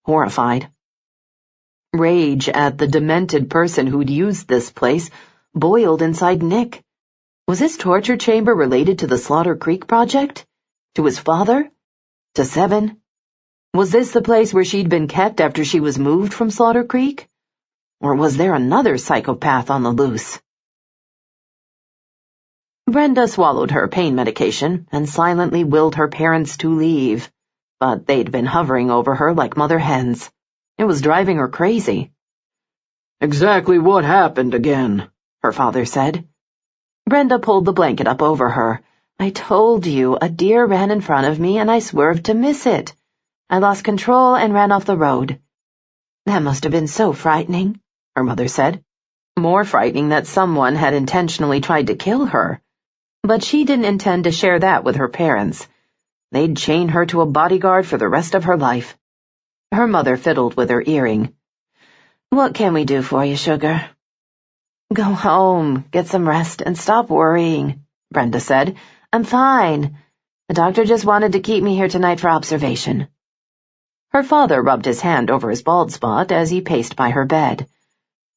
horrified. Rage at the demented person who'd used this place boiled inside Nick. Was his torture chamber related to the Slaughter Creek Project? To his father? To Seven? Was this the place where she'd been kept after she was moved from Slaughter Creek? Or was there another psychopath on the loose? Brenda swallowed her pain medication and silently willed her parents to leave, but they'd been hovering over her like mother hens. It was driving her crazy. "Exactly what happened again?" her father said. Brenda pulled the blanket up over her. "I told you, a deer ran in front of me and I swerved to miss it. I lost control and ran off the road." "That must have been so frightening," her mother said. More frightening that someone had intentionally tried to kill her. But she didn't intend to share that with her parents. They'd chain her to a bodyguard for the rest of her life. Her mother fiddled with her earring. "What can we do for you, sugar?" "Go home, get some rest, and stop worrying," Brenda said. "I'm fine. The doctor just wanted to keep me here tonight for observation." Her father rubbed his hand over his bald spot as he paced by her bed.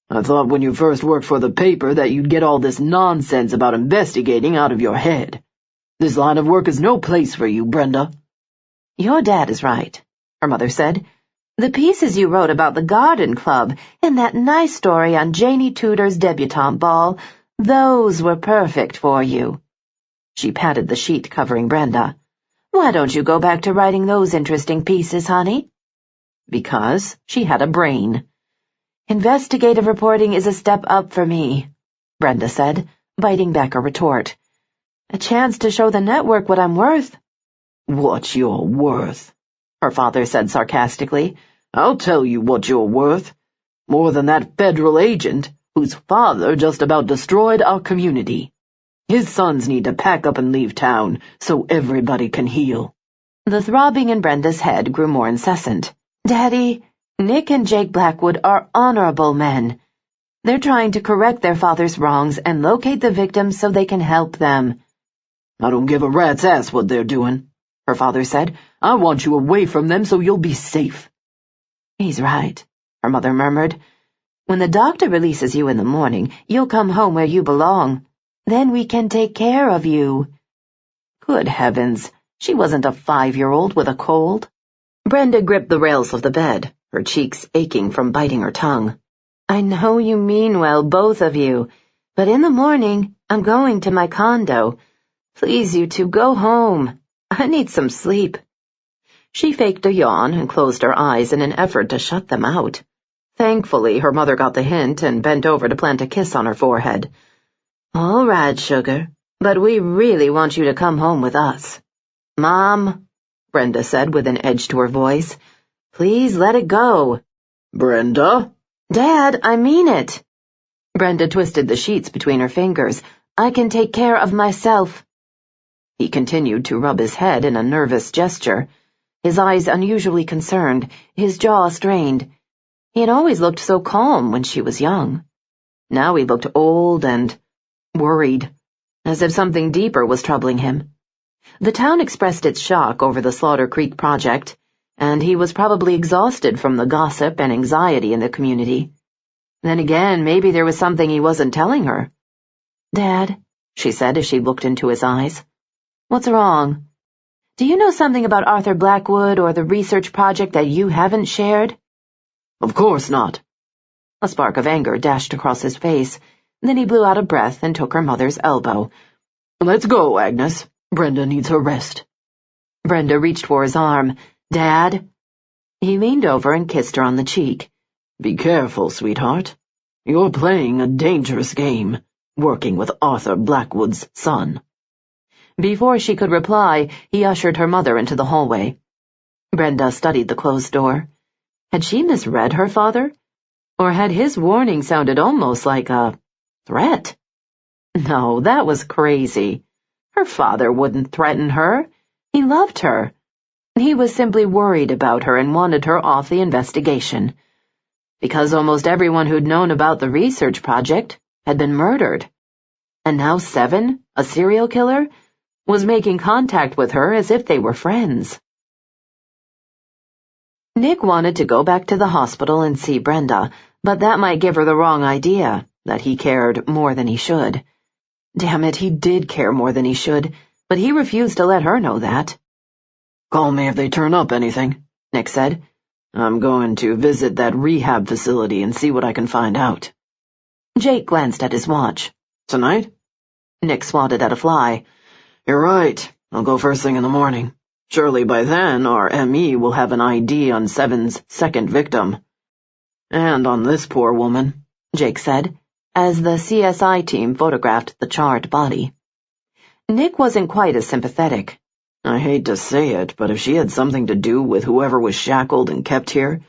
"I thought when you first worked for the paper that you'd get all this nonsense about investigating out of your head. This line of work is no place for you, Brenda." "Your dad is right," her mother said. "The pieces you wrote about the garden club and that nice story on Janie Tudor's debutante ball, those were perfect for you." She patted the sheet covering Brenda. "Why don't you go back to writing those interesting pieces, honey?" Because she had a brain. "Investigative reporting is a step up for me," Brenda said, biting back a retort. "A chance to show the network what I'm worth." "What you're worth," her father said sarcastically. "I'll tell you what you're worth. More than that federal agent whose father just about destroyed our community. His sons need to pack up and leave town so everybody can heal." The throbbing in Brenda's head grew more incessant. "Daddy, Nick and Jake Blackwood are honorable men. They're trying to correct their father's wrongs and locate the victims so they can help them." "I don't give a rat's ass what they're doing," her father said. "I want you away from them so you'll be safe." "He's right," her mother murmured. "When the doctor releases you in the morning, you'll come home where you belong. Then we can take care of you." Good heavens, she wasn't a 5-year-old with a cold. Brenda gripped the rails of the bed, her cheeks aching from biting her tongue. "I know you mean well, both of you, but in the morning, I'm going to my condo. Please, you two, go home. I need some sleep." She faked a yawn and closed her eyes in an effort to shut them out. Thankfully, her mother got the hint and bent over to plant a kiss on her forehead. "All right, sugar, but we really want you to come home with us." "Mom," Brenda said with an edge to her voice, "please let it go." "Brenda?" "Dad, I mean it." Brenda twisted the sheets between her fingers. "I can take care of myself." He continued to rub his head in a nervous gesture, his eyes unusually concerned, his jaw strained. He had always looked so calm when she was young. Now he looked old and worried, as if something deeper was troubling him. The town expressed its shock over the Slaughter Creek Project, and he was probably exhausted from the gossip and anxiety in the community. Then again, maybe there was something he wasn't telling her. "Dad," she said as she looked into his eyes. "What's wrong? Do you know something about Arthur Blackwood or the research project that you haven't shared?" "Of course not." A spark of anger dashed across his face. Then he blew out a breath and took her mother's elbow. "Let's go, Agnes. Brenda needs her rest." Brenda reached for his arm. "Dad?" He leaned over and kissed her on the cheek. "Be careful, sweetheart. You're playing a dangerous game, working with Arthur Blackwood's son." Before she could reply, he ushered her mother into the hallway. Brenda studied the closed door. Had she misread her father? Or had his warning sounded almost like a threat? No, that was crazy. Her father wouldn't threaten her. He loved her. He was simply worried about her and wanted her off the investigation. Because almost everyone who'd known about the research project had been murdered. And now Seven, a serial killer, was making contact with her as if they were friends. Nick wanted to go back to the hospital and see Brenda, but that might give her the wrong idea, that he cared more than he should. Damn it, he did care more than he should, but he refused to let her know that. "Call me if they turn up anything," Nick said. "I'm going to visit that rehab facility and see what I can find out." Jake glanced at his watch. "Tonight?" Nick swatted at a fly. "You're right. I'll go first thing in the morning. Surely by then our ME will have an ID on Seven's second victim. And on this poor woman," Jake said, as the CSI team photographed the charred body. Nick wasn't quite as sympathetic. "I hate to say it, but if she had something to do with whoever was shackled and kept here,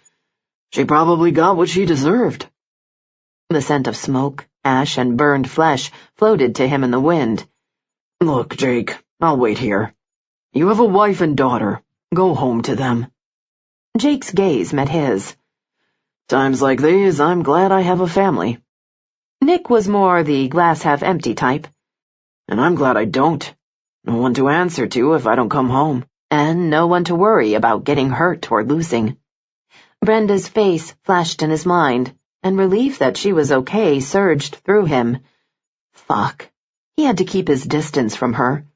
she probably got what she deserved." The scent of smoke, ash, and burned flesh floated to him in the wind. "Look, Jake, I'll wait here. You have a wife and daughter. Go home to them." Jake's gaze met his. "Times like these, I'm glad I have a family." Nick was more the glass-half-empty type. "And I'm glad I don't. No one to answer to if I don't come home." And no one to worry about getting hurt or losing. Brenda's face flashed in his mind, and relief that she was okay surged through him. Fuck. He had to keep his distance from her.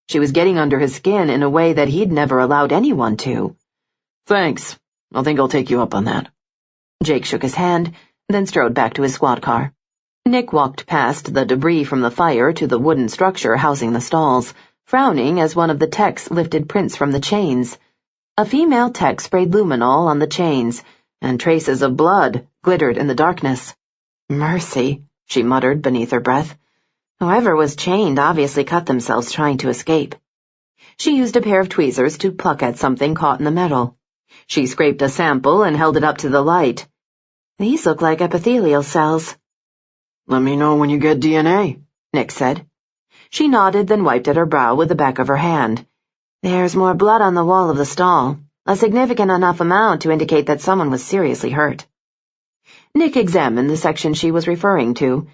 She was getting under his skin in a way that he'd never allowed anyone to. "Thanks. I think I'll take you up on that." Jake shook his hand, then strode back to his squad car. Nick walked past the debris from the fire to the wooden structure housing the stalls, frowning as one of the techs lifted prints from the chains. A female tech sprayed luminol on the chains, and traces of blood glittered in the darkness. "Mercy," she muttered beneath her breath. Whoever was chained obviously cut themselves trying to escape. She used a pair of tweezers to pluck at something caught in the metal. She scraped a sample and held it up to the light. "These look like epithelial cells." "Let me know when you get DNA," Nick said. She nodded, then wiped at her brow with the back of her hand. "There's more blood on the wall of the stall, a significant enough amount to indicate that someone was seriously hurt." Nick examined the section she was referring to.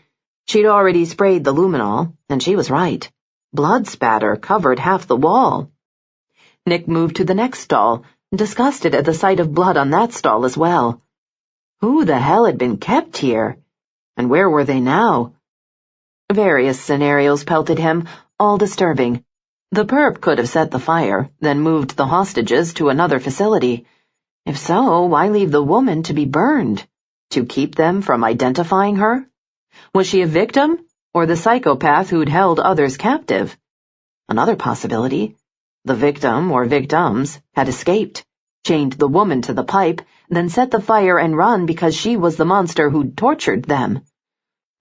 She'd already sprayed the luminol, and she was right. Blood spatter covered half the wall. Nick moved to the next stall, disgusted at the sight of blood on that stall as well. Who the hell had been kept here? And where were they now? Various scenarios pelted him, all disturbing. The perp could have set the fire, then moved the hostages to another facility. If so, why leave the woman to be burned? To keep them from identifying her? Was she a victim, or the psychopath who'd held others captive? Another possibility. The victim or victims had escaped, chained the woman to the pipe, then set the fire and run because she was the monster who'd tortured them.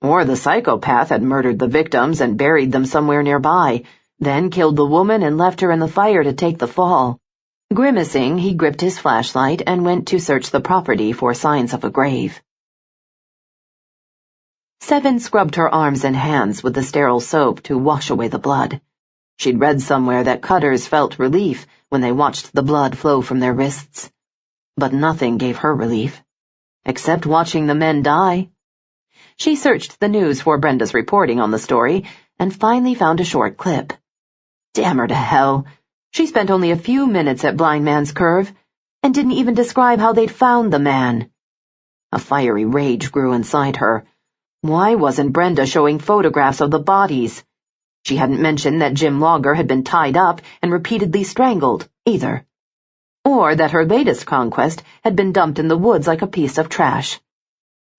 Or the psychopath had murdered the victims and buried them somewhere nearby, then killed the woman and left her in the fire to take the fall. Grimacing, he gripped his flashlight and went to search the property for signs of a grave. Seven scrubbed her arms and hands with the sterile soap to wash away the blood. She'd read somewhere that cutters felt relief when they watched the blood flow from their wrists. But nothing gave her relief, except watching the men die. She searched the news for Brenda's reporting on the story and finally found a short clip. Damn her to hell. She spent only a few minutes at Blind Man's Curve and didn't even describe how they'd found the man. A fiery rage grew inside her. Why wasn't Brenda showing photographs of the bodies? She hadn't mentioned that Jim Logger had been tied up and repeatedly strangled, either. Or that her latest conquest had been dumped in the woods like a piece of trash.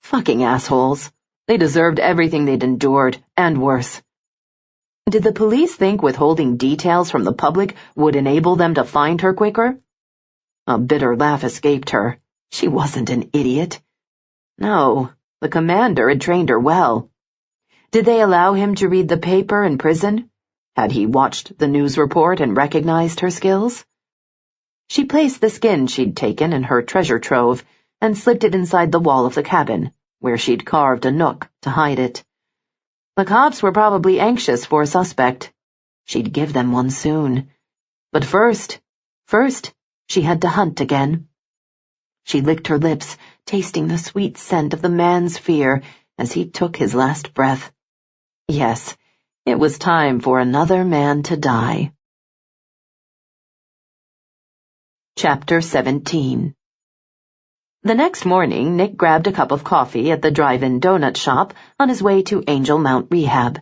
Fucking assholes. They deserved everything they'd endured, and worse. Did the police think withholding details from the public would enable them to find her quicker? A bitter laugh escaped her. She wasn't an idiot. No. The commander had trained her well. Did they allow him to read the paper in prison? Had he watched the news report and recognized her skills? She placed the skin she'd taken in her treasure trove and slipped it inside the wall of the cabin, where she'd carved a nook to hide it. The cops were probably anxious for a suspect. She'd give them one soon. But first, she had to hunt again. She licked her lips, tasting the sweet scent of the man's fear as he took his last breath. Yes, it was time for another man to die. Chapter 17. The next morning, Nick grabbed a cup of coffee at the drive-in donut shop on his way to Angel Mount Rehab.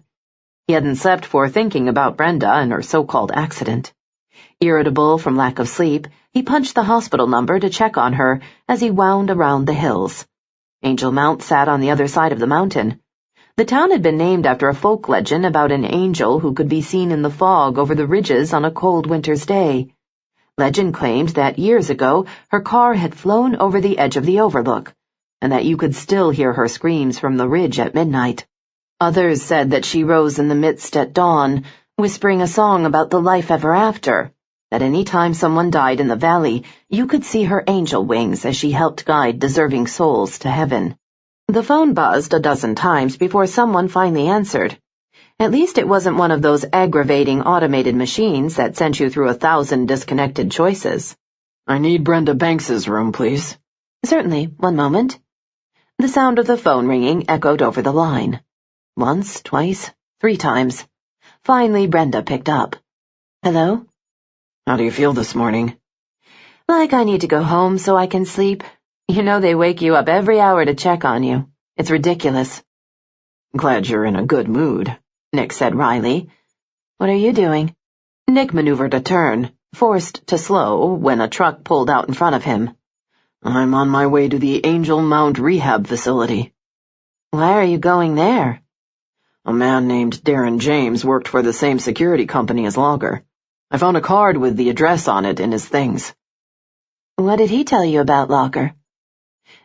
He hadn't slept for thinking about Brenda and her so-called accident. Irritable from lack of sleep, he punched the hospital number to check on her as he wound around the hills. Angel Mount sat on the other side of the mountain. The town had been named after a folk legend about an angel who could be seen in the fog over the ridges on a cold winter's day. Legend claimed that years ago her car had flown over the edge of the overlook, and that you could still hear her screams from the ridge at midnight. Others said that she rose in the mist at dawn, whispering a song about the life ever after, that any time someone died in the valley, you could see her angel wings as she helped guide deserving souls to heaven. The phone buzzed a dozen times before someone finally answered. At least it wasn't one of those aggravating automated machines that sent you through 1,000 disconnected choices. I need Brenda Banks's room, please. Certainly, one moment. The sound of the phone ringing echoed over the line. Once, twice, 3 times. Finally, Brenda picked up. Hello? How do you feel this morning? Like I need to go home so I can sleep. You know they wake you up every hour to check on you. It's ridiculous. Glad you're in a good mood, Nick said wryly. What are you doing? Nick maneuvered a turn, forced to slow when a truck pulled out in front of him. I'm on my way to the Angel Mount Rehab facility. Why are you going there? A man named Darren James worked for the same security company as Logger. I found a card with the address on it in his things. What did he tell you about Logger?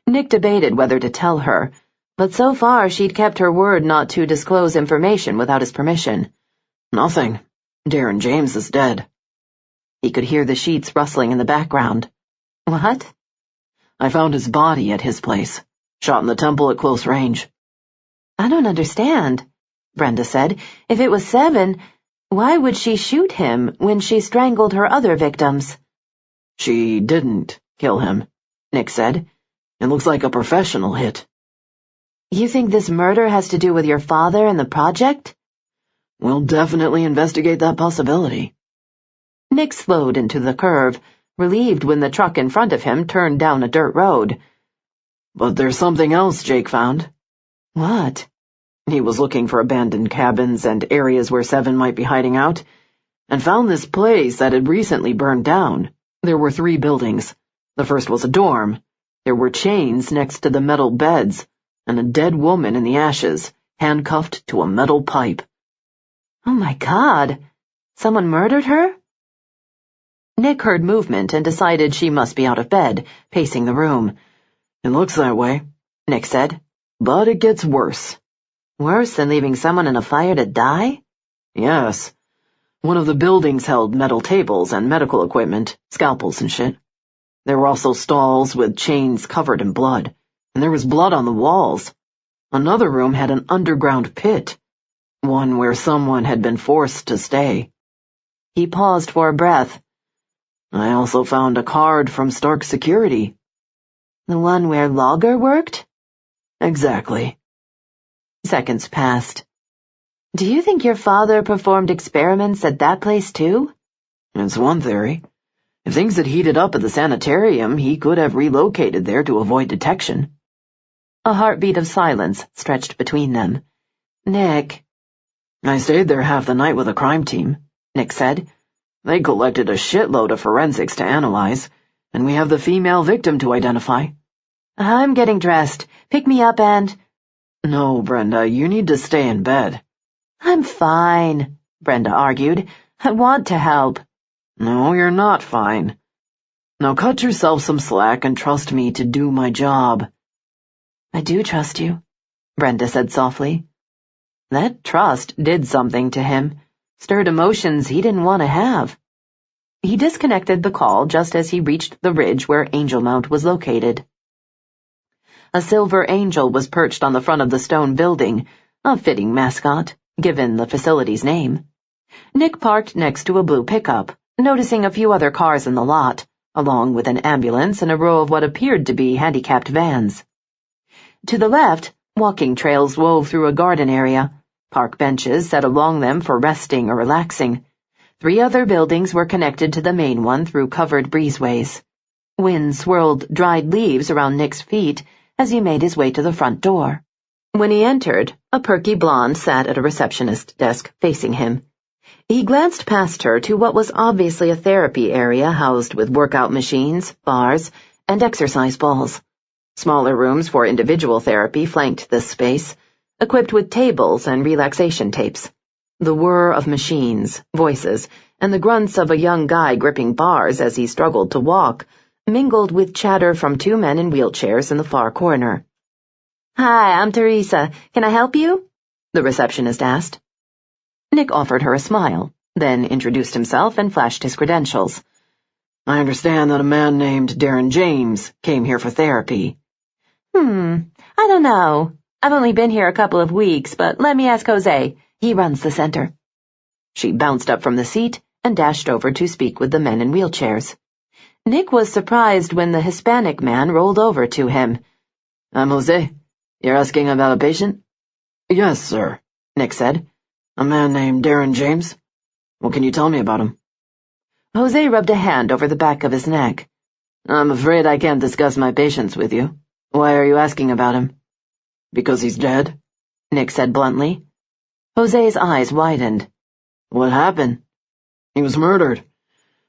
Nick debated whether to tell her, but so far she'd kept her word not to disclose information without his permission. Nothing. Darren James is dead. He could hear the sheets rustling in the background. What? I found his body at his place, shot in the temple at close range. I don't understand, Brenda said. If it was 7, why would she shoot him when she strangled her other victims? She didn't kill him, Nick said. It looks like a professional hit. You think this murder has to do with your father and the project? We'll definitely investigate that possibility. Nick slowed into the curve, relieved when the truck in front of him turned down a dirt road. But there's something else Jake found. What? He was looking for abandoned cabins and areas where 7 might be hiding out, and found this place that had recently burned down. There were 3 buildings. The first was a dorm. There were chains next to the metal beds, and a dead woman in the ashes, handcuffed to a metal pipe. Oh my God! Someone murdered her? Nick heard movement and decided she must be out of bed, pacing the room. It looks that way, Nick said, but it gets worse. Worse than leaving someone in a fire to die? Yes. One of the buildings held metal tables and medical equipment, scalpels and shit. There were also stalls with chains covered in blood, and there was blood on the walls. Another room had an underground pit, one where someone had been forced to stay. He paused for a breath. I also found a card from Stark Security. The one where Logger worked? Exactly. Seconds passed. Do you think your father performed experiments at that place too? It's one theory. If things had heated up at the sanitarium, he could have relocated there to avoid detection. A heartbeat of silence stretched between them. Nick. I stayed there half the night with a crime team, Nick said. They collected a shitload of forensics to analyze, and we have the female victim to identify. I'm getting dressed. Pick me up and... No, Brenda, you need to stay in bed. I'm fine, Brenda argued. I want to help. No, you're not fine. Now cut yourself some slack and trust me to do my job. I do trust you, Brenda said softly. That trust did something to him, stirred emotions he didn't want to have. He disconnected the call just as he reached the ridge where Angel Mount was located. A silver angel was perched on the front of the stone building, a fitting mascot, given the facility's name. Nick parked next to a blue pickup, noticing a few other cars in the lot, along with an ambulance and a row of what appeared to be handicapped vans. To the left, walking trails wove through a garden area, park benches set along them for resting or relaxing. 3 other buildings were connected to the main one through covered breezeways. Wind swirled dried leaves around Nick's feet as he made his way to the front door. When he entered, a perky blonde sat at a receptionist desk facing him. He glanced past her to what was obviously a therapy area housed with workout machines, bars, and exercise balls. Smaller rooms for individual therapy flanked this space, equipped with tables and relaxation tapes. The whir of machines, voices, and the grunts of a young guy gripping bars as he struggled to walk mingled with chatter from two men in wheelchairs in the far corner. "Hi, I'm Teresa. Can I help you?" the receptionist asked. Nick offered her a smile, then introduced himself and flashed his credentials. "I understand that a man named Darren James came here for therapy." I don't know. I've only been here a couple of weeks, but let me ask Jose. He runs the center." She bounced up from the seat and dashed over to speak with the men in wheelchairs. Nick was surprised when the Hispanic man rolled over to him. "I'm Jose. You're asking about a patient?" "Yes, sir," Nick said. "A man named Darren James. What can you tell me about him?" Jose rubbed a hand over the back of his neck. "I'm afraid I can't discuss my patients with you. Why are you asking about him?" "Because he's dead," Nick said bluntly. Jose's eyes widened. "What happened?" "He was murdered.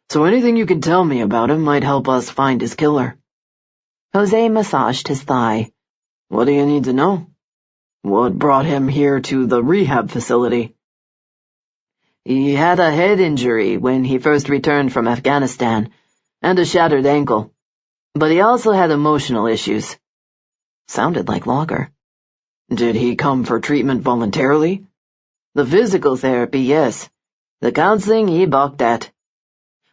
So anything you can tell me about him might help us find his killer." Jose massaged his thigh. "What do you need to know?" "What brought him here to the rehab facility?" "He had a head injury when he first returned from Afghanistan, and a shattered ankle. But he also had emotional issues." Sounded like Logger. "Did he come for treatment voluntarily?" "The physical therapy, yes. The counseling he balked at."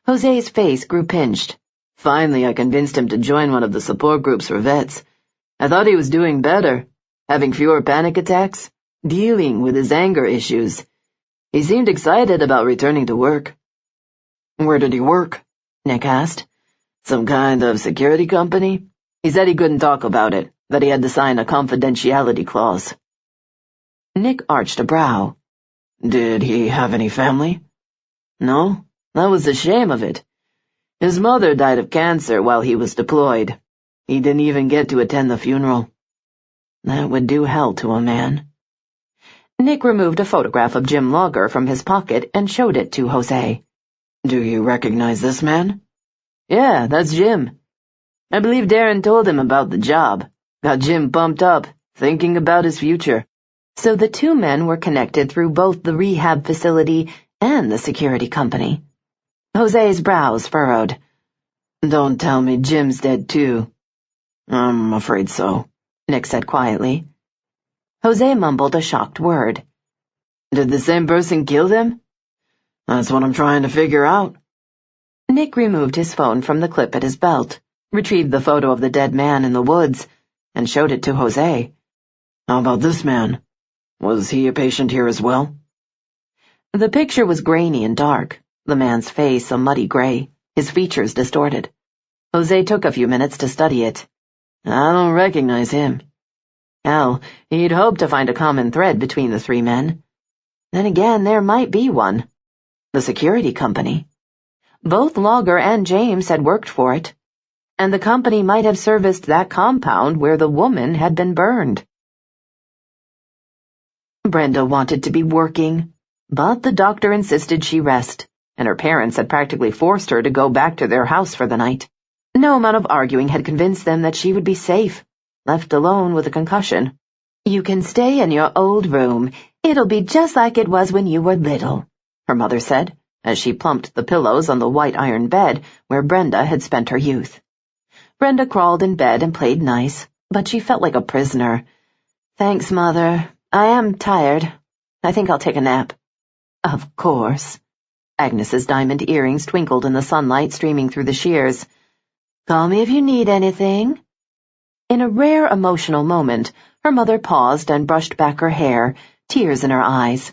Jose's face grew pinched. "Finally, I convinced him to join one of the support groups for vets. I thought he was doing better, having fewer panic attacks, dealing with his anger issues. He seemed excited about returning to work." "Where did he work?" Nick asked. "Some kind of security company. He said he couldn't talk about it, that he had to sign a confidentiality clause." Nick arched a brow. "Did he have any family?" "No, that was the shame of it. His mother died of cancer while he was deployed. He didn't even get to attend the funeral. That would do hell to a man." Nick removed a photograph of Jim Logger from his pocket and showed it to Jose. "Do you recognize this man?" "Yeah, that's Jim. I believe Darren told him about the job. Got Jim pumped up, thinking about his future." So the two men were connected through both the rehab facility and the security company. Jose's brows furrowed. "Don't tell me Jim's dead too." "I'm afraid so," Nick said quietly. Jose mumbled a shocked word. "Did the same person kill them?" "That's what I'm trying to figure out." Nick removed his phone from the clip at his belt, retrieved the photo of the dead man in the woods, and showed it to Jose. "How about this man? Was he a patient here as well?" The picture was grainy and dark, the man's face a muddy gray, his features distorted. Jose took a few minutes to study it. "I don't recognize him." Hell, he'd hoped to find a common thread between the three men. Then again, there might be one. The security company. Both Logger and James had worked for it, and the company might have serviced that compound where the woman had been burned. Brenda wanted to be working, but the doctor insisted she rest, and her parents had practically forced her to go back to their house for the night. No amount of arguing had convinced them that she would be safe, left alone with a concussion. "You can stay in your old room. It'll be just like it was when you were little," her mother said, as she plumped the pillows on the white iron bed where Brenda had spent her youth. Brenda crawled in bed and played nice, but she felt like a prisoner. "Thanks, Mother. I am tired. I think I'll take a nap." "Of course." Agnes's diamond earrings twinkled in the sunlight streaming through the shears. "Call me if you need anything." In a rare emotional moment, her mother paused and brushed back her hair, tears in her eyes.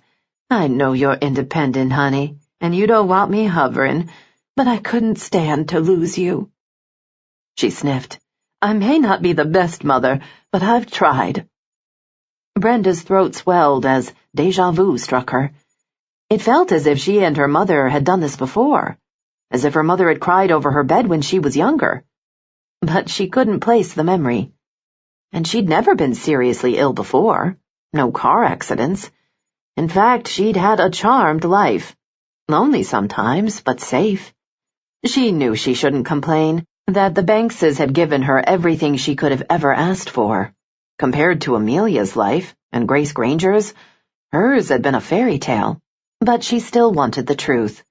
"I know you're independent, honey, and you don't want me hovering, but I couldn't stand to lose you." She sniffed. "I may not be the best mother, but I've tried." Brenda's throat swelled as déjà vu struck her. It felt as if she and her mother had done this before, as if her mother had cried over her bed when she was younger, but she couldn't place the memory. And she'd never been seriously ill before. No car accidents. In fact, she'd had a charmed life. Lonely sometimes, but safe. She knew she shouldn't complain, that the Bankses had given her everything she could have ever asked for. Compared to Amelia's life, and Grace Granger's, hers had been a fairy tale. But she still wanted the truth.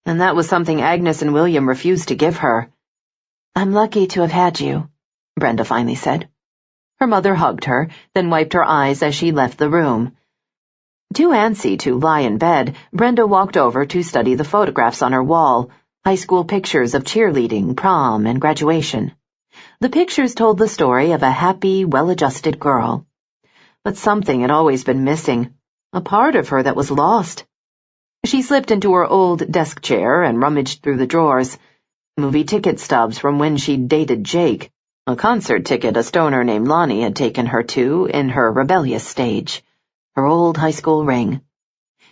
And that was something Agnes and William refused to give her. "I'm lucky to have had you," Brenda finally said. Her mother hugged her, then wiped her eyes as she left the room. Too antsy to lie in bed, Brenda walked over to study the photographs on her wall, high school pictures of cheerleading, prom, and graduation. The pictures told the story of a happy, well-adjusted girl. But something had always been missing, a part of her that was lost. She slipped into her old desk chair and rummaged through the drawers. Movie ticket stubs from when she'd dated Jake, a concert ticket a stoner named Lonnie had taken her to in her rebellious stage, her old high school ring.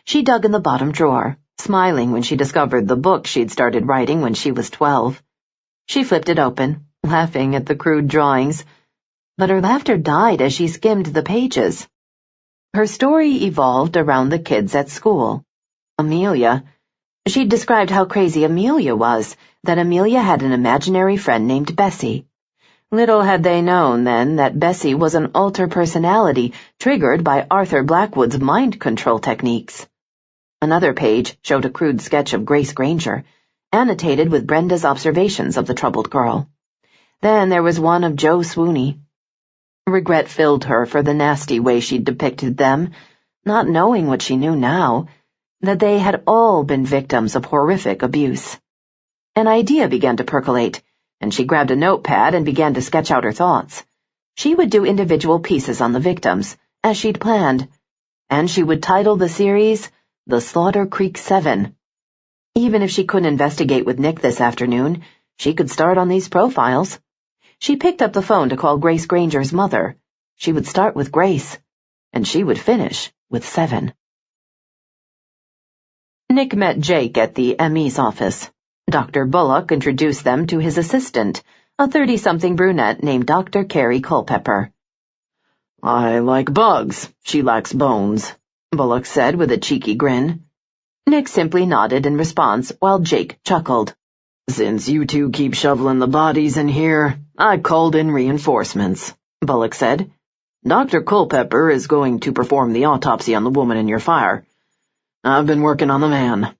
She dug in the bottom drawer, smiling when she discovered the book she'd started writing when she was 12. She flipped it open, laughing at the crude drawings, but her laughter died as she skimmed the pages. Her story evolved around the kids at school. Amelia. She'd described how crazy Amelia was, that Amelia had an imaginary friend named Bessie. Little had they known then that Bessie was an alter personality triggered by Arthur Blackwood's mind control techniques. Another page showed a crude sketch of Grace Granger, annotated with Brenda's observations of the troubled girl. Then there was one of Joe Swooney. Regret filled her for the nasty way she'd depicted them, not knowing what she knew now, that they had all been victims of horrific abuse. An idea began to percolate, and she grabbed a notepad and began to sketch out her thoughts. She would do individual pieces on the victims, as she'd planned, and she would title the series The Slaughter Creek 7. Even if she couldn't investigate with Nick this afternoon, she could start on these profiles. She picked up the phone to call Grace Granger's mother. She would start with Grace, and she would finish with 7. Nick met Jake at the ME's office. Dr. Bullock introduced them to his assistant, a 30-something brunette named Dr. Carrie Culpepper. "I like bugs. She lacks bones," Bullock said with a cheeky grin. Nick simply nodded in response while Jake chuckled. "Since you two keep shoveling the bodies in here, I called in reinforcements," Bullock said. "Dr. Culpepper is going to perform the autopsy on the woman in your fire. I've been working on the man."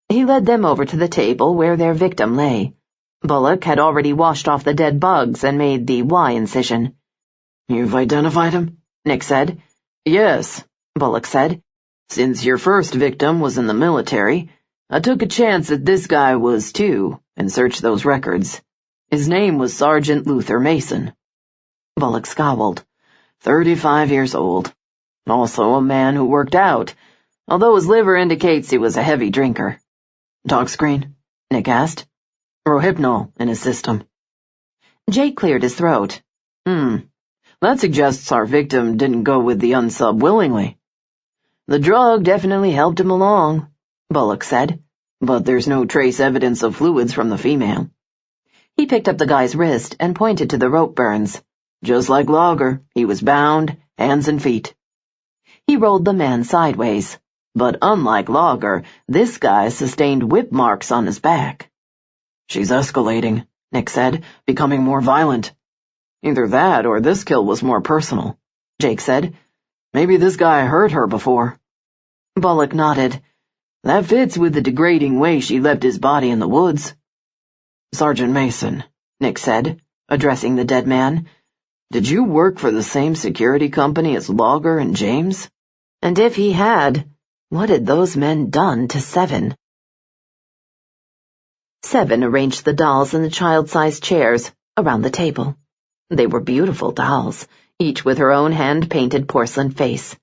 He led them over to the table where their victim lay. Bullock had already washed off the dead bugs and made the Y incision. "You've identified him?" Nick said. "Yes," Bullock said. "Since your first victim was in the military, I took a chance that this guy was too, and searched those records. His name was Sergeant Luther Mason." Bullock scowled. 35 years old. Also a man who worked out, although his liver indicates he was a heavy drinker. "Talk screen?" Nick asked. "Rohypnol in his system." Jake cleared his throat. That suggests our victim didn't go with the unsub willingly." "The drug definitely helped him along," Bullock said, "but there's no trace evidence of fluids from the female." He picked up the guy's wrist and pointed to the rope burns. "Just like Lager, he was bound, hands and feet." He rolled the man sideways. But unlike Lager, this guy sustained whip marks on his back. "She's escalating," Nick said, "becoming more violent." "Either that or this kill was more personal," Jake said. "Maybe this guy hurt her before." Bullock nodded. "That fits with the degrading way she left his body in the woods." "Sergeant Mason," Nick said, addressing the dead man, "did you work for the same security company as Lager and James?" And if he had, what had those men done to 7? 7 arranged the dolls in the child-sized chairs around the table. They were beautiful dolls, each with her own hand-painted porcelain face.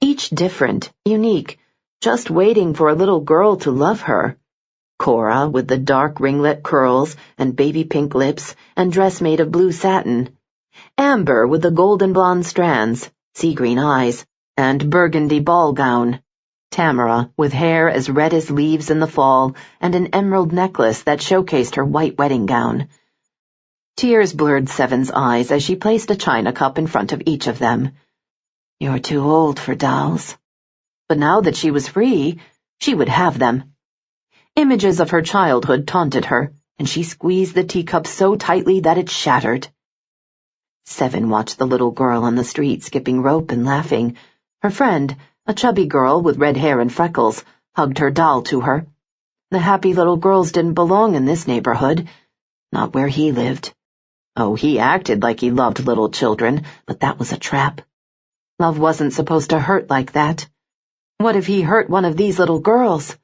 Each different, unique, just waiting for a little girl to love her. Cora with the dark ringlet curls and baby pink lips and dress made of blue satin. Amber with the golden blonde strands, sea green eyes, and burgundy ball gown. Tamara, with hair as red as leaves in the fall and an emerald necklace that showcased her white wedding gown. Tears blurred Seven's eyes as she placed a china cup in front of each of them. "You're too old for dolls." But now that she was free, she would have them. Images of her childhood taunted her, and she squeezed the teacup so tightly that it shattered. Seven watched the little girl on the street skipping rope and laughing. Her friend, a chubby girl with red hair and freckles, hugged her doll to her. The happy little girls didn't belong in this neighborhood, not where he lived. Oh, he acted like he loved little children, but that was a trap. Love wasn't supposed to hurt like that. What if he hurt one of these little girls?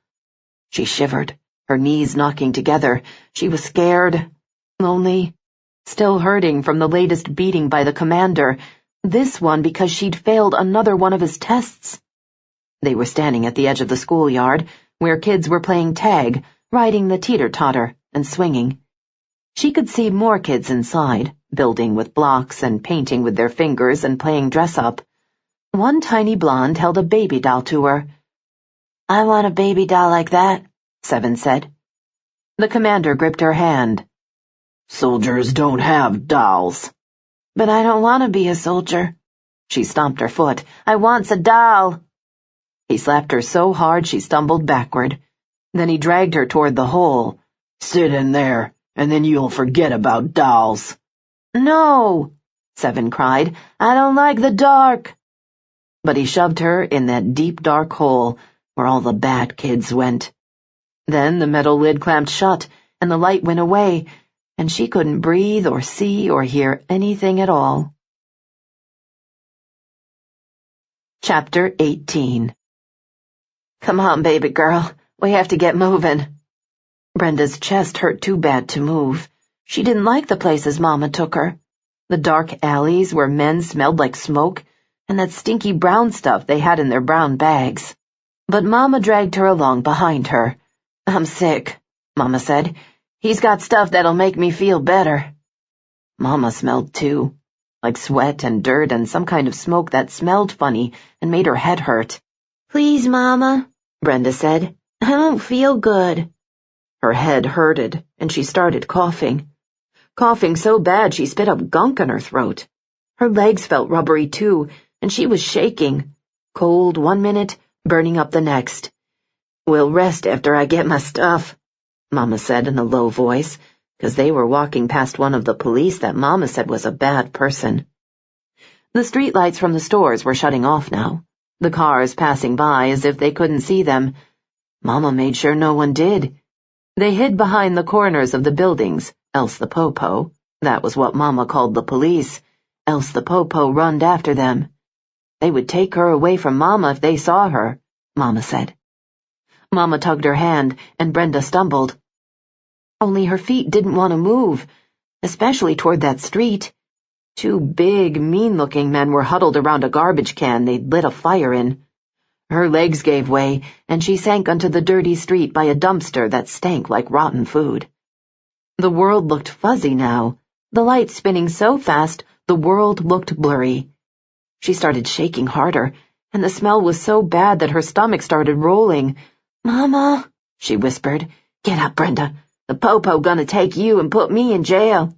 She shivered, her knees knocking together. She was scared, lonely, still hurting from the latest beating by the commander, this one because she'd failed another one of his tests. They were standing at the edge of the schoolyard, where kids were playing tag, riding the teeter-totter, and swinging. She could see more kids inside, building with blocks and painting with their fingers and playing dress-up. One tiny blonde held a baby doll to her. "I want a baby doll like that," Seven said. The commander gripped her hand. "Soldiers don't have dolls." "But I don't want to be a soldier." She stomped her foot. "I wants a doll." He slapped her so hard she stumbled backward. Then he dragged her toward the hole. "Sit in there, and then you'll forget about dolls." "No," Seven cried. "I don't like the dark." But he shoved her in that deep dark hole where all the bad kids went. Then the metal lid clamped shut, and the light went away, and she couldn't breathe or see or hear anything at all. Chapter 18. "Come on, baby girl. We have to get moving." Brenda's chest hurt too bad to move. She didn't like the places Mama took her. The dark alleys where men smelled like smoke, and that stinky brown stuff they had in their brown bags. But Mama dragged her along behind her. "I'm sick," Mama said. "He's got stuff that'll make me feel better." Mama smelled too, like sweat and dirt and some kind of smoke that smelled funny and made her head hurt. "Please, Mama," Brenda said. "I don't feel good." Her head hurted, and she started coughing. Coughing so bad she spit up gunk in her throat. Her legs felt rubbery too, and she was shaking. Cold one minute, burning up the next. "We'll rest after I get my stuff," Mama said in a low voice, because they were walking past one of the police that Mama said was a bad person. The streetlights from the stores were shutting off now, the cars passing by as if they couldn't see them. Mama made sure no one did. They hid behind the corners of the buildings, else the popo, that was what Mama called the police, else the popo runned after them. They would take her away from Mama if they saw her, Mama said. Mama tugged her hand, and Brenda stumbled. Only her feet didn't want to move, especially toward that street. Two big, mean-looking men were huddled around a garbage can they'd lit a fire in. Her legs gave way, and she sank onto the dirty street by a dumpster that stank like rotten food. The world looked fuzzy now, the lights spinning so fast the world looked blurry. She started shaking harder, and the smell was so bad that her stomach started rolling. "Mama," she whispered. "Get up, Brenda. The popo gonna take you and put me in jail."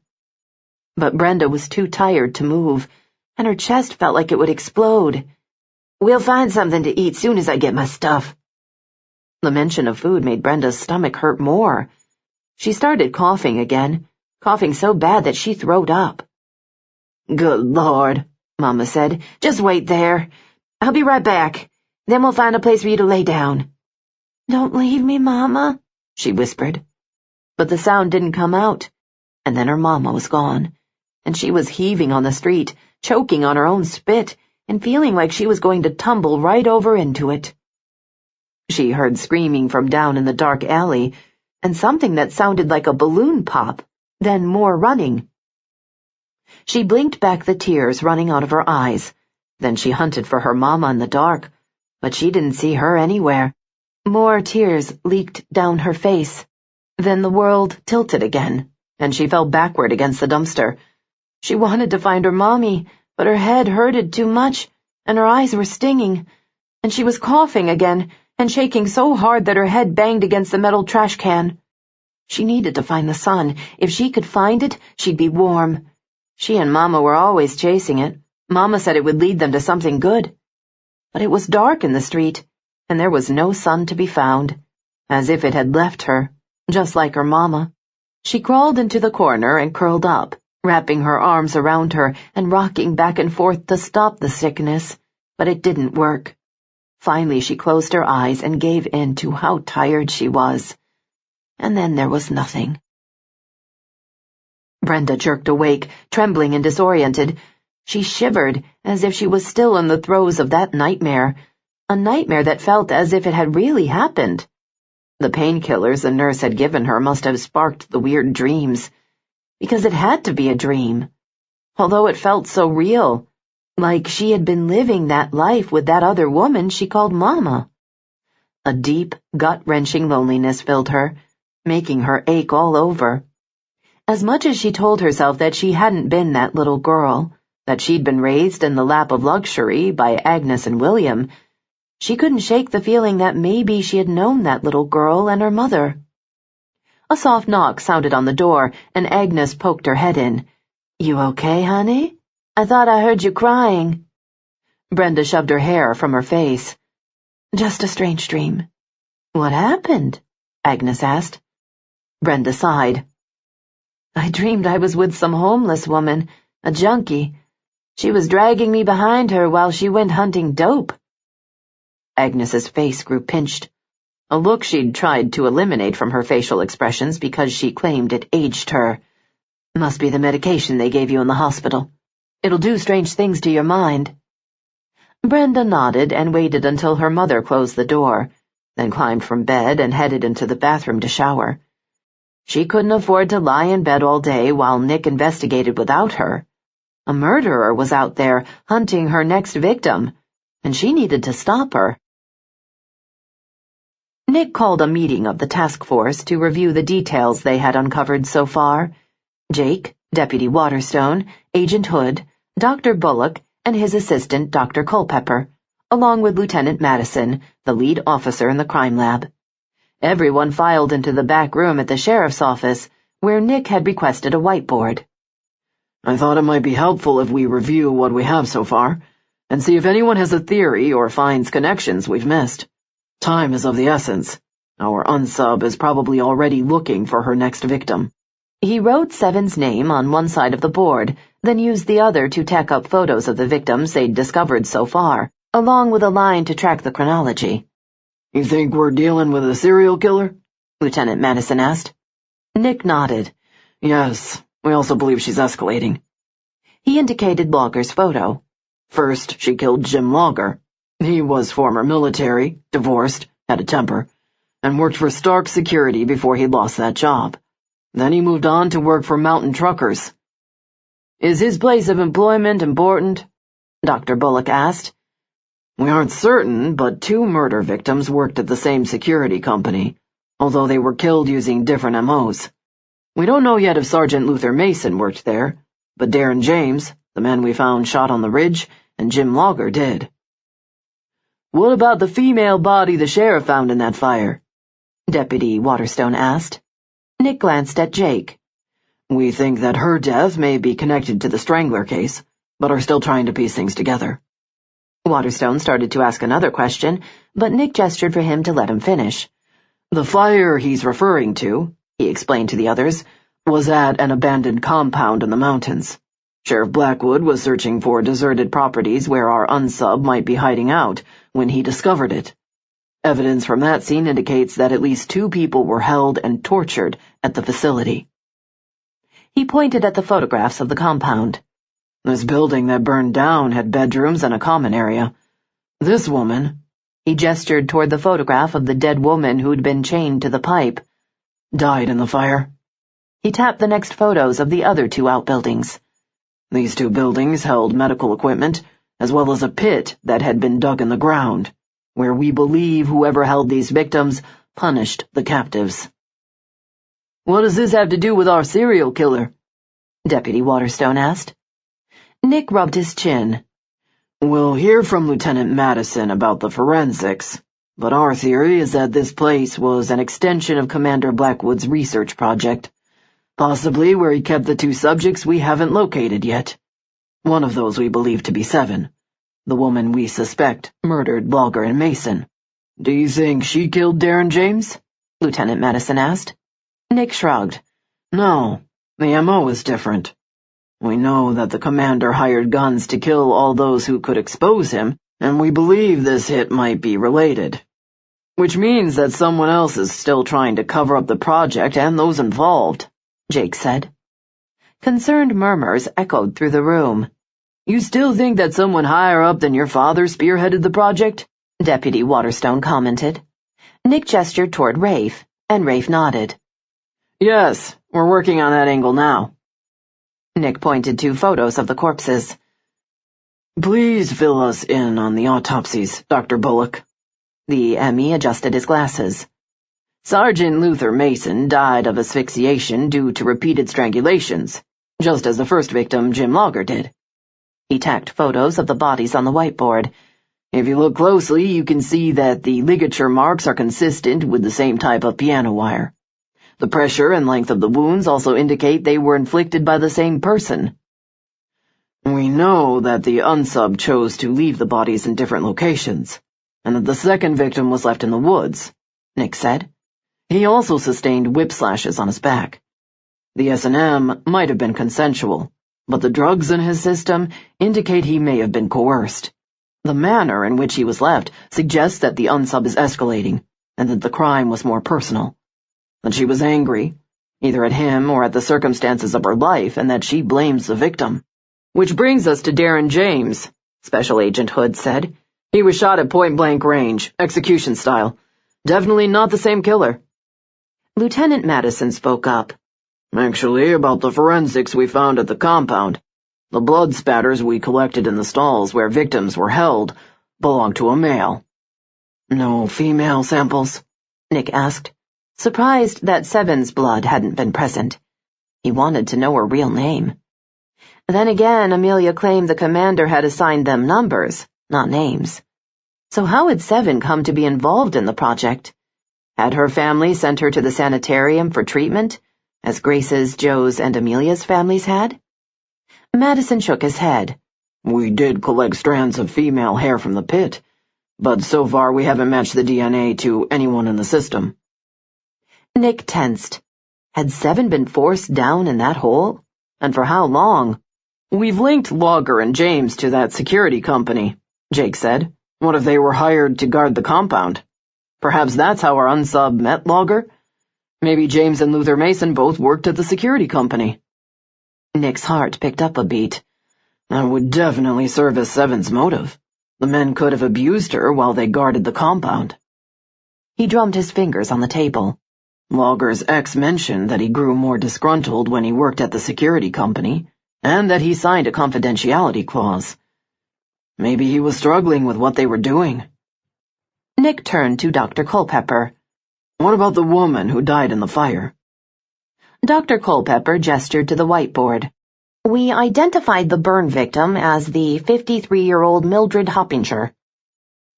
But Brenda was too tired to move, and her chest felt like it would explode. "We'll find something to eat soon as I get my stuff." The mention of food made Brenda's stomach hurt more. She started coughing again, coughing so bad that she throwed up. "Good Lord," Mama said. "Just wait there. I'll be right back. Then we'll find a place for you to lay down." "Don't leave me, Mama," she whispered. But the sound didn't come out, and then her Mama was gone, and she was heaving on the street, choking on her own spit, and feeling like she was going to tumble right over into it. She heard screaming from down in the dark alley, and something that sounded like a balloon pop, then more running. She blinked back the tears running out of her eyes. Then she hunted for her Mama in the dark, but she didn't see her anywhere. More tears leaked down her face. Then the world tilted again, and she fell backward against the dumpster. She wanted to find her Mommy, but her head hurted too much, and her eyes were stinging, and she was coughing again and shaking so hard that her head banged against the metal trash can. She needed to find the sun. If she could find it, she'd be warm. She and Mama were always chasing it. Mama said it would lead them to something good. But it was dark in the street, and there was no sun to be found, as if it had left her, just like her Mama. She crawled into the corner and curled up, wrapping her arms around her and rocking back and forth to stop the sickness, but it didn't work. Finally, she closed her eyes and gave in to how tired she was. And then there was nothing. Brenda jerked awake, trembling and disoriented. She shivered as if she was still in the throes of that nightmare, a nightmare that felt as if it had really happened. The painkillers the nurse had given her must have sparked the weird dreams, because it had to be a dream, although it felt so real, like she had been living that life with that other woman she called Mama. A deep, gut-wrenching loneliness filled her, making her ache all over. As much as she told herself that she hadn't been that little girl, that she'd been raised in the lap of luxury by Agnes and William, she couldn't shake the feeling that maybe she had known that little girl and her mother. A soft knock sounded on the door, and Agnes poked her head in. "You okay, honey? I thought I heard you crying." Brenda shoved her hair from her face. "Just a strange dream." "What happened?" Agnes asked. Brenda sighed. "I dreamed I was with some homeless woman, a junkie. She was dragging me behind her while she went hunting dope." Agnes's face grew pinched, a look she'd tried to eliminate from her facial expressions because she claimed it aged her. "Must be the medication they gave you in the hospital. It'll do strange things to your mind." Brenda nodded and waited until her mother closed the door, then climbed from bed and headed into the bathroom to shower. She couldn't afford to lie in bed all day while Nick investigated without her. A murderer was out there hunting her next victim, and she needed to stop her. Nick called a meeting of the task force to review the details they had uncovered so far. Jake, Deputy Waterstone, Agent Hood, Dr. Bullock, and his assistant, Dr. Culpepper, along with Lieutenant Madison, the lead officer in the crime lab. Everyone filed into the back room at the sheriff's office, where Nick had requested a whiteboard. "I thought it might be helpful if we review what we have so far, and see if anyone has a theory or finds connections we've missed. Time is of the essence. Our unsub is probably already looking for her next victim." He wrote Seven's name on one side of the board, then used the other to tack up photos of the victims they'd discovered so far, along with a line to track the chronology. "You think we're dealing with a serial killer?" Lieutenant Madison asked. Nick nodded. "Yes, we also believe she's escalating." He indicated Logger's photo. "First, she killed Jim Logger. He was former military, divorced, had a temper, and worked for Stark Security before he lost that job. Then he moved on to work for Mountain Truckers." "Is his place of employment important?" Dr. Bullock asked. "We aren't certain, but 2 murder victims worked at the same security company, although they were killed using different MOs. We don't know yet if Sergeant Luther Mason worked there, but Darren James, the man we found shot on the ridge, and Jim Logger did." "What about the female body the sheriff found in that fire?" Deputy Waterstone asked. Nick glanced at Jake. "We think that her death may be connected to the Strangler case, but are still trying to piece things together." Waterstone started to ask another question, but Nick gestured for him to let him finish. "The fire he's referring to," he explained to the others, "was at an abandoned compound in the mountains. Sheriff Blackwood was searching for deserted properties where our unsub might be hiding out when he discovered it. Evidence from that scene indicates that at least 2 people were held and tortured at the facility." He pointed at the photographs of the compound. "This building that burned down had bedrooms and a common area. This woman," he gestured toward the photograph of the dead woman who'd been chained to the pipe, "died in the fire." He tapped the next photos of the other 2 outbuildings. "These 2 buildings held medical equipment, as well as a pit that had been dug in the ground, where we believe whoever held these victims punished the captives." "What does this have to do with our serial killer?" Deputy Waterstone asked. Nick rubbed his chin. "We'll hear from Lieutenant Madison about the forensics, but our theory is that this place was an extension of Commander Blackwood's research project, possibly where he kept the two subjects we haven't located yet. One of those we believe to be Seven, the woman we suspect murdered Logger and Mason. Do you think she killed Darren James? Lieutenant Madison asked. Nick shrugged. No, the MO is different. We know that the commander hired guns to kill all those who could expose him, and we believe this hit might be related. Which means that someone else is still trying to cover up the project and those involved, Jake said. Concerned murmurs echoed through the room. You still think that someone higher up than your father spearheaded the project? Deputy Waterstone commented. Nick gestured toward Rafe, and Rafe nodded. Yes, we're working on that angle now. Nick pointed to photos of the corpses. Please fill us in on the autopsies, Dr. Bullock. The ME adjusted his glasses. Sergeant Luther Mason died of asphyxiation due to repeated strangulations, just as the first victim, Jim Logger, did. He tacked photos of the bodies on the whiteboard. If you look closely, you can see that the ligature marks are consistent with the same type of piano wire. The pressure and length of the wounds also indicate they were inflicted by the same person. We know that the unsub chose to leave the bodies in different locations, and that the second victim was left in the woods, Nick said. He also sustained whip slashes on his back. The S&M might have been consensual, but the drugs in his system indicate he may have been coerced. The manner in which he was left suggests that the unsub is escalating, and that the crime was more personal. That she was angry, either at him or at the circumstances of her life, and that she blames the victim. Which brings us to Darren James, Special Agent Hood said. He was shot at point-blank range, execution style. Definitely not the same killer. Lieutenant Madison spoke up. Actually, about the forensics we found at the compound. The blood spatters we collected in the stalls where victims were held belonged to a male. No female samples? Nick asked, surprised that Seven's blood hadn't been present. He wanted to know her real name. Then again, Amelia claimed the commander had assigned them numbers, not names. So how had Seven come to be involved in the project? Had her family sent her to the sanitarium for treatment, as Grace's, Joe's, and Amelia's families had? Madison shook his head. We did collect strands of female hair from the pit, but so far we haven't matched the DNA to anyone in the system. Nick tensed. Had Seven been forced down in that hole? And for how long? We've linked Logger and James to that security company, Jake said. What if they were hired to guard the compound? Perhaps that's how our unsub met Logger? Maybe James and Luther Mason both worked at the security company. Nick's heart picked up a beat. That would definitely serve as Seven's motive. The men could have abused her while they guarded the compound. He drummed his fingers on the table. Logger's ex mentioned that he grew more disgruntled when he worked at the security company, and that he signed a confidentiality clause. Maybe he was struggling with what they were doing. Nick turned to Dr. Culpepper. What about the woman who died in the fire? Dr. Culpepper gestured to the whiteboard. We identified the burn victim as the 53-year-old Mildred Hoppinger.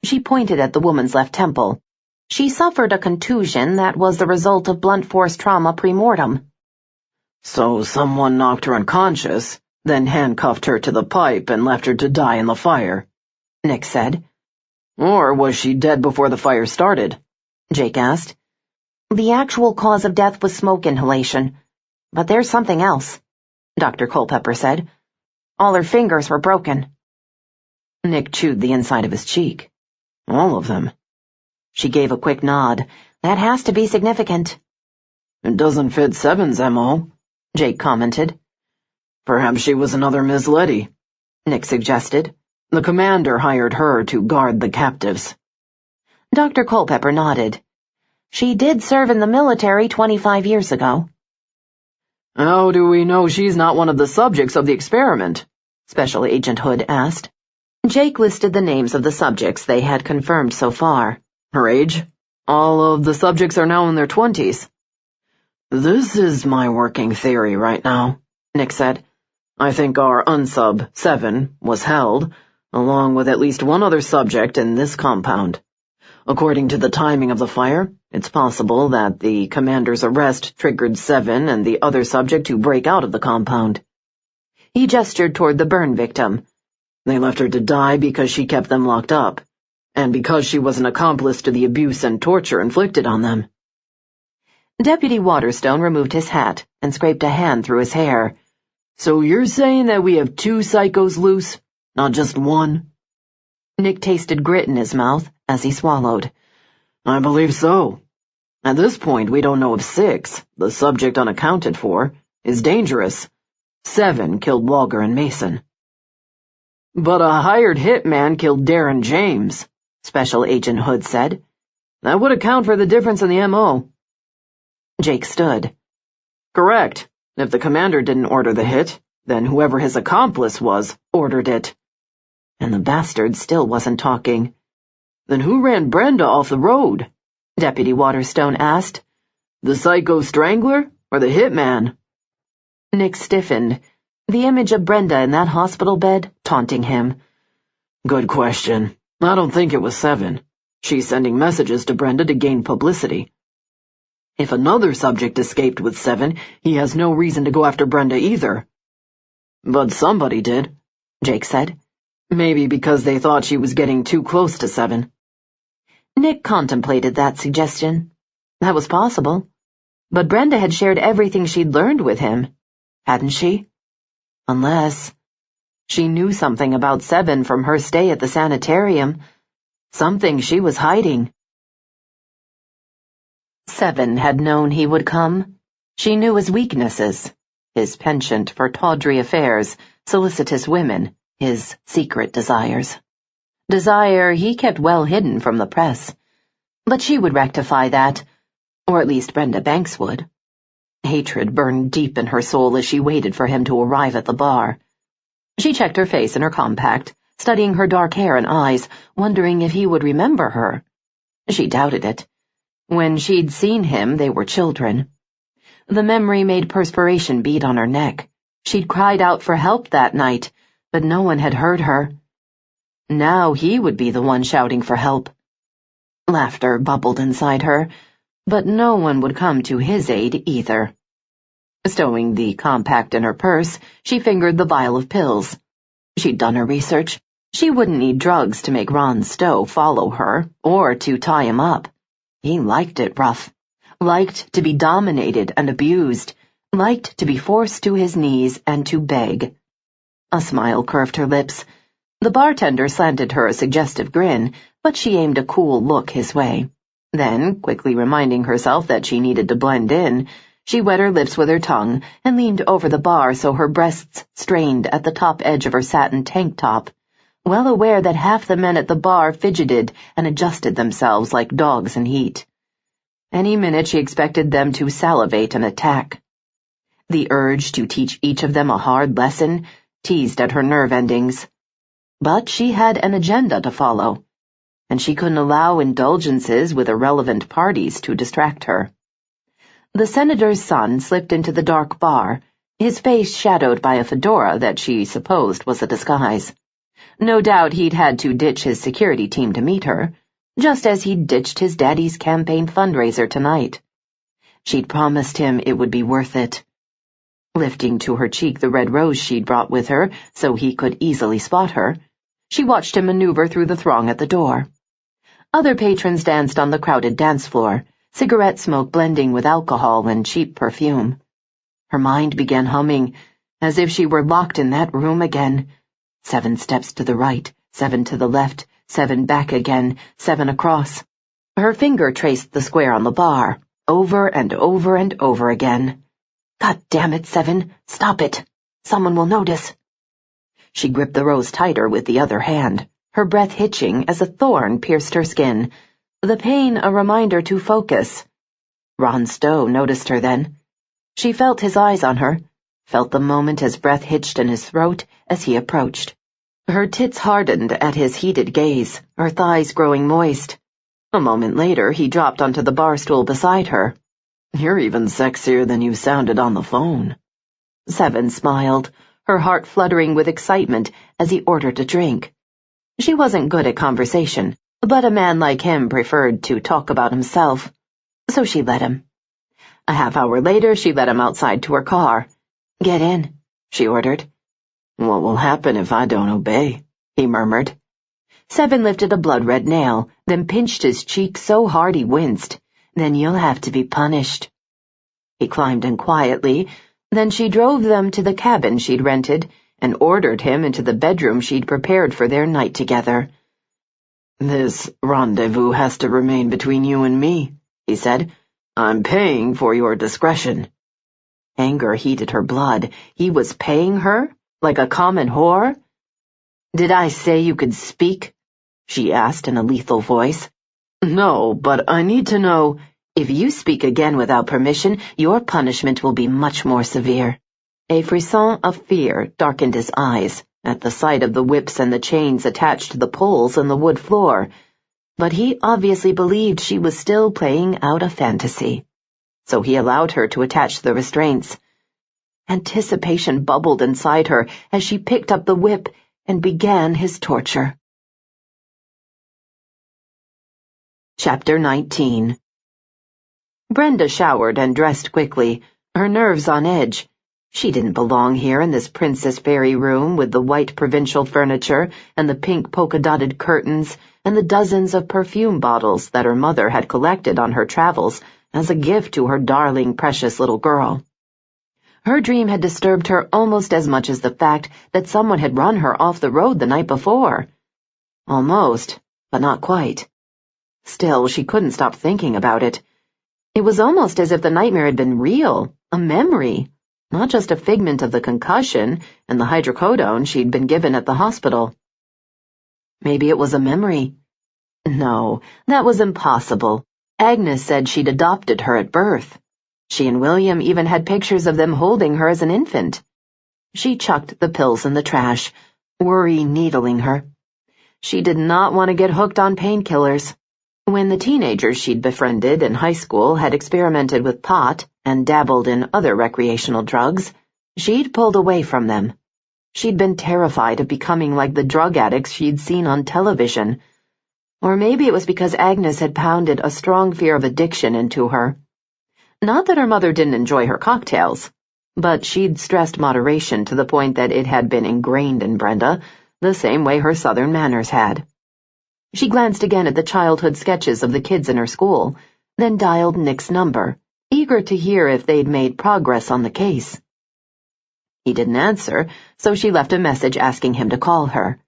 She pointed at the woman's left temple. She suffered a contusion that was the result of blunt force trauma pre-mortem. So someone knocked her unconscious, then handcuffed her to the pipe and left her to die in the fire, Nick said. Or was she dead before the fire started? Jake asked. The actual cause of death was smoke inhalation, but there's something else, Dr. Culpepper said. All her fingers were broken. Nick chewed the inside of his cheek. All of them. She gave a quick nod. That has to be significant. It doesn't fit Seven's MO, Jake commented. Perhaps she was another Miss Letty, Nick suggested. The commander hired her to guard the captives. Dr. Culpepper nodded. She did serve in the military 25 years ago. How do we know she's not one of the subjects of the experiment? Special Agent Hood asked. Jake listed the names of the subjects they had confirmed so far. Her age? All of the subjects are now in their 20s. This is my working theory right now, Nick said. I think our unsub, 7, was held, along with at least one other subject in this compound. According to the timing of the fire, it's possible that the commander's arrest triggered Seven and the other subject to break out of the compound. He gestured toward the burn victim. They left her to die because she kept them locked up, and because she was an accomplice to the abuse and torture inflicted on them. Deputy Waterstone removed his hat and scraped a hand through his hair. So you're saying that we have two psychos loose, not just one? Nick tasted grit in his mouth as he swallowed. I believe so. At this point, we don't know if 6, the subject unaccounted for, is dangerous. 7 killed Walger and Mason. But a hired hitman killed Darren James, Special Agent Hood said. That would account for the difference in the M.O. Jake stood. Correct. If the commander didn't order the hit, then whoever his accomplice was ordered it. And the bastard still wasn't talking. Then who ran Brenda off the road? Deputy Waterstone asked. The psycho strangler or the hitman? Nick stiffened, the image of Brenda in that hospital bed taunting him. Good question. I don't think it was 7. She's sending messages to Brenda to gain publicity. If another subject escaped with 7, he has no reason to go after Brenda either. But somebody did, Jake said. Maybe because they thought she was getting too close to 7. Nick contemplated that suggestion. That was possible. But Brenda had shared everything she'd learned with him, hadn't she? Unless she knew something about 7 from her stay at the sanitarium, something she was hiding. 7 had known he would come. She knew his weaknesses, his penchant for tawdry affairs, solicitous women, his secret desires. Desire he kept well hidden from the press. But she would rectify that, or at least Brenda Banks would. Hatred burned deep in her soul as she waited for him to arrive at the bar. She checked her face in her compact, studying her dark hair and eyes, wondering if he would remember her. She doubted it. When she'd seen him, they were children. The memory made perspiration bead on her neck. She'd cried out for help that night, but no one had heard her. Now he would be the one shouting for help. Laughter bubbled inside her, but no one would come to his aid either. Stowing the compact in her purse, she fingered the vial of pills. She'd done her research. She wouldn't need drugs to make Ron Stowe follow her, or to tie him up. He liked it rough, liked to be dominated and abused, liked to be forced to his knees and to beg. A smile curved her lips. The bartender slanted her a suggestive grin, but she aimed a cool look his way. Then, quickly reminding herself that she needed to blend in, she wet her lips with her tongue and leaned over the bar so her breasts strained at the top edge of her satin tank top, well aware that half the men at the bar fidgeted and adjusted themselves like dogs in heat. Any minute she expected them to salivate and attack. The urge to teach each of them a hard lesson teased at her nerve endings. But she had an agenda to follow, and she couldn't allow indulgences with irrelevant parties to distract her. The senator's son slipped into the dark bar, his face shadowed by a fedora that she supposed was a disguise. No doubt he'd had to ditch his security team to meet her, just as he'd ditched his daddy's campaign fundraiser tonight. She'd promised him it would be worth it. Lifting to her cheek the red rose she'd brought with her so he could easily spot her, she watched him maneuver through the throng at the door. Other patrons danced on the crowded dance floor, cigarette smoke blending with alcohol and cheap perfume. Her mind began humming, as if she were locked in that room again. 7 steps to the right, 7 to the left, 7 back again, 7 across. Her finger traced the square on the bar, over and over and over again. God damn it, 7, stop it. Someone will notice. She gripped the rose tighter with the other hand, her breath hitching as a thorn pierced her skin, the pain a reminder to focus. Ron Stowe noticed her then. She felt his eyes on her, felt the moment his breath hitched in his throat as he approached. Her tits hardened at his heated gaze, her thighs growing moist. A moment later, he dropped onto the bar stool beside her. You're even sexier than you sounded on the phone. 7 smiled, her heart fluttering with excitement as he ordered a drink. She wasn't good at conversation, but a man like him preferred to talk about himself, so she let him. A half hour later, she led him outside to her car. "Get in," she ordered. "What will happen if I don't obey?" he murmured. Seven lifted a blood-red nail, then pinched his cheek so hard he winced. "Then you'll have to be punished." He climbed in quietly. Then she drove them to the cabin she'd rented and ordered him into the bedroom she'd prepared for their night together. "This rendezvous has to remain between you and me," he said. "I'm paying for your discretion." Anger heated her blood. He was paying her? Like a common whore? "Did I say you could speak?" she asked in a lethal voice. "No, but I need to know—" "If you speak again without permission, your punishment will be much more severe." A frisson of fear darkened his eyes at the sight of the whips and the chains attached to the poles in the wood floor, but he obviously believed she was still playing out a fantasy, so he allowed her to attach the restraints. Anticipation bubbled inside her as she picked up the whip and began his torture. Chapter 19. Brenda showered and dressed quickly, her nerves on edge. She didn't belong here in this Princess Fairy room with the white provincial furniture and the pink polka-dotted curtains and the dozens of perfume bottles that her mother had collected on her travels as a gift to her darling, precious little girl. Her dream had disturbed her almost as much as the fact that someone had run her off the road the night before. Almost, but not quite. Still, she couldn't stop thinking about it. It was almost as if the nightmare had been real, a memory, not just a figment of the concussion and the hydrocodone she'd been given at the hospital. Maybe it was a memory. No, that was impossible. Agnes said she'd adopted her at birth. She and William even had pictures of them holding her as an infant. She chucked the pills in the trash, worry needling her. She did not want to get hooked on painkillers. When the teenagers she'd befriended in high school had experimented with pot and dabbled in other recreational drugs, she'd pulled away from them. She'd been terrified of becoming like the drug addicts she'd seen on television. Or maybe it was because Agnes had pounded a strong fear of addiction into her. Not that her mother didn't enjoy her cocktails, but she'd stressed moderation to the point that it had been ingrained in Brenda, the same way her Southern manners had. She glanced again at the childhood sketches of the kids in her school, then dialed Nick's number, eager to hear if they'd made progress on the case. He didn't answer, so she left a message asking him to call her.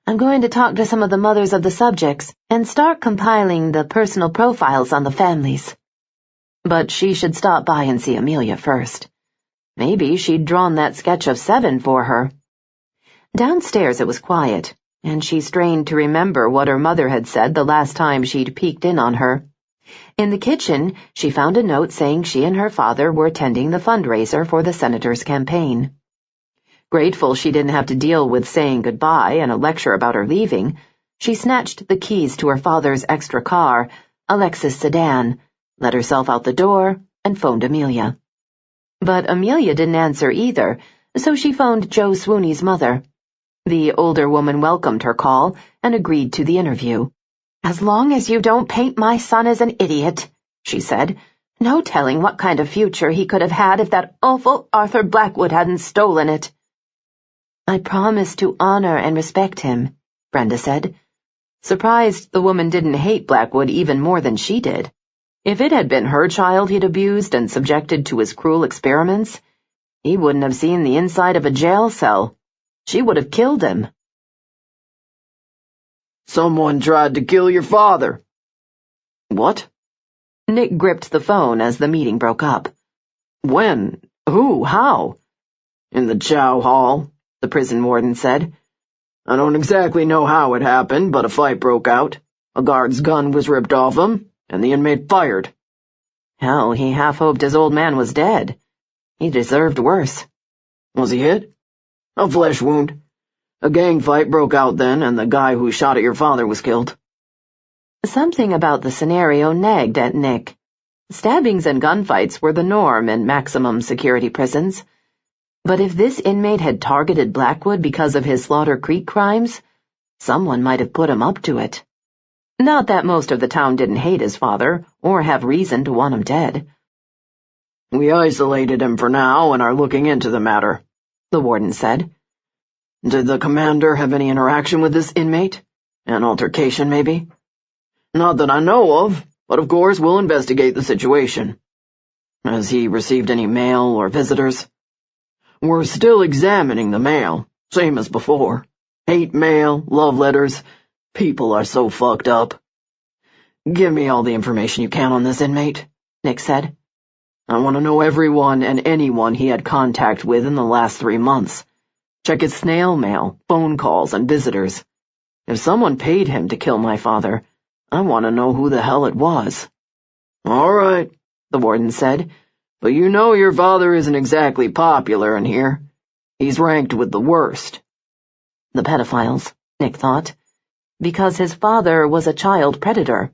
"I'm going to talk to some of the mothers of the subjects and start compiling the personal profiles on the families." But she should stop by and see Amelia first. Maybe she'd drawn that sketch of Seven for her. Downstairs it was quiet, and she strained to remember what her mother had said the last time she'd peeked in on her. In the kitchen, she found a note saying she and her father were attending the fundraiser for the senator's campaign. Grateful she didn't have to deal with saying goodbye and a lecture about her leaving, she snatched the keys to her father's extra car, a Lexus sedan, let herself out the door, and phoned Amelia. But Amelia didn't answer either, so she phoned Joe Swooney's mother. The older woman welcomed her call and agreed to the interview. "As long as you don't paint my son as an idiot," she said. "No telling what kind of future he could have had if that awful Arthur Blackwood hadn't stolen it." "I promise to honor and respect him," Brenda said. Surprised the woman didn't hate Blackwood even more than she did. If it had been her child he'd abused and subjected to his cruel experiments, he wouldn't have seen the inside of a jail cell. She would have killed him. "Someone tried to kill your father." "What?" Nick gripped the phone as the meeting broke up. "When? Who? How?" "In the chow hall," the prison warden said. "I don't exactly know how it happened, but a fight broke out. A guard's gun was ripped off him, and the inmate fired." Hell, he half hoped his old man was dead. He deserved worse. "Was he hit?" "A flesh wound. A gang fight broke out then, and the guy who shot at your father was killed." Something about the scenario nagged at Nick. Stabbings and gunfights were the norm in maximum security prisons. But if this inmate had targeted Blackwood because of his Slaughter Creek crimes, someone might have put him up to it. Not that most of the town didn't hate his father, or have reason to want him dead. "We isolated him for now and are looking into the matter," the warden said. "Did the commander have any interaction with this inmate? An altercation, maybe?" "Not that I know of, but of course we'll investigate the situation." "Has he received any mail or visitors?" "We're still examining the mail, same as before. Hate mail, love letters. People are so fucked up." "Give me all the information you can on this inmate," Nick said. "I want to know everyone and anyone he had contact with in the last 3 months. Check his snail mail, phone calls, and visitors. If someone paid him to kill my father, I want to know who the hell it was." "All right," the warden said, "but you know your father isn't exactly popular in here. He's ranked with the worst." The pedophiles, Nick thought, because his father was a child predator.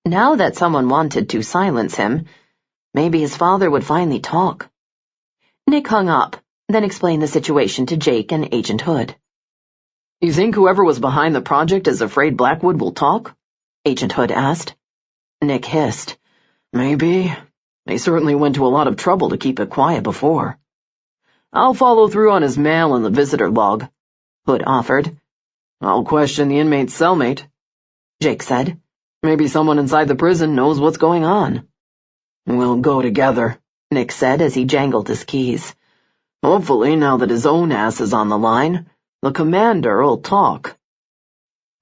Now that someone wanted to silence him, maybe his father would finally talk. Nick hung up, then explained the situation to Jake and Agent Hood. "You think whoever was behind the project is afraid Blackwood will talk?" Agent Hood asked. Nick hissed. "Maybe. They certainly went to a lot of trouble to keep it quiet before." "I'll follow through on his mail and the visitor log," Hood offered. "I'll question the inmate's cellmate," Jake said. "Maybe someone inside the prison knows what's going on." "We'll go together," Nick said as he jangled his keys. "Hopefully, now that his own ass is on the line, the commander'll talk."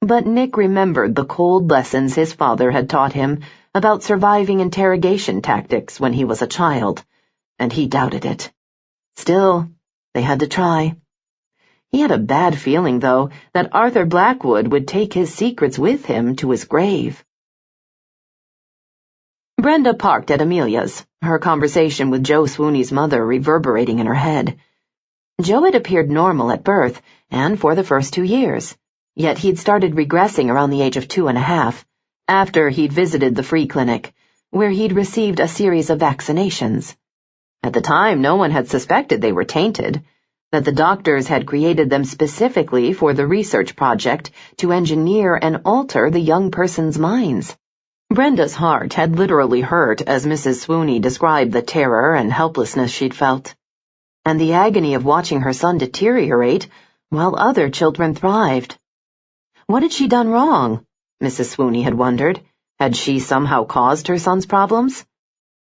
But Nick remembered the cold lessons his father had taught him about surviving interrogation tactics when he was a child, and he doubted it. Still, they had to try. He had a bad feeling, though, that Arthur Blackwood would take his secrets with him to his grave. Brenda parked at Amelia's, her conversation with Joe Swooney's mother reverberating in her head. Joe had appeared normal at birth, and for the first 2 years, yet he'd started regressing around the age of 2.5, after he'd visited the free clinic, where he'd received a series of vaccinations. At the time, no one had suspected they were tainted, that the doctors had created them specifically for the research project to engineer and alter the young person's minds. Brenda's heart had literally hurt as Mrs. Swooney described the terror and helplessness she'd felt, and the agony of watching her son deteriorate while other children thrived. What had she done wrong? Mrs. Swooney had wondered. Had she somehow caused her son's problems?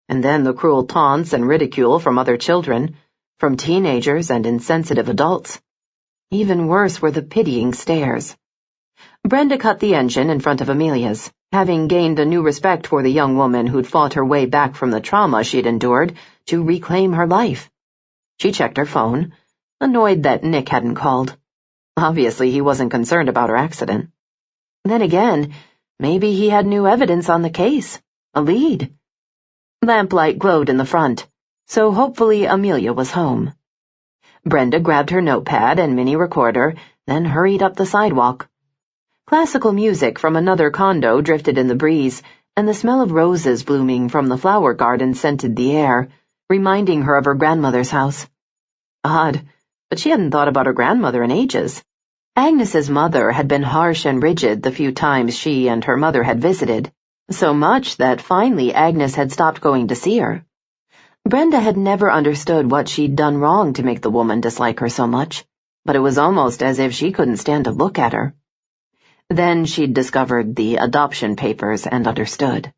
And then the cruel taunts and ridicule from other children, from teenagers and insensitive adults. Even worse were the pitying stares. Brenda cut the engine in front of Amelia's, having gained a new respect for the young woman who'd fought her way back from the trauma she'd endured to reclaim her life. She checked her phone, annoyed that Nick hadn't called. Obviously, he wasn't concerned about her accident. Then again, maybe he had new evidence on the case, a lead. Lamplight glowed in the front, so hopefully Amelia was home. Brenda grabbed her notepad and mini recorder, then hurried up the sidewalk. Classical music from another condo drifted in the breeze, and the smell of roses blooming from the flower garden scented the air, reminding her of her grandmother's house. Odd, but she hadn't thought about her grandmother in ages. Agnes's mother had been harsh and rigid the few times she and her mother had visited, so much that finally Agnes had stopped going to see her. Brenda had never understood what she'd done wrong to make the woman dislike her so much, but it was almost as if she couldn't stand to look at her. Then she'd discovered the adoption papers and understood.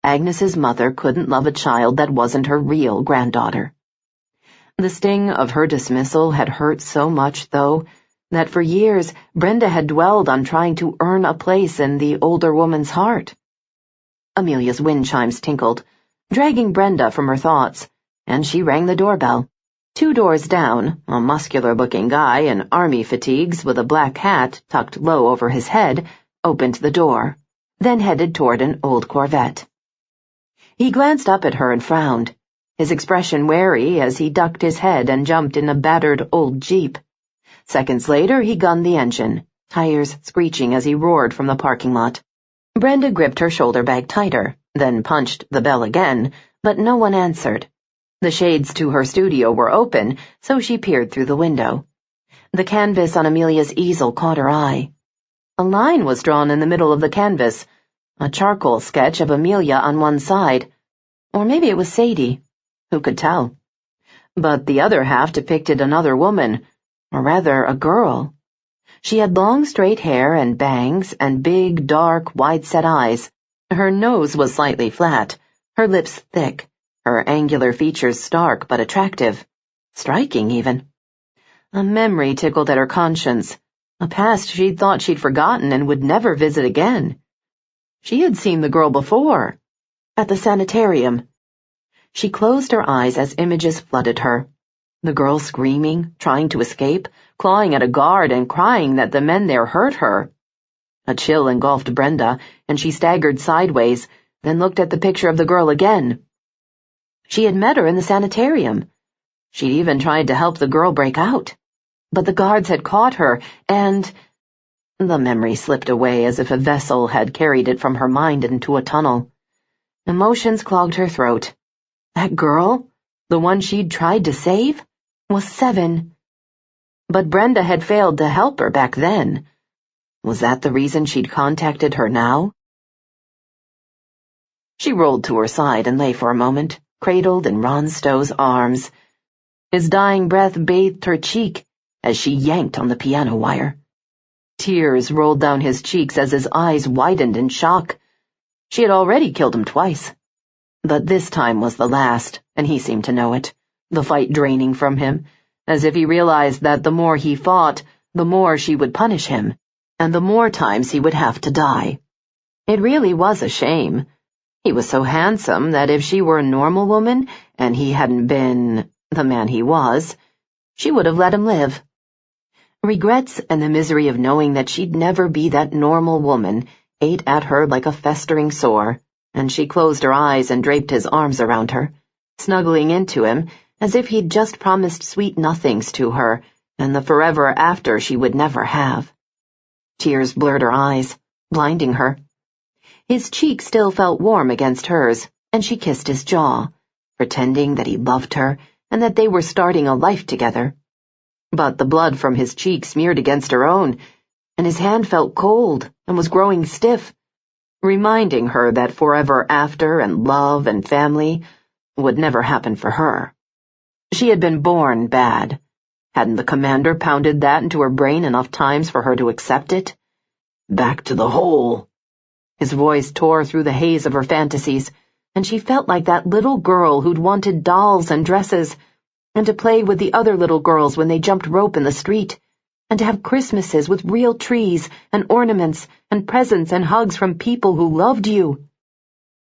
Agnes's mother couldn't love a child that wasn't her real granddaughter. The sting of her dismissal had hurt so much, though, that for years Brenda had dwelled on trying to earn a place in the older woman's heart. Amelia's wind chimes tinkled, dragging Brenda from her thoughts, and she rang the doorbell. 2 doors down, a muscular-looking guy in army fatigues with a black hat tucked low over his head opened the door, then headed toward an old Corvette. He glanced up at her and frowned, his expression wary as he ducked his head and jumped in a battered old Jeep. Seconds later, he gunned the engine, tires screeching as he roared from the parking lot. Brenda gripped her shoulder bag tighter, then punched the bell again, but no one answered. The shades to her studio were open, so she peered through the window. The canvas on Amelia's easel caught her eye. A line was drawn in the middle of the canvas, a charcoal sketch of Amelia on one side. Or maybe it was Sadie. Who could tell? But the other half depicted another woman, or rather a girl. She had long straight hair and bangs and big, dark, wide-set eyes. Her nose was slightly flat, her lips thick, her angular features stark but attractive. Striking, even. A memory tickled at her conscience, a past she'd thought she'd forgotten and would never visit again. She had seen the girl before, at the sanitarium. She closed her eyes as images flooded her. The girl screaming, trying to escape, clawing at a guard and crying that the men there hurt her. A chill engulfed Brenda, and she staggered sideways, then looked at the picture of the girl again. She had met her in the sanitarium. She'd even tried to help the girl break out. But the guards had caught her, and... The memory slipped away as if a vessel had carried it from her mind into a tunnel. Emotions clogged her throat. That girl, the one she'd tried to save, was 7. But Brenda had failed to help her back then. Was that the reason she'd contacted her now? She rolled to her side and lay for a moment, cradled in Ron Stowe's arms. His dying breath bathed her cheek as she yanked on the piano wire. Tears rolled down his cheeks as his eyes widened in shock. She had already killed him twice. But this time was the last, and he seemed to know it, the fight draining from him, as if he realized that the more he fought, the more she would punish him, and the more times he would have to die. It really was a shame. He was so handsome that if she were a normal woman, and he hadn't been the man he was, she would have let him live. Regrets and the misery of knowing that she'd never be that normal woman ate at her like a festering sore, and she closed her eyes and draped his arms around her, snuggling into him as if he'd just promised sweet nothings to her and the forever after she would never have. Tears blurred her eyes, blinding her. His cheek still felt warm against hers, and she kissed his jaw, pretending that he loved her and that they were starting a life together. But the blood from his cheek smeared against her own, and his hand felt cold and was growing stiff, reminding her that forever after and love and family would never happen for her. She had been born bad. Hadn't the commander pounded that into her brain enough times for her to accept it? Back to the hole. His voice tore through the haze of her fantasies, and she felt like that little girl who'd wanted dolls and dresses, and to play with the other little girls when they jumped rope in the street, and to have Christmases with real trees and ornaments and presents and hugs from people who loved you.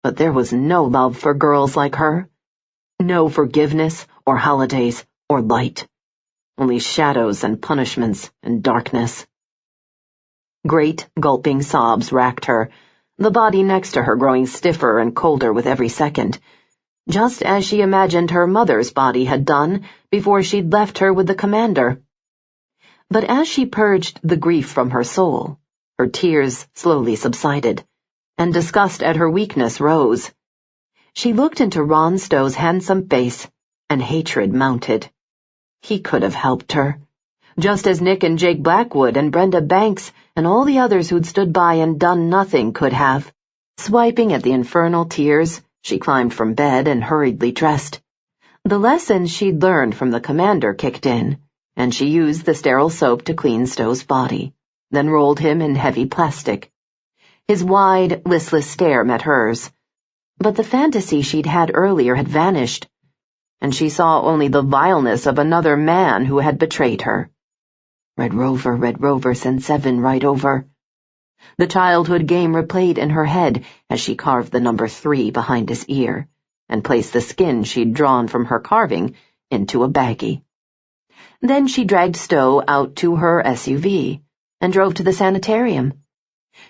But there was no love for girls like her. No forgiveness or holidays or light. Only shadows and punishments and darkness. Great gulping sobs racked her, the body next to her growing stiffer and colder with every second, just as she imagined her mother's body had done before she'd left her with the commander. But as she purged the grief from her soul, her tears slowly subsided, and disgust at her weakness rose. She looked into Ron Stowe's handsome face, and hatred mounted. He could have helped her, just as Nick and Jake Blackwood and Brenda Banks and all the others who'd stood by and done nothing could have. Swiping at the infernal tears, she climbed from bed and hurriedly dressed. The lessons she'd learned from the commander kicked in, and she used the sterile soap to clean Stowe's body, then rolled him in heavy plastic. His wide, listless stare met hers, but the fantasy she'd had earlier had vanished, and she saw only the vileness of another man who had betrayed her. Red Rover, send 7 right over. The childhood game replayed in her head as she carved the number 3 behind his ear, and placed the skin she'd drawn from her carving into a baggie. Then she dragged Stowe out to her SUV, and drove to the sanitarium.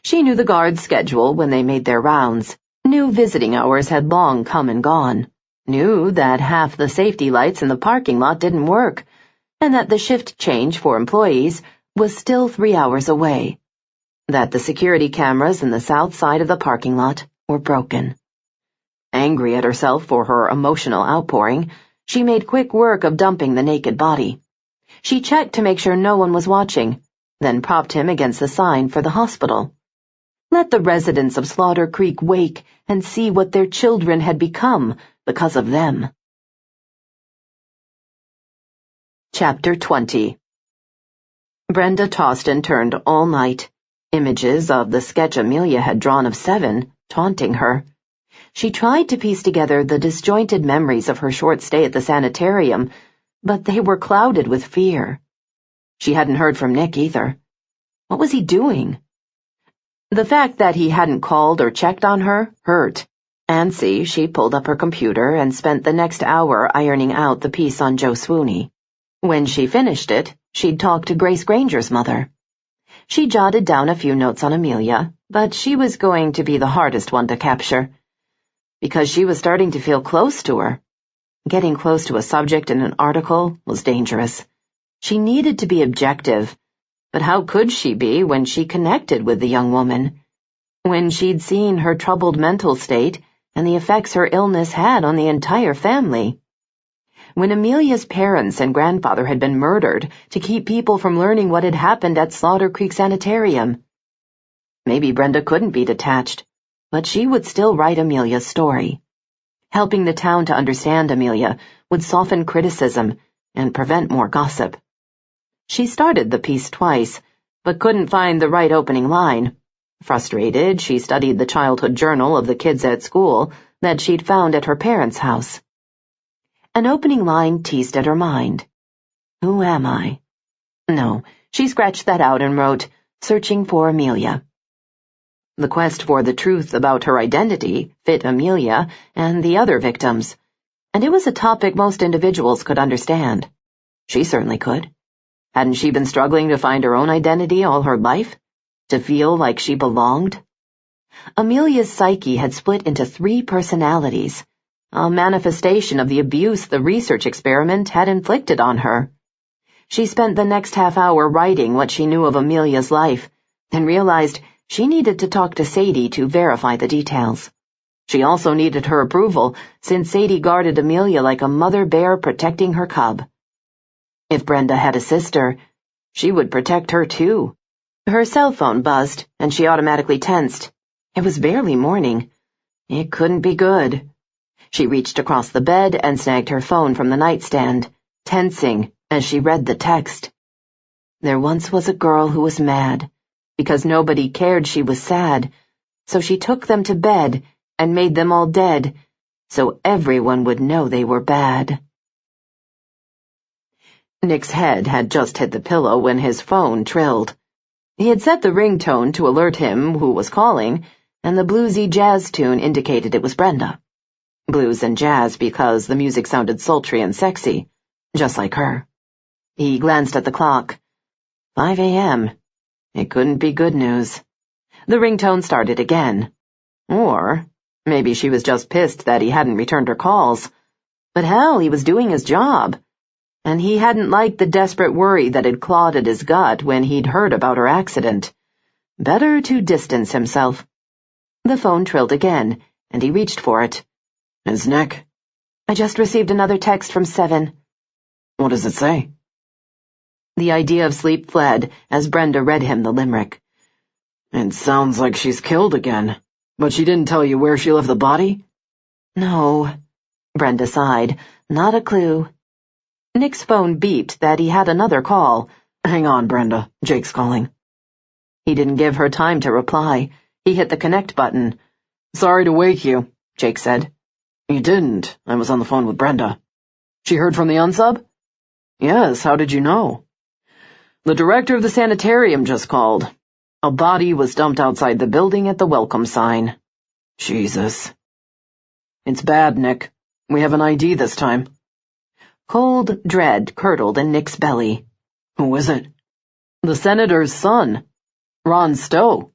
She knew the guards' schedule when they made their rounds, knew visiting hours had long come and gone, knew that half the safety lights in the parking lot didn't work, and that the shift change for employees was still 3 hours away, that the security cameras in the south side of the parking lot were broken. Angry at herself for her emotional outpouring, she made quick work of dumping the naked body. She checked to make sure no one was watching, then propped him against the sign for the hospital. Let the residents of Slaughter Creek wake and see what their children had become because of them. Chapter 20. Brenda tossed and turned all night, images of the sketch Amelia had drawn of Seven taunting her. She tried to piece together the disjointed memories of her short stay at the sanitarium, but they were clouded with fear. She hadn't heard from Nick either. What was he doing? The fact that he hadn't called or checked on her hurt. Antsy, she pulled up her computer and spent the next hour ironing out the piece on Joe Swooney. When she finished it, she'd talk to Grace Granger's mother. She jotted down a few notes on Amelia, but she was going to be the hardest one to capture, because she was starting to feel close to her. Getting close to a subject in an article was dangerous. She needed to be objective, but how could she be when she connected with the young woman? When she'd seen her troubled mental state and the effects her illness had on the entire family? When Amelia's parents and grandfather had been murdered to keep people from learning what had happened at Slaughter Creek Sanitarium? Maybe Brenda couldn't be detached, but she would still write Amelia's story. Helping the town to understand Amelia would soften criticism and prevent more gossip. She started the piece twice, but couldn't find the right opening line. Frustrated, she studied the childhood journal of the kids at school that she'd found at her parents' house. An opening line teased at her mind. Who am I? No, she scratched that out and wrote, Searching for Amelia. The quest for the truth about her identity fit Amelia and the other victims, and it was a topic most individuals could understand. She certainly could. Hadn't she been struggling to find her own identity all her life? To feel like she belonged? Amelia's psyche had split into 3 personalities, a manifestation of the abuse the research experiment had inflicted on her. She spent the next half hour writing what she knew of Amelia's life, and realized she needed to talk to Sadie to verify the details. She also needed her approval, since Sadie guarded Amelia like a mother bear protecting her cub. If Brenda had a sister, she would protect her too. Her cell phone buzzed, and she automatically tensed. It was barely morning. It couldn't be good. She reached across the bed and snagged her phone from the nightstand, tensing as she read the text. There once was a girl who was mad, because nobody cared she was sad, so she took them to bed and made them all dead, so everyone would know they were bad. Nick's head had just hit the pillow when his phone trilled. He had set the ringtone to alert him who was calling, and the bluesy jazz tune indicated it was Brenda. Blues and jazz because the music sounded sultry and sexy, just like her. He glanced at the clock. 5 a.m. It couldn't be good news. The ringtone started again. Or maybe she was just pissed that he hadn't returned her calls. But hell, he was doing his job. And he hadn't liked the desperate worry that had clawed at his gut when he'd heard about her accident. Better to distance himself. The phone trilled again, and he reached for it. It's Nick. I just received another text from Seven. What does it say? The idea of sleep fled as Brenda read him the limerick. It sounds like she's killed again. But she didn't tell you where she left the body? No. Brenda sighed. Not a clue. Nick's phone beeped that he had another call. Hang on, Brenda. Jake's calling. He didn't give her time to reply. He hit the connect button. Sorry to wake you, Jake said. You didn't. I was on the phone with Brenda. She heard from the unsub? Yes, how did you know? The director of the sanitarium just called. A body was dumped outside the building at the welcome sign. Jesus. It's bad, Nick. We have an ID this time. Cold dread curdled in Nick's belly. Who is it? The senator's son. Ron Stowe.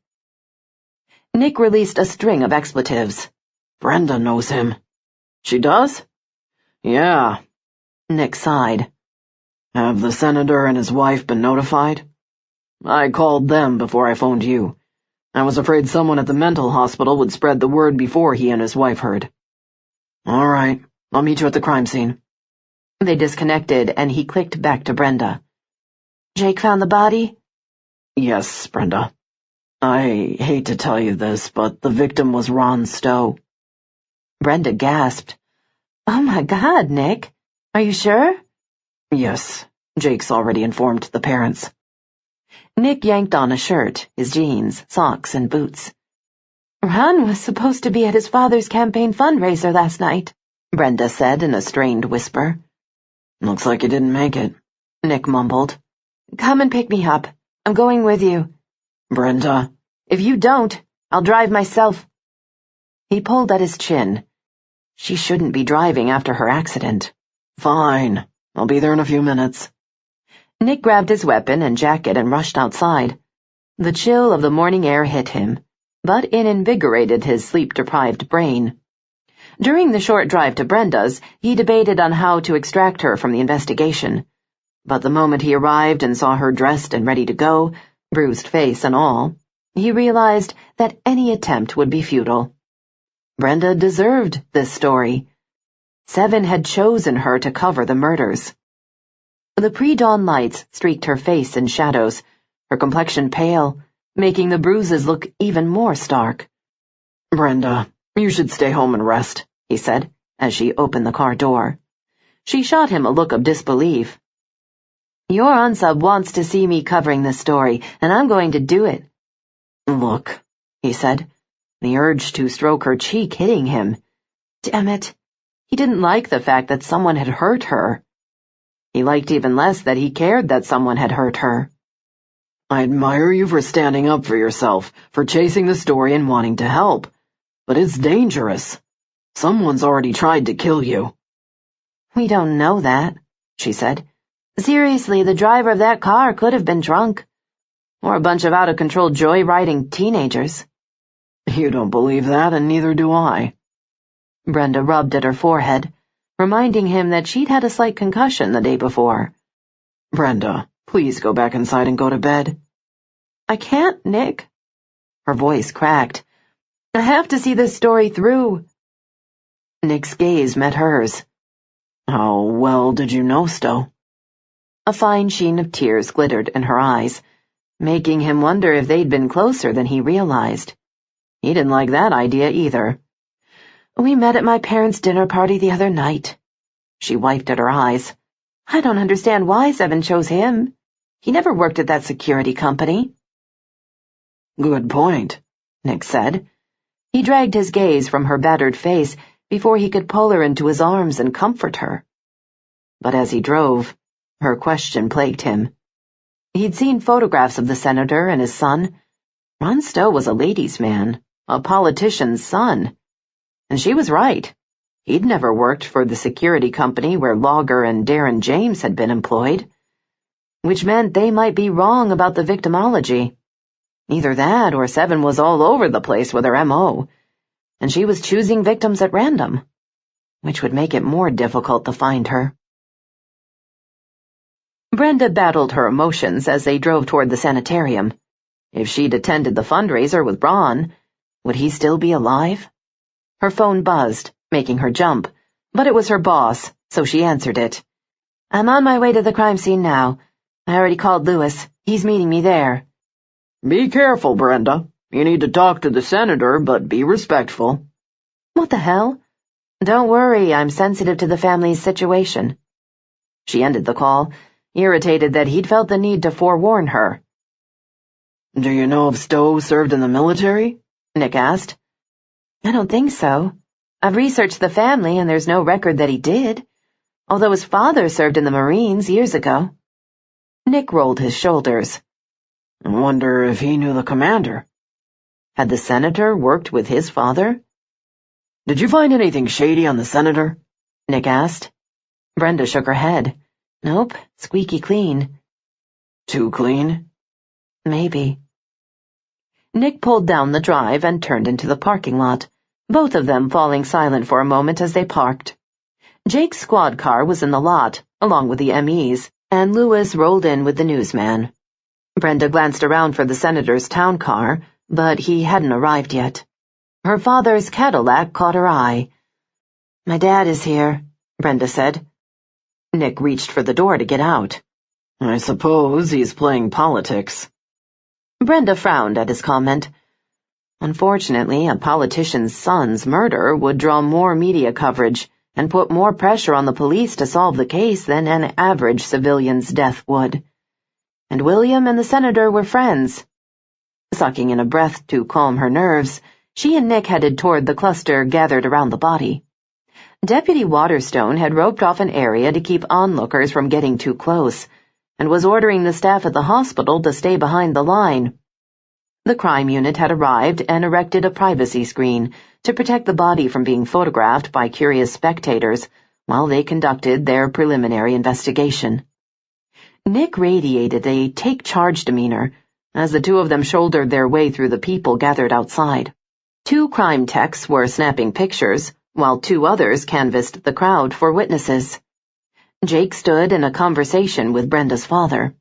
Nick released a string of expletives. Brenda knows him. She does? Yeah. Nick sighed. Have the senator and his wife been notified? I called them before I phoned you. I was afraid someone at the mental hospital would spread the word before he and his wife heard. All right, I'll meet you at the crime scene. They disconnected, and he clicked back to Brenda. Jake found the body? Yes, Brenda. I hate to tell you this, but the victim was Ron Stowe. Brenda gasped. Oh my God, Nick. Are you sure? Yes, Jake's already informed the parents. Nick yanked on a shirt, his jeans, socks, and boots. Ron was supposed to be at his father's campaign fundraiser last night, Brenda said in a strained whisper. Looks like he didn't make it, Nick mumbled. Come and pick me up. I'm going with you. Brenda. If you don't, I'll drive myself. He pulled at his chin. She shouldn't be driving after her accident. Fine. I'll be there in a few minutes. Nick grabbed his weapon and jacket and rushed outside. The chill of the morning air hit him, but it invigorated his sleep-deprived brain. During the short drive to Brenda's, he debated on how to extract her from the investigation. But the moment he arrived and saw her dressed and ready to go, bruised face and all, he realized that any attempt would be futile. Brenda deserved this story. Seven had chosen her to cover the murders. The pre-dawn lights streaked her face in shadows, her complexion pale, making the bruises look even more stark. Brenda, you should stay home and rest, he said, as she opened the car door. She shot him a look of disbelief. Your unsub wants to see me covering this story, and I'm going to do it. Look, he said, the urge to stroke her cheek hitting him. Damn it. He didn't like the fact that someone had hurt her. He liked even less that he cared that someone had hurt her. I admire you for standing up for yourself, for chasing the story and wanting to help. But it's dangerous. Someone's already tried to kill you. We don't know that, she said. Seriously, the driver of that car could have been drunk. Or a bunch of out-of-control joyriding teenagers. You don't believe that, and neither do I. Brenda rubbed at her forehead, reminding him that she'd had a slight concussion the day before. Brenda, please go back inside and go to bed. I can't, Nick. Her voice cracked. I have to see this story through. Nick's gaze met hers. How well did you know Stowe? A fine sheen of tears glittered in her eyes, making him wonder if they'd been closer than he realized. He didn't like that idea either. We met at my parents' dinner party the other night. She wiped at her eyes. I don't understand why Seven chose him. He never worked at that security company. Good point, Nick said. He dragged his gaze from her battered face before he could pull her into his arms and comfort her. But as he drove, her question plagued him. He'd seen photographs of the senator and his son. Ron Stowe was a ladies' man, a politician's son. And she was right. He'd never worked for the security company where Logger and Darren James had been employed, which meant they might be wrong about the victimology. Either that or Seven was all over the place with her M.O., and she was choosing victims at random, which would make it more difficult to find her. Brenda battled her emotions as they drove toward the sanitarium. If she'd attended the fundraiser with Ron, would he still be alive? Her phone buzzed, making her jump, but it was her boss, so she answered it. I'm on my way to the crime scene now. I already called Lewis. He's meeting me there. Be careful, Brenda. You need to talk to the senator, but be respectful. What the hell? Don't worry, I'm sensitive to the family's situation. She ended the call, irritated that he'd felt the need to forewarn her. Do you know if Stowe served in the military? Nick asked. I don't think so. I've researched the family and there's no record that he did, although his father served in the Marines years ago. Nick rolled his shoulders. I wonder if he knew the commander. Had the senator worked with his father? Did you find anything shady on the senator? Nick asked. Brenda shook her head. Nope, squeaky clean. Too clean? Maybe. Nick pulled down the drive and turned into the parking lot, both of them falling silent for a moment as they parked. Jake's squad car was in the lot, along with the MEs, and Lewis rolled in with the newsman. Brenda glanced around for the senator's town car, but he hadn't arrived yet. Her father's Cadillac caught her eye. My dad is here, Brenda said. Nick reached for the door to get out. I suppose he's playing politics. Brenda frowned at his comment. Unfortunately, a politician's son's murder would draw more media coverage and put more pressure on the police to solve the case than an average civilian's death would. And William and the senator were friends. Sucking in a breath to calm her nerves, she and Nick headed toward the cluster gathered around the body. Deputy Waterstone had roped off an area to keep onlookers from getting too close, and was ordering the staff at the hospital to stay behind the line. The crime unit had arrived and erected a privacy screen to protect the body from being photographed by curious spectators while they conducted their preliminary investigation. Nick radiated a take-charge demeanor as the two of them shouldered their way through the people gathered outside. 2 crime techs were snapping pictures, while 2 others canvassed the crowd for witnesses. Jake stood in a conversation with Brenda's father.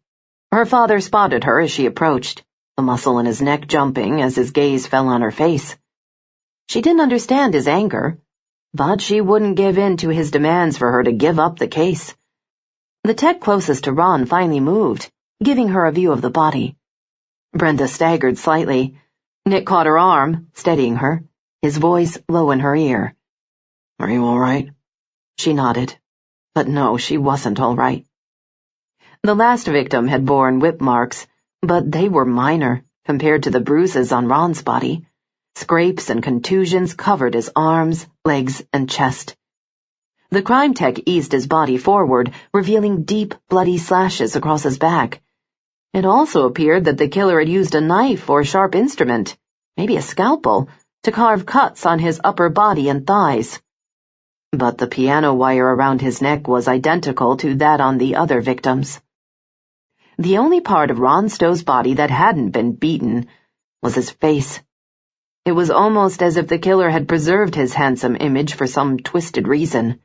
Her father spotted her as she approached, the muscle in his neck jumping as his gaze fell on her face. She didn't understand his anger, but she wouldn't give in to his demands for her to give up the case. The tech closest to Ron finally moved, giving her a view of the body. Brenda staggered slightly. Nick caught her arm, steadying her, his voice low in her ear. "Are you all right?" She nodded. But no, she wasn't all right. The last victim had borne whip marks, but they were minor compared to the bruises on Ron's body. Scrapes and contusions covered his arms, legs, and chest. The crime tech eased his body forward, revealing deep, bloody slashes across his back. It also appeared that the killer had used a knife or sharp instrument, maybe a scalpel, to carve cuts on his upper body and thighs. But the piano wire around his neck was identical to that on the other victims. The only part of Ron Stowe's body that hadn't been beaten was his face. It was almost as if the killer had preserved his handsome image for some twisted reason.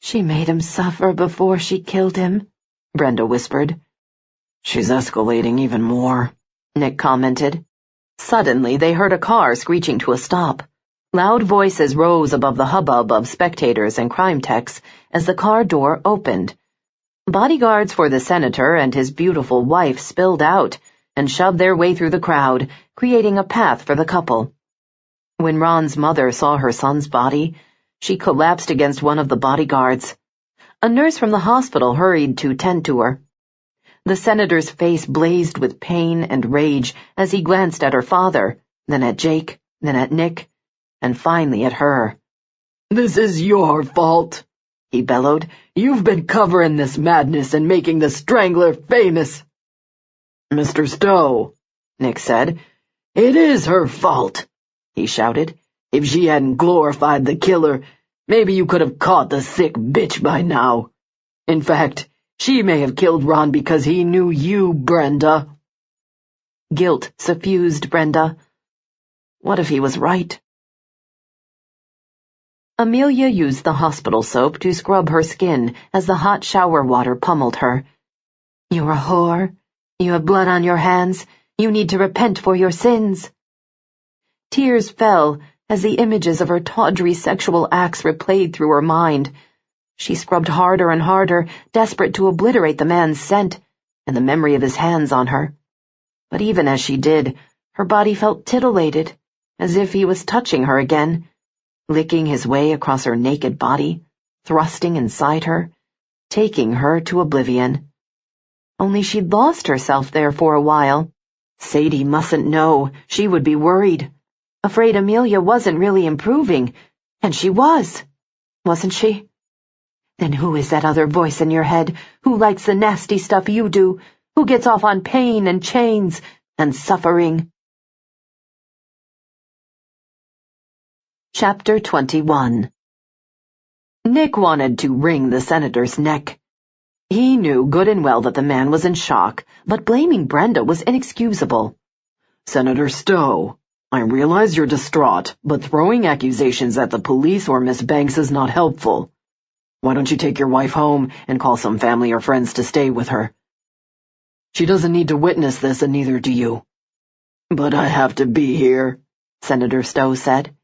"She made him suffer before she killed him," Brenda whispered. "She's escalating even more," Nick commented. Suddenly, they heard a car screeching to a stop. Loud voices rose above the hubbub of spectators and crime techs as the car door opened. Bodyguards for the senator and his beautiful wife spilled out and shoved their way through the crowd, creating a path for the couple. When Ron's mother saw her son's body, she collapsed against one of the bodyguards. A nurse from the hospital hurried to tend to her. The senator's face blazed with pain and rage as he glanced at her father, then at Jake, then at Nick, and finally at her. "This is your fault," he bellowed. "You've been covering this madness and making the Strangler famous." "Mr. Stowe," Nick said. "It is her fault," he shouted. "If she hadn't glorified the killer, maybe you could have caught the sick bitch by now. In fact, she may have killed Ron because he knew you, Brenda." Guilt suffused Brenda. What if he was right? Amelia used the hospital soap to scrub her skin as the hot shower water pummeled her. "You're a whore. You have blood on your hands. You need to repent for your sins." Tears fell as the images of her tawdry sexual acts replayed through her mind. She scrubbed harder and harder, desperate to obliterate the man's scent and the memory of his hands on her. But even as she did, her body felt titillated, as if he was touching her again, licking his way across her naked body, thrusting inside her, taking her to oblivion. Only she'd lost herself there for a while. Sadie mustn't know. She would be worried. Afraid Amelia wasn't really improving. And she was, wasn't she? Then who is that other voice in your head? Who likes the nasty stuff you do? Who gets off on pain and chains and suffering? Chapter 21. Nick wanted to wring the senator's neck. He knew good and well that the man was in shock, but blaming Brenda was inexcusable. "Senator Stowe, I realize you're distraught, but throwing accusations at the police or Miss Banks is not helpful. Why don't you take your wife home and call some family or friends to stay with her? She doesn't need to witness this, and neither do you." "But I have to be here," Senator Stowe said.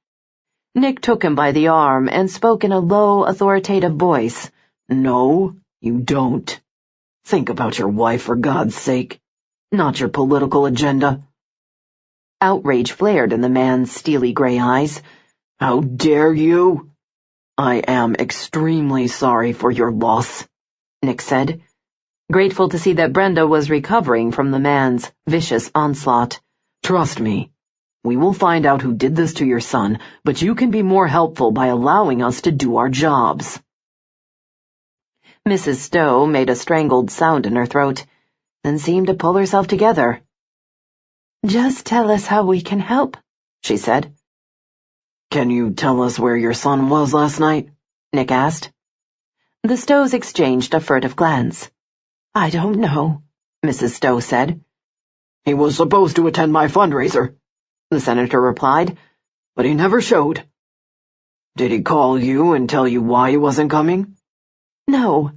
Nick took him by the arm and spoke in a low, authoritative voice. "No, you don't. Think about your wife, for God's sake. not your political agenda." Outrage flared in the man's steely gray eyes. "How dare you?" "I am extremely sorry for your loss," Nick said, grateful to see that Brenda was recovering from the man's vicious onslaught. "Trust me. We will find out who did this to your son, but you can be more helpful by allowing us to do our jobs." Mrs. Stowe made a strangled sound in her throat, then seemed to pull herself together. "Just tell us how we can help," she said. "Can you tell us where your son was last night?" Nick asked. The Stowes exchanged a furtive glance. "I don't know," Mrs. Stowe said. "He was supposed to attend my fundraiser," the senator replied, "but he never showed." "Did he call you and tell you why he wasn't coming?" "No,"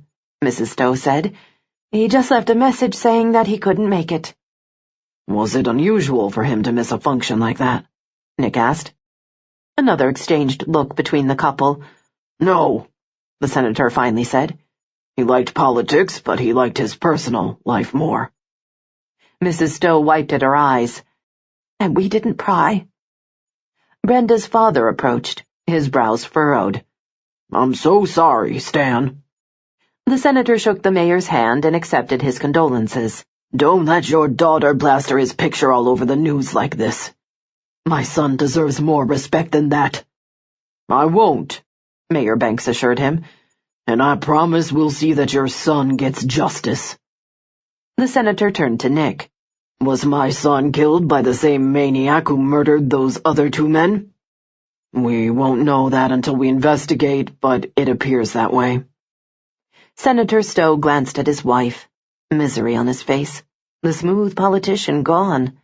Mrs. Stowe said. "He just left a message saying that he couldn't make it." "Was it unusual for him to miss a function like that?" Nick asked. Another exchanged look between the couple. "No," the senator finally said. "He liked politics, but he liked his personal life more." Mrs. Stowe wiped at her eyes. "And we didn't pry." Brenda's father approached, his brows furrowed. "I'm so sorry, Stan." The senator shook the mayor's hand and accepted his condolences. "Don't let your daughter plaster his picture all over the news like this. My son deserves more respect than that." "I won't," Mayor Banks assured him. "And I promise we'll see that your son gets justice." The senator turned to Nick. "Was my son killed by the same maniac who murdered those other two men?" "We won't know that until we investigate, but it appears that way." Senator Stowe glanced at his wife, misery on his face, the smooth politician gone.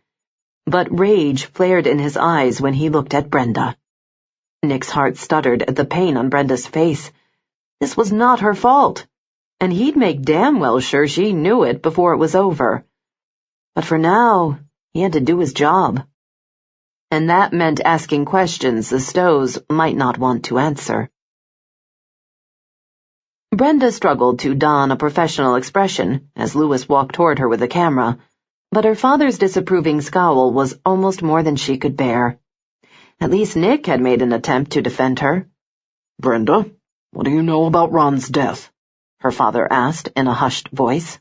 But rage flared in his eyes when he looked at Brenda. Nick's heart stuttered at the pain on Brenda's face. This was not her fault, and he'd make damn well sure she knew it before it was over. But for now, he had to do his job. And that meant asking questions the Stowes might not want to answer. Brenda struggled to don a professional expression as Lewis walked toward her with a camera, but her father's disapproving scowl was almost more than she could bear. At least Nick had made an attempt to defend her. "Brenda, what do you know about Ron's death?" her father asked in a hushed voice.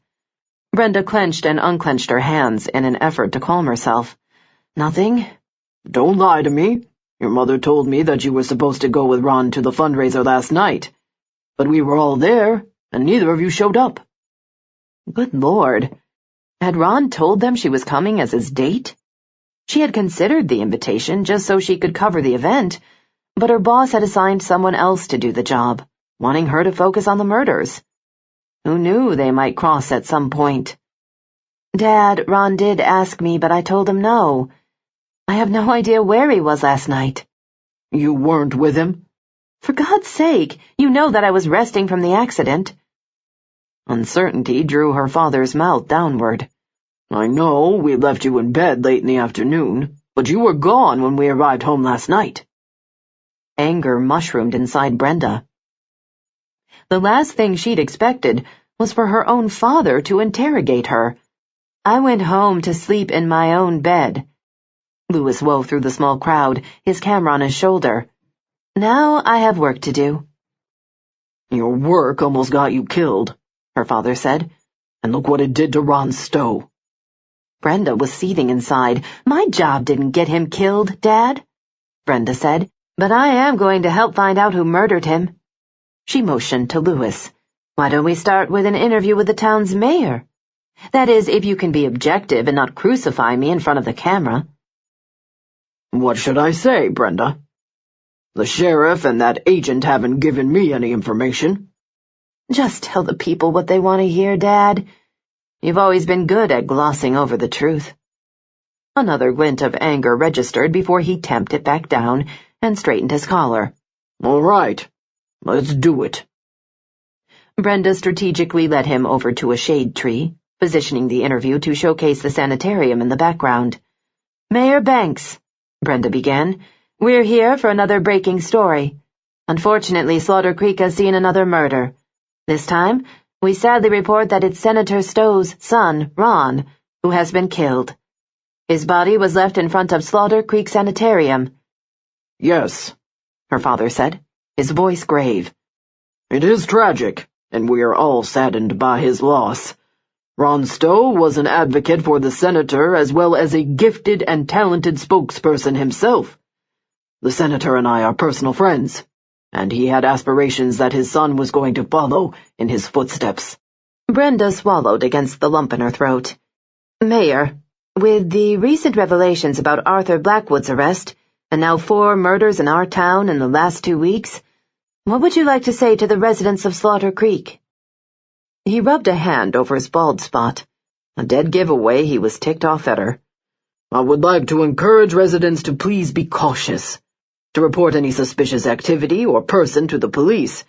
Brenda clenched and unclenched her hands in an effort to calm herself. "Nothing." "Don't lie to me. Your mother told me that you were supposed to go with Ron to the fundraiser last night. But we were all there, and neither of you showed up." Good Lord. Had Ron told them she was coming as his date? She had considered the invitation just so she could cover the event, but her boss had assigned someone else to do the job, wanting her to focus on the murders. Who knew they might cross at some point? "Dad, Ron did ask me, but I told him no. I have no idea where he was last night." "You weren't with him?" "For God's sake, you know that I was resting from the accident." Uncertainty drew her father's mouth downward. "I know we left you in bed late in the afternoon, but you were gone when we arrived home last night." Anger mushroomed inside Brenda. The last thing she'd expected was for her own father to interrogate her. "I went home to sleep in my own bed." Lewis wove through the small crowd, his camera on his shoulder. "Now I have work to do." "Your work almost got you killed," her father said. "And look what it did to Ron Stowe." Brenda was seething inside. "My job didn't get him killed, Dad," Brenda said, "but I am going to help find out who murdered him." She motioned to Lewis. "Why don't we start with an interview with the town's mayor? That is, if you can be objective and not crucify me in front of the camera." "What should I say, Brenda? The sheriff and that agent haven't given me any information." "Just tell the people what they want to hear, Dad. You've always been good at glossing over the truth." Another glint of anger registered before he tamped it back down and straightened his collar. "All right, let's do it." Brenda strategically led him over to a shade tree, positioning the interview to showcase the sanitarium in the background. "Mayor Banks," Brenda began, "we're here for another breaking story. Unfortunately, Slaughter Creek has seen another murder. This time, we sadly report that it's Senator Stowe's son, Ron, who has been killed. His body was left in front of Slaughter Creek Sanitarium." "Yes," her father said, his voice grave. "It is tragic, and we are all saddened by his loss. Ron Stowe was an advocate for the senator as well as a gifted and talented spokesperson himself. The senator and I are personal friends, and he had aspirations that his son was going to follow in his footsteps." Brenda swallowed against the lump in her throat. "Mayor, with the recent revelations about Arthur Blackwood's arrest, and now 4 murders in our town in the last 2 weeks, what would you like to say to the residents of Slaughter Creek?" He rubbed a hand over his bald spot. A dead giveaway he was ticked off at her. "I would like to encourage residents to please be cautious, to report any suspicious activity or person to the police,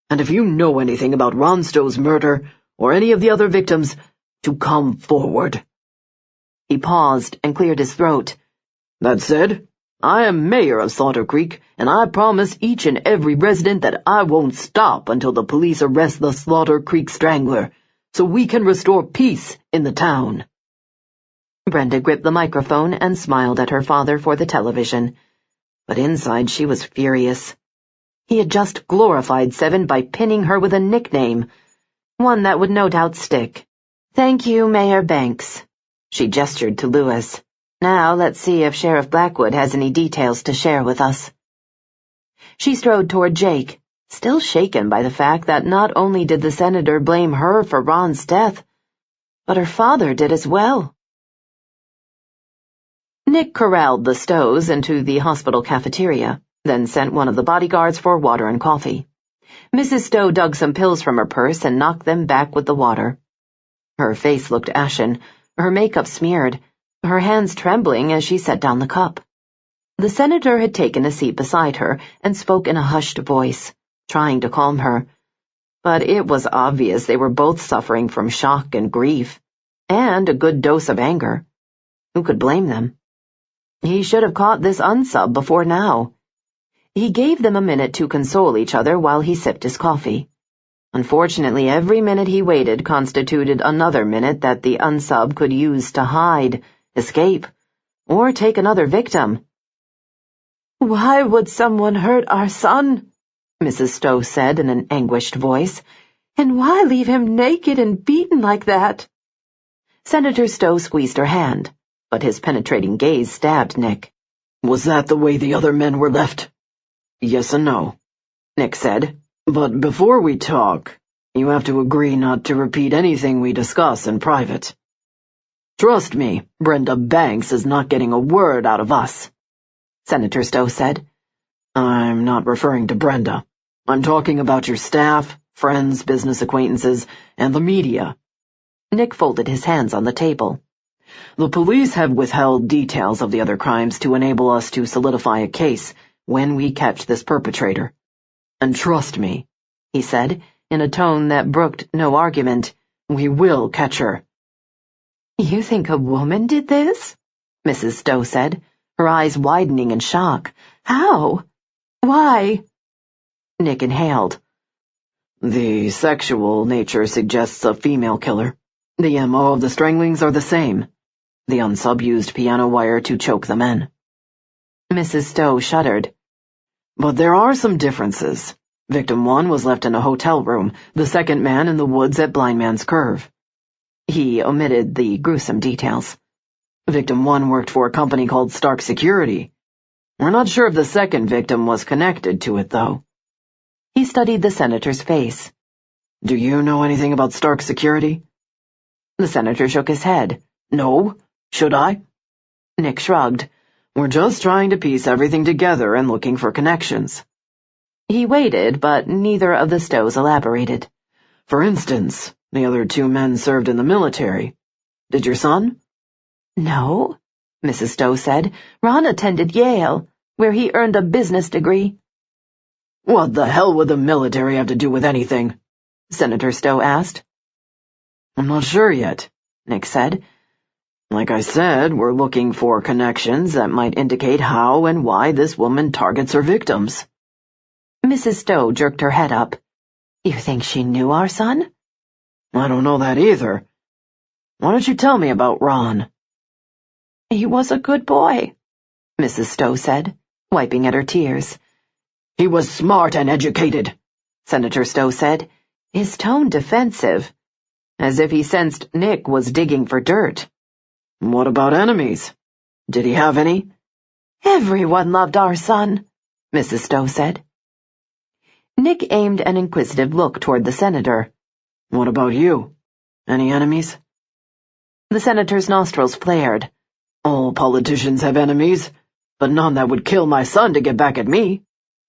and if you know anything about Ron Stowe's murder or any of the other victims, to come forward." He paused and cleared his throat. "That said, I am mayor of Slaughter Creek, and I promise each and every resident that I won't stop until the police arrest the Slaughter Creek Strangler, so we can restore peace in the town." Brenda gripped the microphone and smiled at her father for the television. But inside she was furious. He had just glorified Seven by pinning her with a nickname, one that would no doubt stick. "Thank you, Mayor Banks." She gestured to Lewis. "Now let's see if Sheriff Blackwood has any details to share with us." She strode toward Jake, still shaken by the fact that not only did the senator blame her for Ron's death, but her father did as well. Nick corralled the Stows into the hospital cafeteria, then sent one of the bodyguards for water and coffee. Mrs. Stowe dug some pills from her purse and knocked them back with the water. Her face looked ashen, her makeup smeared, her hands trembling as she set down the cup. The senator had taken a seat beside her and spoke in a hushed voice, trying to calm her. But it was obvious they were both suffering from shock and grief, and a good dose of anger. Who could blame them? He should have caught this unsub before now. He gave them a minute to console each other while he sipped his coffee. Unfortunately, every minute he waited constituted another minute that the unsub could use to hide, escape, or take another victim. "Why would someone hurt our son?" Mrs. Stowe said in an anguished voice. "And why leave him naked and beaten like that?" Senator Stowe squeezed her hand, but his penetrating gaze stabbed Nick. "Was that the way the other men were left?" "Yes and no," Nick said. "But before we talk, you have to agree not to repeat anything we discuss in private. Trust me, Brenda Banks is not getting a word out of us," Senator Stowe said. "I'm not referring to Brenda. I'm talking about your staff, friends, business acquaintances, and the media." Nick folded his hands on the table. "The police have withheld details of the other crimes to enable us to solidify a case when we catch this perpetrator. And trust me," he said, in a tone that brooked no argument, "we will catch her." "You think a woman did this?" Mrs. Stowe said, her eyes widening in shock. "How? Why?" Nick inhaled. "The sexual nature suggests a female killer. The MO of the stranglings are the same. The unsub used piano wire to choke the men." Mrs. Stowe shuddered. "But there are some differences. Victim 1 was left in a hotel room, the second man in the woods at Blind Man's Curve." He omitted the gruesome details. "Victim 1 worked for a company called Stark Security. We're not sure if the second victim was connected to it, though." He studied the senator's face. "Do you know anything about Stark Security?" The senator shook his head. "No. Should I?" Nick shrugged. "We're just trying to piece everything together and looking for connections." He waited, but neither of the Stowes elaborated. "For instance, the other 2 men served in the military. Did your son?" "No," Mrs. Stowe said. "Ron attended Yale, where he earned a business degree." "What the hell would the military have to do with anything?" Senator Stowe asked. "I'm not sure yet," Nick said. "Like I said, we're looking for connections that might indicate how and why this woman targets her victims." Mrs. Stowe jerked her head up. "You think she knew our son?" "I don't know that either. Why don't you tell me about Ron?" "He was a good boy," Mrs. Stowe said, wiping at her tears. "He was smart and educated," Senator Stowe said, his tone defensive, as if he sensed Nick was digging for dirt. "What about enemies? Did he have any?" "Everyone loved our son," Mrs. Stowe said. Nick aimed an inquisitive look toward the senator. "What about you? Any enemies?" The senator's nostrils flared. "All politicians have enemies, but none that would kill my son to get back at me."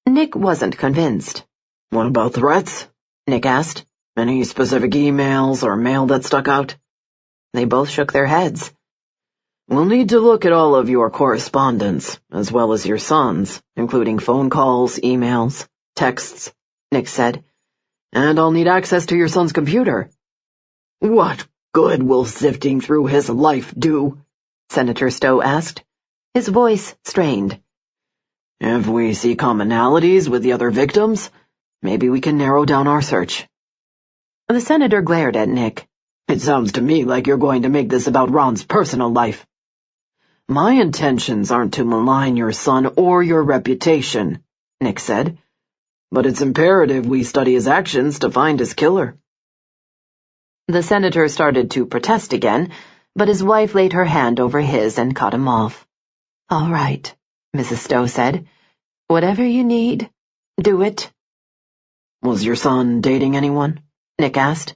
Nick wasn't convinced. "What about threats?" Nick asked. "Any specific emails or mail that stuck out?" They both shook their heads. "We'll need to look at all of your correspondence, as well as your son's, including phone calls, emails, texts," Nick said. "And I'll need access to your son's computer." "What good will sifting through his life do?" Senator Stowe asked, his voice strained. "If we see commonalities with the other victims, maybe we can narrow down our search." The senator glared at Nick. "It sounds to me like you're going to make this about Ron's personal life." "My intentions aren't to malign your son or your reputation," Nick said. "But it's imperative we study his actions to find his killer." The senator started to protest again, but his wife laid her hand over his and cut him off. "All right," Mrs. Stowe said. "Whatever you need, do it." "Was your son dating anyone?" Nick asked.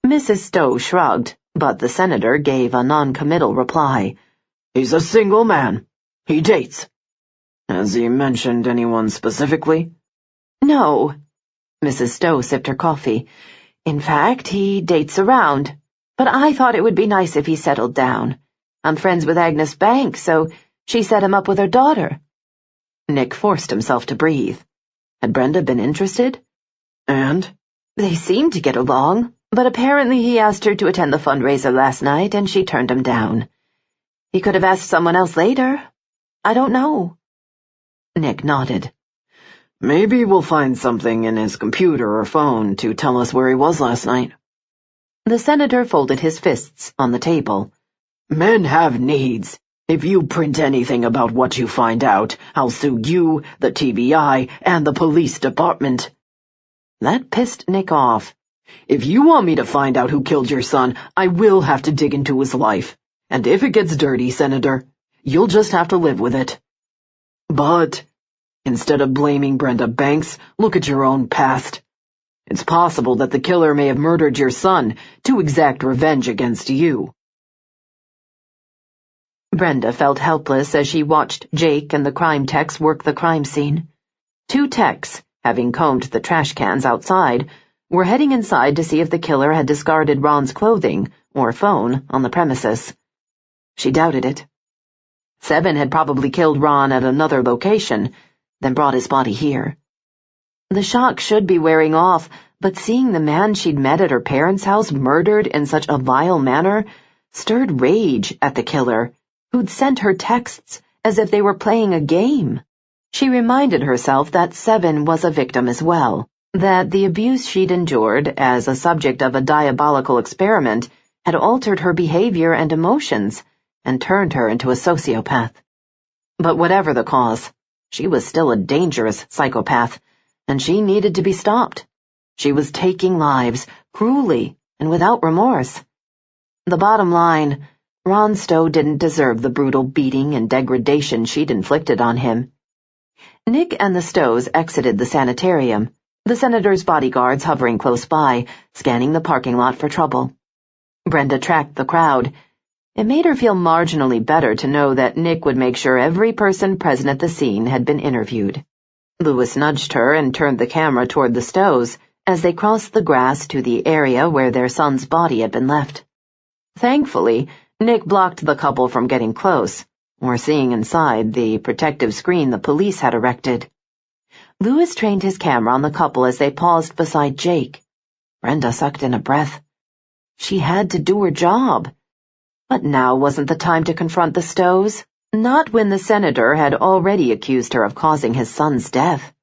Mrs. Stowe shrugged, but the senator gave a non-committal reply. "He's a single man. He dates." "Has he mentioned anyone specifically?" "No." Mrs. Stowe sipped her coffee. "In fact, he dates around. But I thought it would be nice if he settled down. I'm friends with Agnes Banks, so she set him up with her daughter." Nick forced himself to breathe. Had Brenda been interested? "And?" "They seemed to get along, but apparently he asked her to attend the fundraiser last night and she turned him down. He could have asked someone else later. I don't know." Nick nodded. "Maybe we'll find something in his computer or phone to tell us where he was last night." The senator folded his fists on the table. "Men have needs. If you print anything about what you find out, I'll sue you, the TBI, and the police department." That pissed Nick off. "If you want me to find out who killed your son, I will have to dig into his life. And if it gets dirty, Senator, you'll just have to live with it. But instead of blaming Brenda Banks, look at your own past. It's possible that the killer may have murdered your son to exact revenge against you." Brenda felt helpless as she watched Jake and the crime techs work the crime scene. 2 techs, having combed the trash cans outside, were heading inside to see if the killer had discarded Ron's clothing or phone on the premises. She doubted it. 7 had probably killed Ron at another location, then brought his body here. The shock should be wearing off, but seeing the man she'd met at her parents' house murdered in such a vile manner stirred rage at the killer, who'd sent her texts as if they were playing a game. She reminded herself that 7 was a victim as well, that the abuse she'd endured as a subject of a diabolical experiment had altered her behavior and emotions and turned her into a sociopath. But whatever the cause, she was still a dangerous psychopath, and she needed to be stopped. She was taking lives, cruelly and without remorse. The bottom line, Ron Stowe didn't deserve the brutal beating and degradation she'd inflicted on him. Nick and the Stowes exited the sanitarium, the senator's bodyguards hovering close by, scanning the parking lot for trouble. Brenda tracked the crowd. It made her feel marginally better to know that Nick would make sure every person present at the scene had been interviewed. Lewis nudged her and turned the camera toward the Stowes as they crossed the grass to the area where their son's body had been left. Thankfully, Nick blocked the couple from getting close, or seeing inside the protective screen the police had erected. Lewis trained his camera on the couple as they paused beside Jake. Brenda sucked in a breath. She had to do her job. But now wasn't the time to confront the Stowes, not when the senator had already accused her of causing his son's death.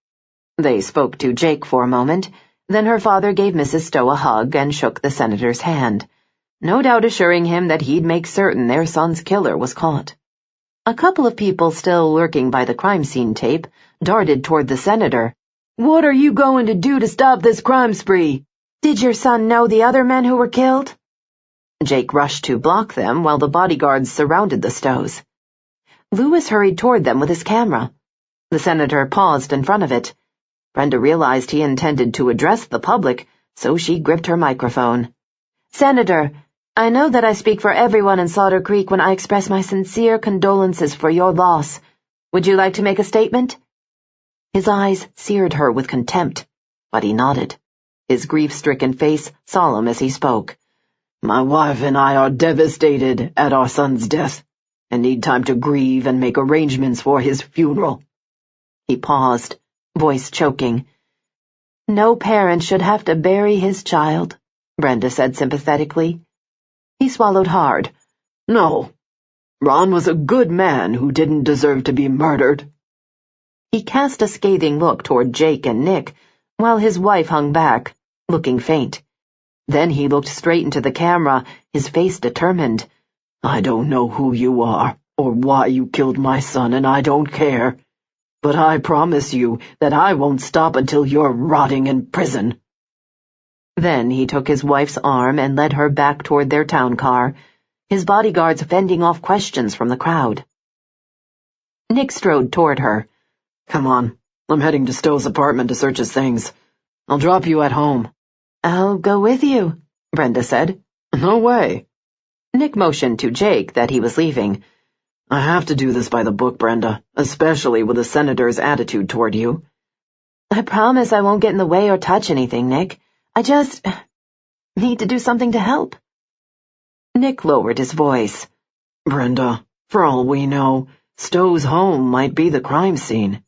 They spoke to Jake for a moment, then her father gave Mrs. Stowe a hug and shook the senator's hand. no doubt assuring him that he'd make certain their son's killer was caught. A couple of people still lurking by the crime scene tape darted toward the senator. "What are you going to do to stop this crime spree? Did your son know the other men who were killed?" Jake rushed to block them while the bodyguards surrounded the Stows. Lewis hurried toward them with his camera. The senator paused in front of it. Brenda realized he intended to address the public, so she gripped her microphone. "Senator, I know that I speak for everyone in Slaughter Creek when I express my sincere condolences for your loss. Would you like to make a statement?" His eyes seared her with contempt, but he nodded, his grief-stricken face solemn as he spoke. "My wife and I are devastated at our son's death and need time to grieve and make arrangements for his funeral." He paused, voice choking. "No parent should have to bury his child," Brenda said sympathetically. He swallowed hard. "No, Ron was a good man who didn't deserve to be murdered." He cast a scathing look toward Jake and Nick, while his wife hung back, looking faint. Then he looked straight into the camera, his face determined. "I don't know who you are or why you killed my son, and I don't care. But I promise you that I won't stop until you're rotting in prison." Then he took his wife's arm and led her back toward their town car, his bodyguards fending off questions from the crowd. Nick strode toward her. "Come on, I'm heading to Stowe's apartment to search his things. I'll drop you at home." "I'll go with you," Brenda said. "No way." Nick motioned to Jake that he was leaving. "I have to do this by the book, Brenda, especially with the senator's attitude toward you." "I promise I won't get in the way or touch anything, Nick. I just need to do something to help." Nick lowered his voice. "Brenda, for all we know, Stowe's home might be the crime scene."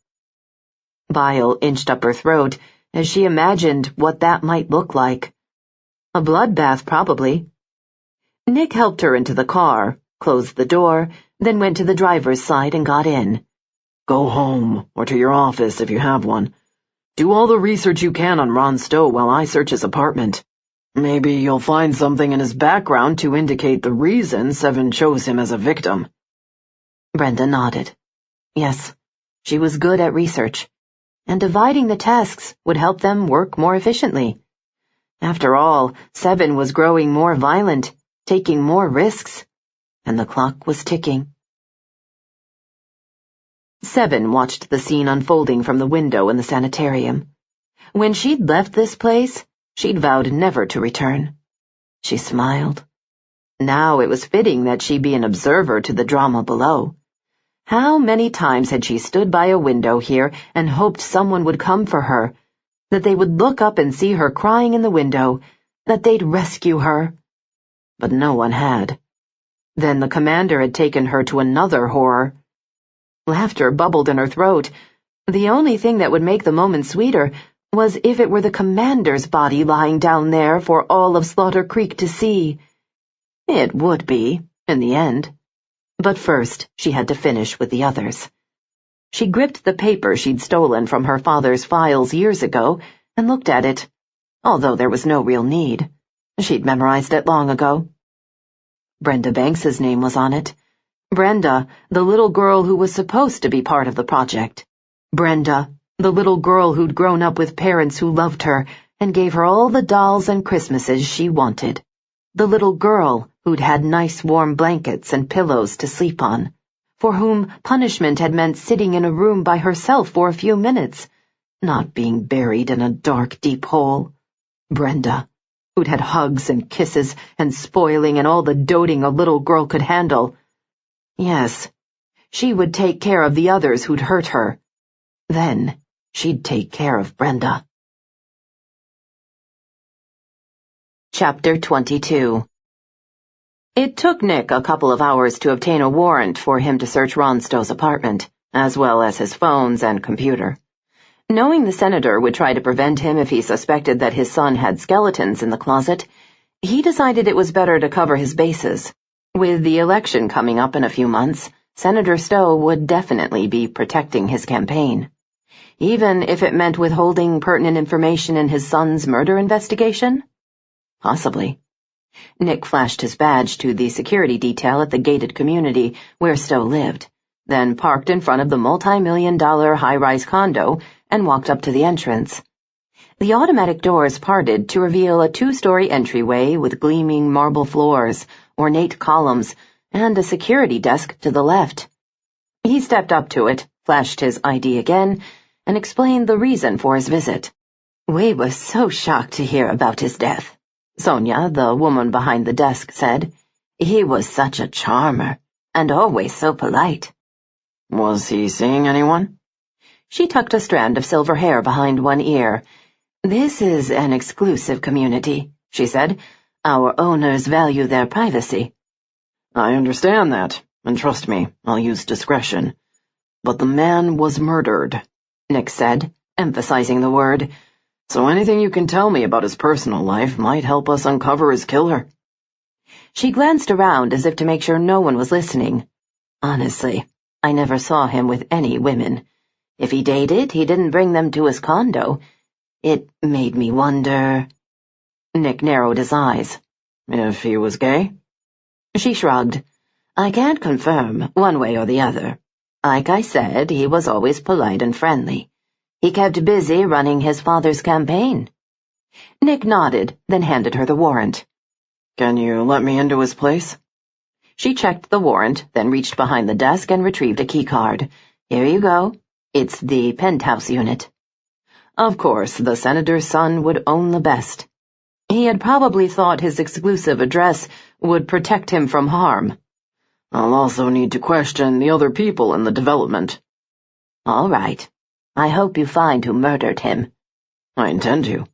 Bile inched up her throat as she imagined what that might look like. A bloodbath, probably. Nick helped her into the car, closed the door, then went to the driver's side and got in. "Go home, or to your office if you have one. Do all the research you can on Ron Stowe while I search his apartment. Maybe you'll find something in his background to indicate the reason Seven chose him as a victim." Brenda nodded. Yes, she was good at research, and dividing the tasks would help them work more efficiently. After all, Seven was growing more violent, taking more risks, and the clock was ticking. Seven watched the scene unfolding from the window in the sanitarium. When she'd left this place, she'd vowed never to return. She smiled. Now it was fitting that she be an observer to the drama below. How many times had she stood by a window here and hoped someone would come for her, that they would look up and see her crying in the window, that they'd rescue her. But no one had. Then the commander had taken her to another horror. Laughter bubbled in her throat. The only thing that would make the moment sweeter was if it were the commander's body lying down there for all of Slaughter Creek to see. It would be, in the end. But first, she had to finish with the others. She gripped the paper she'd stolen from her father's files years ago and looked at it, although there was no real need. She'd memorized it long ago. Brenda Banks's name was on it. Brenda, the little girl who was supposed to be part of the project. Brenda, the little girl who'd grown up with parents who loved her and gave her all the dolls and Christmases she wanted. The little girl who'd had nice warm blankets and pillows to sleep on, for whom punishment had meant sitting in a room by herself for a few minutes, not being buried in a dark, deep hole. Brenda, who'd had hugs and kisses and spoiling and all the doting a little girl could handle. Yes, she would take care of the others who'd hurt her. Then she'd take care of Brenda. Chapter 22. It took Nick a couple of hours to obtain a warrant for him to search Ron Stowe's apartment, as well as his phones and computer. Knowing the senator would try to prevent him if he suspected that his son had skeletons in the closet, he decided it was better to cover his bases. With the election coming up in a few months, Senator Stowe would definitely be protecting his campaign. Even if it meant withholding pertinent information in his son's murder investigation? Possibly. Nick flashed his badge to the security detail at the gated community where Stowe lived, then parked in front of the multi-million-dollar high-rise condo and walked up to the entrance. The automatic doors parted to reveal a 2-story entryway with gleaming marble floors, ornate columns, and a security desk to the left. He stepped up to it, flashed his ID again, and explained the reason for his visit. "We were so shocked to hear about his death," Sonia, the woman behind the desk, said. "He was such a charmer, and always so polite." "Was he seeing anyone?" She tucked a strand of silver hair behind one ear. "This is an exclusive community," she said. "Our owners value their privacy." "I understand that, and trust me, I'll use discretion. But the man was murdered," Nick said, emphasizing the word. "So anything you can tell me about his personal life might help us uncover his killer." She glanced around as if to make sure no one was listening. "Honestly, I never saw him with any women. If he dated, he didn't bring them to his condo. It made me wonder—" Nick narrowed his eyes. "If he was gay?" She shrugged. "I can't confirm, one way or the other. Like I said, he was always polite and friendly. He kept busy running his father's campaign." Nick nodded, then handed her the warrant. "Can you let me into his place?" She checked the warrant, then reached behind the desk and retrieved a keycard. "Here you go. It's the penthouse unit." Of course, the senator's son would own the best. He had probably thought his exclusive address would protect him from harm. "I'll also need to question the other people in the development." "All right. I hope you find who murdered him." "I intend to."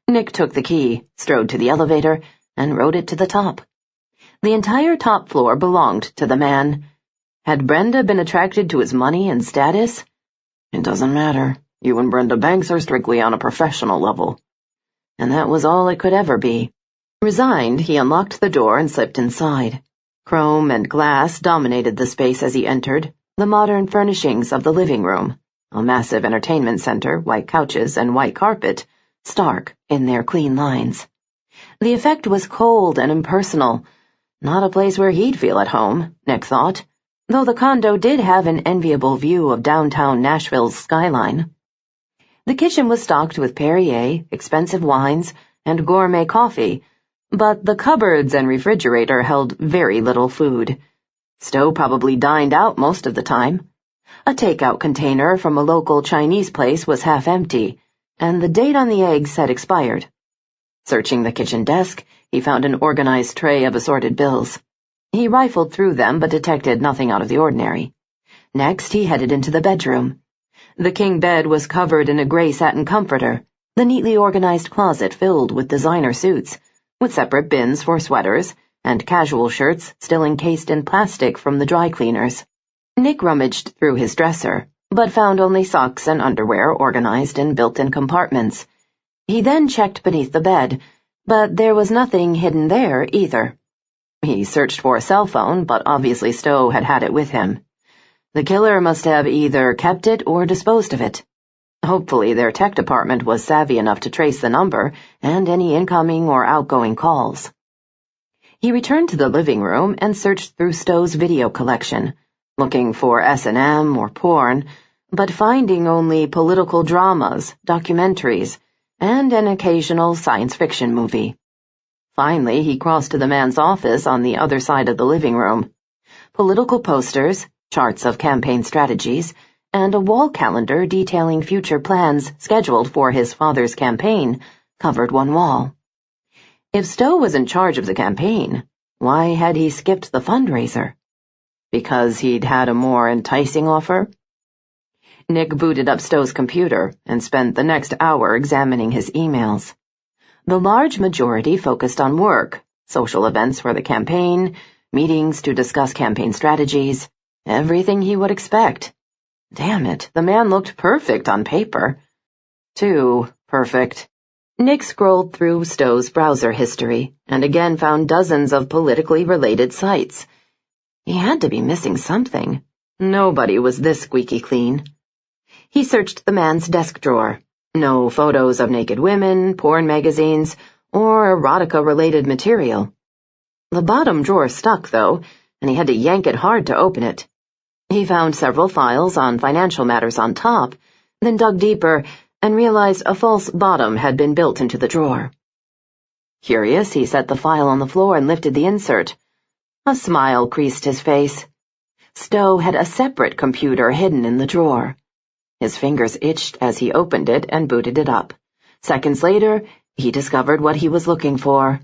Nick took the key, strode to the elevator, and rode it to the top. The entire top floor belonged to the man. Had Brenda been attracted to his money and status? "It doesn't matter. You and Brenda Banks are strictly on a professional level." And that was all it could ever be. Resigned, he unlocked the door and slipped inside. Chrome and glass dominated the space as he entered, the modern furnishings of the living room, a massive entertainment center, white couches, and white carpet, stark in their clean lines. The effect was cold and impersonal, not a place where he'd feel at home, Nick thought, though the condo did have an enviable view of downtown Nashville's skyline. The kitchen was stocked with Perrier, expensive wines, and gourmet coffee, but the cupboards and refrigerator held very little food. Stowe probably dined out most of the time. A takeout container from a local Chinese place was half empty, and the date on the eggs had expired. Searching the kitchen desk, he found an organized tray of assorted bills. He rifled through them but detected nothing out of the ordinary. Next, he headed into the bedroom. The king bed was covered in a gray satin comforter, the neatly organized closet filled with designer suits, with separate bins for sweaters, and casual shirts still encased in plastic from the dry cleaners. Nick rummaged through his dresser, but found only socks and underwear organized in built-in compartments. He then checked beneath the bed, but there was nothing hidden there either. He searched for a cell phone, but obviously Stowe had had it with him. The killer must have either kept it or disposed of it. Hopefully their tech department was savvy enough to trace the number and any incoming or outgoing calls. He returned to the living room and searched through Stowe's video collection, looking for S&M or porn, but finding only political dramas, documentaries, and an occasional science fiction movie. Finally, he crossed to the man's office on the other side of the living room. Political posters, charts of campaign strategies, and a wall calendar detailing future plans scheduled for his father's campaign covered one wall. If Stowe was in charge of the campaign, why had he skipped the fundraiser? Because he'd had a more enticing offer? Nick booted up Stowe's computer and spent the next hour examining his emails. The large majority focused on work, social events for the campaign, meetings to discuss campaign strategies, everything he would expect. Damn it, the man looked perfect on paper. Too perfect. Nick scrolled through Stowe's browser history and again found dozens of politically related sites. He had to be missing something. Nobody was this squeaky clean. He searched the man's desk drawer. No photos of naked women, porn magazines, or erotica-related material. The bottom drawer stuck, though, and he had to yank it hard to open it. He found several files on financial matters on top, then dug deeper and realized a false bottom had been built into the drawer. Curious, he set the file on the floor and lifted the insert. A smile creased his face. Stowe had a separate computer hidden in the drawer. His fingers itched as he opened it and booted it up. Seconds later, he discovered what he was looking for.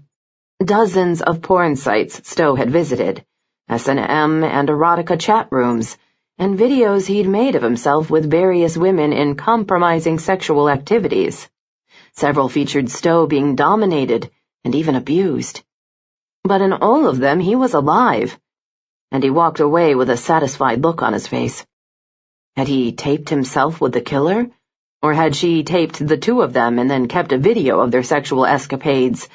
Dozens of porn sites Stowe had visited, S&M and erotica chat rooms, and videos he'd made of himself with various women in compromising sexual activities. Several featured Stowe being dominated and even abused. But in all of them, he was alive, and he walked away with a satisfied look on his face. Had he taped himself with the killer, or had she taped the two of them and then kept a video of their sexual escapades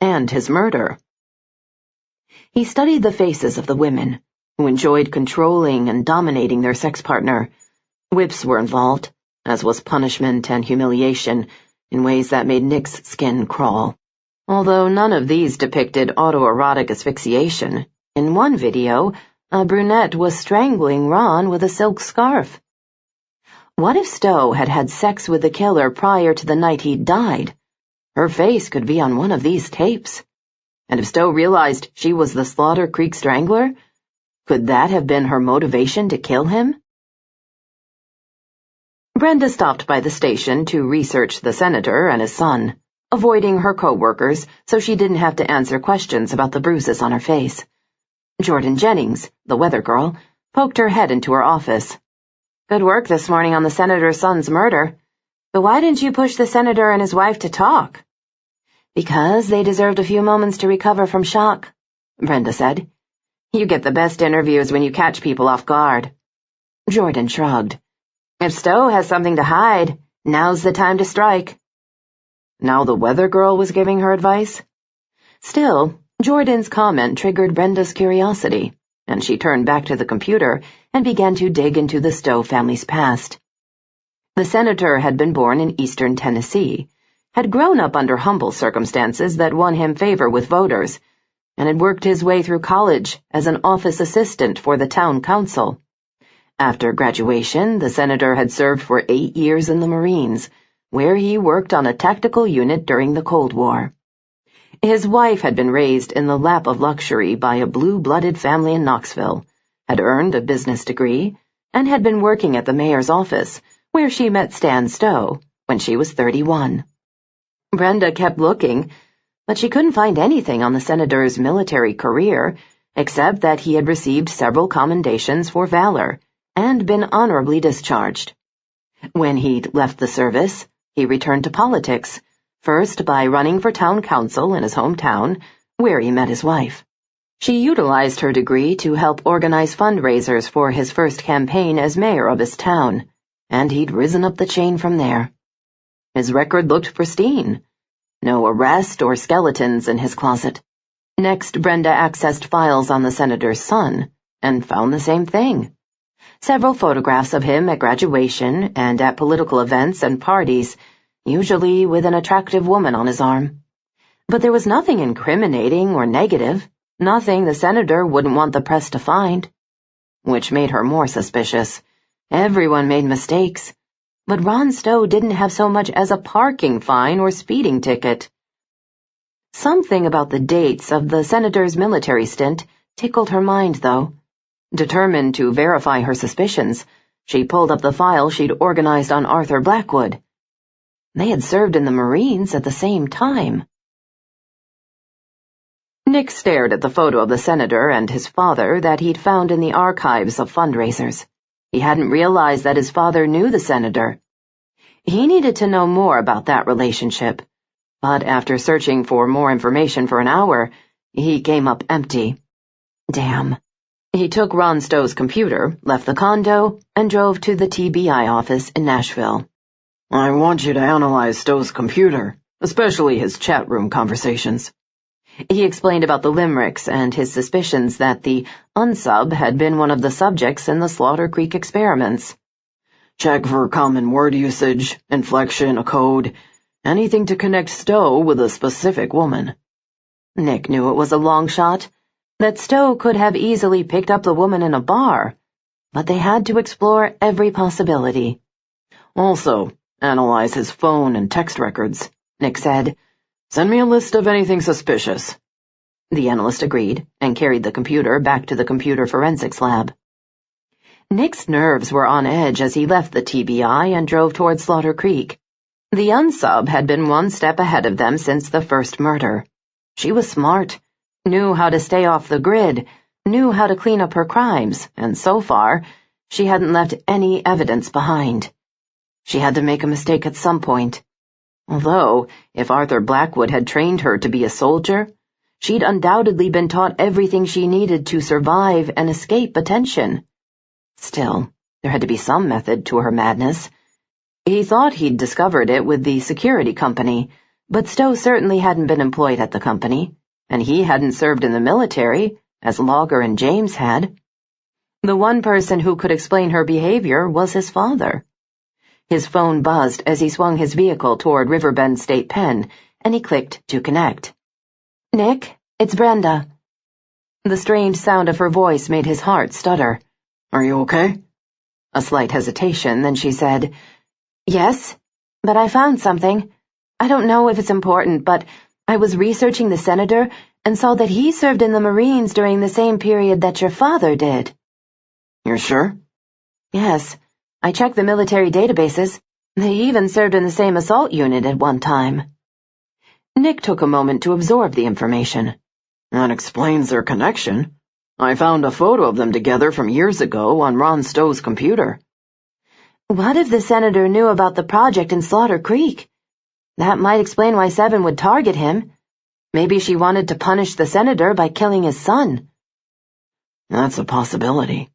and his murder? He studied the faces of the women, who enjoyed controlling and dominating their sex partner. Whips were involved, as was punishment and humiliation, in ways that made Nick's skin crawl. Although none of these depicted autoerotic asphyxiation, in one video, a brunette was strangling Ron with a silk scarf. What if Stowe had had sex with the killer prior to the night he died? Her face could be on one of these tapes. And if Stowe realized she was the Slaughter Creek Strangler, could that have been her motivation to kill him? Brenda stopped by the station to research the senator and his son, avoiding her co-workers so she didn't have to answer questions about the bruises on her face. Jordan Jennings, the weather girl, poked her head into her office. "Good work this morning on the senator's son's murder. But why didn't you push the senator and his wife to talk?" "Because they deserved a few moments to recover from shock," Brenda said. "You get the best interviews when you catch people off guard." Jordan shrugged. "If Stowe has something to hide, now's the time to strike." Now the weather girl was giving her advice? Still, Jordan's comment triggered Brenda's curiosity, and she turned back to the computer and began to dig into the Stowe family's past. The senator had been born in eastern Tennessee, had grown up under humble circumstances that won him favor with voters, and had worked his way through college as an office assistant for the town council. After graduation, the senator had served for 8 years in the Marines, where he worked on a tactical unit during the Cold War. His wife had been raised in the lap of luxury by a blue-blooded family in Knoxville, had earned a business degree, and had been working at the mayor's office, where she met Stan Stowe when she was 31. Brenda kept looking, but she couldn't find anything on the senator's military career, except that he had received several commendations for valor and been honorably discharged. When he'd left the service, he returned to politics, first by running for town council in his hometown, where he met his wife. She utilized her degree to help organize fundraisers for his first campaign as mayor of his town, and he'd risen up the chain from there. His record looked pristine. No arrest or skeletons in his closet. Next, Brenda accessed files on the senator's son, and found the same thing. Several photographs of him at graduation and at political events and parties, usually with an attractive woman on his arm. But there was nothing incriminating or negative, nothing the senator wouldn't want the press to find. Which made her more suspicious. Everyone made mistakes, but Ron Stowe didn't have so much as a parking fine or speeding ticket. Something about the dates of the senator's military stint tickled her mind, though. Determined to verify her suspicions, she pulled up the file she'd organized on Arthur Blackwood. They had served in the Marines at the same time. Nick stared at the photo of the senator and his father that he'd found in the archives of fundraisers. He hadn't realized that his father knew the senator. He needed to know more about that relationship, but after searching for more information for an hour, he came up empty. Damn. He took Ron Stowe's computer, left the condo, and drove to the TBI office in Nashville. "I want you to analyze Stowe's computer, especially his chat room conversations." He explained about the limericks and his suspicions that the unsub had been one of the subjects in the Slaughter Creek experiments. "Check for common word usage, inflection, a code, Anything to connect Stowe with a specific woman. Nick knew it was a long shot, that Stowe could have easily picked up the woman in a bar, but they had to explore every possibility. Also, analyze his phone and text records, Nick said. Send me a list of anything suspicious. The analyst agreed and carried the computer back to the computer forensics lab. Nick's nerves were on edge as he left the TBI and drove toward Slaughter Creek. The unsub had been one step ahead of them since the first murder. She was smart, knew how to stay off the grid, knew how to clean up her crimes, and so far, she hadn't left any evidence behind. She had to make a mistake at some point. Although, if Arthur Blackwood had trained her to be a soldier, she'd undoubtedly been taught everything she needed to survive and escape attention. Still, there had to be some method to her madness. He thought he'd discovered it with the security company, but Stowe certainly hadn't been employed at the company, and he hadn't served in the military, as Logger and James had. The one person who could explain her behavior was his father. His phone buzzed as he swung his vehicle toward Riverbend State Pen, and he clicked to connect. "Nick, it's Brenda." The strange sound of her voice made his heart stutter. "Are you okay?" A slight hesitation, then she said, "Yes, but I found something. I don't know if it's important, but I was researching the senator and saw that he served in the Marines during the same period that your father did." "You're sure?" "Yes, I checked the military databases. They even served in the same assault unit at one time." Nick took a moment to absorb the information. "That explains their connection. I found a photo of them together from years ago on Ron Stowe's computer." What if the senator knew about the project in Slaughter Creek? That might explain why Seven would target him. Maybe she wanted to punish the senator by killing his son. "That's a possibility."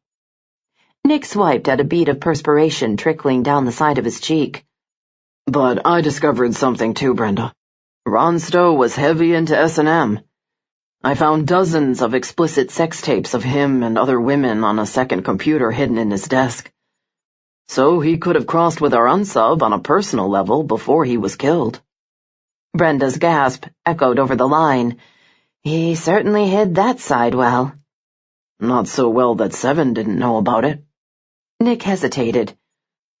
Nick swiped at a bead of perspiration trickling down the side of his cheek. "But I discovered something too, Brenda. Ron Stowe was heavy into S&M. I found dozens of explicit sex tapes of him and other women on a second computer hidden in his desk. So he could have crossed with our unsub on a personal level before he was killed." Brenda's gasp echoed over the line. He certainly hid that side well. "Not so well that Seven didn't know about it." Nick hesitated.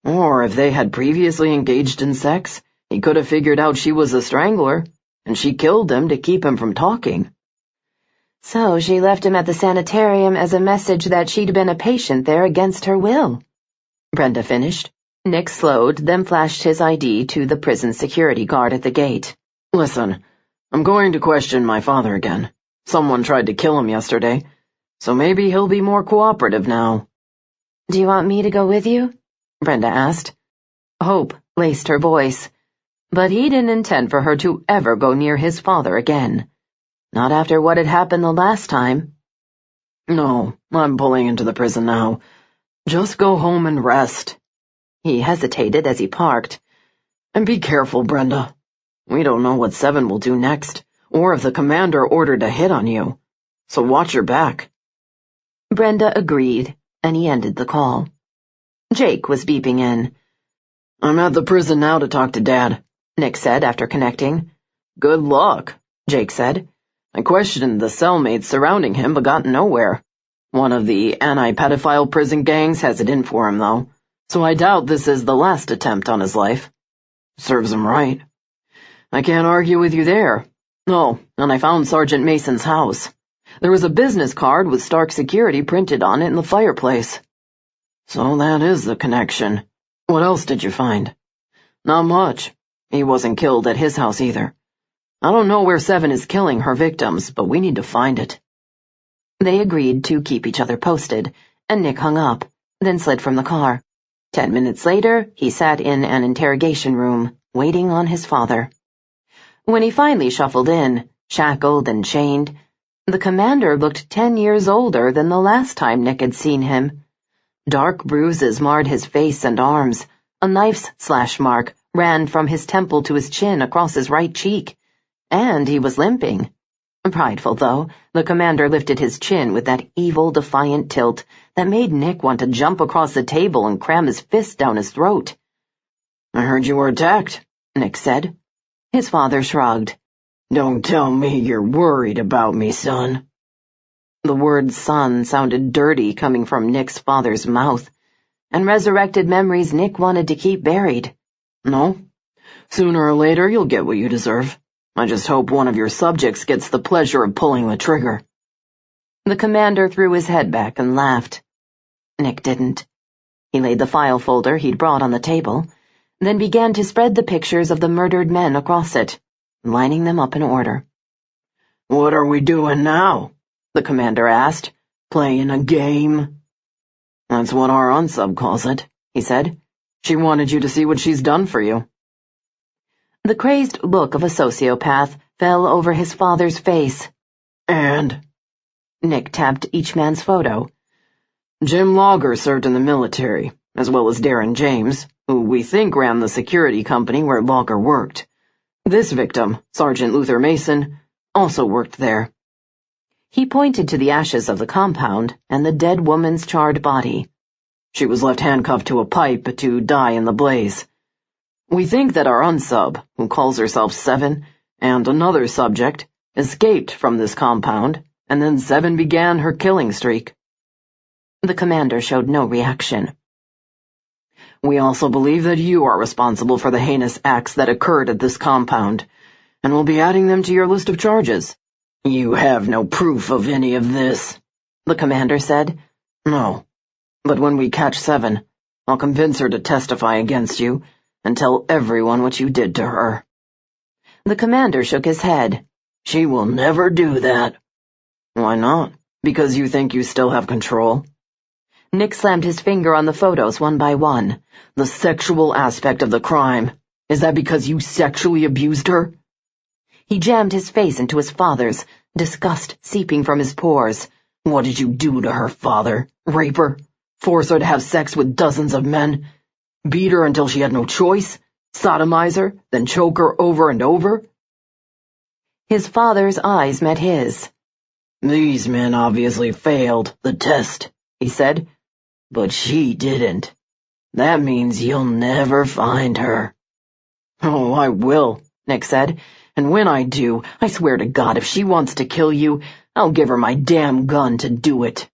"Or if they had previously engaged in sex, he could have figured out she was a strangler, and she killed him to keep him from talking." So she left him at the sanitarium as a message that she'd been a patient there against her will. Brenda finished. Nick slowed, then flashed his ID to the prison security guard at the gate. "Listen, I'm going to question my father again. Someone tried to kill him yesterday, so maybe he'll be more cooperative now." "Do you want me to go with you?" Brenda asked. Hope laced her voice, but he didn't intend for her to ever go near his father again. Not after what had happened the last time. "No, I'm pulling into the prison now. Just go home and rest." He hesitated as he parked. "And be careful, Brenda. We don't know what Seven will do next, or if the commander ordered a hit on you. So watch your back." Brenda agreed, and he ended the call. Jake was beeping in. "I'm at the prison now to talk to Dad," Nick said after connecting. "Good luck," Jake said. "I questioned the cellmates surrounding him but got nowhere. One of the anti-pedophile prison gangs has it in for him, though, so I doubt this is the last attempt on his life. Serves him right. I can't argue with you there. Oh, and I found Sergeant Mason's house. There was a business card with Stark Security printed on it in the fireplace. So that is the connection. What else did you find?" "Not much. He wasn't killed at his house either. I don't know where Seven is killing her victims, but we need to find it." They agreed to keep each other posted, and Nick hung up, then slid from the car. 10 minutes later, he sat in an interrogation room, waiting on his father. When he finally shuffled in, shackled and chained, the commander looked 10 years older than the last time Nick had seen him. Dark bruises marred his face and arms. A knife's slash mark ran from his temple to his chin across his right cheek, and he was limping. Prideful, though, the commander lifted his chin with that evil, defiant tilt that made Nick want to jump across the table and cram his fist down his throat. "I heard you were attacked," Nick said. His father shrugged. Don't tell me you're worried about me, son. The word son sounded dirty coming from Nick's father's mouth, and resurrected memories Nick wanted to keep buried. No. Sooner or later you'll get what you deserve. I just hope one of your subjects gets the pleasure of pulling the trigger. The commander threw his head back and laughed. Nick didn't. He laid the file folder he'd brought on the table, then began to spread the pictures of the murdered men across it, lining them up in order. What are we doing now? The commander asked. Playing a game? That's what our unsub calls it, he said. She wanted you to see what she's done for you. The crazed look of a sociopath fell over his father's face. And? Nick tapped each man's photo. Jim Logger served in the military, as well as Darren James, who we think ran the security company where Logger worked. This victim, Sergeant Luther Mason, also worked there. He pointed to the ashes of the compound and the dead woman's charred body. She was left handcuffed to a pipe to die in the blaze. We think that our unsub, who calls herself Seven, and another subject, escaped from this compound, and then Seven began her killing streak. The commander showed no reaction. We also believe that you are responsible for the heinous acts that occurred at this compound, and we'll be adding them to your list of charges. You have no proof of any of this, the commander said. No, but when we catch Seven, I'll convince her to testify against you and tell everyone what you did to her. The commander shook his head. She will never do that. Why not? Because you think you still have control? Nick slammed his finger on the photos one by one. The sexual aspect of the crime. Is that because you sexually abused her? He jammed his face into his father's, disgust seeping from his pores. What did you do to her, father? Rape her? Force her to have sex with dozens of men? Beat her until she had no choice? Sodomize her, then choke her over and over? His father's eyes met his. These men obviously failed the test, he said. But she didn't. That means you'll never find her. Oh, I will, Nick said. And when I do, I swear to God, if she wants to kill you, I'll give her my damn gun to do it.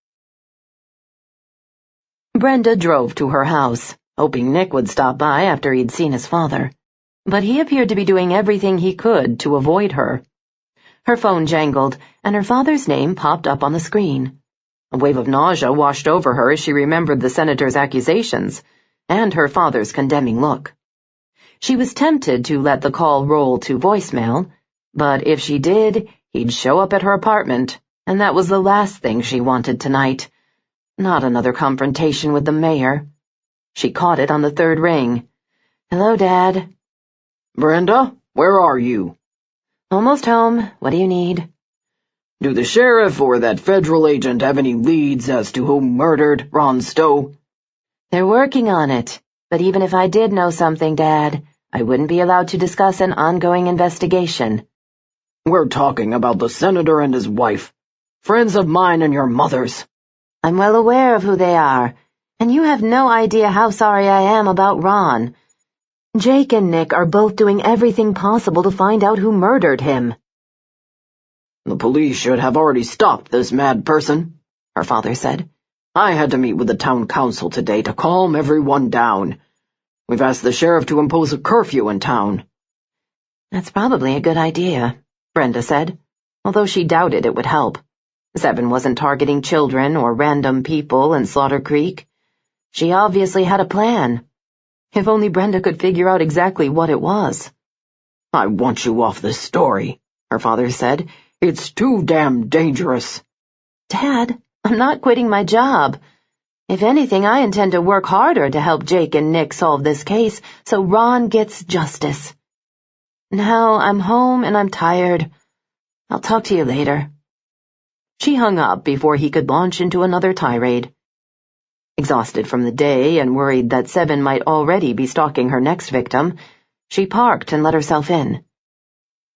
Brenda drove to her house, hoping Nick would stop by after he'd seen his father. But he appeared to be doing everything he could to avoid her. Her phone jangled, and her father's name popped up on the screen. A wave of nausea washed over her as she remembered the senator's accusations, and her father's condemning look. She was tempted to let the call roll to voicemail, but if she did, he'd show up at her apartment, and that was the last thing she wanted tonight. Not another confrontation with the mayor. She caught it on the third ring. Hello, Dad. Brenda, where are you? Almost home. What do you need? Do the sheriff or that federal agent have any leads as to who murdered Ron Stowe? They're working on it, but even if I did know something, Dad, I wouldn't be allowed to discuss an ongoing investigation. We're talking about the senator and his wife, friends of mine and your mother's. I'm well aware of who they are, and you have no idea how sorry I am about Ron. Jake and Nick are both doing everything possible to find out who murdered him. The police should have already stopped this mad person, her father said. I had to meet with the town council today to calm everyone down. We've asked the sheriff to impose a curfew in town. That's probably a good idea, Brenda said, although she doubted it would help. Seven wasn't targeting children or random people in Slaughter Creek. She obviously had a plan. If only Brenda could figure out exactly what it was. I want you off this story, her father said. It's too damn dangerous. Dad, I'm not quitting my job. If anything, I intend to work harder to help Jake and Nick solve this case so Ron gets justice. Now I'm home and I'm tired. I'll talk to you later. She hung up before he could launch into another tirade. Exhausted from the day and worried that Seven might already be stalking her next victim, she parked and let herself in.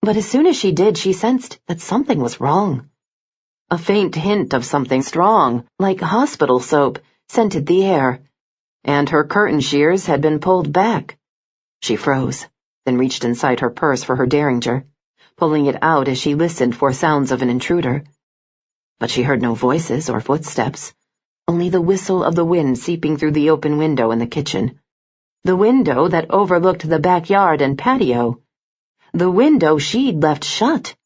But as soon as she did, she sensed that something was wrong. A faint hint of something strong, like hospital soap, scented the air, and her curtain shears had been pulled back. She froze, then reached inside her purse for her derringer, pulling it out as she listened for sounds of an intruder. But she heard no voices or footsteps, only the whistle of the wind seeping through the open window in the kitchen. The window that overlooked the backyard and patio. The window she'd left shut.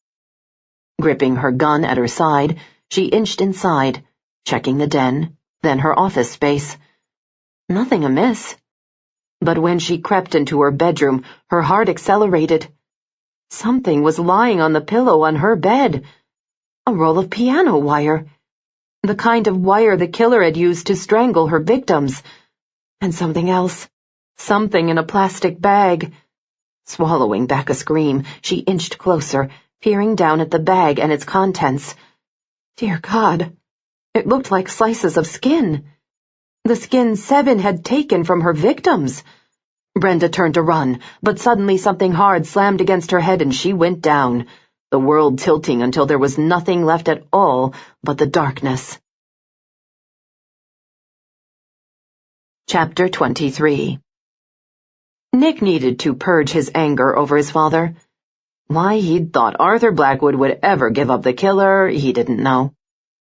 Gripping her gun at her side, she inched inside, checking the den, then her office space. Nothing amiss. But when she crept into her bedroom, her heart accelerated. Something was lying on the pillow on her bed. A roll of piano wire. The kind of wire the killer had used to strangle her victims. And something else. Something in a plastic bag. Swallowing back a scream, she inched closer, peering down at the bag and its contents. Dear God, it looked like slices of skin. The skin Seven had taken from her victims. Brenda turned to run, but suddenly something hard slammed against her head and she went down, the world tilting until there was nothing left at all but the darkness. Chapter 23. Nick needed to purge his anger over his father. Why he'd thought Arthur Blackwood would ever give up the killer, he didn't know.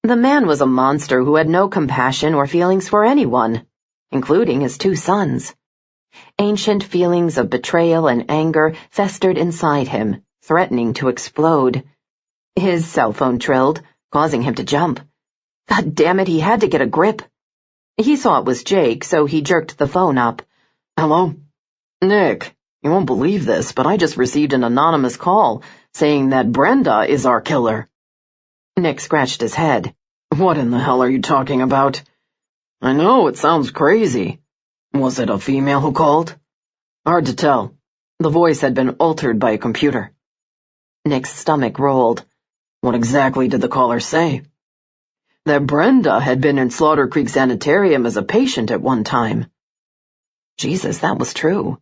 The man was a monster who had no compassion or feelings for anyone, including his two sons. Ancient feelings of betrayal and anger festered inside him, threatening to explode. His cell phone trilled, causing him to jump. God damn it, he had to get a grip. He saw it was Jake, so he jerked the phone up. Hello? Nick, you won't believe this, but I just received an anonymous call saying that Brenda is our killer. Nick scratched his head. What in the hell are you talking about? I know, it sounds crazy. Was it a female who called? Hard to tell. The voice had been altered by a computer. Nick's stomach rolled. What exactly did the caller say? That Brenda had been in Slaughter Creek Sanitarium as a patient at one time. Jesus, that was true.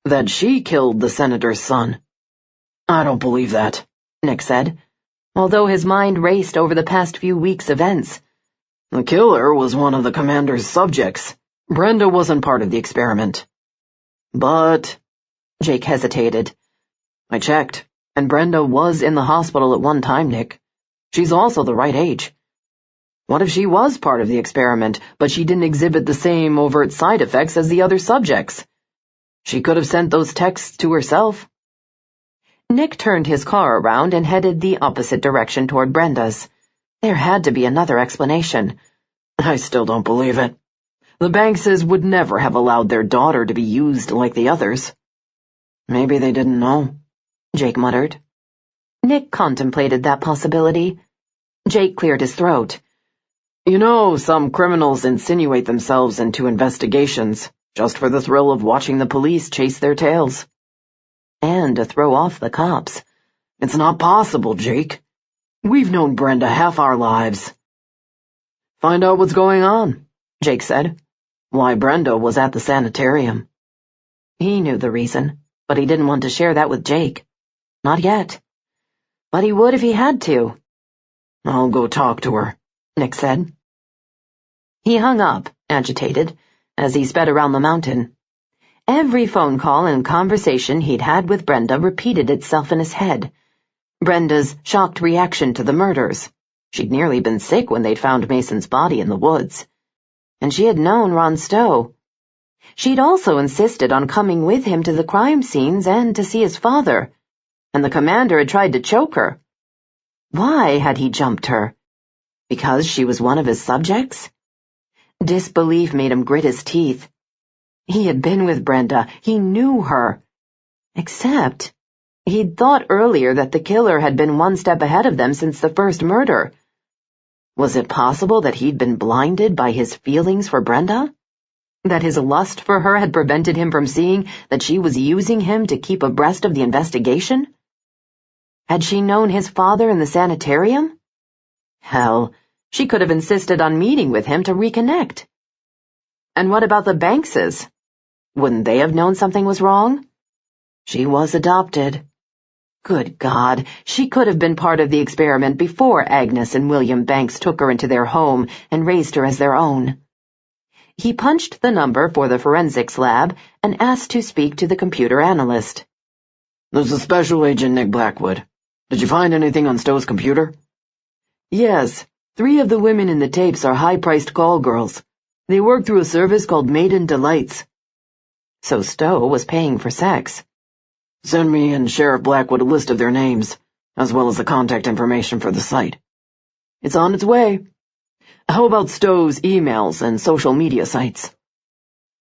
That she killed the senator's son. I don't believe that, Nick said, although his mind raced over the past few weeks' events. The killer was one of the commander's subjects. Brenda wasn't part of the experiment. But... Jake hesitated. I checked, and Brenda was in the hospital at one time, Nick. She's also the right age. What if she was part of the experiment, but she didn't exhibit the same overt side effects as the other subjects? She could have sent those texts to herself. Nick turned his car around and headed the opposite direction toward Brenda's. There had to be another explanation. I still don't believe it. The Bankses would never have allowed their daughter to be used like the others. Maybe they didn't know, Jake muttered. Nick contemplated that possibility. Jake cleared his throat. You know, some criminals insinuate themselves into investigations just for the thrill of watching the police chase their tails. And to throw off the cops. It's not possible, Jake. We've known Brenda half our lives. Find out what's going on, Jake said. Why Brenda was at the sanitarium. He knew the reason, but he didn't want to share that with Jake. Not yet. But he would if he had to. I'll go talk to her, Nick said. He hung up, agitated, as he sped around the mountain. Every phone call and conversation he'd had with Brenda repeated itself in his head. Brenda's shocked reaction to the murders. She'd nearly been sick when they'd found Mason's body in the woods. And she had known Ron Stowe. She'd also insisted on coming with him to the crime scenes and to see his father. And the commander had tried to choke her. Why had he jumped her? Because she was one of his subjects? Disbelief made him grit his teeth. He had been with Brenda. He knew her. Except, he'd thought earlier that the killer had been one step ahead of them since the first murder. Was it possible that he'd been blinded by his feelings for Brenda? That his lust for her had prevented him from seeing that she was using him to keep abreast of the investigation? Had she known his father in the sanitarium? Hell, she could have insisted on meeting with him to reconnect. And what about the Bankses? Wouldn't they have known something was wrong? She was adopted. Good God, she could have been part of the experiment before Agnes and William Banks took her into their home and raised her as their own. He punched the number for the forensics lab and asked to speak to the computer analyst. There's a special agent, Nick Blackwood. Did you find anything on Stowe's computer? Yes. 3 of the women in the tapes are high-priced call girls. They work through a service called Maiden Delights. So Stowe was paying for sex. Send me and Sheriff Blackwood a list of their names, as well as the contact information for the site. It's on its way. How about Stowe's emails and social media sites?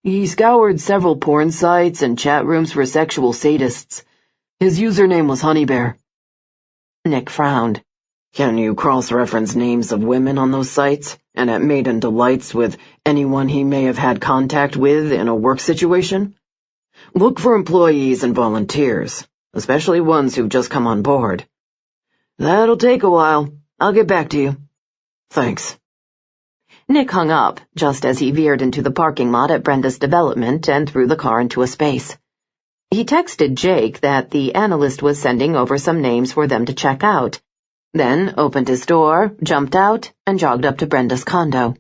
He scoured several porn sites and chat rooms for sexual sadists. His username was Honeybear. Nick frowned. Can you cross-reference names of women on those sites, and at Maiden Delights with anyone he may have had contact with in a work situation? Look for employees and volunteers, especially ones who've just come on board. That'll take a while. I'll get back to you. Thanks. Nick hung up just as he veered into the parking lot at Brenda's development and threw the car into a space. He texted Jake that the analyst was sending over some names for them to check out, then opened his door, jumped out, and jogged up to Brenda's condo.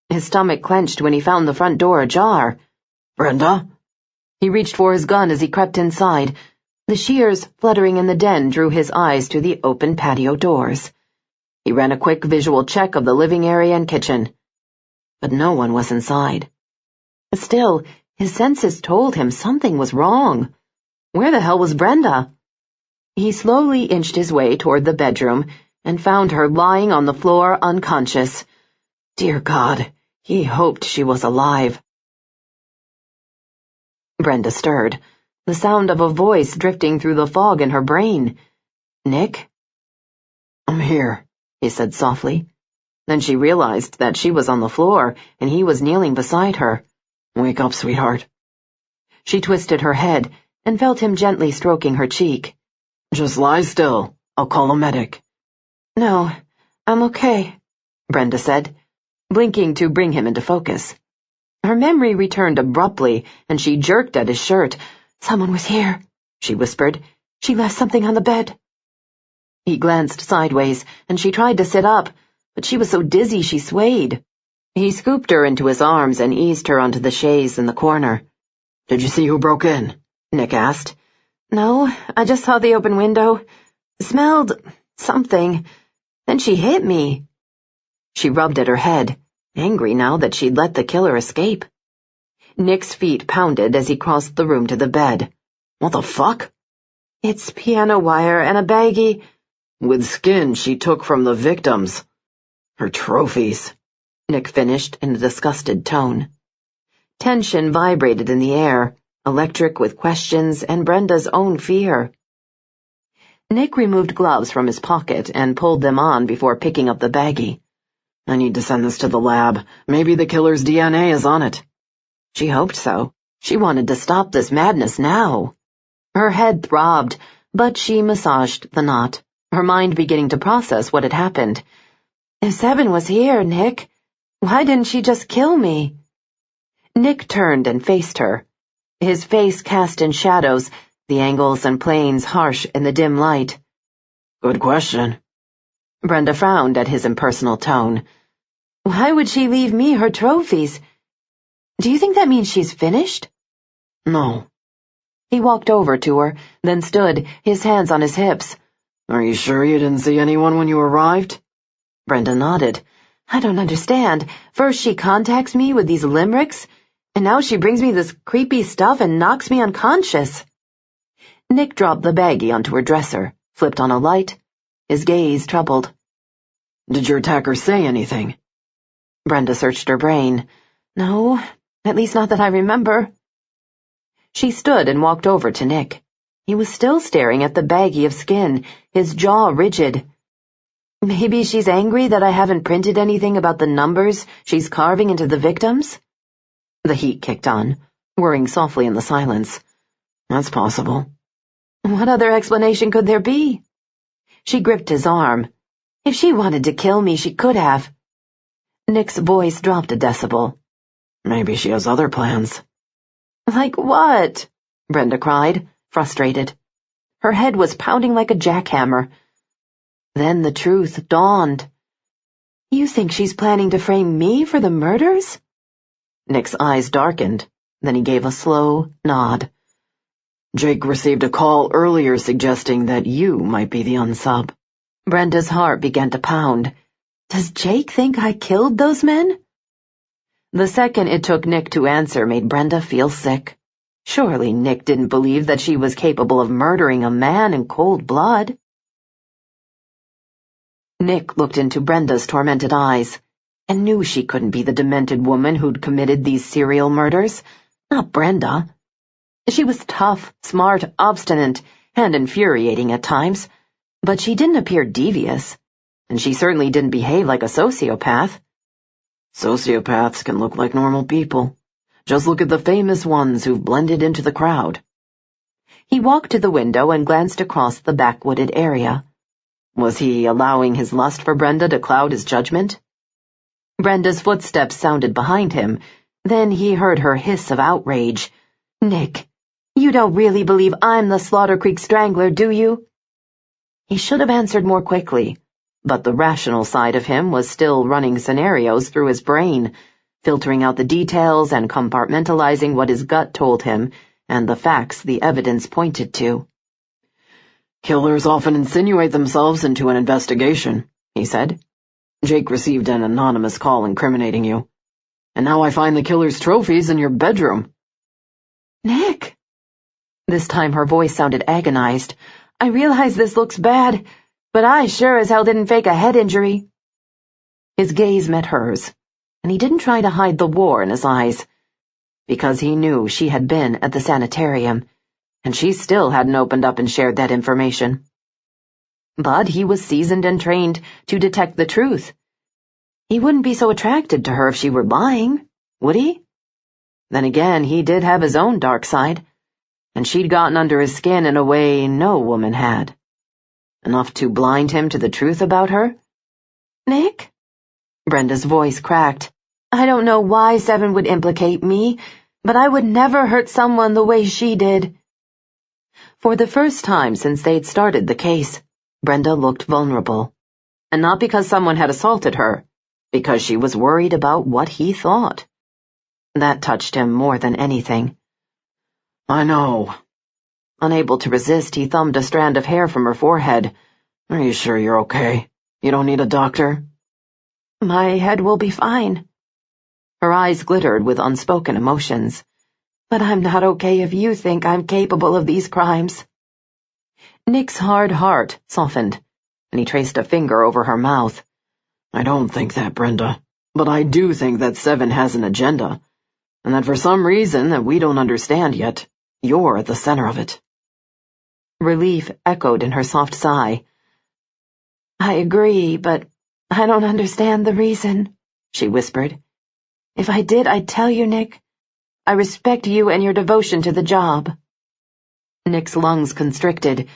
His stomach clenched when he found the front door ajar. Brenda? He reached for his gun as he crept inside. The shears fluttering in the den drew his eyes to the open patio doors. He ran a quick visual check of the living area and kitchen. But no one was inside. Still, his senses told him something was wrong. Where the hell was Brenda? He slowly inched his way toward the bedroom and found her lying on the floor unconscious. Dear God, he hoped she was alive. Brenda stirred, the sound of a voice drifting through the fog in her brain. Nick? I'm here, he said softly. Then she realized that she was on the floor and he was kneeling beside her. Wake up, sweetheart. She twisted her head and felt him gently stroking her cheek. Just lie still. I'll call a medic. No, I'm okay, Brenda said, blinking to bring him into focus. Her memory returned abruptly, and she jerked at his shirt. Someone was here, she whispered. She left something on the bed. He glanced sideways, and she tried to sit up, but she was so dizzy she swayed. He scooped her into his arms and eased her onto the chaise in the corner. Did you see who broke in? Nick asked. No, I just saw the open window. Smelled something. Then she hit me. She rubbed at her head, angry now that she'd let the killer escape. Nick's feet pounded as he crossed the room to the bed. What the fuck? It's piano wire and a baggie. With skin she took from the victims. Her trophies, Nick finished in a disgusted tone. Tension vibrated in the air, electric with questions and Brenda's own fear. Nick removed gloves from his pocket and pulled them on before picking up the baggie. I need to send this to the lab. Maybe the killer's DNA is on it. She hoped so. She wanted to stop this madness now. Her head throbbed, but she massaged the knot, her mind beginning to process what had happened. If Seven was here, Nick, why didn't she just kill me? Nick turned and faced her, his face cast in shadows, the angles and planes harsh in the dim light. Good question. Brenda frowned at his impersonal tone. Why would she leave me her trophies? Do you think that means she's finished? No. He walked over to her, then stood, his hands on his hips. Are you sure you didn't see anyone when you arrived? Brenda nodded. I don't understand. First she contacts me with these limericks, and now she brings me this creepy stuff and knocks me unconscious. Nick dropped the baggie onto her dresser, flipped on a light, his gaze troubled. Did your attacker say anything? Brenda searched her brain. No, at least not that I remember. She stood and walked over to Nick. He was still staring at the baggie of skin, his jaw rigid. Maybe she's angry that I haven't printed anything about the numbers she's carving into the victims? The heat kicked on, whirring softly in the silence. That's possible. What other explanation could there be? She gripped his arm. If she wanted to kill me, she could have. Nick's voice dropped a decibel. Maybe she has other plans. Like what? Brenda cried, frustrated. Her head was pounding like a jackhammer. Then the truth dawned. You think she's planning to frame me for the murders? Nick's eyes darkened, then he gave a slow nod. Jake received a call earlier suggesting that you might be the unsub. Brenda's heart began to pound. Does Jake think I killed those men? The second it took Nick to answer made Brenda feel sick. Surely Nick didn't believe that she was capable of murdering a man in cold blood. Nick looked into Brenda's tormented eyes and knew she couldn't be the demented woman who'd committed these serial murders. Not Brenda. She was tough, smart, obstinate, and infuriating at times, but she didn't appear devious, and she certainly didn't behave like a sociopath. Sociopaths can look like normal people. Just look at the famous ones who've blended into the crowd. He walked to the window and glanced across the backwooded area. Was he allowing his lust for Brenda to cloud his judgment? Brenda's footsteps sounded behind him. Then he heard her hiss of outrage. Nick, you don't really believe I'm the Slaughter Creek Strangler, do you? He should have answered more quickly, but the rational side of him was still running scenarios through his brain, filtering out the details and compartmentalizing what his gut told him and the facts the evidence pointed to. Killers often insinuate themselves into an investigation, he said. Jake received an anonymous call incriminating you. And now I find the killer's trophies in your bedroom. Nick! This time her voice sounded agonized. I realize this looks bad, but I sure as hell didn't fake a head injury. His gaze met hers, and he didn't try to hide the war in his eyes, because he knew she had been at the sanitarium, and she still hadn't opened up and shared that information. But he was seasoned and trained to detect the truth. He wouldn't be so attracted to her if she were lying, would he? Then again, he did have his own dark side, and she'd gotten under his skin in a way no woman had. Enough to blind him to the truth about her? Nick? Brenda's voice cracked. I don't know why Seven would implicate me, but I would never hurt someone the way she did. For the first time since they'd started the case, Brenda looked vulnerable. And not because someone had assaulted her, because she was worried about what he thought. That touched him more than anything. I know. Unable to resist, he thumbed a strand of hair from her forehead. Are you sure you're okay? You don't need a doctor? My head will be fine. Her eyes glittered with unspoken emotions. But I'm not okay if you think I'm capable of these crimes. Nick's hard heart softened, and he traced a finger over her mouth. I don't think that, Brenda. But I do think that Seven has an agenda, and that for some reason that we don't understand yet, you're at the center of it. Relief echoed in her soft sigh. I agree, but I don't understand the reason, she whispered. If I did, I'd tell you, Nick. I respect you and your devotion to the job. Nick's lungs constricted.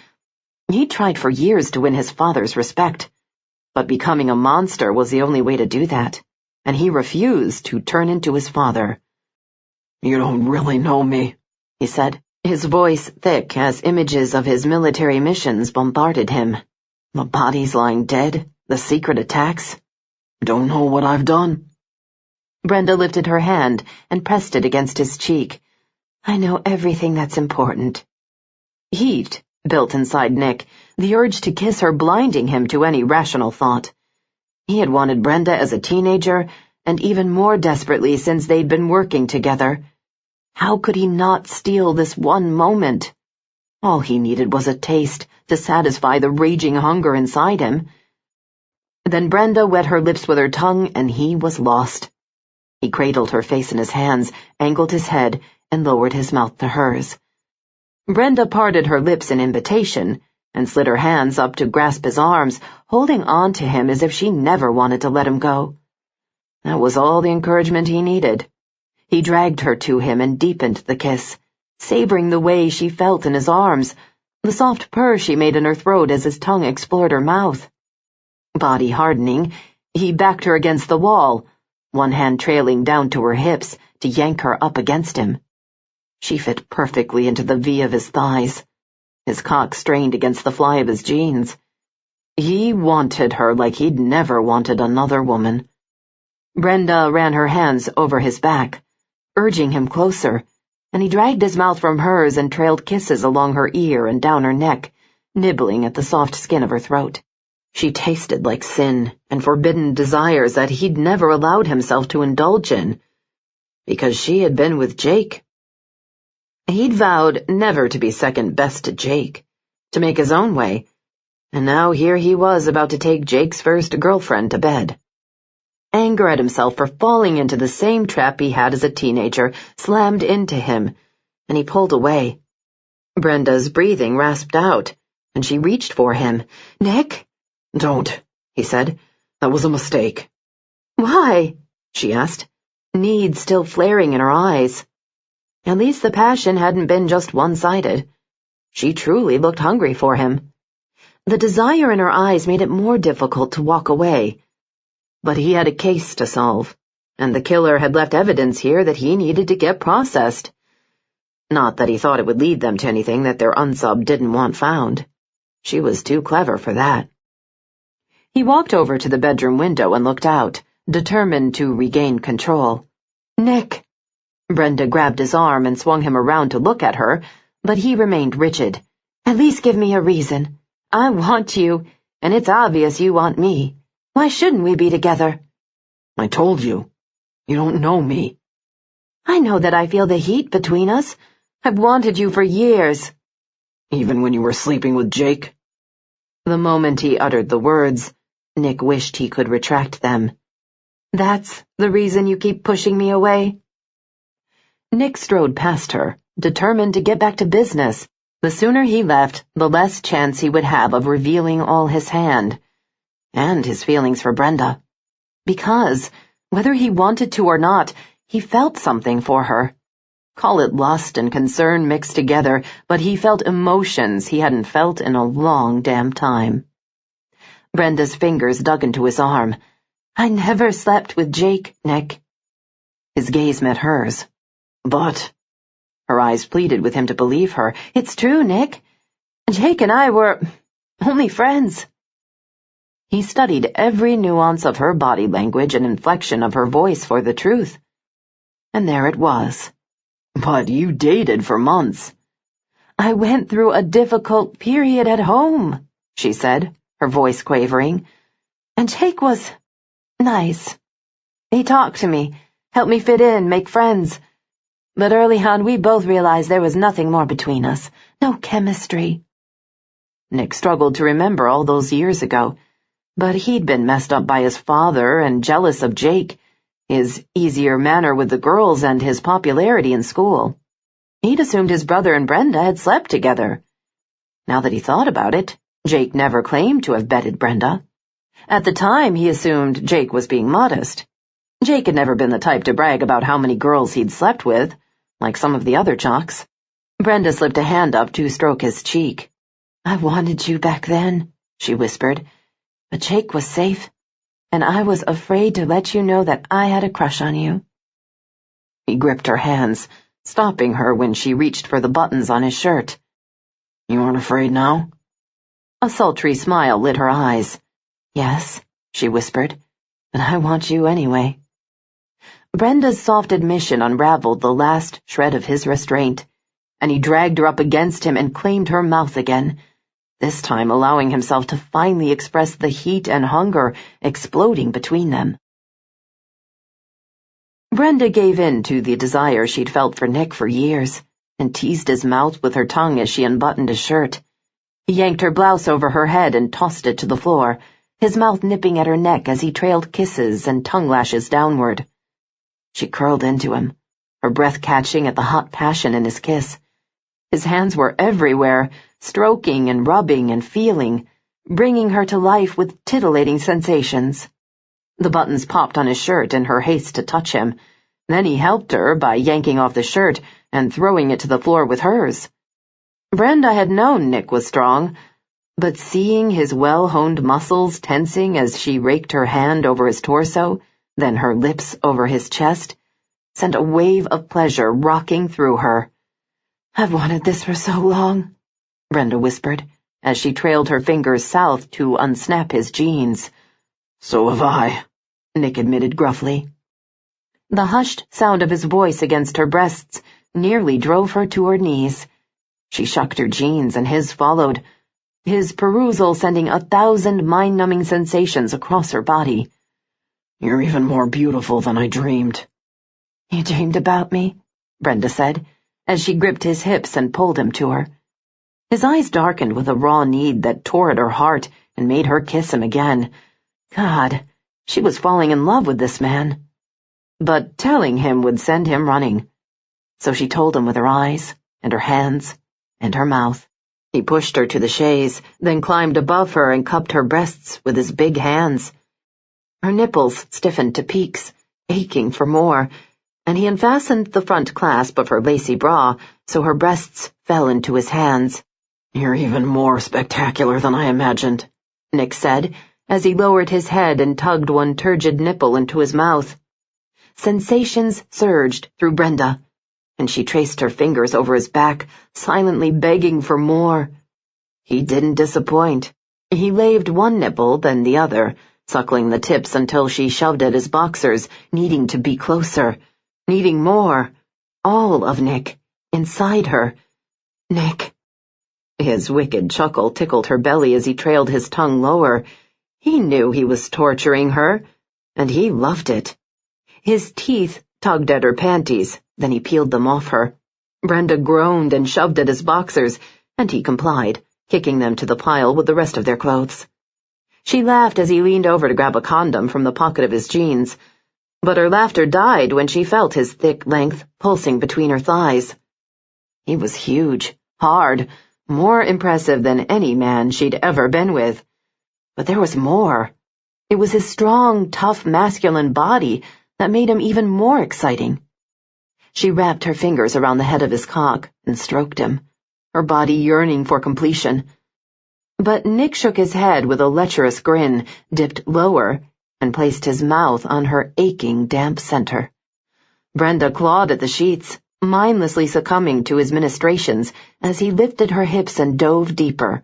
He'd tried for years to win his father's respect, but becoming a monster was the only way to do that, and he refused to turn into his father. You don't really know me, he said, his voice thick as images of his military missions bombarded him. The bodies lying dead, the secret attacks. Don't know what I've done. Brenda lifted her hand and pressed it against his cheek. I know everything that's important. Heat built inside Nick, the urge to kiss her blinding him to any rational thought. He had wanted Brenda as a teenager, and even more desperately since they'd been working together. How could he not steal this one moment? All he needed was a taste to satisfy the raging hunger inside him. Then Brenda wet her lips with her tongue, and he was lost. He cradled her face in his hands, angled his head, and lowered his mouth to hers. Brenda parted her lips in invitation, and slid her hands up to grasp his arms, holding on to him as if she never wanted to let him go. That was all the encouragement he needed. He dragged her to him and deepened the kiss, savoring the way she felt in his arms, the soft purr she made in her throat as his tongue explored her mouth. Body hardening, he backed her against the wall, one hand trailing down to her hips to yank her up against him. She fit perfectly into the V of his thighs. His cock strained against the fly of his jeans. He wanted her like he'd never wanted another woman. Brenda ran her hands over his back, urging him closer, and he dragged his mouth from hers and trailed kisses along her ear and down her neck, nibbling at the soft skin of her throat. She tasted like sin and forbidden desires that he'd never allowed himself to indulge in, because she had been with Jake. He'd vowed never to be second best to Jake, to make his own way, and now here he was about to take Jake's first girlfriend to bed. Anger at himself for falling into the same trap he had as a teenager slammed into him, and he pulled away. Brenda's breathing rasped out, and she reached for him. "Nick?" "Don't," he said. "That was a mistake." "Why?" she asked, need still flaring in her eyes. At least the passion hadn't been just one-sided. She truly looked hungry for him. The desire in her eyes made it more difficult to walk away. But he had a case to solve, and the killer had left evidence here that he needed to get processed. Not that he thought it would lead them to anything that their unsub didn't want found. She was too clever for that. He walked over to the bedroom window and looked out, determined to regain control. "Nick!" Brenda grabbed his arm and swung him around to look at her, but he remained rigid. "At least give me a reason. I want you, and it's obvious you want me. Why shouldn't we be together?" "I told you. You don't know me." "I know that I feel the heat between us. I've wanted you for years." "Even when you were sleeping with Jake?" The moment he uttered the words, Nick wished he could retract them. "That's the reason you keep pushing me away?" Nick strode past her, determined to get back to business. The sooner he left, the less chance he would have of revealing all his hand, and his feelings for Brenda. Because, whether he wanted to or not, he felt something for her. Call it lust and concern mixed together, but he felt emotions he hadn't felt in a long damn time. Brenda's fingers dug into his arm. "I never slept with Jake, Nick." His gaze met hers. "But—" Her eyes pleaded with him to believe her. "It's true, Nick. Jake and I were only friends." He studied every nuance of her body language and inflection of her voice for the truth. And there it was. "But you dated for months." "I went through a difficult period at home," she said, her voice quavering. "And Jake was nice. He talked to me, helped me fit in, make friends. But early on we both realized there was nothing more between us, no chemistry." Nick struggled to remember all those years ago, but he'd been messed up by his father and jealous of Jake, his easier manner with the girls and his popularity in school. He'd assumed his brother and Brenda had slept together. Now that he thought about it, Jake never claimed to have bedded Brenda. At the time, he assumed Jake was being modest. Jake had never been the type to brag about how many girls he'd slept with, like some of the other jocks. Brenda slipped a hand up to stroke his cheek. "I wanted you back then," she whispered, "but Jake was safe, and I was afraid to let you know that I had a crush on you." He gripped her hands, stopping her when she reached for the buttons on his shirt. "You aren't afraid now?" A sultry smile lit her eyes. "Yes," she whispered, "but I want you anyway." Brenda's soft admission unraveled the last shred of his restraint, and he dragged her up against him and claimed her mouth again, this time allowing himself to finally express the heat and hunger exploding between them. Brenda gave in to the desire she'd felt for Nick for years, and teased his mouth with her tongue as she unbuttoned his shirt. He yanked her blouse over her head and tossed it to the floor, his mouth nipping at her neck as he trailed kisses and tongue lashes downward. She curled into him, her breath catching at the hot passion in his kiss. His hands were everywhere, stroking and rubbing and feeling, bringing her to life with titillating sensations. The buttons popped on his shirt in her haste to touch him. Then he helped her by yanking off the shirt and throwing it to the floor with hers. Brenda had known Nick was strong, but seeing his well-honed muscles tensing as she raked her hand over his torso, then her lips over his chest, sent a wave of pleasure rocking through her. "I've wanted this for so long," Brenda whispered, as she trailed her fingers south to unsnap his jeans. "So have I," Nick admitted gruffly. The hushed sound of his voice against her breasts nearly drove her to her knees. She shucked her jeans and his followed, his perusal sending 1,000 mind-numbing sensations across her body. "You're even more beautiful than I dreamed." "You dreamed about me?" Brenda said, as she gripped his hips and pulled him to her. His eyes darkened with a raw need that tore at her heart and made her kiss him again. God, she was falling in love with this man. But telling him would send him running. So she told him with her eyes, and her hands, and her mouth. He pushed her to the chaise, then climbed above her and cupped her breasts with his big hands. Her nipples stiffened to peaks, aching for more, and he unfastened the front clasp of her lacy bra so her breasts fell into his hands. "You're even more spectacular than I imagined," Nick said, as he lowered his head and tugged one turgid nipple into his mouth. Sensations surged through Brenda, and she traced her fingers over his back, silently begging for more. He didn't disappoint. He laved one nipple, then the other, suckling the tips until she shoved at his boxers, needing to be closer, needing more. All of Nick, inside her. Nick. His wicked chuckle tickled her belly as he trailed his tongue lower. He knew he was torturing her, and he loved it. His teeth tugged at her panties, then he peeled them off her. Brenda groaned and shoved at his boxers, and he complied, kicking them to the pile with the rest of their clothes. She laughed as he leaned over to grab a condom from the pocket of his jeans, but her laughter died when she felt his thick length pulsing between her thighs. He was huge, hard, more impressive than any man she'd ever been with. But there was more. It was his strong, tough, masculine body that made him even more exciting. She wrapped her fingers around the head of his cock and stroked him, her body yearning for completion. But Nick shook his head with a lecherous grin, dipped lower, and placed his mouth on her aching, damp center. Brenda clawed at the sheets, mindlessly succumbing to his ministrations as he lifted her hips and dove deeper.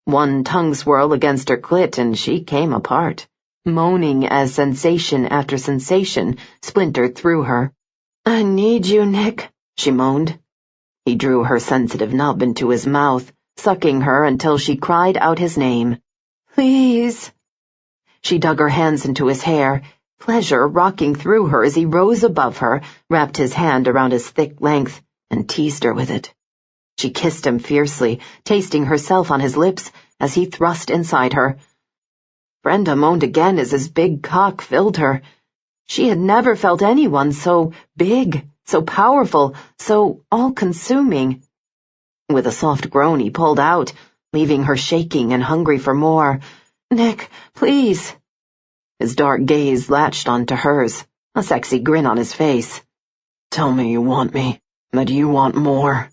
One tongue swirl against her clit and she came apart, moaning as sensation after sensation splintered through her. "I need you, Nick," she moaned. He drew her sensitive nub into his mouth, sucking her until she cried out his name. "Please." She dug her hands into his hair, pleasure rocking through her as he rose above her, wrapped his hand around his thick length, and teased her with it. She kissed him fiercely, tasting herself on his lips as he thrust inside her. Brenda moaned again as his big cock filled her. She had never felt anyone so big, so powerful, so all-consuming. With a soft groan he pulled out, leaving her shaking and hungry for more. "Nick, please." His dark gaze latched onto hers, a sexy grin on his face. "Tell me you want me, that you want more."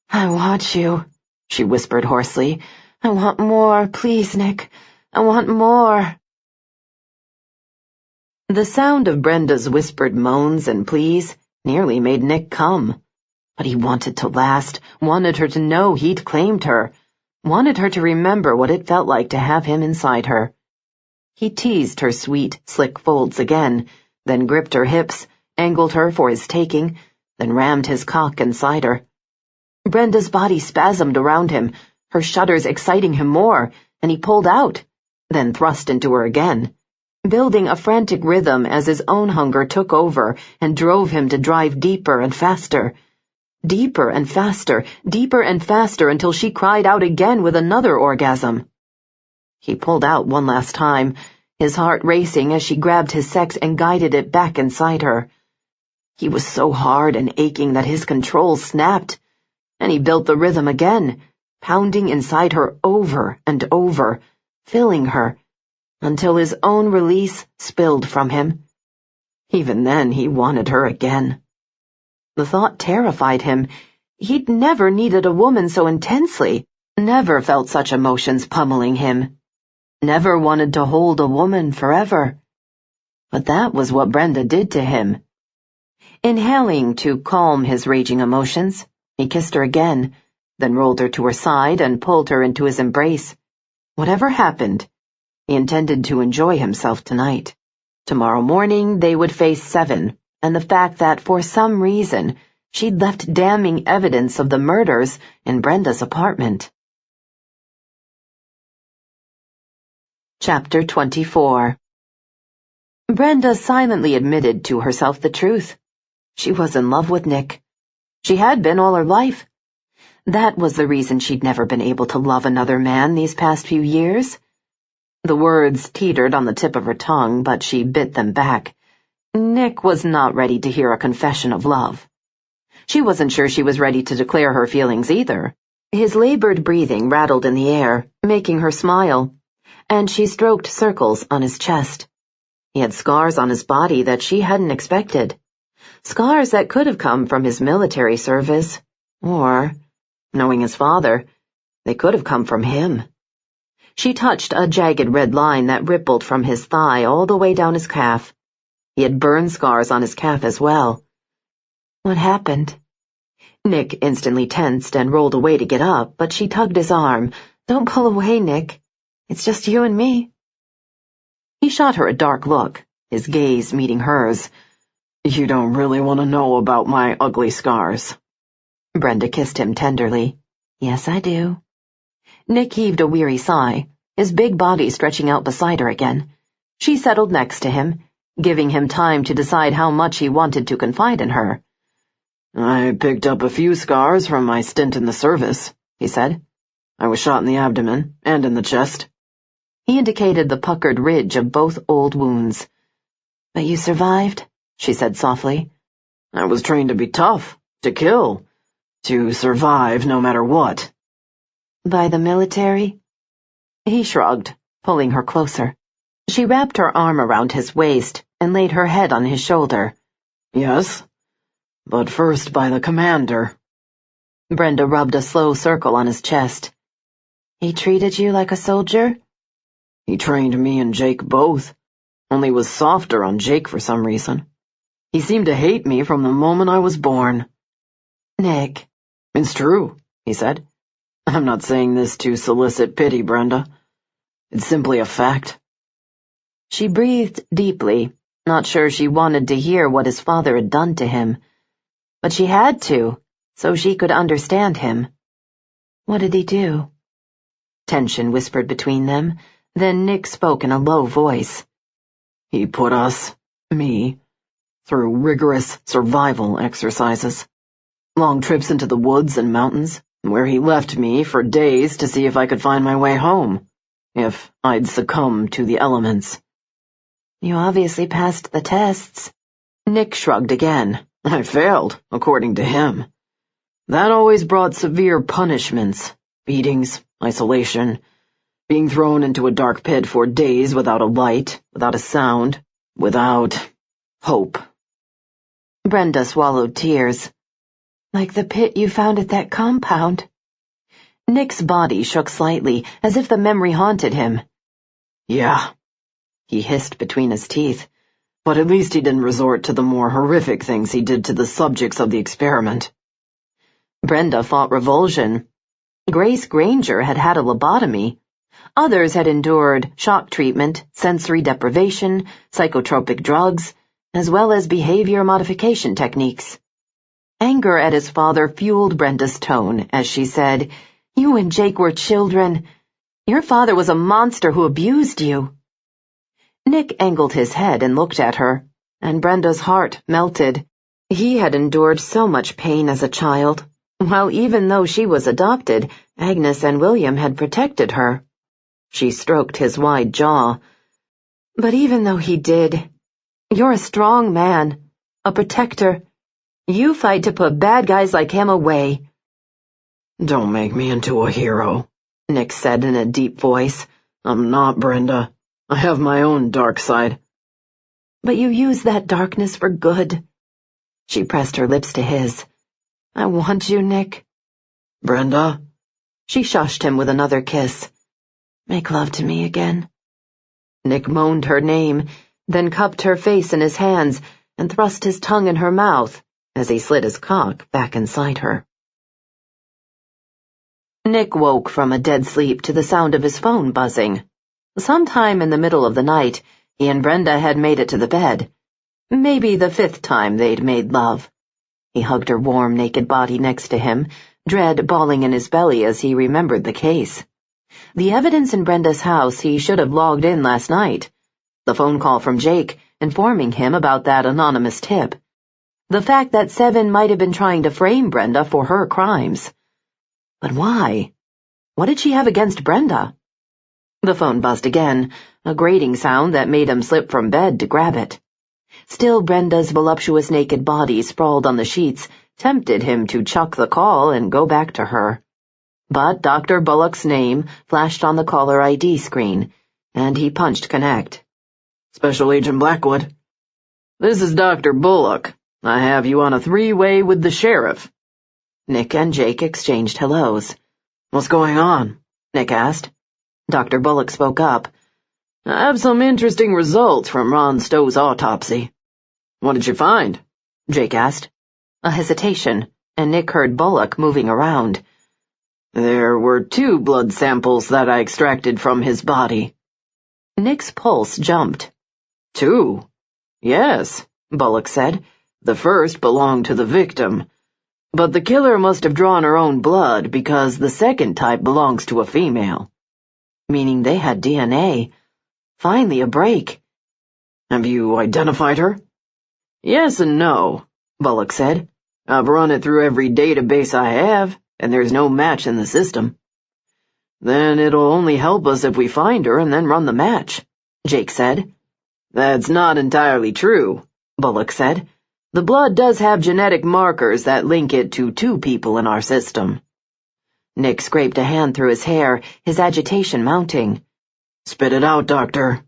"I want you," she whispered hoarsely. "I want more, please, Nick. I want more." The sound of Brenda's whispered moans and pleas nearly made Nick come. But he wanted to last, wanted her to know he'd claimed her, wanted her to remember what it felt like to have him inside her. He teased her sweet, slick folds again, then gripped her hips, angled her for his taking, then rammed his cock inside her. Brenda's body spasmed around him, her shudders exciting him more, and he pulled out, then thrust into her again, building a frantic rhythm as his own hunger took over and drove him to drive deeper and faster. Deeper and faster, deeper and faster until she cried out again with another orgasm. He pulled out one last time, his heart racing as she grabbed his sex and guided it back inside her. He was so hard and aching that his control snapped, and he built the rhythm again, pounding inside her over and over, filling her, until his own release spilled from him. Even then he wanted her again. The thought terrified him. He'd never needed a woman so intensely, never felt such emotions pummeling him, never wanted to hold a woman forever. But that was what Brenda did to him. Inhaling to calm his raging emotions, he kissed her again, then rolled her to her side and pulled her into his embrace. Whatever happened, he intended to enjoy himself tonight. Tomorrow morning they would face 7, and the fact that, for some reason, She'd left damning evidence of the murders in Brenda's apartment. Chapter 24. Brenda silently admitted to herself the truth. She was in love with Nick. She had been all her life. That was the reason she'd never been able to love another man these past few years. The words teetered on the tip of her tongue, but she bit them back. Nick was not ready to hear a confession of love. She wasn't sure she was ready to declare her feelings either. His labored breathing rattled in the air, making her smile, and she stroked circles on his chest. He had scars on his body that she hadn't expected. Scars that could have come from his military service, or, knowing his father, they could have come from him. She touched a jagged red line that rippled from his thigh all the way down his calf. He had burn scars on his calf as well. What happened? Nick instantly tensed and rolled away to get up, but she tugged his arm. Don't pull away, Nick. It's just you and me. He shot her a dark look, his gaze meeting hers. You don't really want to know about my ugly scars. Brenda kissed him tenderly. Yes, I do. Nick heaved a weary sigh, his big body stretching out beside her again. She settled next to him, giving him time to decide how much he wanted to confide in her. I picked up a few scars from my stint in the service, he said. I was shot in the abdomen and in the chest. He indicated the puckered ridge of both old wounds. But you survived, she said softly. I was trained to be tough, to kill, to survive no matter what. By the military? He shrugged, pulling her closer. She wrapped her arm around his waist and laid her head on his shoulder. Yes, but first by the commander. Brenda rubbed a slow circle on his chest. He treated you like a soldier? He trained me and Jake both, only was softer on Jake for some reason. He seemed to hate me from the moment I was born. Nick. It's true, he said. I'm not saying this to solicit pity, Brenda. It's simply a fact. She breathed deeply, not sure she wanted to hear what his father had done to him. But she had to, so she could understand him. What did he do? Tension whispered between them, then Nick spoke in a low voice. He put us, me, through rigorous survival exercises. Long trips into the woods and mountains, where he left me for days to see if I could find my way home, if I'd succumb to the elements. You obviously passed the tests. Nick shrugged again. I failed, according to him. That always brought severe punishments, beatings, isolation, being thrown into a dark pit for days without a light, without a sound, without hope. Brenda swallowed tears. Like the pit you found at that compound. Nick's body shook slightly, as if the memory haunted him. Yeah, he hissed between his teeth, but at least he didn't resort to the more horrific things he did to the subjects of the experiment. Brenda fought revulsion. Grace Granger had had a lobotomy. Others had endured shock treatment, sensory deprivation, psychotropic drugs, as well as behavior modification techniques. Anger at his father fueled Brenda's tone as she said, You and Jake were children. Your father was a monster who abused you. Nick angled his head and looked at her, and Brenda's heart melted. He had endured so much pain as a child, while even though she was adopted, Agnes and William had protected her. She stroked his wide jaw. But even though he did, you're a strong man, a protector. You fight to put bad guys like him away. Don't make me into a hero, Nick said in a deep voice. I'm not, Brenda. I have my own dark side. But you use that darkness for good. She pressed her lips to his. I want you, Nick. Brenda? She shushed him with another kiss. Make love to me again. Nick moaned her name, then cupped her face in his hands and thrust his tongue in her mouth as he slid his cock back inside her. Nick woke from a dead sleep to the sound of his phone buzzing. Sometime in the middle of the night, he and Brenda had made it to the bed. Maybe the 5th time they'd made love. He hugged her warm, naked body next to him, dread balling in his belly as he remembered the case. The evidence in Brenda's house he should have logged in last night. The phone call from Jake, informing him about that anonymous tip. The fact that Seven might have been trying to frame Brenda for her crimes. But why? What did she have against Brenda? The phone buzzed again, a grating sound that made him slip from bed to grab it. Still Brenda's voluptuous naked body sprawled on the sheets tempted him to chuck the call and go back to her. But Dr. Bullock's name flashed on the caller ID screen, and he punched connect. Special Agent Blackwood. This is Dr. Bullock. I have you on a three-way with the sheriff. Nick and Jake exchanged hellos. What's going on? Nick asked. Dr. Bullock spoke up. I have some interesting results from Ron Stowe's autopsy. What did you find? Jake asked. A hesitation, and Nick heard Bullock moving around. There were 2 blood samples that I extracted from his body. Nick's pulse jumped. 2? Yes, Bullock said. The first belonged to the victim. But the killer must have drawn her own blood because the second type belongs to a female. Meaning they had DNA. Finally a break. Have you identified her? Yes and no, Bullock said. I've run it through every database I have, and there's no match in the system. Then it'll only help us if we find her and then run the match, Jake said. That's not entirely true, Bullock said. The blood does have genetic markers that link it to 2 people in our system. Nick scraped a hand through his hair, his agitation mounting. Spit it out, Doctor.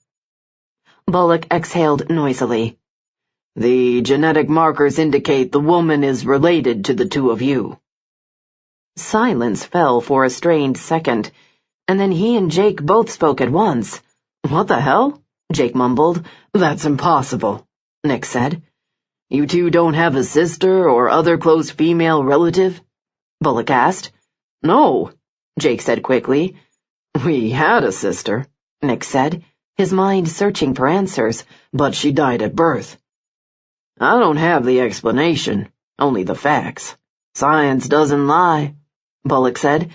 Bullock exhaled noisily. The genetic markers indicate the woman is related to the 2 of you. Silence fell for a strained second, and then he and Jake both spoke at once. What the hell? Jake mumbled. That's impossible, Nick said. You 2 don't have a sister or other close female relative? Bullock asked. No, Jake said quickly. We had a sister, Nick said, his mind searching for answers, but she died at birth. I don't have the explanation, only the facts. Science doesn't lie, Bullock said.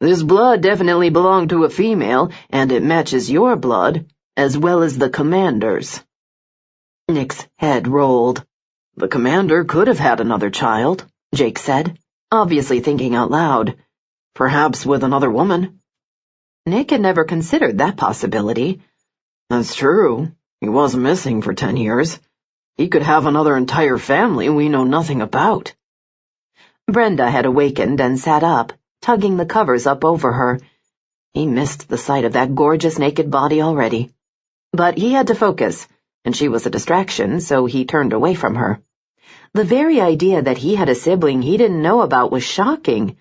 This blood definitely belonged to a female, and it matches your blood, as well as the commander's. Nick's head rolled. The commander could have had another child, Jake said, obviously thinking out loud. Perhaps with another woman. Nick had never considered that possibility. That's true. He was missing for 10 years. He could have another entire family we know nothing about. Brenda had awakened and sat up, tugging the covers up over her. He missed the sight of that gorgeous naked body already. But he had to focus, and she was a distraction, so he turned away from her. The very idea that he had a sibling he didn't know about was shocking,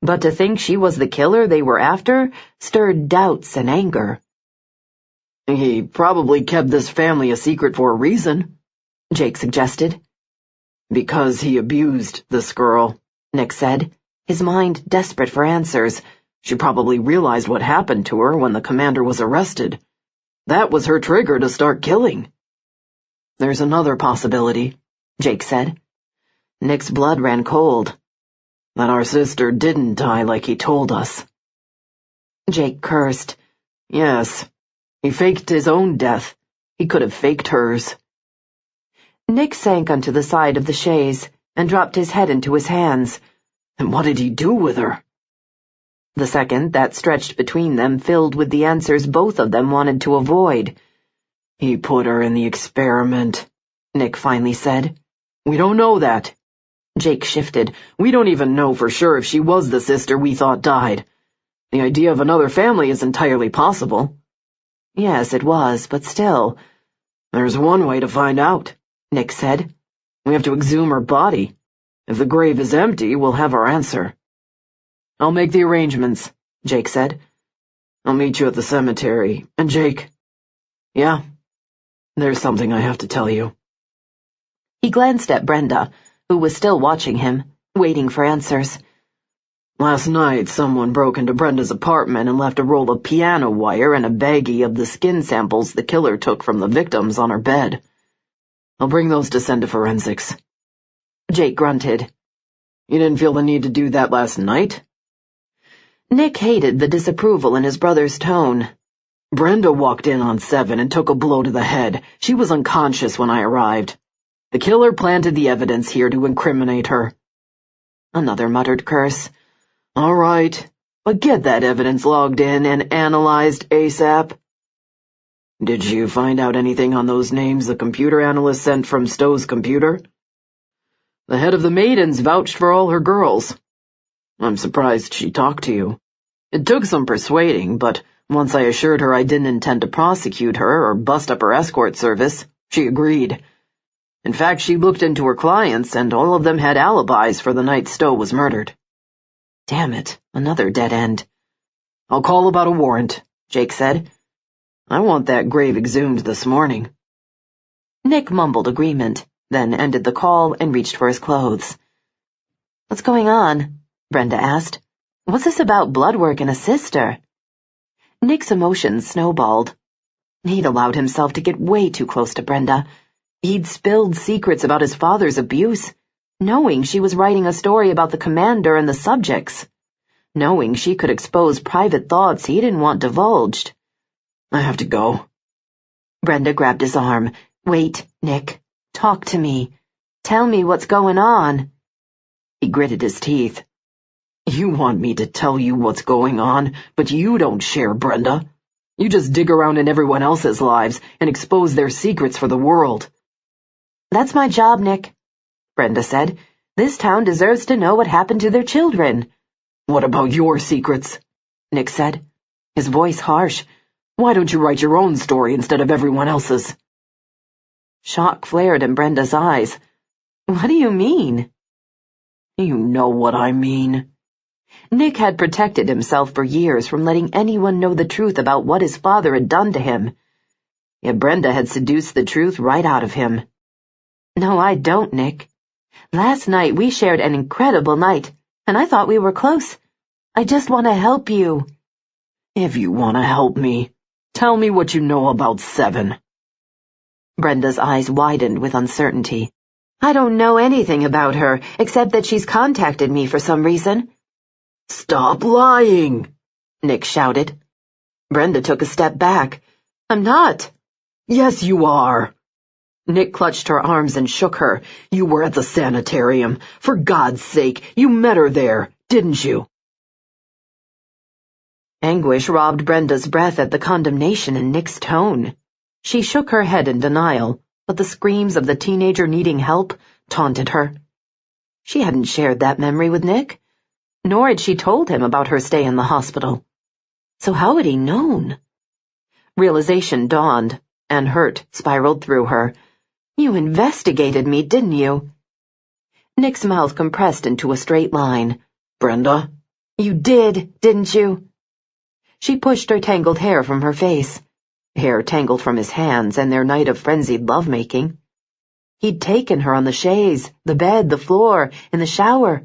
but to think she was the killer they were after stirred doubts and anger. He probably kept this family a secret for a reason, Jake suggested. Because he abused this girl, Nick said, his mind desperate for answers. She probably realized what happened to her when the commander was arrested. That was her trigger to start killing. There's another possibility, Jake said. Nick's blood ran cold. That our sister didn't die like he told us. Jake cursed. Yes, he faked his own death. He could have faked hers. Nick sank onto the side of the chaise and dropped his head into his hands. And what did he do with her? The second that stretched between them filled with the answers both of them wanted to avoid. He put her in the experiment, Nick finally said. We don't know that. Jake shifted. We don't even know for sure if she was the sister we thought died. The idea of another family is entirely possible. Yes, it was, but still. There's one way to find out, Nick said. We have to exhume her body. If the grave is empty, we'll have our answer. I'll make the arrangements, Jake said. I'll meet you at the cemetery. And Jake... Yeah, there's something I have to tell you. He glanced at Brenda, who was still watching him, waiting for answers. Last night, someone broke into Brenda's apartment and left a roll of piano wire and a baggie of the skin samples the killer took from the victims on her bed. I'll bring those to send to forensics. Jake grunted. You didn't feel the need to do that last night? Nick hated the disapproval in his brother's tone. Brenda walked in on 7 and took a blow to the head. She was unconscious when I arrived. The killer planted the evidence here to incriminate her. Another muttered curse. All right, but get that evidence logged in and analyzed ASAP. Did you find out anything on those names the computer analyst sent from Stowe's computer? The head of the Maidens vouched for all her girls. I'm surprised she talked to you. It took some persuading, but once I assured her I didn't intend to prosecute her or bust up her escort service, she agreed. In fact, she looked into her clients, and all of them had alibis for the night Stowe was murdered. Damn it, another dead end. I'll call about a warrant, Jake said. I want that grave exhumed this morning. Nick mumbled agreement, then ended the call and reached for his clothes. What's going on? Brenda asked. What's this about blood work and a sister? Nick's emotions snowballed. He'd allowed himself to get way too close to Brenda. He'd spilled secrets about his father's abuse, knowing she was writing a story about the commander and the subjects, knowing she could expose private thoughts he didn't want divulged. I have to go. Brenda grabbed his arm. Wait, Nick. Talk to me. Tell me what's going on. He gritted his teeth. You want me to tell you what's going on, but you don't share, Brenda. You just dig around in everyone else's lives and expose their secrets for the world. That's my job, Nick, Brenda said. This town deserves to know what happened to their children. What about your secrets? Nick said, his voice harsh. Why don't you write your own story instead of everyone else's? Shock flared in Brenda's eyes. What do you mean? You know what I mean. Nick had protected himself for years from letting anyone know the truth about what his father had done to him. Yet Brenda had seduced the truth right out of him. No, I don't, Nick. Last night we shared an incredible night, and I thought we were close. I just want to help you. If you want to help me, tell me what you know about 7. Brenda's eyes widened with uncertainty. I don't know anything about her, except that she's contacted me for some reason. Stop lying, Nick shouted. Brenda took a step back. I'm not. Yes, you are. Nick clutched her arms and shook her. You were at the sanitarium. For God's sake, you met her there, didn't you? Anguish robbed Brenda's breath at the condemnation in Nick's tone. She shook her head in denial, but the screams of the teenager needing help taunted her. She hadn't shared that memory with Nick, nor had she told him about her stay in the hospital. So how had he known? Realization dawned, and hurt spiraled through her. You investigated me, didn't you? Nick's mouth compressed into a straight line. Brenda? You did, didn't you? She pushed her tangled hair from her face. Hair tangled from his hands and their night of frenzied lovemaking. He'd taken her on the chaise, the bed, the floor, in the shower.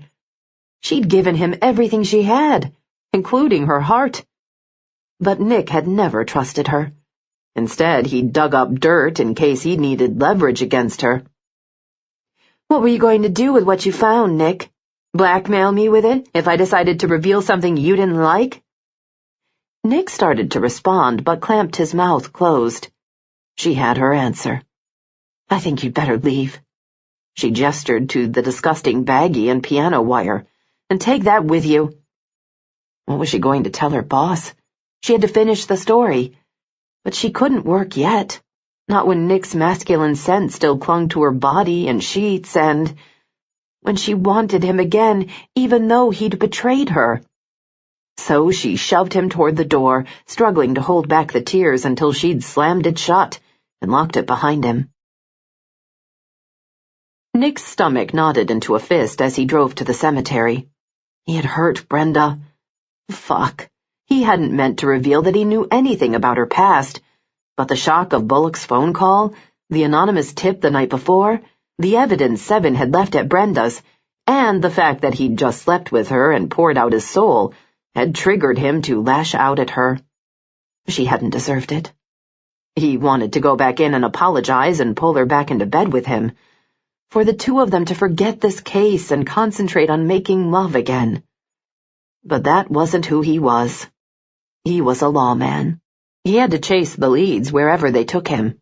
She'd given him everything she had, including her heart. But Nick had never trusted her. Instead, he'd dug up dirt in case he needed leverage against her. What were you going to do with what you found, Nick? Blackmail me with it if I decided to reveal something you didn't like? Nick started to respond, but clamped his mouth closed. She had her answer. I think you'd better leave. She gestured to the disgusting baggie and piano wire. And take that with you. What was she going to tell her boss? She had to finish the story. But she couldn't work yet. Not when Nick's masculine scent still clung to her body and sheets and when she wanted him again, even though he'd betrayed her. So she shoved him toward the door, struggling to hold back the tears until she'd slammed it shut and locked it behind him. Nick's stomach knotted into a fist as he drove to the cemetery. He had hurt Brenda. Fuck. He hadn't meant to reveal that he knew anything about her past, but the shock of Bullock's phone call, the anonymous tip the night before, the evidence 7 had left at Brenda's, and the fact that he'd just slept with her and poured out his soul had triggered him to lash out at her. She hadn't deserved it. He wanted to go back in and apologize and pull her back into bed with him. for the two of them to forget this case and concentrate on making love again. But that wasn't who he was. He was a lawman. He had to chase the leads wherever they took him.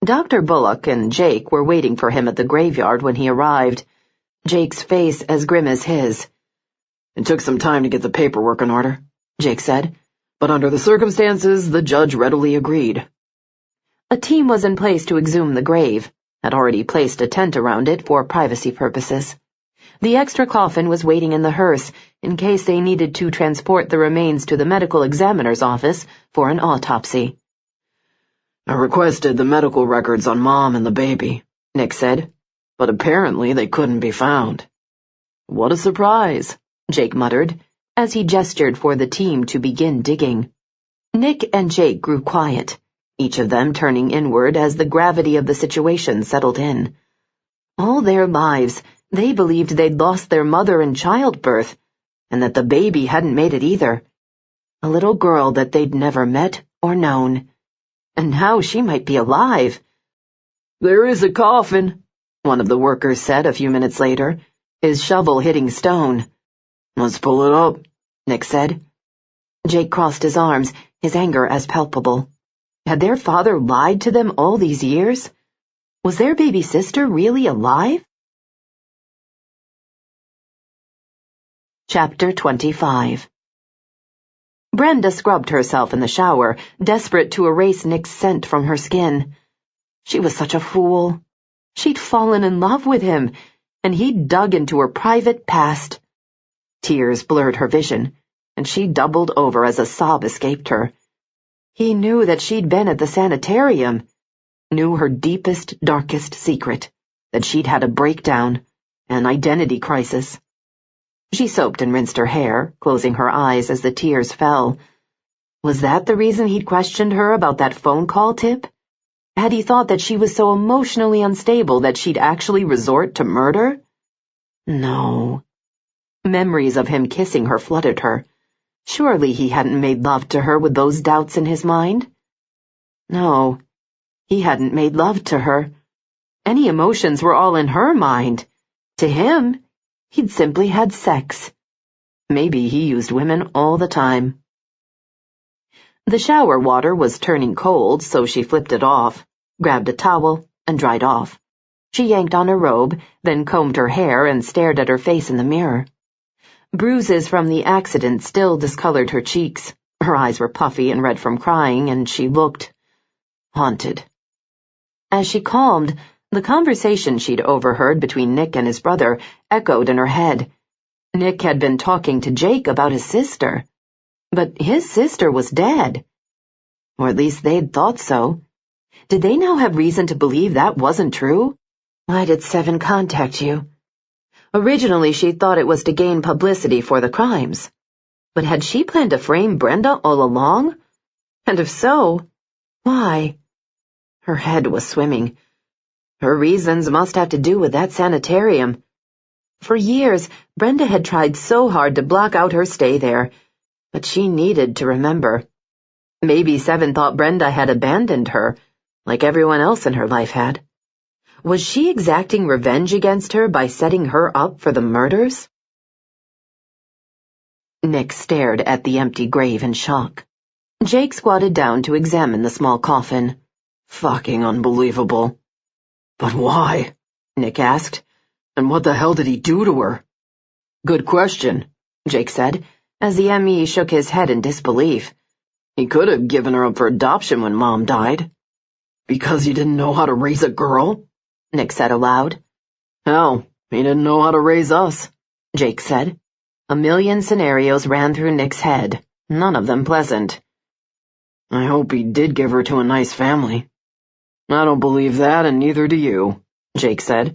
Dr. Bullock and Jake were waiting for him at the graveyard when he arrived, Jake's face as grim as his. "It took some time to get the paperwork in order," Jake said, "but under the circumstances, the judge readily agreed." A team was in place to exhume the grave, had already placed a tent around it for privacy purposes. The extra coffin was waiting in the hearse in case they needed to transport the remains to the medical examiner's office for an autopsy. "I requested the medical records on Mom and the baby," Nick said, "but apparently they couldn't be found." "What a surprise," Jake muttered, as he gestured for the team to begin digging. Nick and Jake grew quiet, each of them turning inward as the gravity of the situation settled in. All their lives, they believed they'd lost their mother in childbirth, and that the baby hadn't made it either. A little girl that they'd never met or known. And now she might be alive. "There is a coffin," one of the workers said a few minutes later, his shovel hitting stone. "Let's pull it up," Nick said. Jake crossed his arms, his anger as palpable. Had their father lied to them all these years? Was their baby sister really alive? Chapter 25. Brenda scrubbed herself in the shower, desperate to erase Nick's scent from her skin. She was such a fool. She'd fallen in love with him, and he'd dug into her private past. Tears blurred her vision, and she doubled over as a sob escaped her. He knew that she'd been at the sanitarium, knew her deepest, darkest secret, that she'd had a breakdown, an identity crisis. She soaped and rinsed her hair, closing her eyes as the tears fell. Was that the reason he'd questioned her about that phone call tip? Had he thought that she was so emotionally unstable that she'd actually resort to murder? No. Memories of him kissing her flooded her. Surely he hadn't made love to her with those doubts in his mind? No, he hadn't made love to her. Any emotions were all in her mind. To him, he'd simply had sex. Maybe he used women all the time. The shower water was turning cold, so she flipped it off, grabbed a towel, and dried off. She yanked on her robe, then combed her hair and stared at her face in the mirror. Bruises from the accident still discolored her cheeks. Her eyes were puffy and red from crying, and she looked haunted. As she calmed, the conversation she'd overheard between Nick and his brother echoed in her head. Nick had been talking to Jake about his sister. But his sister was dead. Or at least they'd thought so. Did they now have reason to believe that wasn't true? Why did Seven contact you? Originally, she thought it was to gain publicity for the crimes. But had she planned to frame Brenda all along? And if so, why? Her head was swimming. Her reasons must have to do with that sanitarium. For years, Brenda had tried so hard to block out her stay there, but she needed to remember. Maybe Seven thought Brenda had abandoned her, like everyone else in her life had. Was she exacting revenge against her by setting her up for the murders? Nick stared at the empty grave in shock. Jake squatted down to examine the small coffin. "Fucking unbelievable." "But why?" Nick asked. "And what the hell did he do to her?" "Good question," Jake said, as the ME shook his head in disbelief. "He could have given her up for adoption when Mom died." "Because he didn't know how to raise a girl?" Nick said aloud. "Hell, he didn't know how to raise us," Jake said. A million scenarios ran through Nick's head, none of them pleasant. "I hope he did give her to a nice family." "I don't believe that, and neither do you," Jake said.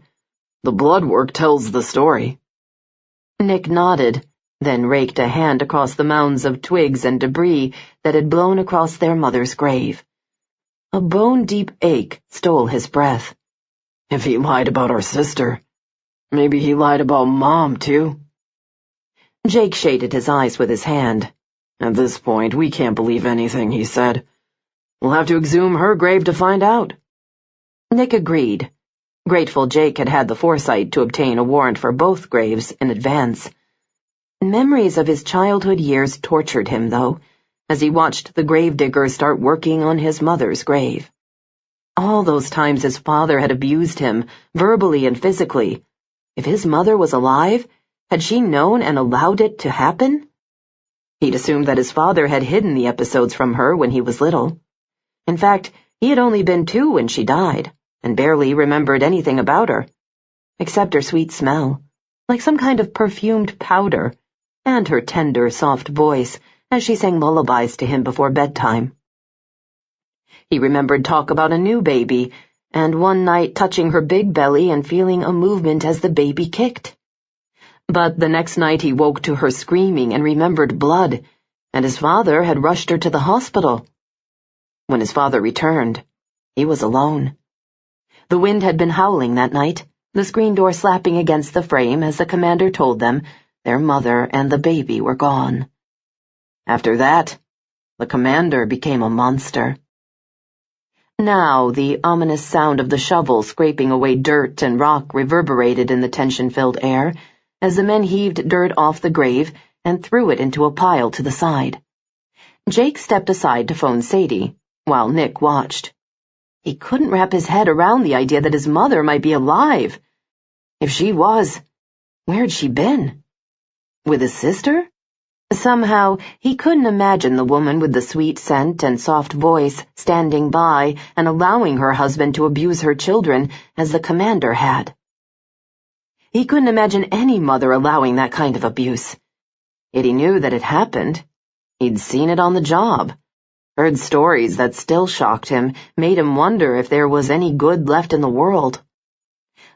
"The blood work tells the story." Nick nodded, then raked a hand across the mounds of twigs and debris that had blown across their mother's grave. A bone-deep ache stole his breath. If he lied about our sister, maybe he lied about Mom, too. Jake shaded his eyes with his hand. "At this point, we can't believe anything he said. We'll have to exhume her grave to find out." Nick agreed. Grateful Jake had had the foresight to obtain a warrant for both graves in advance. Memories of his childhood years tortured him, though, as he watched the gravedigger start working on his mother's grave. All those times his father had abused him, verbally and physically. If his mother was alive, had she known and allowed it to happen? He'd assumed that his father had hidden the episodes from her when he was little. In fact, he had only been 2 when she died, and barely remembered anything about her, except her sweet smell, like some kind of perfumed powder, and her tender, soft voice as she sang lullabies to him before bedtime. He remembered talk about a new baby, and one night touching her big belly and feeling a movement as the baby kicked. But the next night he woke to her screaming and remembered blood, and his father had rushed her to the hospital. When his father returned, he was alone. The wind had been howling that night, the screen door slapping against the frame as the commander told them their mother and the baby were gone. After that, the commander became a monster. Now the ominous sound of the shovel scraping away dirt and rock reverberated in the tension-filled air as the men heaved dirt off the grave and threw it into a pile to the side. Jake stepped aside to phone Sadie, while Nick watched. He couldn't wrap his head around the idea that his mother might be alive. If she was, where'd she been? With his sister? Somehow, he couldn't imagine the woman with the sweet scent and soft voice standing by and allowing her husband to abuse her children as the commander had. He couldn't imagine any mother allowing that kind of abuse. Yet he knew that it happened. He'd seen it on the job, heard stories that still shocked him, made him wonder if there was any good left in the world.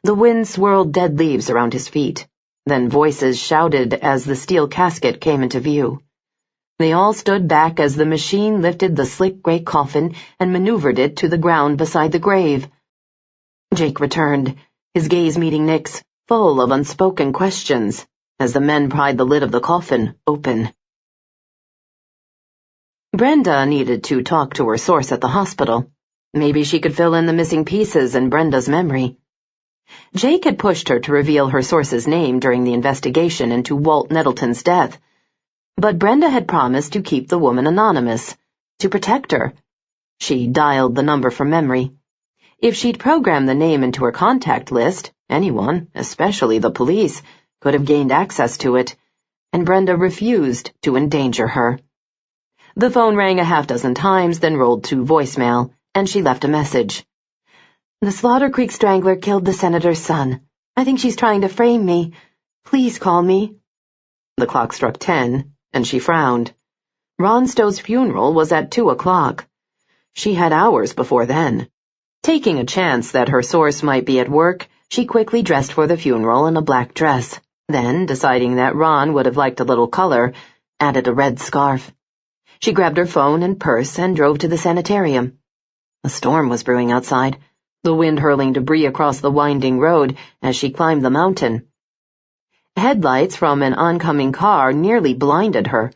The wind swirled dead leaves around his feet. Then voices shouted as the steel casket came into view. They all stood back as the machine lifted the slick gray coffin and maneuvered it to the ground beside the grave. Jake returned, his gaze meeting Nick's, full of unspoken questions, as the men pried the lid of the coffin open. Brenda needed to talk to her source at the hospital. Maybe she could fill in the missing pieces in Brenda's memory. Jake had pushed her to reveal her source's name during the investigation into Walt Nettleton's death, but Brenda had promised to keep the woman anonymous, to protect her. She dialed the number from memory. If she'd programmed the name into her contact list, anyone, especially the police, could have gained access to it, and Brenda refused to endanger her. The phone rang a half-dozen times, then rolled to voicemail, and she left a message. "The Slaughter Creek Strangler killed the senator's son. I think she's trying to frame me. Please call me." The clock struck 10, and she frowned. Ron Stowe's funeral was at 2 o'clock. She had hours before then. Taking a chance that her source might be at work, she quickly dressed for the funeral in a black dress, then, deciding that Ron would have liked a little color, added a red scarf. She grabbed her phone and purse and drove to the sanitarium. A storm was brewing outside, the wind hurling debris across the winding road as she climbed the mountain. Headlights from an oncoming car nearly blinded her,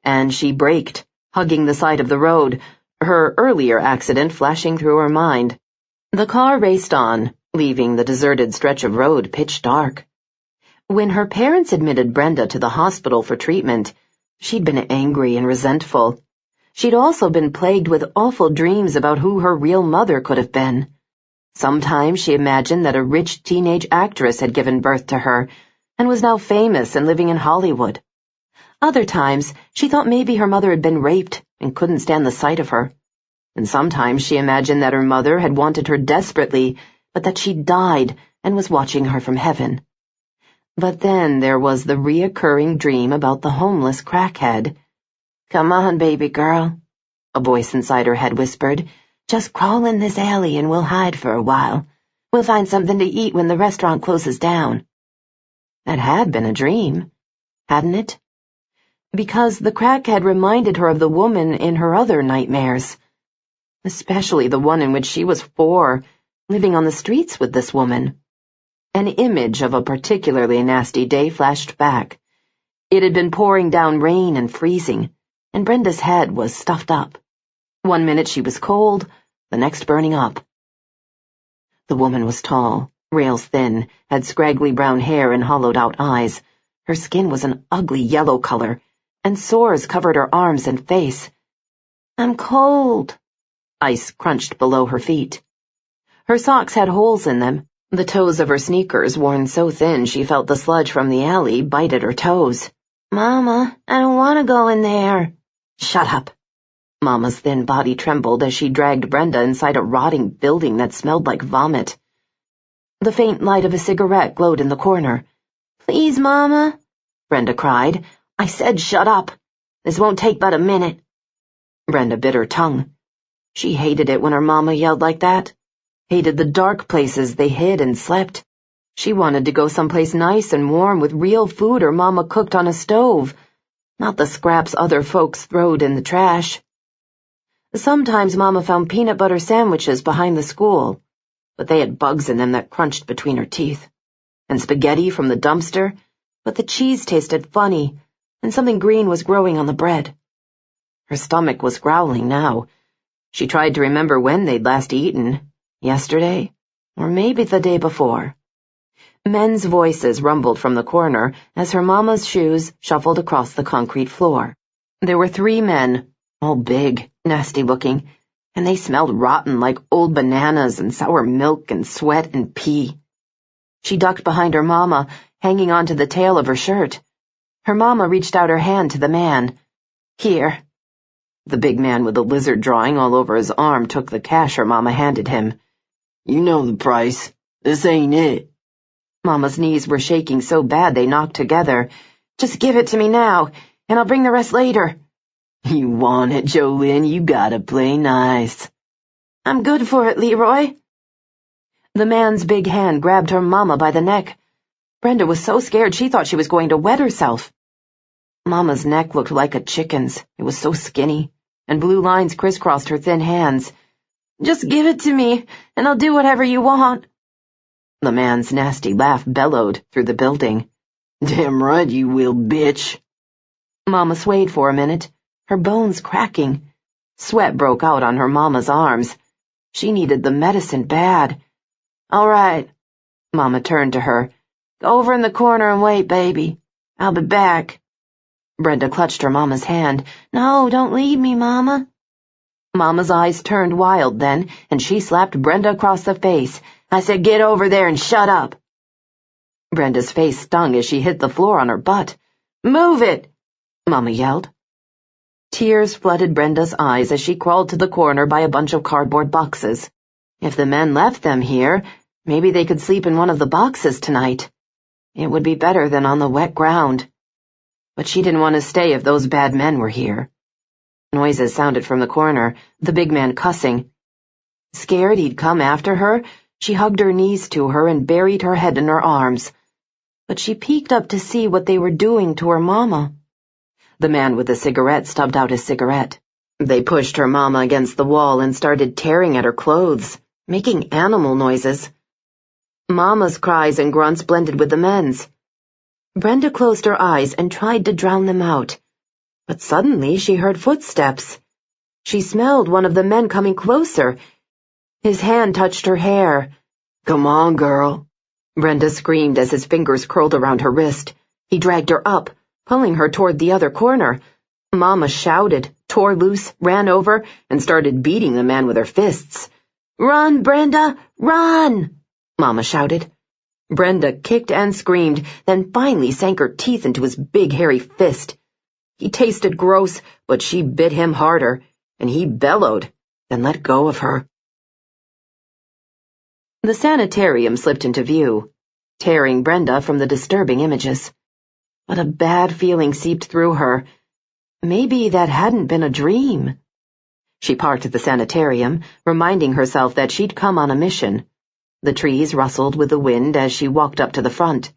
and she braked, hugging the side of the road, her earlier accident flashing through her mind. The car raced on, leaving the deserted stretch of road pitch dark. When her parents admitted Brenda to the hospital for treatment, she'd been angry and resentful. She'd also been plagued with awful dreams about who her real mother could have been. Sometimes she imagined that a rich teenage actress had given birth to her and was now famous and living in Hollywood. Other times, she thought maybe her mother had been raped and couldn't stand the sight of her. And sometimes she imagined that her mother had wanted her desperately, but that she'd died and was watching her from heaven. But then there was the reoccurring dream about the homeless crackhead. "Come on, baby girl," a voice inside her head whispered. "Just crawl in this alley and we'll hide for a while. We'll find something to eat when the restaurant closes down." That had been a dream, hadn't it? Because the crackhead reminded her of the woman in her other nightmares, especially the one in which she was 4, living on the streets with this woman. An image of a particularly nasty day flashed back. It had been pouring down rain and freezing, and Brenda's head was stuffed up. One minute she was cold, the next burning up. The woman was tall, rails thin, had scraggly brown hair and hollowed-out eyes. Her skin was an ugly yellow color, and sores covered her arms and face. "I'm cold." Ice crunched below her feet. Her socks had holes in them, the toes of her sneakers worn so thin she felt the sludge from the alley bite at her toes. "Mama, I don't want to go in there." "Shut up." Mama's thin body trembled as she dragged Brenda inside a rotting building that smelled like vomit. The faint light of a cigarette glowed in the corner. "Please, Mama," Brenda cried. "I said shut up. This won't take but a minute." Brenda bit her tongue. She hated it when her mama yelled like that. Hated the dark places they hid and slept. She wanted to go someplace nice and warm with real food her mama cooked on a stove, not the scraps other folks throwed in the trash. Sometimes Mama found peanut butter sandwiches behind the school, but they had bugs in them that crunched between her teeth. And spaghetti from the dumpster, but the cheese tasted funny, and something green was growing on the bread. Her stomach was growling now. She tried to remember when they'd last eaten. Yesterday, or maybe the day before. Men's voices rumbled from the corner as her mama's shoes shuffled across the concrete floor. There were 3 men, all big, nasty-looking, and they smelled rotten like old bananas and sour milk and sweat and pee. She ducked behind her mama, hanging onto the tail of her shirt. Her mama reached out her hand to the man. "Here." The big man with the lizard drawing all over his arm took the cash her mama handed him. "You know the price. This ain't it." Mama's knees were shaking so bad they knocked together. "Just give it to me now, and I'll bring the rest later." "You want it, Jolene, you gotta play nice." "I'm good for it, Leroy." The man's big hand grabbed her mama by the neck. Brenda was so scared she thought she was going to wet herself. Mama's neck looked like a chicken's. It was so skinny, and blue lines crisscrossed her thin hands. "Just give it to me, and I'll do whatever you want." The man's nasty laugh bellowed through the building. "Damn right you will, bitch." Mama swayed for a minute, her bones cracking. Sweat broke out on her mama's arms. She needed the medicine bad. "All right." Mama turned to her. "Go over in the corner and wait, baby. I'll be back." Brenda clutched her mama's hand. "No, don't leave me, Mama." Mama's eyes turned wild then, and she slapped Brenda across the face. "I said get over there and shut up." Brenda's face stung as she hit the floor on her butt. "Move it!" Mama yelled. Tears flooded Brenda's eyes as she crawled to the corner by a bunch of cardboard boxes. If the men left them here, maybe they could sleep in one of the boxes tonight. It would be better than on the wet ground. But she didn't want to stay if those bad men were here. Noises sounded from the corner, the big man cussing. Scared he'd come after her, she hugged her knees to her and buried her head in her arms. But she peeked up to see what they were doing to her mama. The man with the cigarette stubbed out his cigarette. They pushed her mama against the wall and started tearing at her clothes, making animal noises. Mama's cries and grunts blended with the men's. Brenda closed her eyes and tried to drown them out. But suddenly she heard footsteps. She smelled one of the men coming closer. His hand touched her hair. "Come on, girl." Brenda screamed as his fingers curled around her wrist. He dragged her up, pulling her toward the other corner. Mama shouted, tore loose, ran over, and started beating the man with her fists. "Run, Brenda, run!" Mama shouted. Brenda kicked and screamed, then finally sank her teeth into his big hairy fist. He tasted gross, but she bit him harder, and he bellowed, then let go of her. The sanitarium slipped into view, tearing Brenda from the disturbing images. But a bad feeling seeped through her. Maybe that hadn't been a dream. She parked at the sanitarium, reminding herself that she'd come on a mission. The trees rustled with the wind as she walked up to the front.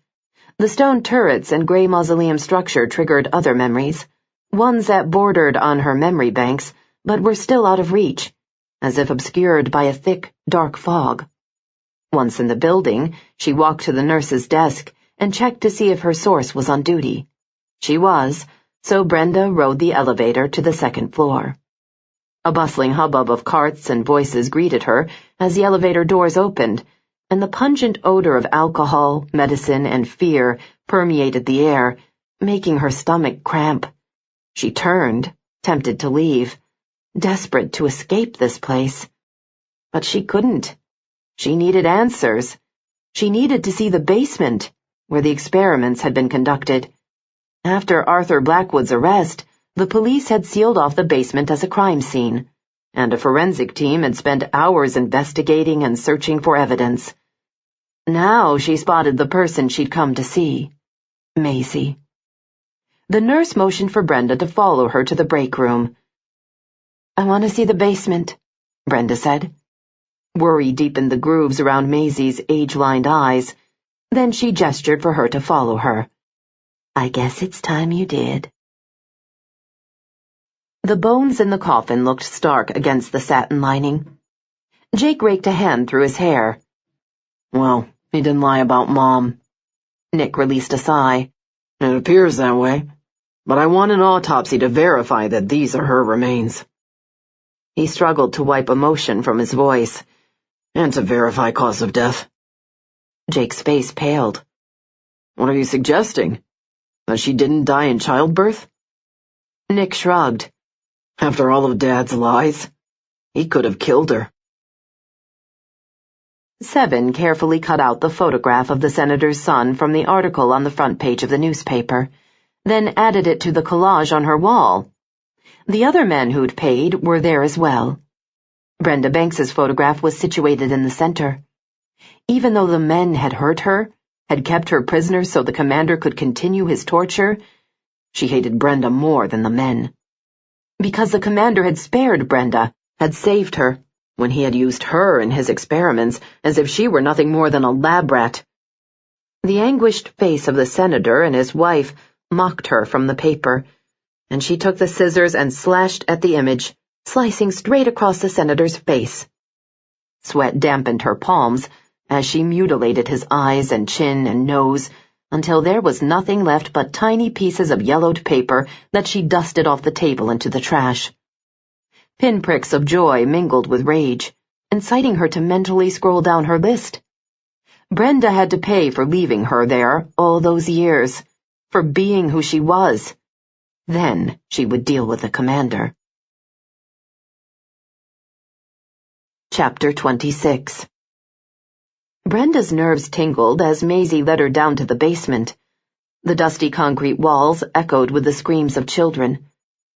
The stone turrets and gray mausoleum structure triggered other memories, ones that bordered on her memory banks, but were still out of reach, as if obscured by a thick, dark fog. Once in the building, she walked to the nurse's desk and checked to see if her source was on duty. She was, so Brenda rode the elevator to the second floor. A bustling hubbub of carts and voices greeted her as the elevator doors opened, and the pungent odor of alcohol, medicine, and fear permeated the air, making her stomach cramp. She turned, tempted to leave, desperate to escape this place. But she couldn't. She needed answers. She needed to see the basement, where the experiments had been conducted. After Arthur Blackwood's arrest, the police had sealed off the basement as a crime scene, and a forensic team had spent hours investigating and searching for evidence. Now she spotted the person she'd come to see. Maisie. The nurse motioned for Brenda to follow her to the break room. "I want to see the basement," Brenda said. Worry deepened the grooves around Maisie's age-lined eyes. Then she gestured for her to follow her. "I guess it's time you did." The bones in the coffin looked stark against the satin lining. Jake raked a hand through his hair. "Well, he didn't lie about Mom." Nick released a sigh. "It appears that way, but I want an autopsy to verify that these are her remains." He struggled to wipe emotion from his voice. "And to verify cause of death." Jake's face paled. "What are you suggesting? That she didn't die in childbirth?" Nick shrugged. "After all of Dad's lies, he could have killed her." Seven carefully cut out the photograph of the senator's son from the article on the front page of the newspaper, then added it to the collage on her wall. The other men who'd paid were there as well. Brenda Banks's photograph was situated in the center. Even though the men had hurt her, had kept her prisoner so the commander could continue his torture, she hated Brenda more than the men. Because the commander had spared Brenda, had saved her, when he had used her in his experiments as if she were nothing more than a lab rat. The anguished face of the senator and his wife mocked her from the paper, and she took the scissors and slashed at the image, slicing straight across the senator's face. Sweat dampened her palms as she mutilated his eyes and chin and nose until there was nothing left but tiny pieces of yellowed paper that she dusted off the table into the trash. Pinpricks of joy mingled with rage, inciting her to mentally scroll down her list. Brenda had to pay for leaving her there all those years, for being who she was. Then she would deal with the commander. Chapter 26. Brenda's nerves tingled as Maisie led her down to the basement. The dusty concrete walls echoed with the screams of children.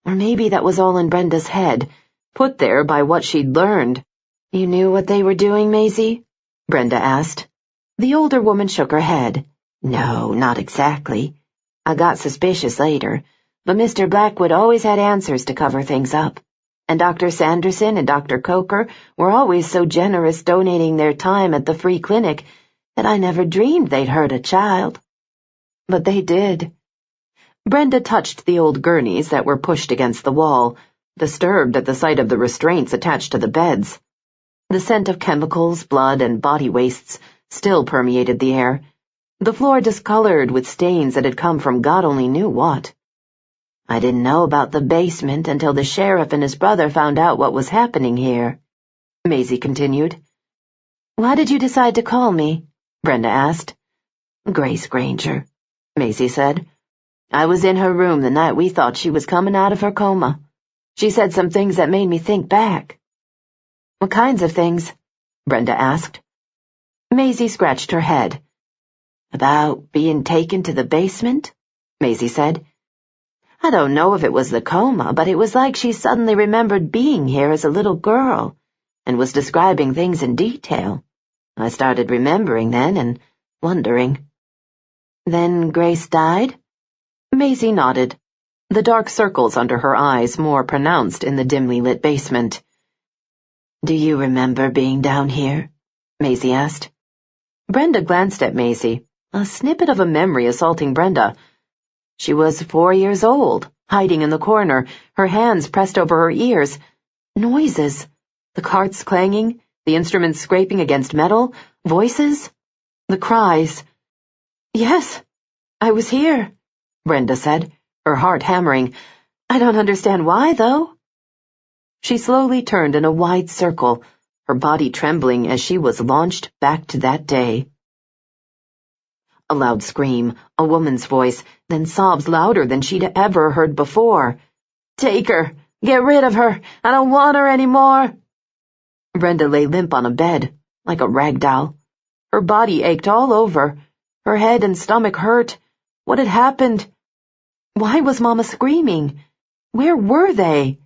Or maybe that was all in Brenda's head, put there by what she'd learned. "You knew what they were doing, Maisie?" Brenda asked. The older woman shook her head. "No, not exactly. I got suspicious later, but Mr. Blackwood always had answers to cover things up. And Dr. Sanderson and Dr. Coker were always so generous donating their time at the free clinic that I never dreamed they'd hurt a child. But they did." Brenda touched the old gurneys that were pushed against the wall, disturbed at the sight of the restraints attached to the beds. The scent of chemicals, blood, and body wastes still permeated the air, the floor discolored with stains that had come from God only knew what. "I didn't know about the basement until the sheriff and his brother found out what was happening here," Maisie continued. "Why did you decide to call me?" Brenda asked. "Grace Granger," Maisie said. "I was in her room the night we thought she was coming out of her coma. She said some things that made me think back." "What kinds of things?" Brenda asked. Maisie scratched her head. "About being taken to the basement?" Maisie said. "I don't know if it was the coma, but it was like she suddenly remembered being here as a little girl and was describing things in detail. I started remembering then and wondering." "Then Grace died?" Maisie nodded, the dark circles under her eyes more pronounced in the dimly lit basement. "Do you remember being down here?" Maisie asked. Brenda glanced at Maisie, a snippet of a memory assaulting Brenda. She was 4 years old, hiding in the corner, her hands pressed over her ears. Noises. The carts clanging, the instruments scraping against metal, voices. The cries. "Yes, I was here," Brenda said, her heart hammering. "I don't understand why, though." She slowly turned in a wide circle, her body trembling as she was launched back to that day. A loud scream, a woman's voice, then sobs louder than she'd ever heard before. "Take her! Get rid of her! I don't want her anymore!" Brenda lay limp on a bed, like a rag doll. Her body ached all over. Her head and stomach hurt. What had happened? Why was Mama screaming? Where were they?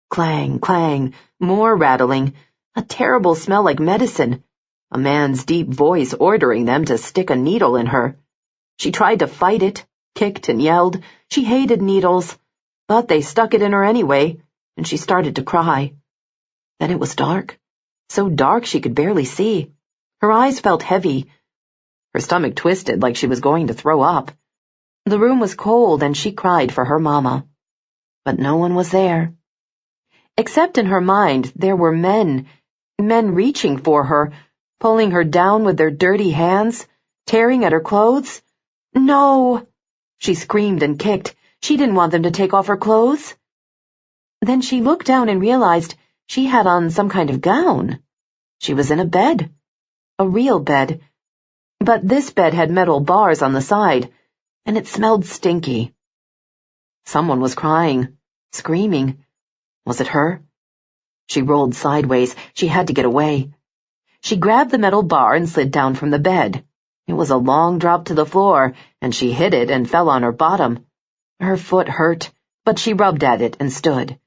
Clang, clang, more rattling. A terrible smell like medicine. A man's deep voice ordering them to stick a needle in her. She tried to fight it, kicked and yelled. She hated needles, but they stuck it in her anyway, and she started to cry. Then it was dark, so dark she could barely see. Her eyes felt heavy. Her stomach twisted like she was going to throw up. The room was cold and she cried for her mama. But no one was there. Except in her mind there were men reaching for her, pulling her down with their dirty hands, tearing at her clothes. No! She screamed and kicked. She didn't want them to take off her clothes. Then she looked down and realized she had on some kind of gown. She was in a bed. A real bed. But this bed had metal bars on the side, and it smelled stinky. Someone was crying, screaming. Was it her? She rolled sideways. She had to get away. She grabbed the metal bar and slid down from the bed. It was a long drop to the floor, and she hit it and fell on her bottom. Her foot hurt, but she rubbed at it and stood.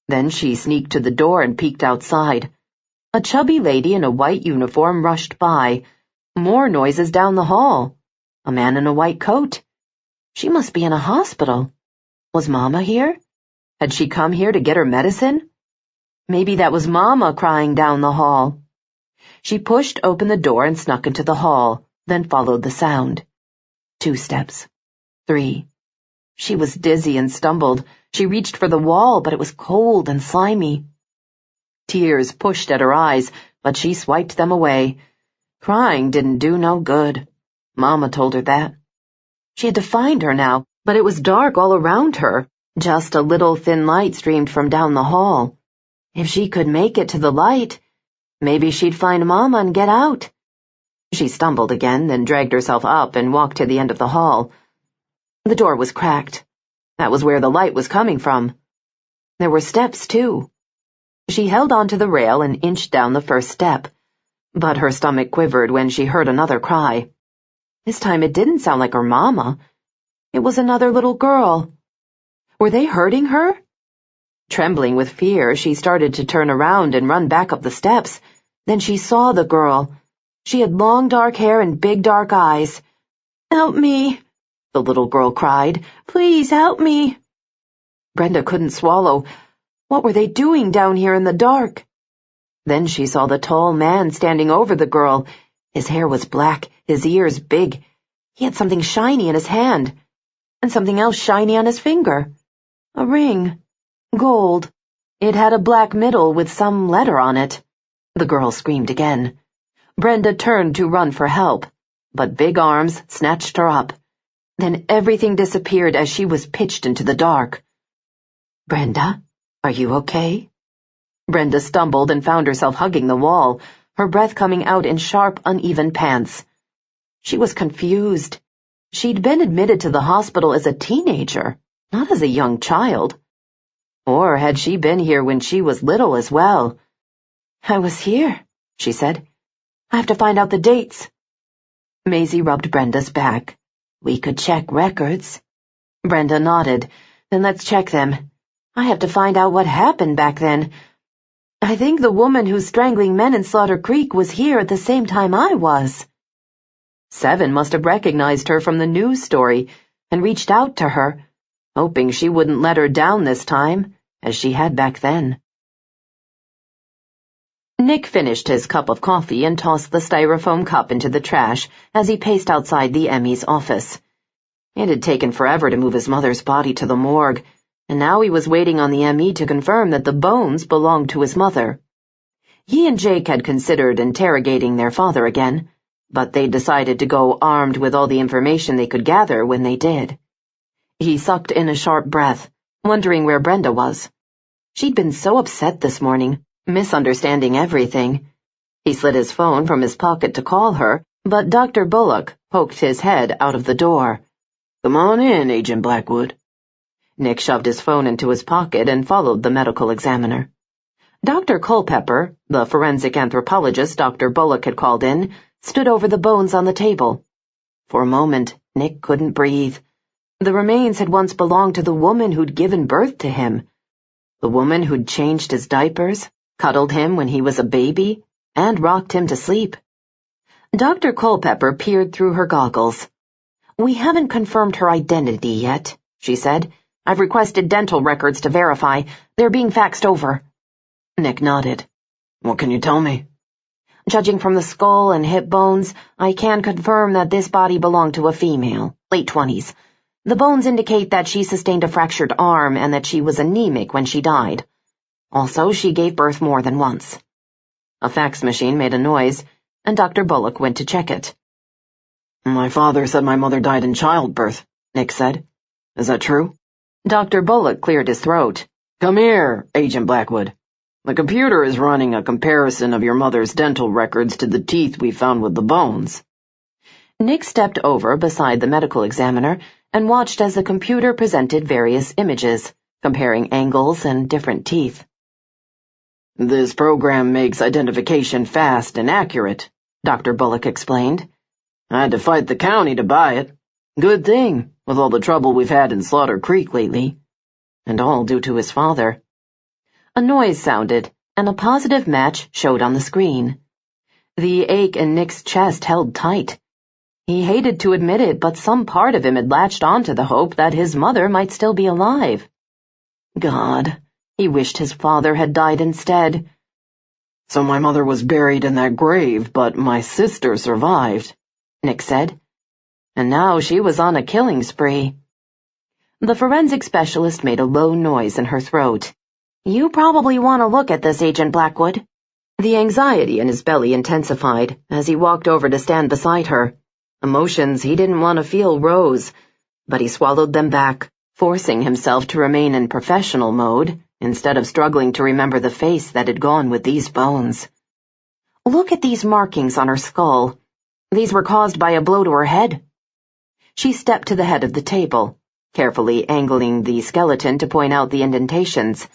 Then she sneaked to the door and peeked outside. A chubby lady in a white uniform rushed by. More noises down the hall. A man in a white coat. She must be in a hospital. Was Mama here? Had she come here to get her medicine? Maybe that was Mama crying down the hall. She pushed open the door and snuck into the hall, then followed the sound. 2 steps. 3. She was dizzy and stumbled. She reached for the wall, but it was cold and slimy. Tears pushed at her eyes, but she swiped them away. Crying didn't do no good. Mama told her that. She had to find her now, but it was dark all around her. Just a little thin light streamed from down the hall. If she could make it to the light, maybe she'd find Mama and get out. She stumbled again, then dragged herself up and walked to the end of the hall. The door was cracked. That was where the light was coming from. There were steps, too. She held onto the rail and inched down the first step, but her stomach quivered when she heard another cry. This time it didn't sound like her Mama. It was another little girl. Were they hurting her? Trembling with fear, she started to turn around and run back up the steps. Then she saw the girl. She had long dark hair and big dark eyes. "Help me," the little girl cried. "Please help me." Brenda couldn't swallow. What were they doing down here in the dark? Then she saw the tall man standing over the girl. His hair was black, his ears big. He had something shiny in his hand, and something else shiny on his finger. A ring. Gold. It had a black middle with some letter on it. The girl screamed again. Brenda turned to run for help, but big arms snatched her up. Then everything disappeared as she was pitched into the dark. "Brenda, are you okay?" Brenda stumbled and found herself hugging the wall, her breath coming out in sharp, uneven pants. She was confused. She'd been admitted to the hospital as a teenager, not as a young child. Or had she been here when she was little as well? "I was here," she said. "I have to find out the dates." Maisie rubbed Brenda's back. "We could check records." Brenda nodded. "Then let's check them. I have to find out what happened back then. I think the woman who's strangling men in Slaughter Creek was here at the same time I was." Seven must have recognized her from the news story and reached out to her, hoping she wouldn't let her down this time, as she had back then. Nick finished his cup of coffee and tossed the styrofoam cup into the trash as he paced outside the ME's office. It had taken forever to move his mother's body to the morgue, and now he was waiting on the ME to confirm that the bones belonged to his mother. He and Jake had considered interrogating their father again, but they decided to go armed with all the information they could gather when they did. He sucked in a sharp breath, wondering where Brenda was. She'd been so upset this morning, misunderstanding everything. He slid his phone from his pocket to call her, but Dr. Bullock poked his head out of the door. "Come on in, Agent Blackwood." Nick shoved his phone into his pocket and followed the medical examiner. Dr. Culpepper, the forensic anthropologist Dr. Bullock had called in, stood over the bones on the table. For a moment, Nick couldn't breathe. The remains had once belonged to the woman who'd given birth to him. The woman who'd changed his diapers, cuddled him when he was a baby, and rocked him to sleep. Dr. Culpepper peered through her goggles. "We haven't confirmed her identity yet," she said. "I've requested dental records to verify. They're being faxed over." Nick nodded. "What can you tell me?" "Judging from the skull and hip bones, I can confirm that this body belonged to a female, late 20s. The bones indicate that she sustained a fractured arm and that she was anemic when she died. Also, she gave birth more than once." A fax machine made a noise, and Dr. Bullock went to check it. "My father said my mother died in childbirth," Nick said. "Is that true?" Dr. Bullock cleared his throat. "Come here, Agent Blackwood. The computer is running a comparison of your mother's dental records to the teeth we found with the bones." Nick stepped over beside the medical examiner and watched as the computer presented various images, comparing angles and different teeth. "This program makes identification fast and accurate," Dr. Bullock explained. "I had to fight the county to buy it. Good thing, with all the trouble we've had in Slaughter Creek lately." And all due to his father. A noise sounded, and a positive match showed on the screen. The ache in Nick's chest held tight. He hated to admit it, but some part of him had latched onto the hope that his mother might still be alive. God, he wished his father had died instead. "So my mother was buried in that grave, but my sister survived," Nick said. And now she was on a killing spree. The forensic specialist made a low noise in her throat. "You probably want to look at this, Agent Blackwood." The anxiety in his belly intensified as he walked over to stand beside her. Emotions he didn't want to feel rose, but he swallowed them back, forcing himself to remain in professional mode instead of struggling to remember the face that had gone with these bones. "Look at these markings on her skull. These were caused by a blow to her head." She stepped to the head of the table, carefully angling the skeleton to point out the indentations.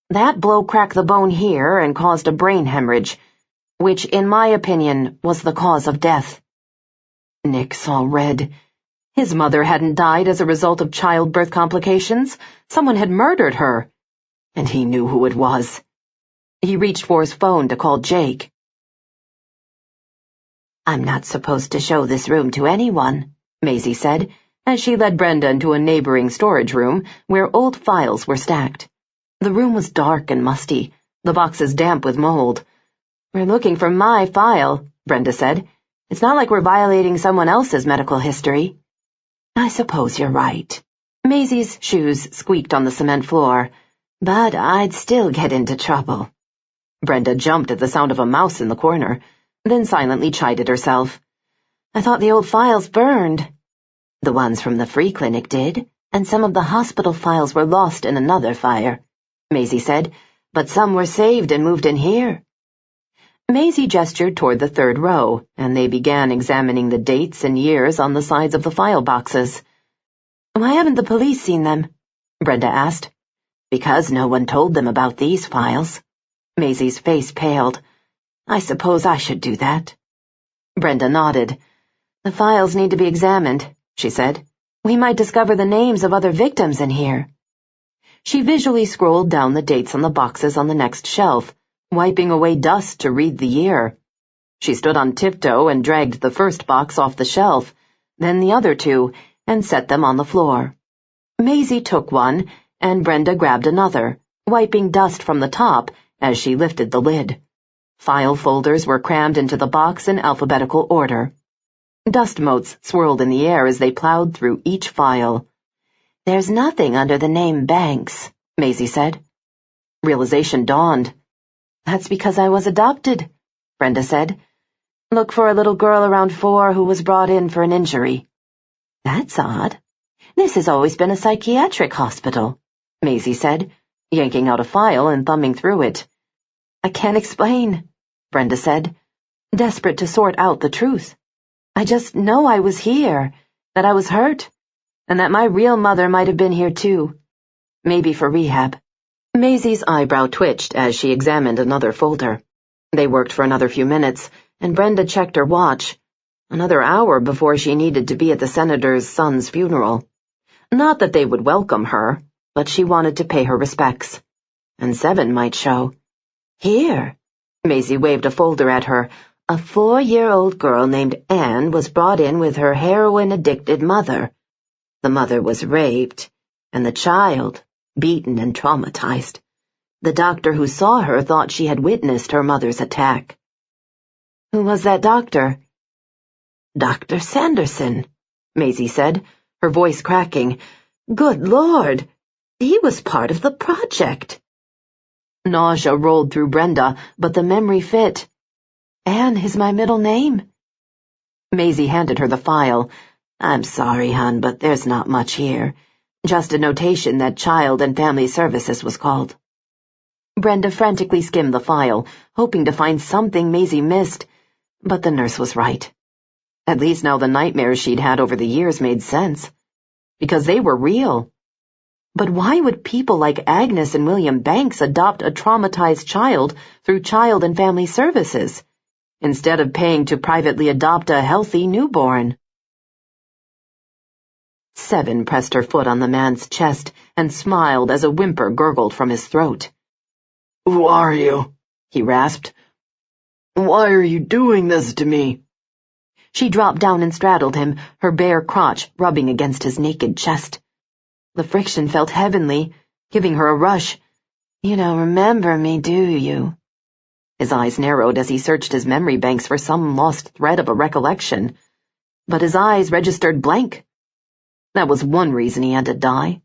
"That blow cracked the bone here and caused a brain hemorrhage, which, in my opinion, was the cause of death." Nick saw red. His mother hadn't died as a result of childbirth complications. Someone had murdered her. And he knew who it was. He reached for his phone to call Jake. "I'm not supposed to show this room to anyone," Maisie said, as she led Brenda into a neighboring storage room where old files were stacked. The room was dark and musty, the boxes damp with mold. "We're looking for my file," Brenda said. "It's not like we're violating someone else's medical history." "I suppose you're right." Maisie's shoes squeaked on the cement floor. "But I'd still get into trouble." Brenda jumped at the sound of a mouse in the corner, then silently chided herself. "I thought the old files burned." "The ones from the free clinic did, and some of the hospital files were lost in another fire," Maisie said, "but some were saved and moved in here." Maisie gestured toward the third row, and they began examining the dates and years on the sides of the file boxes. "Why haven't the police seen them?" Brenda asked. "Because no one told them about these files." Maisie's face paled. "I suppose I should do that." Brenda nodded. "The files need to be examined," she said. "We might discover the names of other victims in here." She visually scrolled down the dates on the boxes on the next shelf, wiping away dust to read the year. She stood on tiptoe and dragged the first box off the shelf, then the other two, and set them on the floor. Maisie took one, and Brenda grabbed another, wiping dust from the top as she lifted the lid. File folders were crammed into the box in alphabetical order. Dust motes swirled in the air as they plowed through each file. "There's nothing under the name Banks," Maisie said. Realization dawned. "That's because I was adopted," Brenda said. "Look for a little girl around 4 who was brought in for an injury." "That's odd. This has always been a psychiatric hospital," Maisie said, yanking out a file and thumbing through it. I can't explain, Brenda said, desperate to sort out the truth. I just know I was here, that I was hurt, and that my real mother might have been here too. Maybe for rehab. Maisie's eyebrow twitched as she examined another folder. They worked for another few minutes, and Brenda checked her watch. Another hour before she needed to be at the senator's son's funeral. Not that they would welcome her, but she wanted to pay her respects. And 7 might show. Here, Maisie waved a folder at her. A 4-year-old girl named Anne was brought in with her heroin-addicted mother. The mother was raped, and the child beaten and traumatized. The doctor who saw her thought she had witnessed her mother's attack. Who was that doctor? Dr. Sanderson, Maisie said, her voice cracking. Good Lord! He was part of the project. Nausea rolled through Brenda, but the memory fit. Anne is my middle name. Maisie handed her the file. I'm sorry, hon, but there's not much here. Just a notation that Child and Family Services was called. Brenda frantically skimmed the file, hoping to find something Maisie missed, but the nurse was right. At least now the nightmares she'd had over the years made sense. Because they were real. But why would people like Agnes and William Banks adopt a traumatized child through Child and Family Services, instead of paying to privately adopt a healthy newborn? 7 pressed her foot on the man's chest and smiled as a whimper gurgled from his throat. Who are you? He rasped. Why are you doing this to me? She dropped down and straddled him, her bare crotch rubbing against his naked chest. The friction felt heavenly, giving her a rush. You don't remember me, do you? His eyes narrowed as he searched his memory banks for some lost thread of a recollection. But his eyes registered blank. That was one reason he had to die.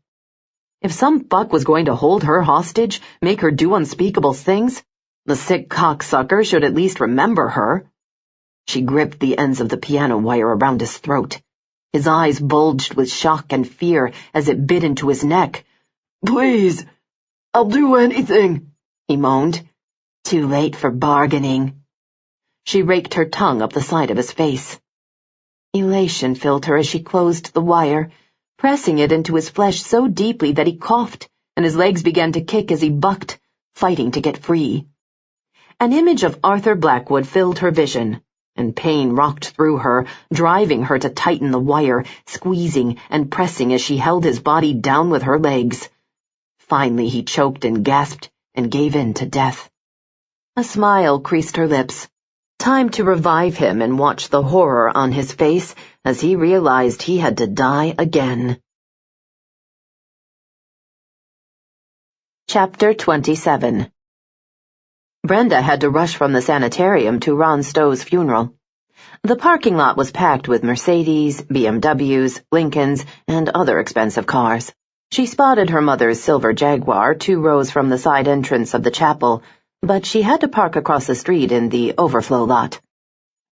If some fuck was going to hold her hostage, make her do unspeakable things, the sick cocksucker should at least remember her. She gripped the ends of the piano wire around his throat. His eyes bulged with shock and fear as it bit into his neck. Please, I'll do anything, he moaned. Too late for bargaining. She raked her tongue up the side of his face. Elation filled her as she closed the wire, pressing it into his flesh so deeply that he coughed, and his legs began to kick as he bucked, fighting to get free. An image of Arthur Blackwood filled her vision, and pain rocked through her, driving her to tighten the wire, squeezing and pressing as she held his body down with her legs. Finally he choked and gasped and gave in to death. A smile creased her lips. Time to revive him and watch the horror on his face as he realized he had to die again. Chapter 27. Brenda had to rush from the sanitarium to Ron Stowe's funeral. The parking lot was packed with Mercedes, BMWs, Lincolns, and other expensive cars. She spotted her mother's silver Jaguar 2 rows from the side entrance of the chapel, but she had to park across the street in the overflow lot.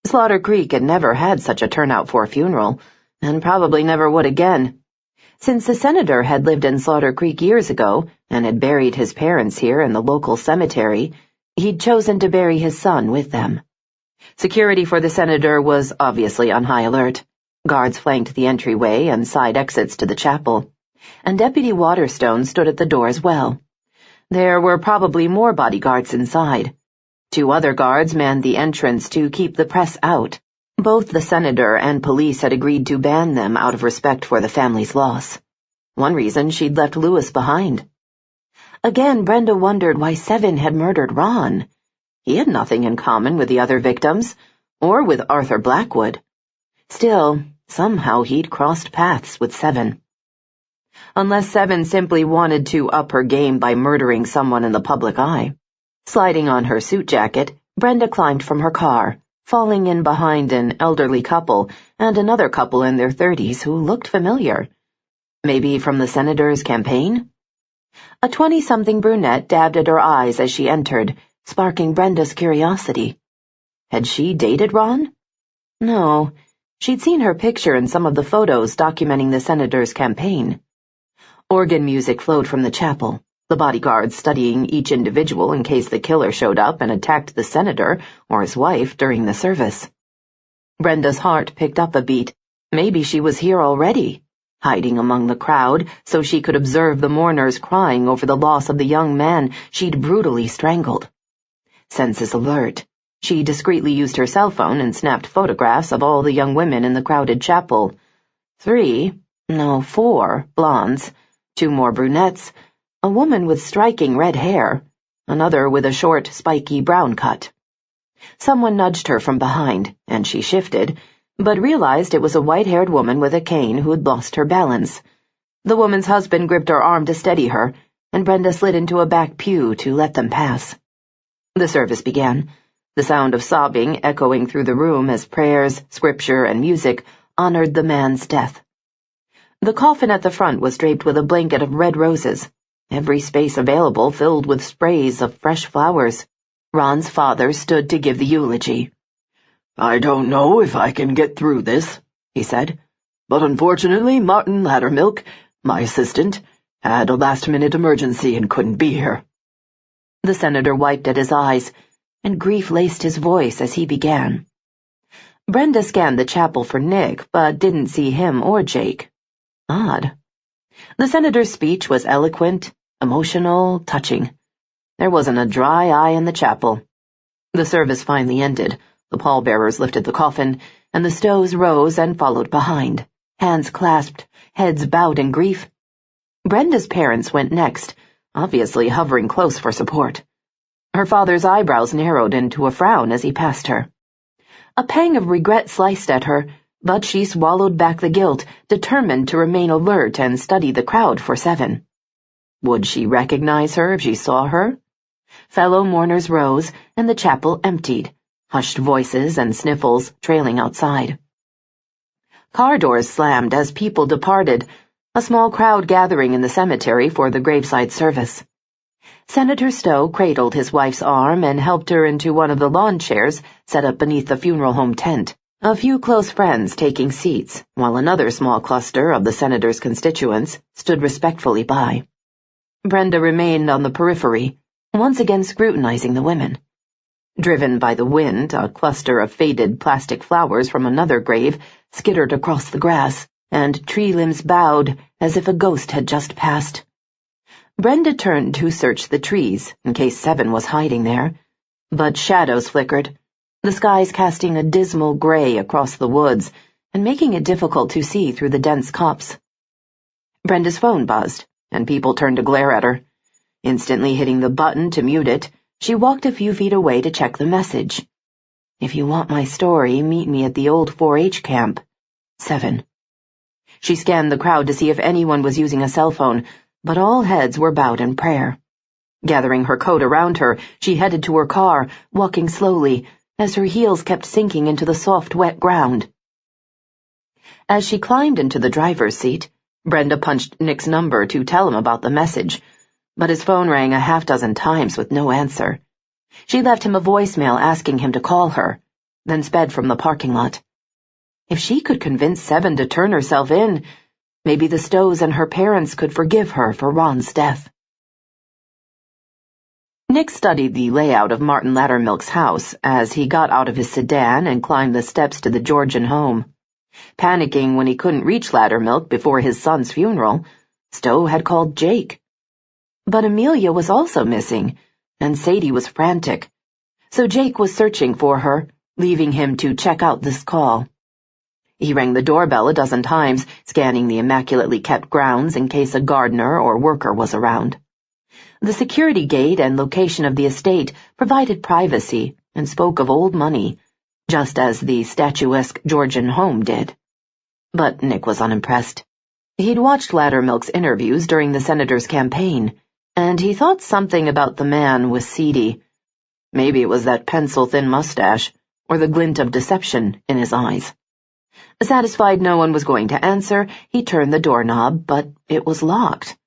Slaughter Creek had never had such a turnout for a funeral, and probably never would again. Since the senator had lived in Slaughter Creek years ago and had buried his parents here in the local cemetery, he'd chosen to bury his son with them. Security for the senator was obviously on high alert. Guards flanked the entryway and side exits to the chapel, and Deputy Waterstone stood at the door as well. There were probably more bodyguards inside. 2 other guards manned the entrance to keep the press out. Both the senator and police had agreed to ban them out of respect for the family's loss. One reason she'd left Lewis behind. Again, Brenda wondered why 7 had murdered Ron. He had nothing in common with the other victims, or with Arthur Blackwood. Still, somehow he'd crossed paths with 7. Unless 7 simply wanted to up her game by murdering someone in the public eye. Sliding on her suit jacket, Brenda climbed from her car, falling in behind an elderly couple and another couple in their 30s who looked familiar. Maybe from the senator's campaign? A 20-something brunette dabbed at her eyes as she entered, sparking Brenda's curiosity. Had she dated Ron? No, she'd seen her picture in some of the photos documenting the senator's campaign. Organ music flowed from the chapel, the bodyguards studying each individual in case the killer showed up and attacked the senator or his wife during the service. Brenda's heart picked up a beat. Maybe she was here already, hiding among the crowd so she could observe the mourners crying over the loss of the young man she'd brutally strangled. Senses alert, she discreetly used her cell phone and snapped photographs of all the young women in the crowded chapel. 4 blondes, 2 more brunettes, a woman with striking red hair, another with a short, spiky brown cut. Someone nudged her from behind, and she shifted, but realized it was a white-haired woman with a cane who'd lost her balance. The woman's husband gripped her arm to steady her, and Brenda slid into a back pew to let them pass. The service began, the sound of sobbing echoing through the room as prayers, scripture, and music honored the man's death. The coffin at the front was draped with a blanket of red roses, every space available filled with sprays of fresh flowers. Ron's father stood to give the eulogy. "I don't know if I can get through this," he said, "but unfortunately Martin Laddermilk, my assistant, had a last-minute emergency and couldn't be here." The senator wiped at his eyes, and grief laced his voice as he began. Brenda scanned the chapel for Nick, but didn't see him or Jake. Odd. The senator's speech was eloquent, emotional, touching. There wasn't a dry eye in the chapel. The service finally ended. The pallbearers lifted the coffin, and the Stows rose and followed behind, hands clasped, heads bowed in grief. Brenda's parents went next, obviously hovering close for support. Her father's eyebrows narrowed into a frown as he passed her. A pang of regret sliced at her, but she swallowed back the guilt, determined to remain alert and study the crowd for 7. Would she recognize her if she saw her? Fellow mourners rose, and the chapel emptied, hushed voices and sniffles trailing outside. Car doors slammed as people departed, a small crowd gathering in the cemetery for the graveside service. Senator Stowe cradled his wife's arm and helped her into one of the lawn chairs set up beneath the funeral home tent, a few close friends taking seats, while another small cluster of the senator's constituents stood respectfully by. Brenda remained on the periphery, once again scrutinizing the women. Driven by the wind, a cluster of faded plastic flowers from another grave skittered across the grass, and tree limbs bowed as if a ghost had just passed. Brenda turned to search the trees, in case 7 was hiding there, but shadows flickered, the skies casting a dismal gray across the woods and making it difficult to see through the dense copse. Brenda's phone buzzed, and people turned to glare at her. Instantly hitting the button to mute it, she walked a few feet away to check the message. "If you want my story, meet me at the old 4-H camp. 7. She scanned the crowd to see if anyone was using a cell phone, but all heads were bowed in prayer. Gathering her coat around her, she headed to her car, walking slowly, as her heels kept sinking into the soft, wet ground. As she climbed into the driver's seat, Brenda punched Nick's number to tell him about the message, but his phone rang a half-dozen times with no answer. She left him a voicemail asking him to call her, then sped from the parking lot. If she could convince 7 to turn herself in, maybe the Stows and her parents could forgive her for Ron's death. Nick studied the layout of Martin Laddermilk's house as he got out of his sedan and climbed the steps to the Georgian home. Panicking when he couldn't reach Laddermilk before his son's funeral, Stowe had called Jake. But Amelia was also missing, and Sadie was frantic, so Jake was searching for her, leaving him to check out this call. He rang the doorbell a dozen times, scanning the immaculately kept grounds in case a gardener or worker was around. The security gate and location of the estate provided privacy and spoke of old money, just as the statuesque Georgian home did. But Nick was unimpressed. He'd watched Laddermilk's interviews during the senator's campaign, and he thought something about the man was seedy. Maybe it was that pencil-thin mustache, or the glint of deception in his eyes. Satisfied no one was going to answer, he turned the doorknob, but it was locked.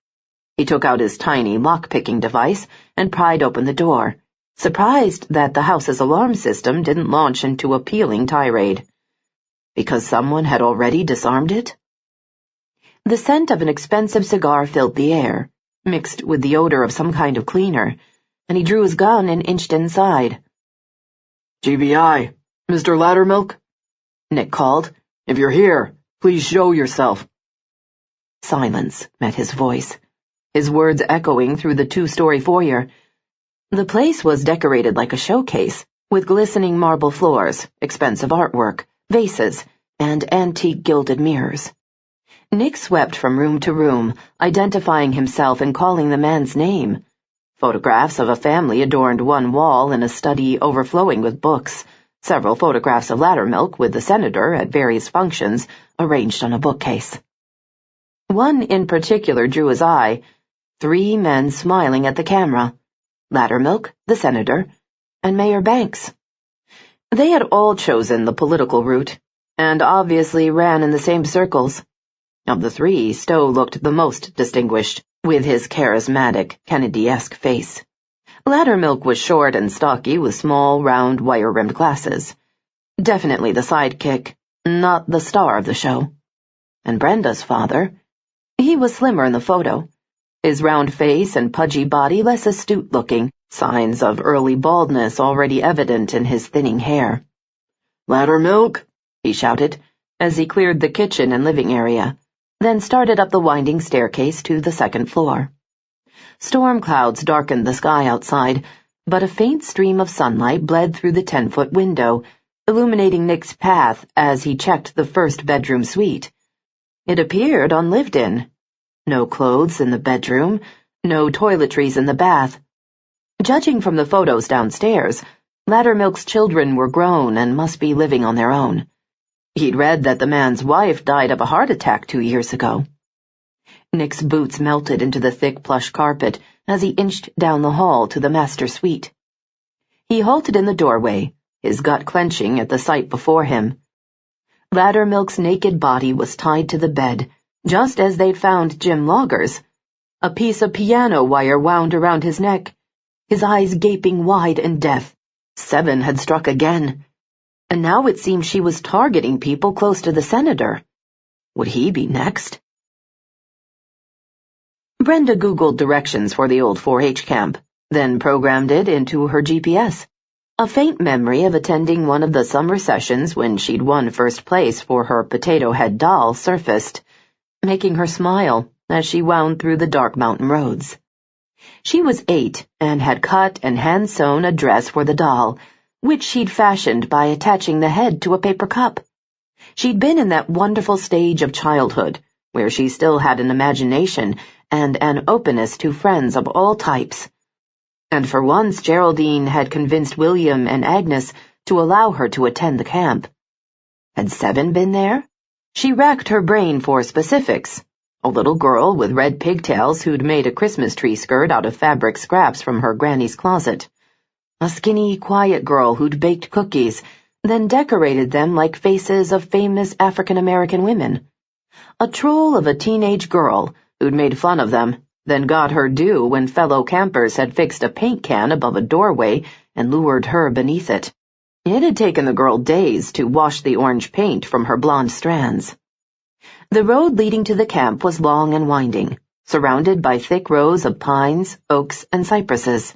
He took out his tiny lock-picking device and pried open the door, surprised that the house's alarm system didn't launch into a pealing tirade. Because someone had already disarmed it? The scent of an expensive cigar filled the air, mixed with the odor of some kind of cleaner, and he drew his gun and inched inside. "GBI, Mr. Laddermilk?" Nick called. "If you're here, please show yourself." Silence met his voice, his words echoing through the two-story foyer. The place was decorated like a showcase, with glistening marble floors, expensive artwork, vases, and antique gilded mirrors. Nick swept from room to room, identifying himself and calling the man's name. Photographs of a family adorned one wall in a study overflowing with books, several photographs of Laddermilk with the senator at various functions arranged on a bookcase. One in particular drew his eye, 3 men smiling at the camera, Laddermilk, the senator, and Mayor Banks. They had all chosen the political route, and obviously ran in the same circles. Of the 3, Stowe looked the most distinguished, with his charismatic, Kennedy-esque face. Laddermilk was short and stocky with small, round, wire-rimmed glasses. Definitely the sidekick, not the star of the show. And Brenda's father, he was slimmer in the photo, his round face and pudgy body less astute-looking, signs of early baldness already evident in his thinning hair. "Laddermilk," he shouted, as he cleared the kitchen and living area, then started up the winding staircase to the second floor. Storm clouds darkened the sky outside, but a faint stream of sunlight bled through the 10-foot window, illuminating Nick's path as he checked the first bedroom suite. It appeared unlived in. No clothes in the bedroom, no toiletries in the bath. Judging from the photos downstairs, Laddermilk's children were grown and must be living on their own. He'd read that the man's wife died of a heart attack 2 years ago. Nick's boots melted into the thick plush carpet as he inched down the hall to the master suite. He halted in the doorway, his gut clenching at the sight before him. Laddermilk's naked body was tied to the bed, just as they'd found Jim Logger's. A piece of piano wire wound around his neck, his eyes gaping wide in death. 7 had struck again, and now it seemed she was targeting people close to the senator. Would he be next? Brenda Googled directions for the old 4-H camp, then programmed it into her GPS. A faint memory of attending one of the summer sessions when she'd won first place for her potato head doll surfaced, making her smile as she wound through the dark mountain roads. She was 8 and had cut and hand-sewn a dress for the doll, which she'd fashioned by attaching the head to a paper cup. She'd been in that wonderful stage of childhood, where she still had an imagination and an openness to friends of all types. And for once Geraldine had convinced William and Agnes to allow her to attend the camp. Had 7 been there? She racked her brain for specifics. A little girl with red pigtails who'd made a Christmas tree skirt out of fabric scraps from her granny's closet. A skinny, quiet girl who'd baked cookies, then decorated them like faces of famous African-American women. A troll of a teenage girl who'd made fun of them, then got her due when fellow campers had fixed a paint can above a doorway and lured her beneath it. It had taken the girl days to wash the orange paint from her blonde strands. The road leading to the camp was long and winding, surrounded by thick rows of pines, oaks, and cypresses.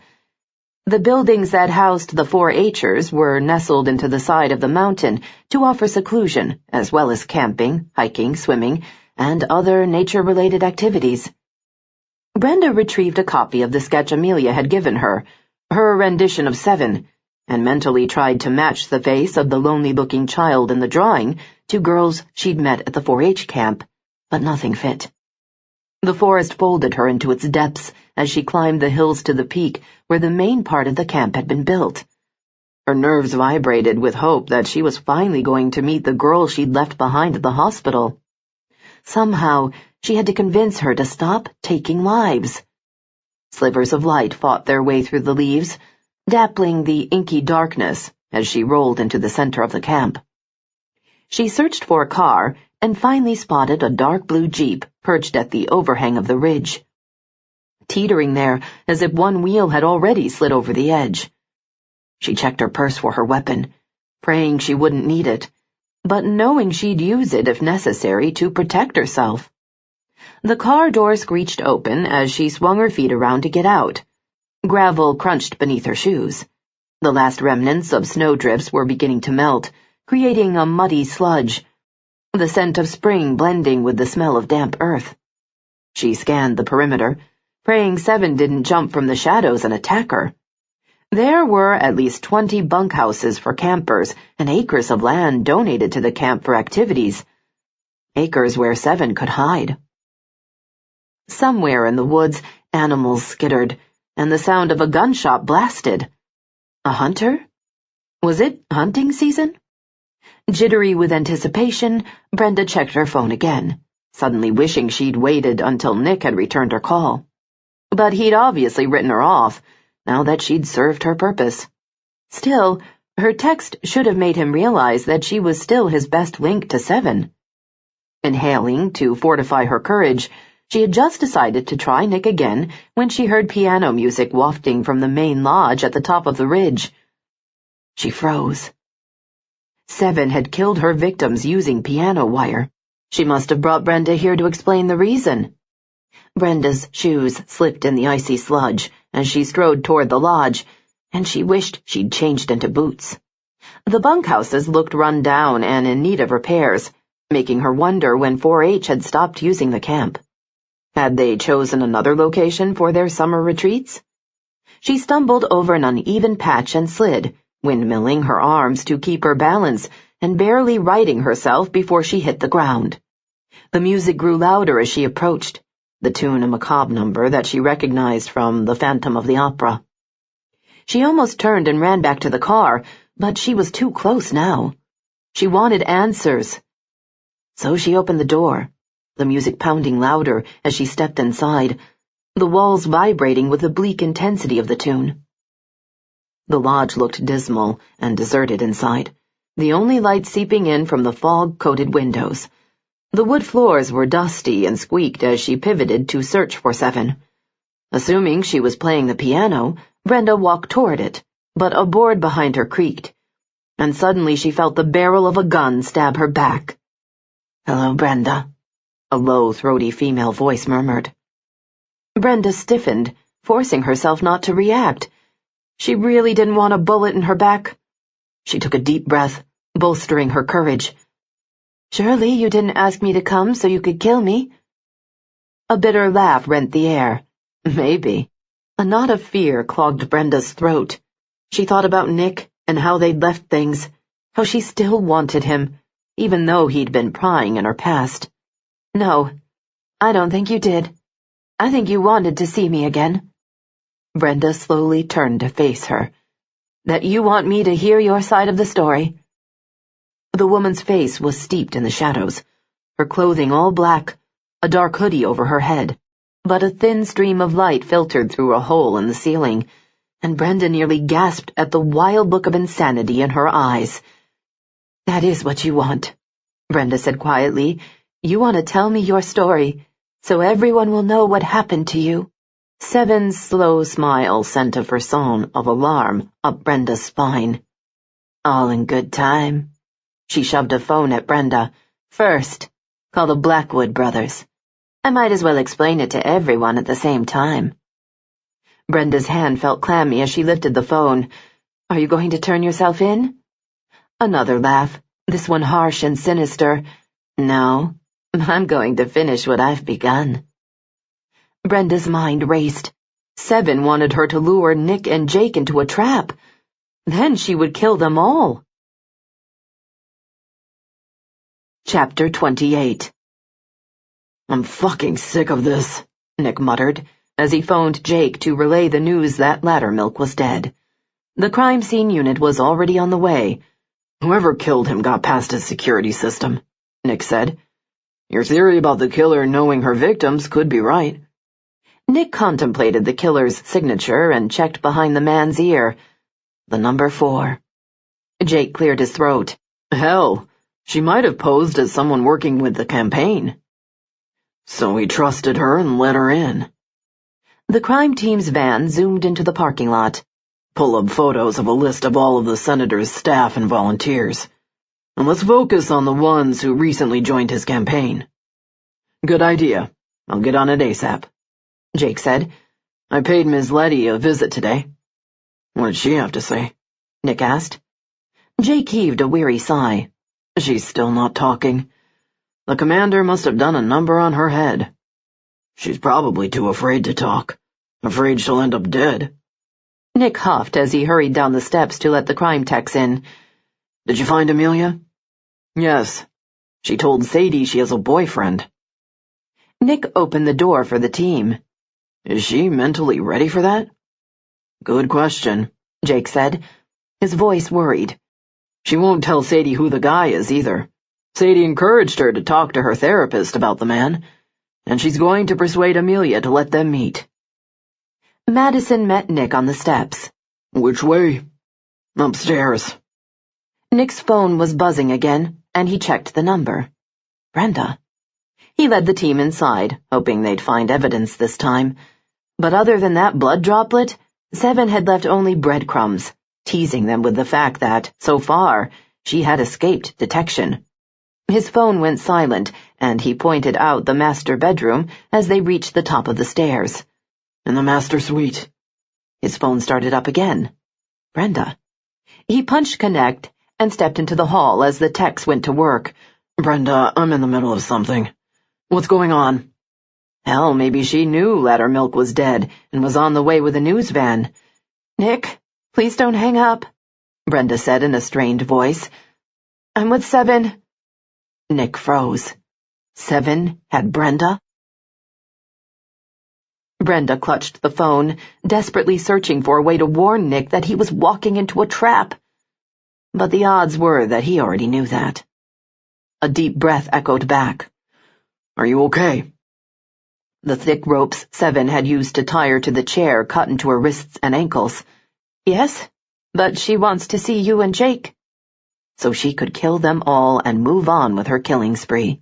The buildings that housed the 4-H'ers were nestled into the side of the mountain to offer seclusion, as well as camping, hiking, swimming, and other nature-related activities. Brenda retrieved a copy of the sketch Amelia had given her, her rendition of 7, and mentally tried to match the face of the lonely-looking child in the drawing to girls she'd met at the 4-H camp, but nothing fit. The forest folded her into its depths as she climbed the hills to the peak where the main part of the camp had been built. Her nerves vibrated with hope that she was finally going to meet the girl she'd left behind at the hospital. Somehow, she had to convince her to stop taking lives. Slivers of light fought their way through the leaves, dappling the inky darkness as she rolled into the center of the camp. She searched for a car and finally spotted a dark blue Jeep perched at the overhang of the ridge, teetering there as if one wheel had already slid over the edge. She checked her purse for her weapon, praying she wouldn't need it, but knowing she'd use it if necessary to protect herself. The car door screeched open as she swung her feet around to get out. Gravel crunched beneath her shoes. The last remnants of snowdrifts were beginning to melt, creating a muddy sludge, the scent of spring blending with the smell of damp earth. She scanned the perimeter, praying Seven didn't jump from the shadows and attack her. There were at least 20 bunkhouses for campers and acres of land donated to the camp for activities. Acres where Seven could hide. Somewhere in the woods, animals skittered, and the sound of a gunshot blasted. A hunter? Was it hunting season? Jittery with anticipation, Brenda checked her phone again, suddenly wishing she'd waited until Nick had returned her call. But he'd obviously written her off, now that she'd served her purpose. Still, her text should have made him realize that she was still his best link to Seven. Inhaling to fortify her courage, she had just decided to try Nick again when she heard piano music wafting from the main lodge at the top of the ridge. She froze. Seven had killed her victims using piano wire. She must have brought Brenda here to explain the reason. Brenda's shoes slipped in the icy sludge as she strode toward the lodge, and she wished she'd changed into boots. The bunkhouses looked run down and in need of repairs, making her wonder when 4-H had stopped using the camp. Had they chosen another location for their summer retreats? She stumbled over an uneven patch and slid, windmilling her arms to keep her balance and barely righting herself before she hit the ground. The music grew louder as she approached, the tune a macabre number that she recognized from The Phantom of the Opera. She almost turned and ran back to the car, but she was too close now. She wanted answers. So she opened the door, the music pounding louder as she stepped inside, the walls vibrating with the bleak intensity of the tune. The lodge looked dismal and deserted inside, the only light seeping in from the fog-coated windows. The wood floors were dusty and squeaked as she pivoted to search for Seven. Assuming she was playing the piano, Brenda walked toward it, but a board behind her creaked, and suddenly she felt the barrel of a gun stab her back. "Hello, Brenda," a low, throaty female voice murmured. Brenda stiffened, forcing herself not to react. She really didn't want a bullet in her back. She took a deep breath, bolstering her courage. "Surely you didn't ask me to come so you could kill me?" A bitter laugh rent the air. Maybe. A knot of fear clogged Brenda's throat. She thought about Nick and how they'd left things, how she still wanted him, even though he'd been prying in her past. "No, I don't think you did. I think you wanted to see me again." Brenda slowly turned to face her. "That you want me to hear your side of the story?" The woman's face was steeped in the shadows, her clothing all black, a dark hoodie over her head, but a thin stream of light filtered through a hole in the ceiling, and Brenda nearly gasped at the wild look of insanity in her eyes. "That is what you want," Brenda said quietly. "You want to tell me your story, so everyone will know what happened to you." Seven's slow smile sent a frisson of alarm up Brenda's spine. "All in good time." She shoved a phone at Brenda. "First, call the Blackwood brothers. I might as well explain it to everyone at the same time." Brenda's hand felt clammy as she lifted the phone. "Are you going to turn yourself in?" Another laugh, this one harsh and sinister. "No, I'm going to finish what I've begun." Brenda's mind raced. Seven wanted her to lure Nick and Jake into a trap. Then she would kill them all. Chapter 28. "I'm fucking sick of this," Nick muttered, as he phoned Jake to relay the news that Laddermilk was dead. The crime scene unit was already on the way. "Whoever killed him got past his security system," Nick said. "Your theory about the killer knowing her victims could be right." Nick contemplated the killer's signature and checked behind the man's ear. The number 4. Jake cleared his throat. "Hell, she might have posed as someone working with the campaign." "So he trusted her and let her in." The crime team's van zoomed into the parking lot. "Pull up photos of a list of all of the senator's staff and volunteers. And let's focus on the ones who recently joined his campaign." "Good idea," I'll get on it ASAP, Jake said. I paid Ms. Letty a visit today. What did she have to say? Nick asked. Jake heaved a weary sigh. She's still not talking. The commander must have done a number on her head. She's probably too afraid to talk. Afraid she'll end up dead. Nick huffed as he hurried down the steps to let the crime techs in. Did you find Amelia? Yes. She told Sadie she has a boyfriend. Nick opened the door for the team. Is she mentally ready for that? Good question, Jake said, his voice worried. She won't tell Sadie who the guy is either. Sadie encouraged her to talk to her therapist about the man, and she's going to persuade Amelia to let them meet. Madison met Nick on the steps. Which way? Upstairs. Nick's phone was buzzing again, and he checked the number. Brenda. He led the team inside, hoping they'd find evidence this time. But other than that blood droplet, Seven had left only breadcrumbs, teasing them with the fact that, so far, she had escaped detection. His phone went silent, and he pointed out the master bedroom as they reached the top of the stairs. In the master suite. His phone started up again. Brenda. He punched connect and stepped into the hall as the techs went to work. Brenda, I'm in the middle of something. What's going on? Hell, maybe she knew Laddermilk was dead and was on the way with a news van. Nick, please don't hang up, Brenda said in a strained voice. I'm with Seven. Nick froze. Seven had Brenda? Brenda clutched the phone, desperately searching for a way to warn Nick that he was walking into a trap. But the odds were that he already knew that. A deep breath echoed back. Are you okay? The thick ropes Seven had used to tie her to the chair cut into her wrists and ankles. Yes, but she wants to see you and Jake. So she could kill them all and move on with her killing spree.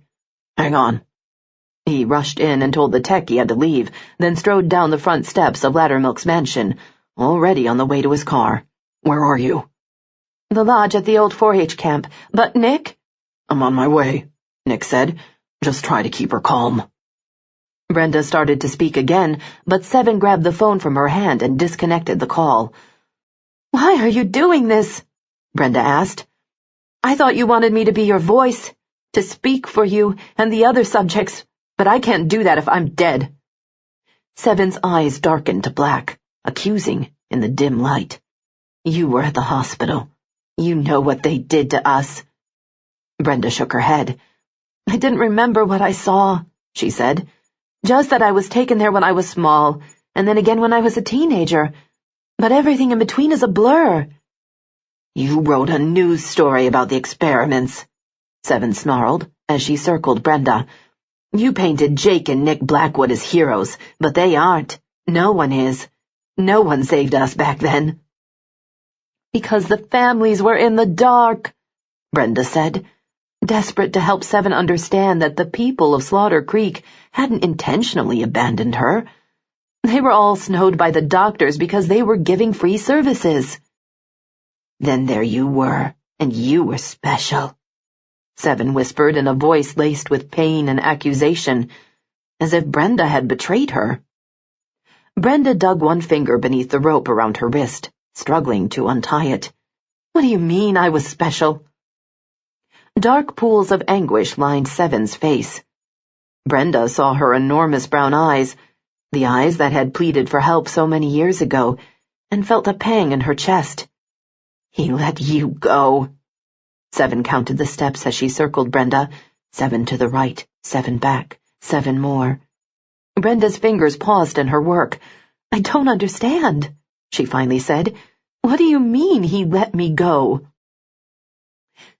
Hang on. He rushed in and told the tech he had to leave, then strode down the front steps of Laddermilk's mansion, already on the way to his car. Where are you? The lodge at the old 4-H camp. But Nick? I'm on my way, Nick said. Just try to keep her calm. Brenda started to speak again, but Seven grabbed the phone from her hand and disconnected the call. Why are you doing this? Brenda asked. I thought you wanted me to be your voice, to speak for you and the other subjects, but I can't do that if I'm dead. Seven's eyes darkened to black, accusing in the dim light. You were at the hospital. You know what they did to us. Brenda shook her head. I didn't remember what I saw, she said. Just that I was taken there when I was small, and then again when I was a teenager. But everything in between is a blur. You wrote a news story about the experiments, Seven snarled as she circled Brenda. You painted Jake and Nick Blackwood as heroes, but they aren't. No one is. No one saved us back then. Because the families were in the dark, Brenda said, desperate to help Seven understand that the people of Slaughter Creek hadn't intentionally abandoned her. They were all snowed by the doctors because they were giving free services. Then there you were, and you were special, Seven whispered in a voice laced with pain and accusation, as if Brenda had betrayed her. Brenda dug one finger beneath the rope around her wrist, struggling to untie it. What do you mean I was special? Dark pools of anguish lined Seven's face. Brenda saw her enormous brown eyes, the eyes that had pleaded for help so many years ago, and felt a pang in her chest. He let you go. Seven counted the steps as she circled Brenda. 7 to the right, 7 back, 7 more. Brenda's fingers paused in her work. I don't understand, she finally said. What do you mean he let me go?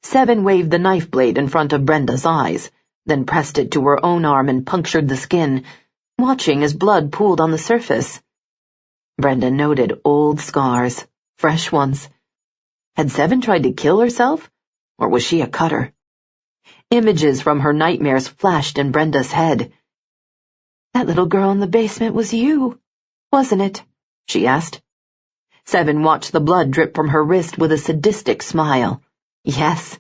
Seven waved the knife blade in front of Brenda's eyes, then pressed it to her own arm and punctured the skin, watching as blood pooled on the surface. Brenda noted old scars, fresh ones. Had Seven tried to kill herself, or was she a cutter? Images from her nightmares flashed in Brenda's head. That little girl in the basement was you, wasn't it? She asked. Seven watched the blood drip from her wrist with a sadistic smile. Yes.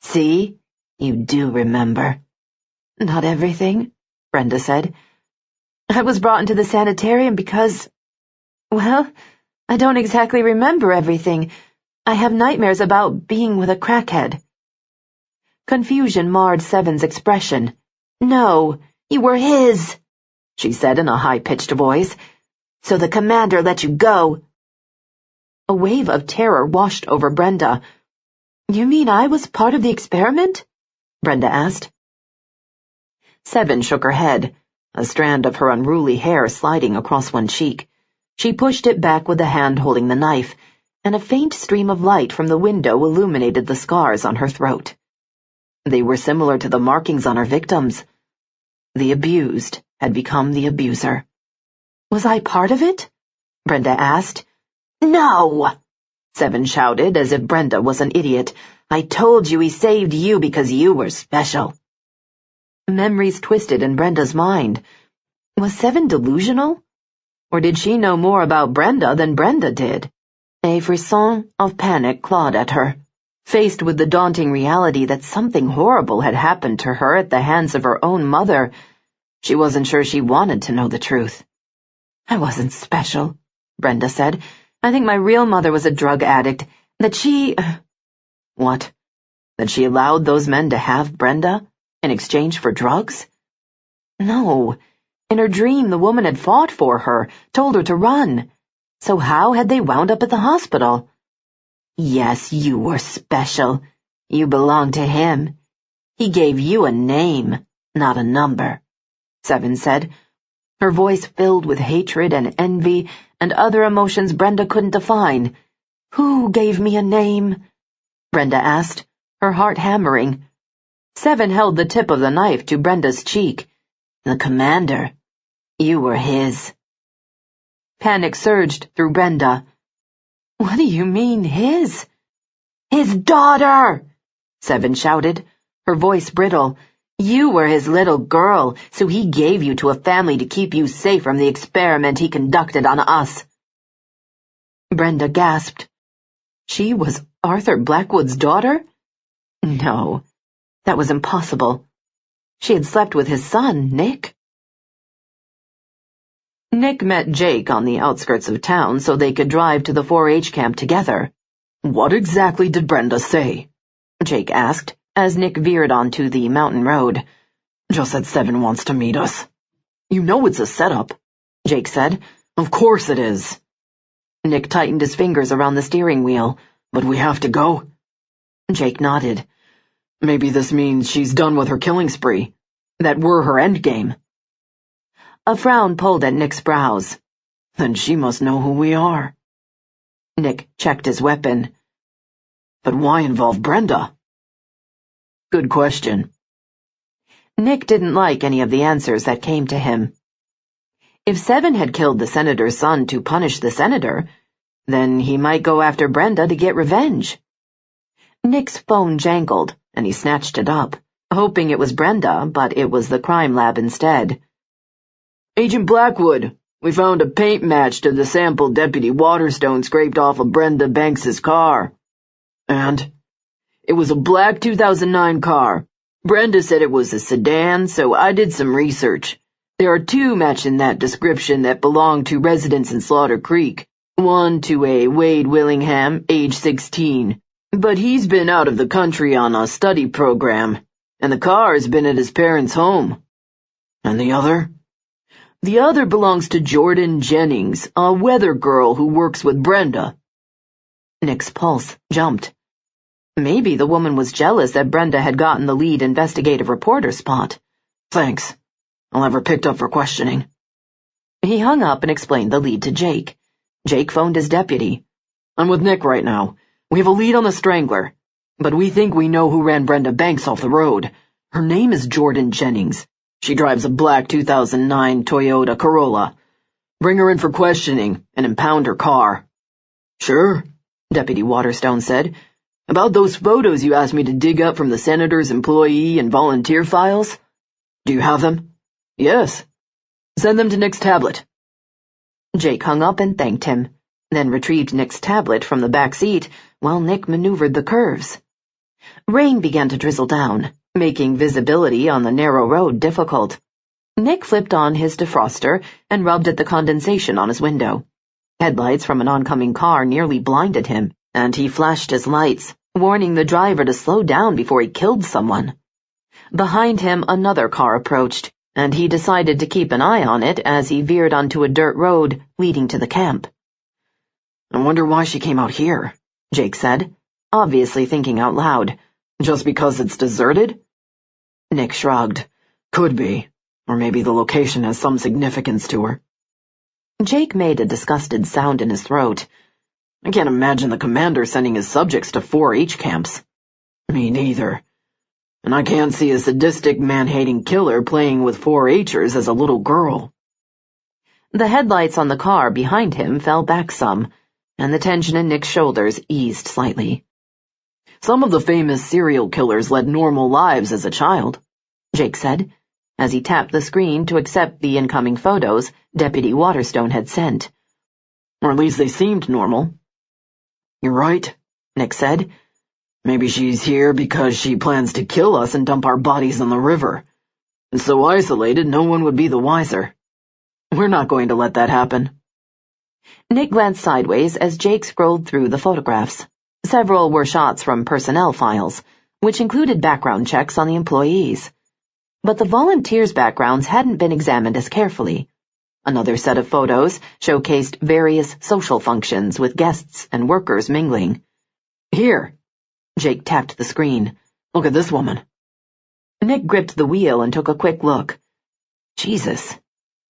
See? You do remember. Not everything, Brenda said. I was brought into the sanitarium because, well, I don't exactly remember everything. I have nightmares about being with a crackhead. Confusion marred Seven's expression. No, you were his, she said in a high-pitched voice. So the commander let you go. A wave of terror washed over Brenda. You mean I was part of the experiment? Brenda asked. Seven shook her head, a strand of her unruly hair sliding across one cheek. She pushed it back with the hand holding the knife, and a faint stream of light from the window illuminated the scars on her throat. They were similar to the markings on her victims. The abused had become the abuser. Was I part of it? Brenda asked. No! Seven shouted as if Brenda was an idiot. I told you he saved you because you were special. Memories twisted in Brenda's mind. Was Seven delusional? Or did she know more about Brenda than Brenda did? A frisson of panic clawed at her. Faced with the daunting reality that something horrible had happened to her at the hands of her own mother, she wasn't sure she wanted to know the truth. I wasn't special, Brenda said. I think my real mother was a drug addict. That she... What? That she allowed those men to have Brenda in exchange for drugs? No. In her dream, the woman had fought for her, told her to run. So how had they wound up at the hospital? Yes, you were special. You belonged to him. He gave you a name, not a number, Seven said, her voice filled with hatred and envy and other emotions Brenda couldn't define. Who gave me a name? Brenda asked, her heart hammering. Seven held the tip of the knife to Brenda's cheek. The commander. You were his. Panic surged through Brenda. What do you mean, his? His daughter! Seven shouted, her voice brittle. You were his little girl, so he gave you to a family to keep you safe from the experiment he conducted on us. Brenda gasped. She was Arthur Blackwood's daughter? No, that was impossible. She had slept with his son, Nick. Nick met Jake on the outskirts of town so they could drive to the 4-H camp together. What exactly did Brenda say? Jake asked, as Nick veered onto the mountain road. Just that Seven wants to meet us. You know it's a setup, Jake said. Of course it is. Nick tightened his fingers around the steering wheel. But we have to go? Jake nodded. Maybe this means she's done with her killing spree. That we're her endgame. A frown pulled at Nick's brows. Then she must know who we are. Nick checked his weapon. But why involve Brenda? Good question. Nick didn't like any of the answers that came to him. If Seven had killed the senator's son to punish the senator, then he might go after Brenda to get revenge. Nick's phone jangled, and he snatched it up, hoping it was Brenda, but it was the crime lab instead. Agent Blackwood, we found a paint match to the sample Deputy Waterstone scraped off of Brenda Banks's car. And? It was a black 2009 car. Brenda said it was a sedan, so I did some research. There are two matching that description that belong to residents in Slaughter Creek. One to a Wade Willingham, age 16. But he's been out of the country on a study program, and the car has been at his parents' home. And the other? The other belongs to Jordan Jennings, a weather girl who works with Brenda. Nick's pulse jumped. Maybe the woman was jealous that Brenda had gotten the lead investigative reporter spot. Thanks. I'll have her picked up for questioning. He hung up and explained the lead to Jake. Jake phoned his deputy. I'm with Nick right now. We have a lead on the strangler, but we think we know who ran Brenda Banks off the road. Her name is Jordan Jennings. She drives a black 2009 Toyota Corolla. Bring her in for questioning and impound her car. Sure, Deputy Waterstone said. About those photos you asked me to dig up from the senator's employee and volunteer files? Do you have them? Yes. Send them to Nick's tablet. Jake hung up and thanked him, then retrieved Nick's tablet from the back seat while Nick maneuvered the curves. Rain began to drizzle down, making visibility on the narrow road difficult. Nick flipped on his defroster and rubbed at the condensation on his window. Headlights from an oncoming car nearly blinded him, and he flashed his lights, warning the driver to slow down before he killed someone. Behind him, another car approached, and he decided to keep an eye on it as he veered onto a dirt road leading to the camp. I wonder why she came out here, Jake said, obviously thinking out loud. Just because it's deserted? Nick shrugged. Could be. Or maybe the location has some significance to her. Jake made a disgusted sound in his throat. I can't imagine the commander sending his subjects to 4-H camps. Me neither. And I can't see a sadistic, man-hating killer playing with 4-H'ers as a little girl. The headlights on the car behind him fell back some, and the tension in Nick's shoulders eased slightly. Some of the famous serial killers led normal lives as a child, Jake said, as he tapped the screen to accept the incoming photos Deputy Waterstone had sent. Or at least they seemed normal. You're right, Nick said. Maybe she's here because she plans to kill us and dump our bodies in the river. And so isolated, no one would be the wiser. We're not going to let that happen. Nick glanced sideways as Jake scrolled through the photographs. Several were shots from personnel files, which included background checks on the employees. But the volunteers' backgrounds hadn't been examined as carefully. Another set of photos showcased various social functions with guests and workers mingling. Here, Jake tapped the screen. Look at this woman. Nick gripped the wheel and took a quick look. Jesus,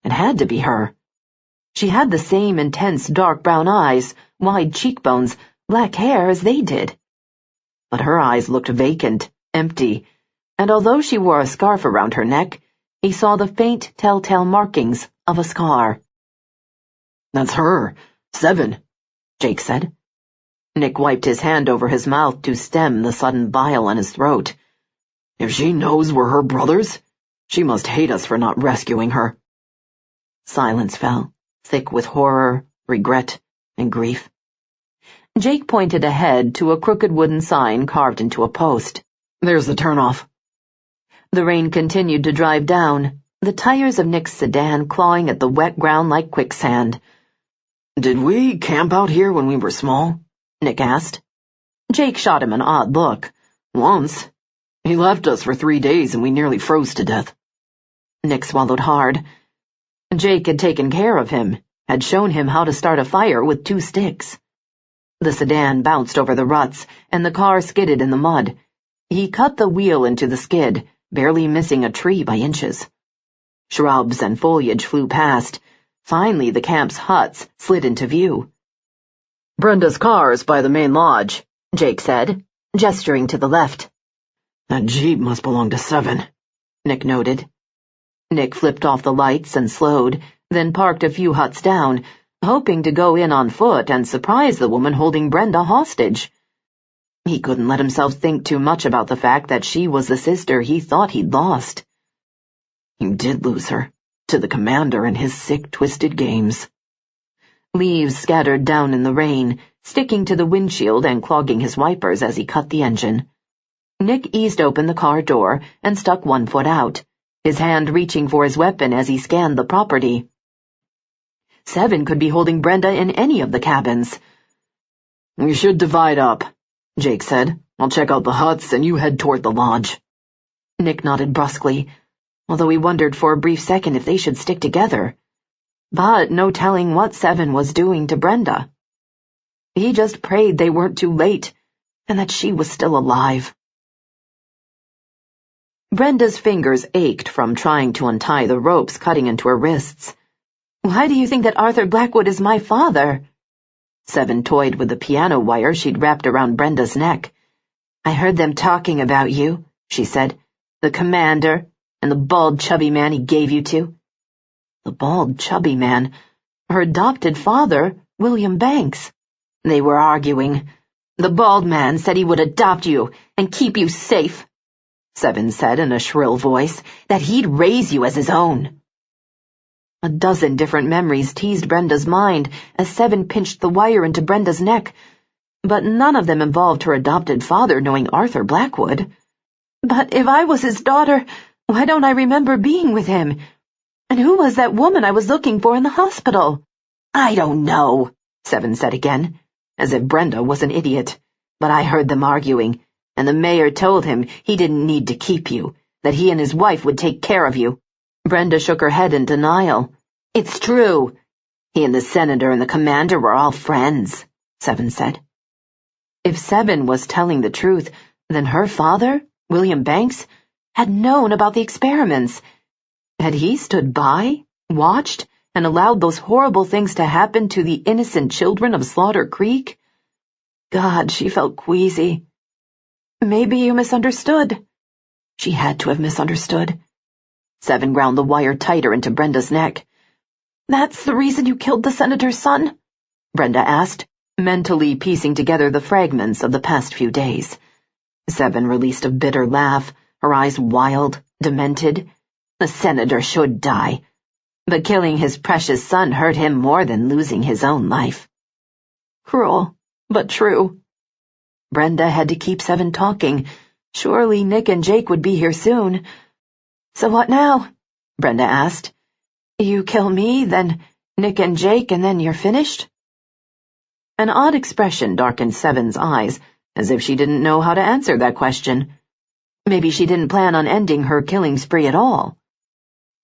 it had to be her. She had the same intense dark brown eyes, wide cheekbones, black hair as they did. But her eyes looked vacant, empty, and although she wore a scarf around her neck, he saw the faint telltale markings of a scar. That's her. 7, Jake said. Nick wiped his hand over his mouth to stem the sudden bile in his throat. If she knows we're her brothers, she must hate us for not rescuing her. Silence fell, thick with horror, regret, and grief. Jake pointed ahead to a crooked wooden sign carved into a post. There's the turnoff. The rain continued to drive down, the tires of Nick's sedan clawing at the wet ground like quicksand. Did we camp out here when we were small? Nick asked. Jake shot him an odd look. Once. He left us for 3 days and we nearly froze to death. Nick swallowed hard. Jake had taken care of him, had shown him how to start a fire with 2 sticks. The sedan bounced over the ruts, and the car skidded in the mud. He cut the wheel into the skid, barely missing a tree by inches. Shrubs and foliage flew past. Finally, the camp's huts slid into view. Brenda's car's by the main lodge, Jake said, gesturing to the left. That Jeep must belong to 7, Nick noted. Nick flipped off the lights and slowed, then parked a few huts down, hoping to go in on foot and surprise the woman holding Brenda hostage. He couldn't let himself think too much about the fact that she was the sister he thought he'd lost. He did lose her, to the commander and his sick, twisted games. Leaves scattered down in the rain, sticking to the windshield and clogging his wipers as he cut the engine. Nick eased open the car door and stuck one foot out, his hand reaching for his weapon as he scanned the property. 7 could be holding Brenda in any of the cabins. We should divide up, Jake said. I'll check out the huts and you head toward the lodge. Nick nodded brusquely, although he wondered for a brief second if they should stick together. But no telling what 7 was doing to Brenda. He just prayed they weren't too late, and that she was still alive. Brenda's fingers ached from trying to untie the ropes cutting into her wrists. Why do you think that Arthur Blackwood is my father? 7 toyed with the piano wire she'd wrapped around Brenda's neck. I heard them talking about you, she said. The commander, and the bald, chubby man he gave you to. The bald, chubby man, her adopted father, William Banks. They were arguing. The bald man said he would adopt you and keep you safe, 7 said in a shrill voice, that he'd raise you as his own. A dozen different memories teased Brenda's mind as 7 pinched the wire into Brenda's neck, but none of them involved her adopted father knowing Arthur Blackwood. But if I was his daughter, why don't I remember being with him? And who was that woman I was looking for in the hospital? I don't know, Seven said again, as if Brenda was an idiot. But I heard them arguing, and the mayor told him he didn't need to keep you, that he and his wife would take care of you. Brenda shook her head in denial. It's true. He and the senator and the commander were all friends, Seven said. If Seven was telling the truth, then her father, William Banks, had known about the experiments. Had he stood by, watched, and allowed those horrible things to happen to the innocent children of Slaughter Creek? God, she felt queasy. Maybe you misunderstood. She had to have misunderstood. Seven ground the wire tighter into Brenda's neck. That's the reason you killed the senator's son? Brenda asked, mentally piecing together the fragments of the past few days. Seven released a bitter laugh, her eyes wild, demented. The senator should die, but killing his precious son hurt him more than losing his own life. Cruel, but true. Brenda had to keep Seven talking. Surely Nick and Jake would be here soon. So what now? Brenda asked. You kill me, then Nick and Jake, and then you're finished? An odd expression darkened Seven's eyes, as if she didn't know how to answer that question. Maybe she didn't plan on ending her killing spree at all.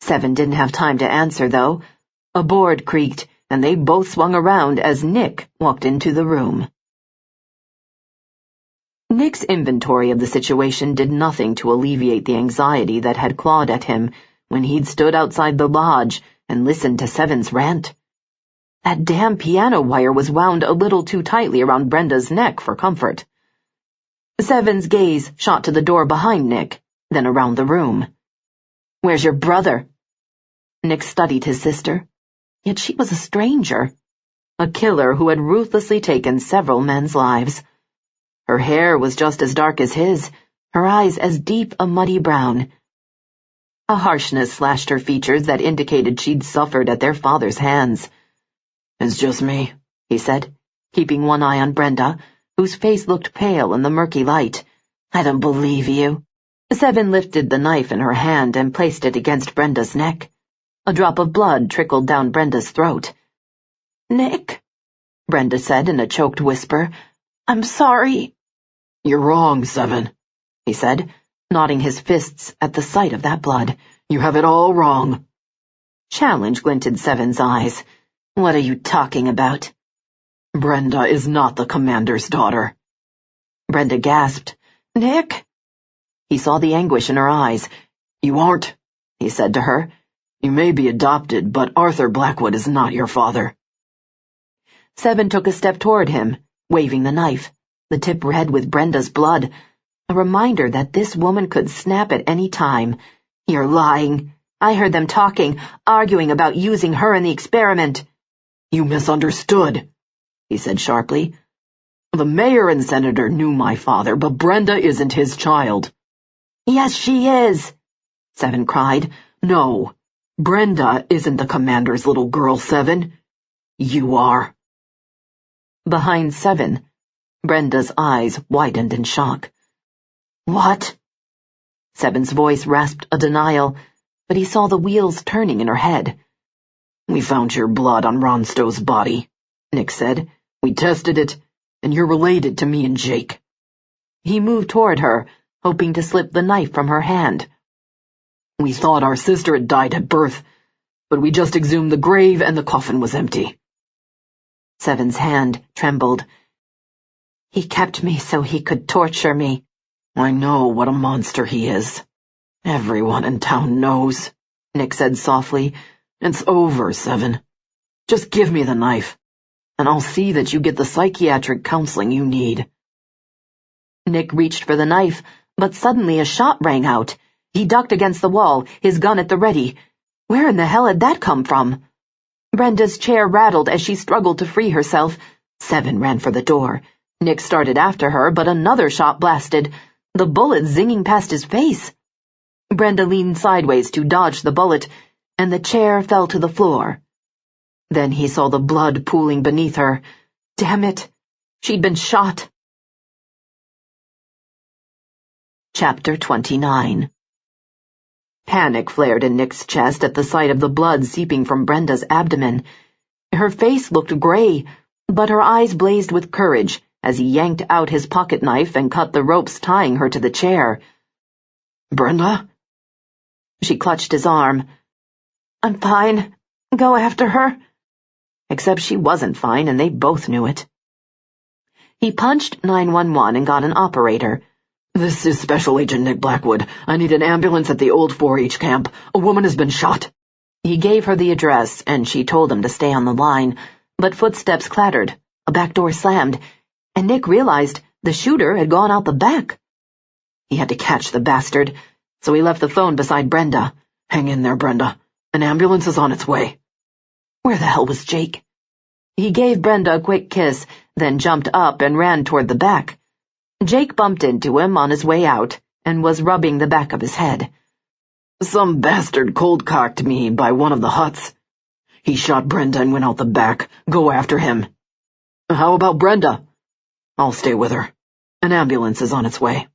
Seven didn't have time to answer, though. A board creaked, and they both swung around as Nick walked into the room. Nick's inventory of the situation did nothing to alleviate the anxiety that had clawed at him when he'd stood outside the lodge and listened to Seven's rant. That damn piano wire was wound a little too tightly around Brenda's neck for comfort. Seven's gaze shot to the door behind Nick, then around the room. Where's your brother? Nick studied his sister. Yet she was a stranger. A killer who had ruthlessly taken several men's lives. Her hair was just as dark as his, her eyes as deep a muddy brown. A harshness slashed her features that indicated she'd suffered at their father's hands. It's just me, he said, keeping one eye on Brenda, whose face looked pale in the murky light. I don't believe you. Seven lifted the knife in her hand and placed it against Brenda's neck. A drop of blood trickled down Brenda's throat. Nick, Brenda said in a choked whisper, I'm sorry. You're wrong, Seven, he said, knotting his fists at the sight of that blood. You have it all wrong. Challenge glinted Seven's eyes. What are you talking about? Brenda is not the commander's daughter. Brenda gasped. Nick? He saw the anguish in her eyes. You aren't, he said to her. You may be adopted, but Arthur Blackwood is not your father. Seven took a step toward him, waving the knife, the tip red with Brenda's blood, a reminder that this woman could snap at any time. You're lying. I heard them talking, arguing about using her in the experiment. You misunderstood, he said sharply. The mayor and senator knew my father, but Brenda isn't his child. Yes, she is, Seven cried. No, Brenda isn't the commander's little girl, Seven. You are. Behind Seven, Brenda's eyes widened in shock. What? Seven's voice rasped a denial, but he saw the wheels turning in her head. We found your blood on Ronstow's body, Nick said. We tested it, and you're related to me and Jake. He moved toward her, hoping to slip the knife from her hand. We thought our sister had died at birth, but we just exhumed the grave and the coffin was empty. Seven's hand trembled. He kept me so he could torture me. I know what a monster he is. Everyone in town knows, Nick said softly. It's over, Seven. Just give me the knife, and I'll see that you get the psychiatric counseling you need. Nick reached for the knife, but suddenly a shot rang out. He ducked against the wall, his gun at the ready. Where in the hell had that come from? Brenda's chair rattled as she struggled to free herself. Seven ran for the door. Nick started after her, but another shot blasted, the bullet zinging past his face. Brenda leaned sideways to dodge the bullet, and the chair fell to the floor. Then he saw the blood pooling beneath her. Damn it! She'd been shot. Chapter 29. Panic flared in Nick's chest at the sight of the blood seeping from Brenda's abdomen. Her face looked gray, but her eyes blazed with courage as he yanked out his pocket knife and cut the ropes tying her to the chair. "Brenda?" She clutched his arm. "I'm fine. Go after her." Except she wasn't fine, and they both knew it. He punched 911 and got an operator. "This is Special Agent Nick Blackwood. I need an ambulance at the old 4-H camp. A woman has been shot." He gave her the address, and she told him to stay on the line, but footsteps clattered, a back door slammed, and Nick realized the shooter had gone out the back. He had to catch the bastard, so he left the phone beside Brenda. "Hang in there, Brenda. An ambulance is on its way." Where the hell was Jake? He gave Brenda a quick kiss, then jumped up and ran toward the back. Jake bumped into him on his way out and was rubbing the back of his head. "Some bastard cold-cocked me by one of the huts. He shot Brenda and went out the back. Go after him." "How about Brenda?" "I'll stay with her. An ambulance is on its way."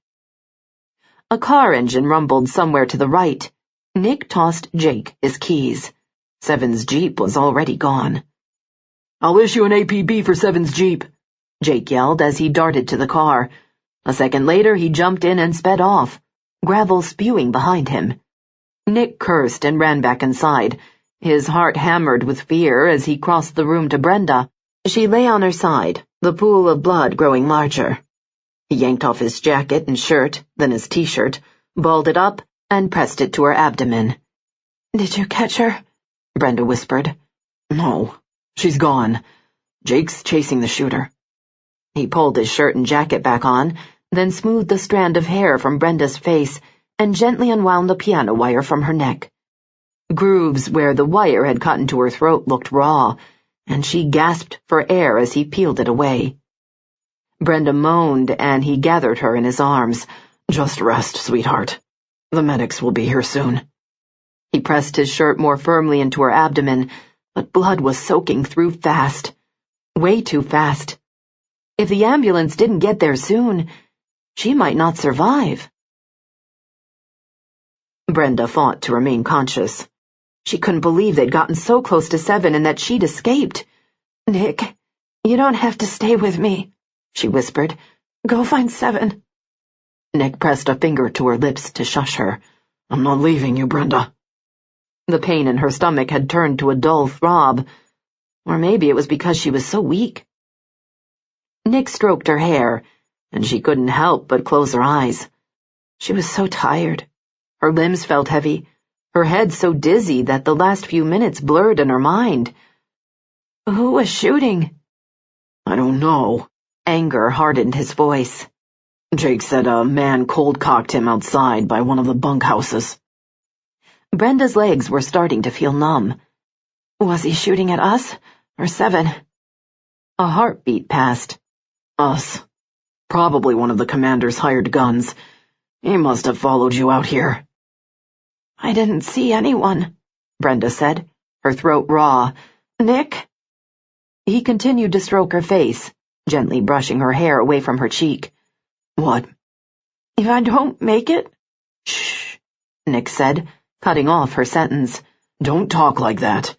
A car engine rumbled somewhere to the right. Nick tossed Jake his keys. Seven's Jeep was already gone. "I'll issue an APB for Seven's Jeep," Jake yelled as he darted to the car. A second later, he jumped in and sped off, gravel spewing behind him. Nick cursed and ran back inside, his heart hammered with fear as he crossed the room to Brenda. She lay on her side, the pool of blood growing larger. He yanked off his jacket and shirt, then his t-shirt, balled it up, and pressed it to her abdomen. "Did you catch her?" Brenda whispered. "No, she's gone. Jake's chasing the shooter." He pulled his shirt and jacket back on, then smoothed a strand of hair from Brenda's face and gently unwound the piano wire from her neck. Grooves where the wire had cut into her throat looked raw, and she gasped for air as he peeled it away. Brenda moaned, and he gathered her in his arms. "Just rest, sweetheart. The medics will be here soon." He pressed his shirt more firmly into her abdomen, but blood was soaking through fast. Way too fast. If the ambulance didn't get there soon, she might not survive. Brenda fought to remain conscious. She couldn't believe they'd gotten so close to Seven and that she'd escaped. "Nick, you don't have to stay with me," she whispered. "Go find Seven." Nick pressed a finger to her lips to shush her. "I'm not leaving you, Brenda." The pain in her stomach had turned to a dull throb. Or maybe it was because she was so weak. Nick stroked her hair, and she couldn't help but close her eyes. She was so tired. Her limbs felt heavy, her head so dizzy that the last few minutes blurred in her mind. Who was shooting? "I don't know." Anger hardened his voice. "Jake said a man cold-cocked him outside by one of the bunkhouses." Brenda's legs were starting to feel numb. Was he shooting at us or Seven? A heartbeat passed. "Us. Probably one of the commander's hired guns. He must have followed you out here." "I didn't see anyone," Brenda said, her throat raw. "Nick?" He continued to stroke her face, gently brushing her hair away from her cheek. "What?" "If I don't make it—" "Shh," Nick said, cutting off her sentence. "Don't talk like that.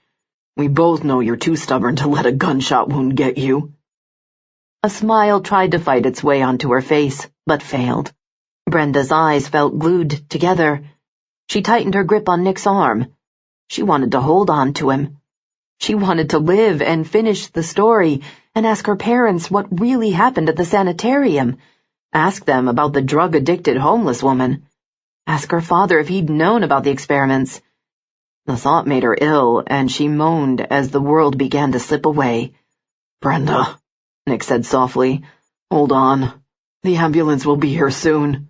We both know you're too stubborn to let a gunshot wound get you." A smile tried to fight its way onto her face, but failed. Brenda's eyes felt glued together. She tightened her grip on Nick's arm. She wanted to hold on to him. She wanted to live and finish the story and ask her parents what really happened at the sanitarium. Ask them about the drug-addicted homeless woman. Ask her father if he'd known about the experiments. The thought made her ill, and she moaned as the world began to slip away. "Brenda," Nick said softly, "hold on. The ambulance will be here soon."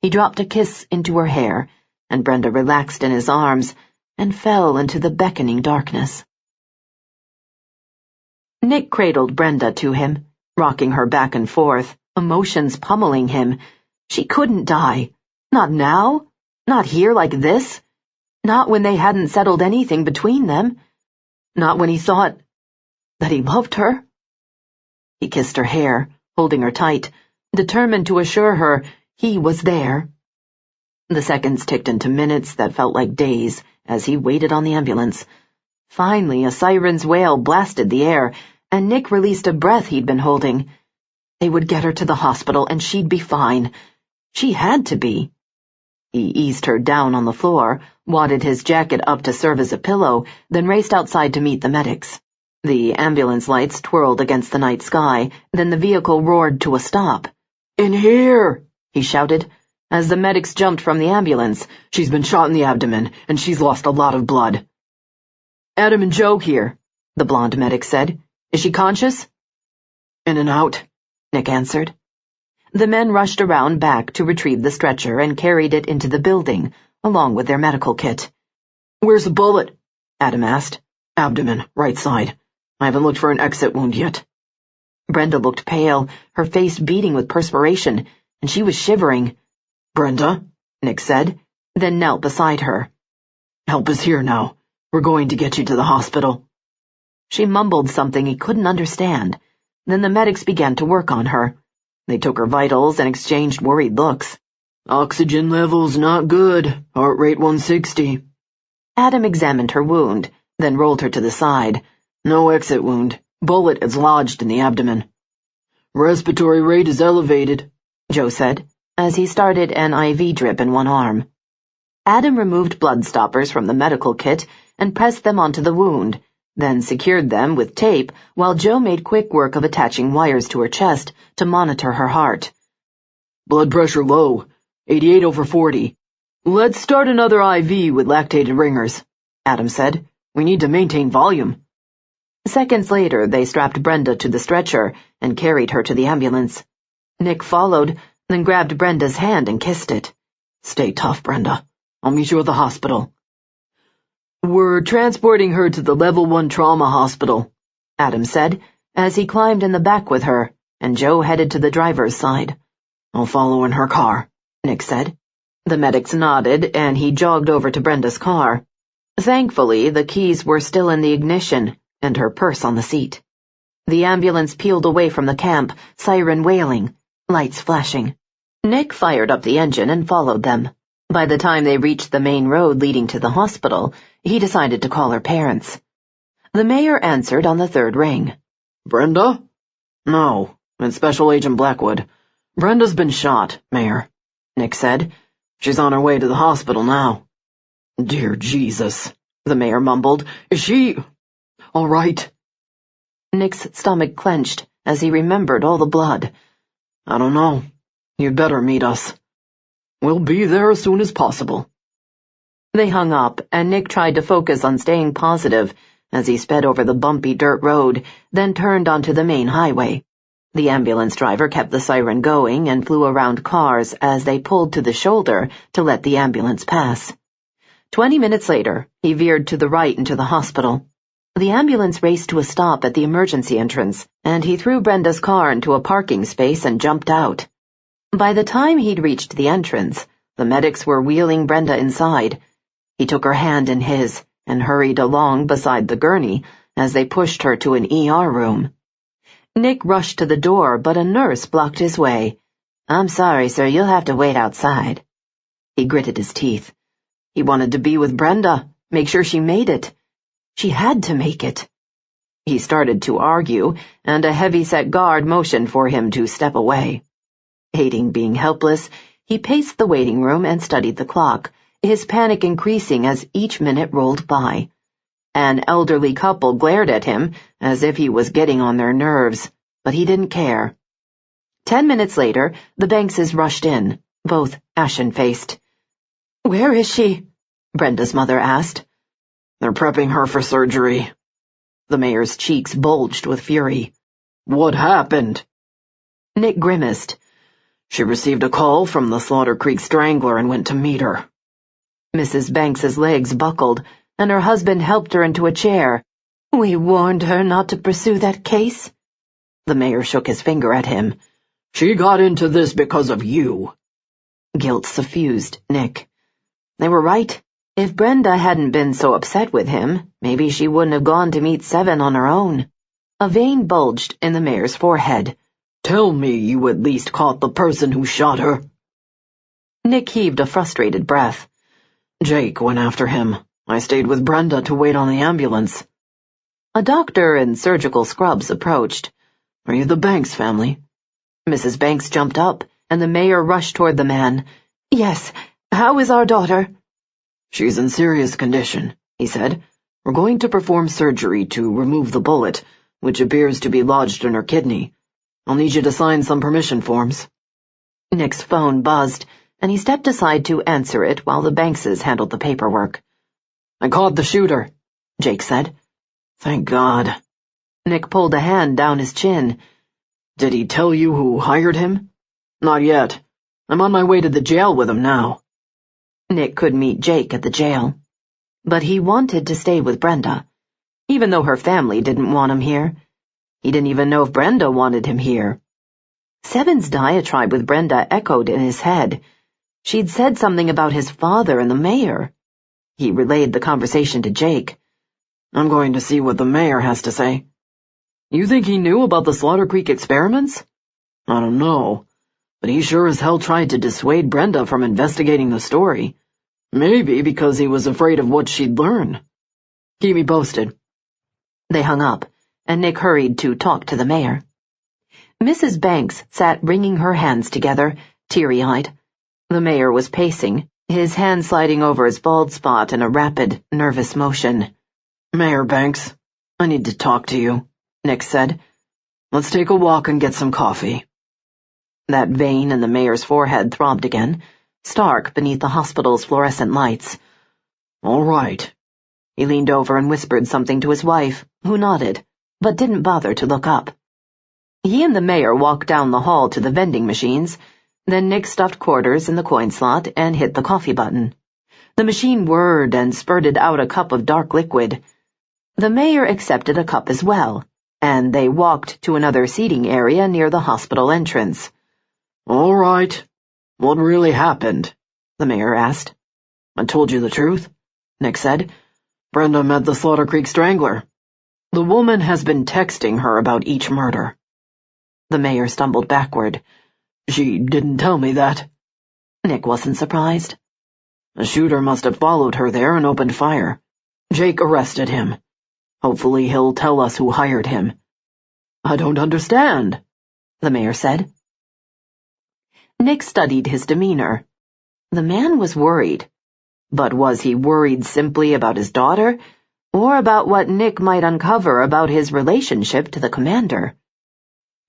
He dropped a kiss into her hair, and Brenda relaxed in his arms and fell into the beckoning darkness. Nick cradled Brenda to him, rocking her back and forth, emotions pummeling him. She couldn't die. Not now. Not here like this. Not when they hadn't settled anything between them. Not when he thought that he loved her. He kissed her hair, holding her tight, determined to assure her he was there. The seconds ticked into minutes that felt like days as he waited on the ambulance. Finally, a siren's wail blasted the air, and Nick released a breath he'd been holding. They would get her to the hospital, and she'd be fine. She had to be. He eased her down on the floor, wadded his jacket up to serve as a pillow, then raced outside to meet the medics. The ambulance lights twirled against the night sky, then the vehicle roared to a stop. "In here!" he shouted. As the medics jumped from the ambulance, "She's been shot in the abdomen, and she's lost a lot of blood." "Adam and Joe here," the blonde medic said. "Is she conscious?" "In and out," Nick answered. The men rushed around back to retrieve the stretcher and carried it into the building, along with their medical kit. "Where's the bullet?" Adam asked. "Abdomen, right side. I haven't looked for an exit wound yet." Brenda looked pale, her face beating with perspiration, and she was shivering. "Brenda," Nick said, then knelt beside her. "Help is here now. We're going to get you to the hospital." She mumbled something he couldn't understand. Then the medics began to work on her. They took her vitals and exchanged worried looks. "Oxygen levels not good. Heart rate 160. Adam examined her wound, then rolled her to the side. "No exit wound. Bullet is lodged in the abdomen." "Respiratory rate is elevated," Joe said, as he started an IV drip in one arm. Adam removed blood stoppers from the medical kit and pressed them onto the wound, then secured them with tape while Joe made quick work of attaching wires to her chest to monitor her heart. "Blood pressure low, 88/40. Let's start another IV with lactated ringers," Adam said. "We need to maintain volume." Seconds later, they strapped Brenda to the stretcher and carried her to the ambulance. Nick followed, then grabbed Brenda's hand and kissed it. "Stay tough, Brenda. I'll meet you at the hospital." "We're transporting her to the Level 1 trauma hospital," Adam said, as he climbed in the back with her, and Joe headed to the driver's side. "I'll follow in her car," Nick said. The medics nodded, and he jogged over to Brenda's car. Thankfully, the keys were still in the ignition, and her purse on the seat. The ambulance peeled away from the camp, siren wailing, lights flashing. Nick fired up the engine and followed them. By the time they reached the main road leading to the hospital, he decided to call her parents. The mayor answered on the third ring. "Brenda?" "No, it's Special Agent Blackwood. Brenda's been shot, Mayor," Nick said. "She's on her way to the hospital now." "Dear Jesus," the mayor mumbled. "Is she all right?" Nick's stomach clenched as he remembered all the blood. "I don't know. You'd better meet us." "We'll be there as soon as possible." They hung up, and Nick tried to focus on staying positive as he sped over the bumpy dirt road, then turned onto the main highway. The ambulance driver kept the siren going and flew around cars as they pulled to the shoulder to let the ambulance pass. 20 minutes later, he veered to the right into the hospital. The ambulance raced to a stop at the emergency entrance, and he threw Brenda's car into a parking space and jumped out. By the time he'd reached the entrance, the medics were wheeling Brenda inside. He took her hand in his and hurried along beside the gurney as they pushed her to an ER room. Nick rushed to the door, but a nurse blocked his way. "I'm sorry, sir, you'll have to wait outside." He gritted his teeth. He wanted to be with Brenda, make sure she made it. She had to make it. He started to argue, and a heavy-set guard motioned for him to step away. Hating being helpless, he paced the waiting room and studied the clock, his panic increasing as each minute rolled by. An elderly couple glared at him as if he was getting on their nerves, but he didn't care. 10 minutes later, the Bankses rushed in, both ashen-faced. "Where is she?" Brenda's mother asked. "They're prepping her for surgery." The mayor's cheeks bulged with fury. "What happened?" Nick grimaced. "She received a call from the Slaughter Creek Strangler and went to meet her." Mrs. Banks's legs buckled, and her husband helped her into a chair. "We warned her not to pursue that case." The mayor shook his finger at him. "She got into this because of you." Guilt suffused Nick. They were right. If Brenda hadn't been so upset with him, maybe she wouldn't have gone to meet Seven on her own. A vein bulged in the mayor's forehead. "Tell me you at least caught the person who shot her." Nick heaved a frustrated breath. Jake went after him. I stayed with Brenda to wait on the ambulance. A doctor in surgical scrubs approached. Are you the Banks family? Mrs. Banks jumped up, and the mayor rushed toward the man. Yes, how is our daughter? She's in serious condition, he said. We're going to perform surgery to remove the bullet, which appears to be lodged in her kidney. I'll need you to sign some permission forms. Nick's phone buzzed, and he stepped aside to answer it while the Bankses handled the paperwork. I caught the shooter, Jake said. Thank God. Nick pulled a hand down his chin. Did he tell you who hired him? Not yet. I'm on my way to the jail with him now. Nick could meet Jake at the jail. But he wanted to stay with Brenda, even though her family didn't want him here. He didn't even know if Brenda wanted him here. Seven's diatribe with Brenda echoed in his head. She'd said something about his father and the mayor. He relayed the conversation to Jake. I'm going to see what the mayor has to say. You think he knew about the Slaughter Creek experiments? I don't know, but he sure as hell tried to dissuade Brenda from investigating the story. Maybe because he was afraid of what she'd learn. Keep me posted. They hung up, and Nick hurried to talk to the mayor. Mrs. Banks sat wringing her hands together, teary-eyed. The mayor was pacing, his hand sliding over his bald spot in a rapid, nervous motion. Mayor Banks, I need to talk to you, Nick said. Let's take a walk and get some coffee. That vein in the mayor's forehead throbbed again, stark beneath the hospital's fluorescent lights. All right. He leaned over and whispered something to his wife, who nodded, but didn't bother to look up. He and the mayor walked down the hall to the vending machines, then Nick stuffed quarters in the coin slot and hit the coffee button. The machine whirred and spurted out a cup of dark liquid. The mayor accepted a cup as well, and they walked to another seating area near the hospital entrance. All right. What really happened? The mayor asked. I told you the truth, Nick said. Brenda met the Slaughter Creek Strangler. The woman has been texting her about each murder. The mayor stumbled backward. She didn't tell me that. Nick wasn't surprised. The shooter must have followed her there and opened fire. Jake arrested him. Hopefully he'll tell us who hired him. I don't understand, the mayor said. Nick studied his demeanor. The man was worried. But was he worried simply about his daughter, or about what Nick might uncover about his relationship to the commander?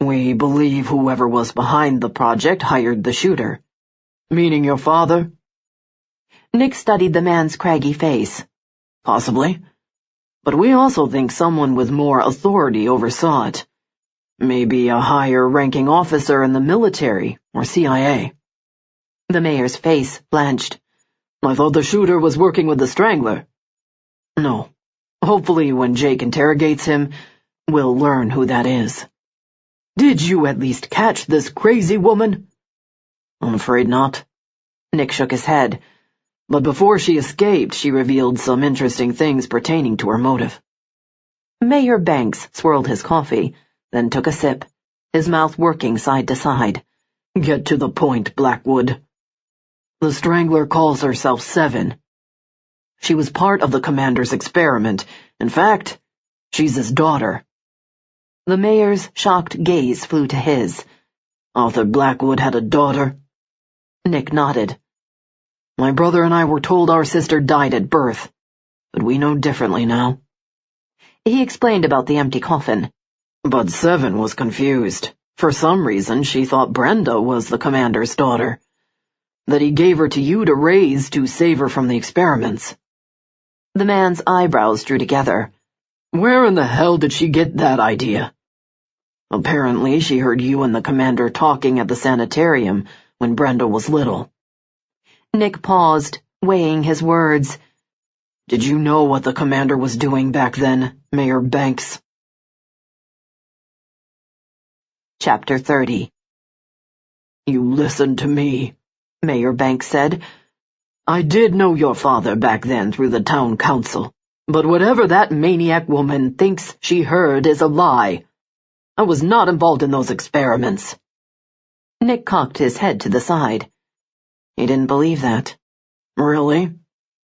We believe whoever was behind the project hired the shooter. Meaning your father? Nick studied the man's craggy face. Possibly. But we also think someone with more authority oversaw it. Maybe a higher-ranking officer in the military or CIA. The mayor's face blanched. I thought the shooter was working with the Strangler. No. Hopefully when Jake interrogates him, we'll learn who that is. Did you at least catch this crazy woman? I'm afraid not. Nick shook his head. But before she escaped, she revealed some interesting things pertaining to her motive. Mayor Banks swirled his coffee, then took a sip, his mouth working side to side. Get to the point, Blackwood. The Strangler calls herself Seven. She was part of the commander's experiment. In fact, she's his daughter. The mayor's shocked gaze flew to his. Arthur Blackwood had a daughter. Nick nodded. My brother and I were told our sister died at birth, but we know differently now. He explained about the empty coffin. But Seven was confused. For some reason, she thought Brenda was the commander's daughter. That he gave her to you to raise to save her from the experiments. The man's eyebrows drew together. Where in the hell did she get that idea? Apparently, she heard you and the commander talking at the sanitarium when Brenda was little. Nick paused, weighing his words. Did you know what the commander was doing back then, Mayor Banks? Chapter 30. You listened to me, Mayor Banks said. I did know your father back then through the town council, but whatever that maniac woman thinks she heard is a lie. I was not involved in those experiments. Nick cocked his head to the side. He didn't believe that. Really?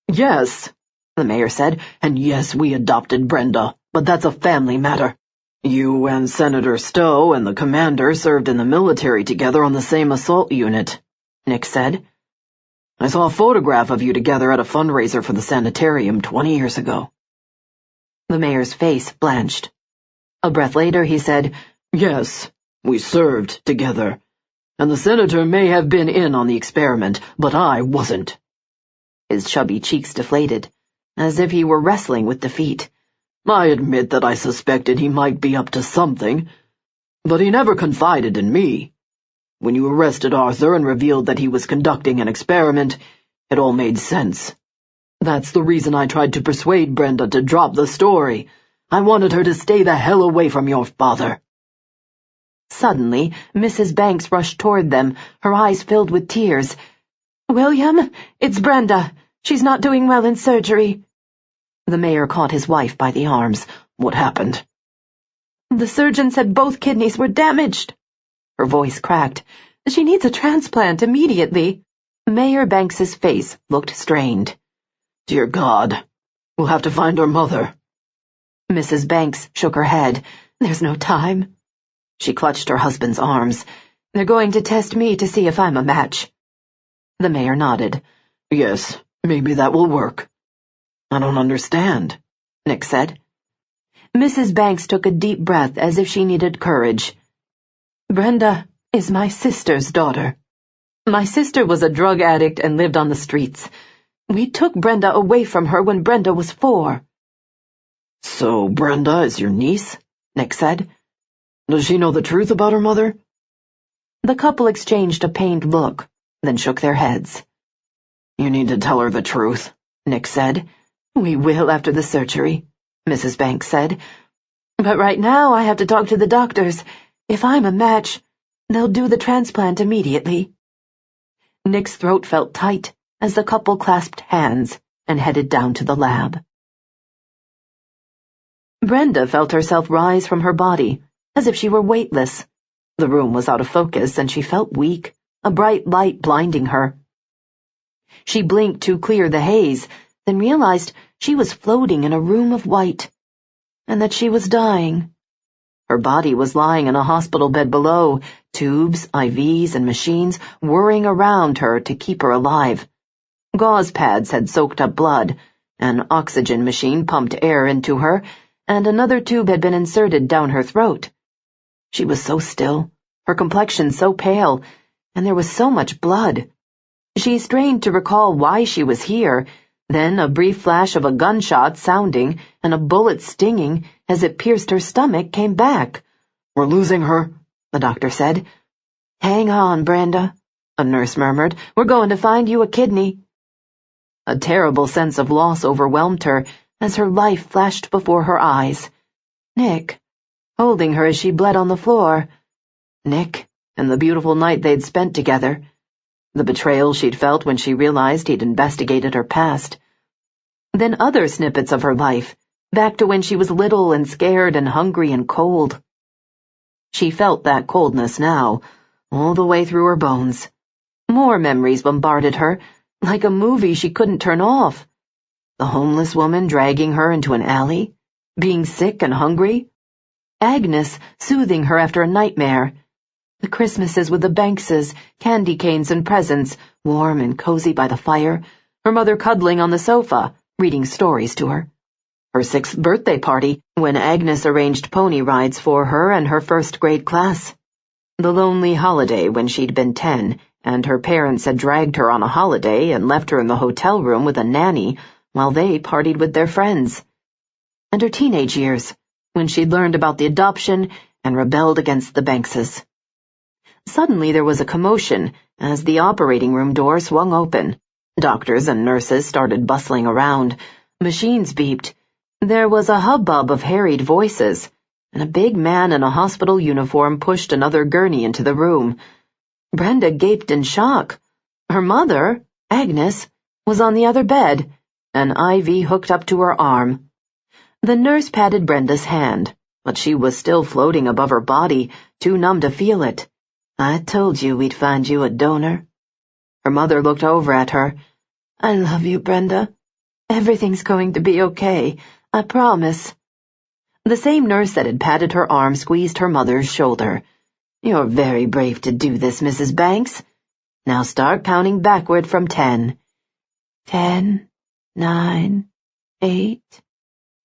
Yes, the mayor said, and yes, we adopted Brenda, but that's a family matter. You and Senator Stowe and the commander served in the military together on the same assault unit, Nick said. I saw a photograph of you together at a fundraiser for the sanitarium 20 years ago. The mayor's face blanched. A breath later, he said, Yes, we served together, and the senator may have been in on the experiment, but I wasn't. His chubby cheeks deflated, as if he were wrestling with defeat. I admit that I suspected he might be up to something, but he never confided in me. When you arrested Arthur and revealed that he was conducting an experiment, it all made sense. That's the reason I tried to persuade Brenda to drop the story. I wanted her to stay the hell away from your father. Suddenly, Mrs. Banks rushed toward them, her eyes filled with tears. William, it's Brenda. She's not doing well in surgery. The mayor caught his wife by the arms. What happened? The surgeon said both kidneys were damaged. Her voice cracked. She needs a transplant immediately. Mayor Banks's face looked strained. Dear God, we'll have to find her mother. Mrs. Banks shook her head. There's no time. She clutched her husband's arms. They're going to test me to see if I'm a match. The mayor nodded. Yes, maybe that will work. I don't understand, Nick said. Mrs. Banks took a deep breath as if she needed courage. Brenda is my sister's daughter. My sister was a drug addict and lived on the streets. We took Brenda away from her when Brenda was 4. So Brenda is your niece? Nick said. Does she know the truth about her mother? The couple exchanged a pained look, then shook their heads. You need to tell her the truth, Nick said. We will after the surgery, Mrs. Banks said. But right now I have to talk to the doctors. If I'm a match, they'll do the transplant immediately. Nick's throat felt tight as the couple clasped hands and headed down to the lab. Brenda felt herself rise from her body, as if she were weightless. The room was out of focus and she felt weak, a bright light blinding her. She blinked to clear the haze, then realized she was floating in a room of white, and that she was dying. Her body was lying in a hospital bed below, tubes, IVs, and machines whirring around her to keep her alive. Gauze pads had soaked up blood, an oxygen machine pumped air into her, and another tube had been inserted down her throat. She was so still, her complexion so pale, and there was so much blood. She strained to recall why she was here, then a brief flash of a gunshot sounding and a bullet stinging as it pierced her stomach came back. We're losing her, the doctor said. Hang on, Brenda, a nurse murmured. We're going to find you a kidney. A terrible sense of loss overwhelmed her as her life flashed before her eyes. Nick, holding her as she bled on the floor. Nick, and the beautiful night they'd spent together. The betrayal she'd felt when she realized he'd investigated her past. Then other snippets of her life, back to when she was little and scared and hungry and cold. She felt that coldness now, all the way through her bones. More memories bombarded her, like a movie she couldn't turn off. The homeless woman dragging her into an alley, being sick and hungry. Agnes soothing her after a nightmare. The Christmases with the Bankses, candy canes and presents, warm and cozy by the fire, her mother cuddling on the sofa, reading stories to her. Her 6th birthday party, when Agnes arranged pony rides for her and her 1st grade class. The lonely holiday when she'd been 10, and her parents had dragged her on a holiday and left her in the hotel room with a nanny while they partied with their friends. And her teenage years, when she'd learned about the adoption and rebelled against the Bankses. Suddenly there was a commotion as the operating room door swung open. Doctors and nurses started bustling around. Machines beeped. There was a hubbub of harried voices, and a big man in a hospital uniform pushed another gurney into the room. Brenda gaped in shock. Her mother, Agnes, was on the other bed, an IV hooked up to her arm. The nurse patted Brenda's hand, but she was still floating above her body, too numb to feel it. I told you we'd find you a donor. Her mother looked over at her. "I love you, Brenda. Everything's going to be okay. I promise." The same nurse that had patted her arm squeezed her mother's shoulder. "You're very brave to do this, Mrs. Banks. Now start counting backward from 10. 10, 9, 8.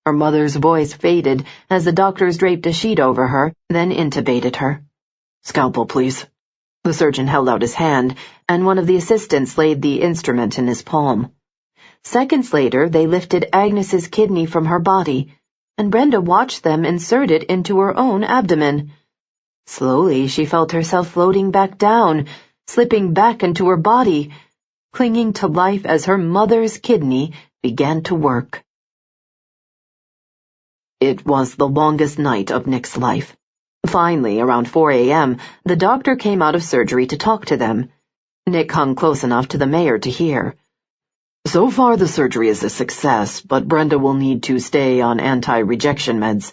Her mother's voice faded as the doctors draped a sheet over her, then intubated her. "Scalpel, please." The surgeon held out his hand, and one of the assistants laid the instrument in his palm. Seconds later, they lifted Agnes's kidney from her body, and Brenda watched them insert it into her own abdomen. Slowly, she felt herself floating back down, slipping back into her body, clinging to life as her mother's kidney began to work. It was the longest night of Nick's life. Finally, around 4 a.m., the doctor came out of surgery to talk to them. Nick hung close enough to the mayor to hear. "So far the surgery is a success, but Brenda will need to stay on anti-rejection meds.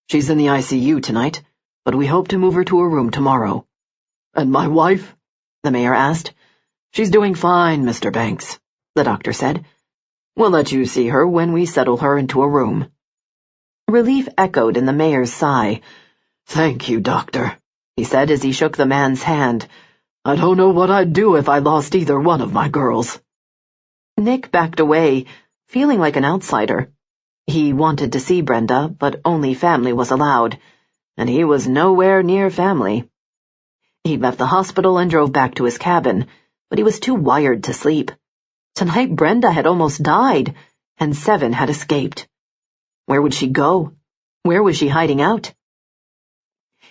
She's in the ICU tonight, but we hope to move her to her room tomorrow." "And my wife?" the mayor asked. "She's doing fine, Mr. Banks," the doctor said. "We'll let you see her when we settle her into a room." Relief echoed in the mayor's sigh. "Thank you, doctor," he said as he shook the man's hand. "I don't know what I'd do if I lost either one of my girls." Nick backed away, feeling like an outsider. He wanted to see Brenda, but only family was allowed, and he was nowhere near family. He left the hospital and drove back to his cabin, but he was too wired to sleep. Tonight Brenda had almost died, and Seven had escaped. Where would she go? Where was she hiding out?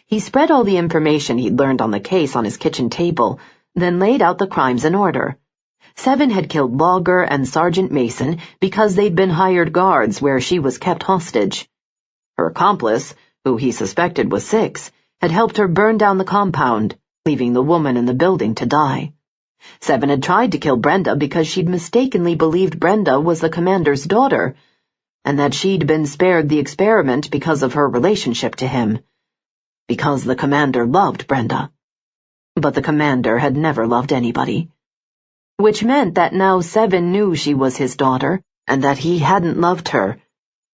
He spread all the information he'd learned on the case on his kitchen table, then laid out the crimes in order. Seven had killed Logger and Sergeant Mason because they'd been hired guards where she was kept hostage. Her accomplice, who he suspected was 6, had helped her burn down the compound, leaving the woman in the building to die. Seven had tried to kill Brenda because she'd mistakenly believed Brenda was the commander's daughter, and that she'd been spared the experiment because of her relationship to him. Because the commander loved Brenda. But the commander had never loved anybody. Which meant that now Seven knew she was his daughter, and that he hadn't loved her,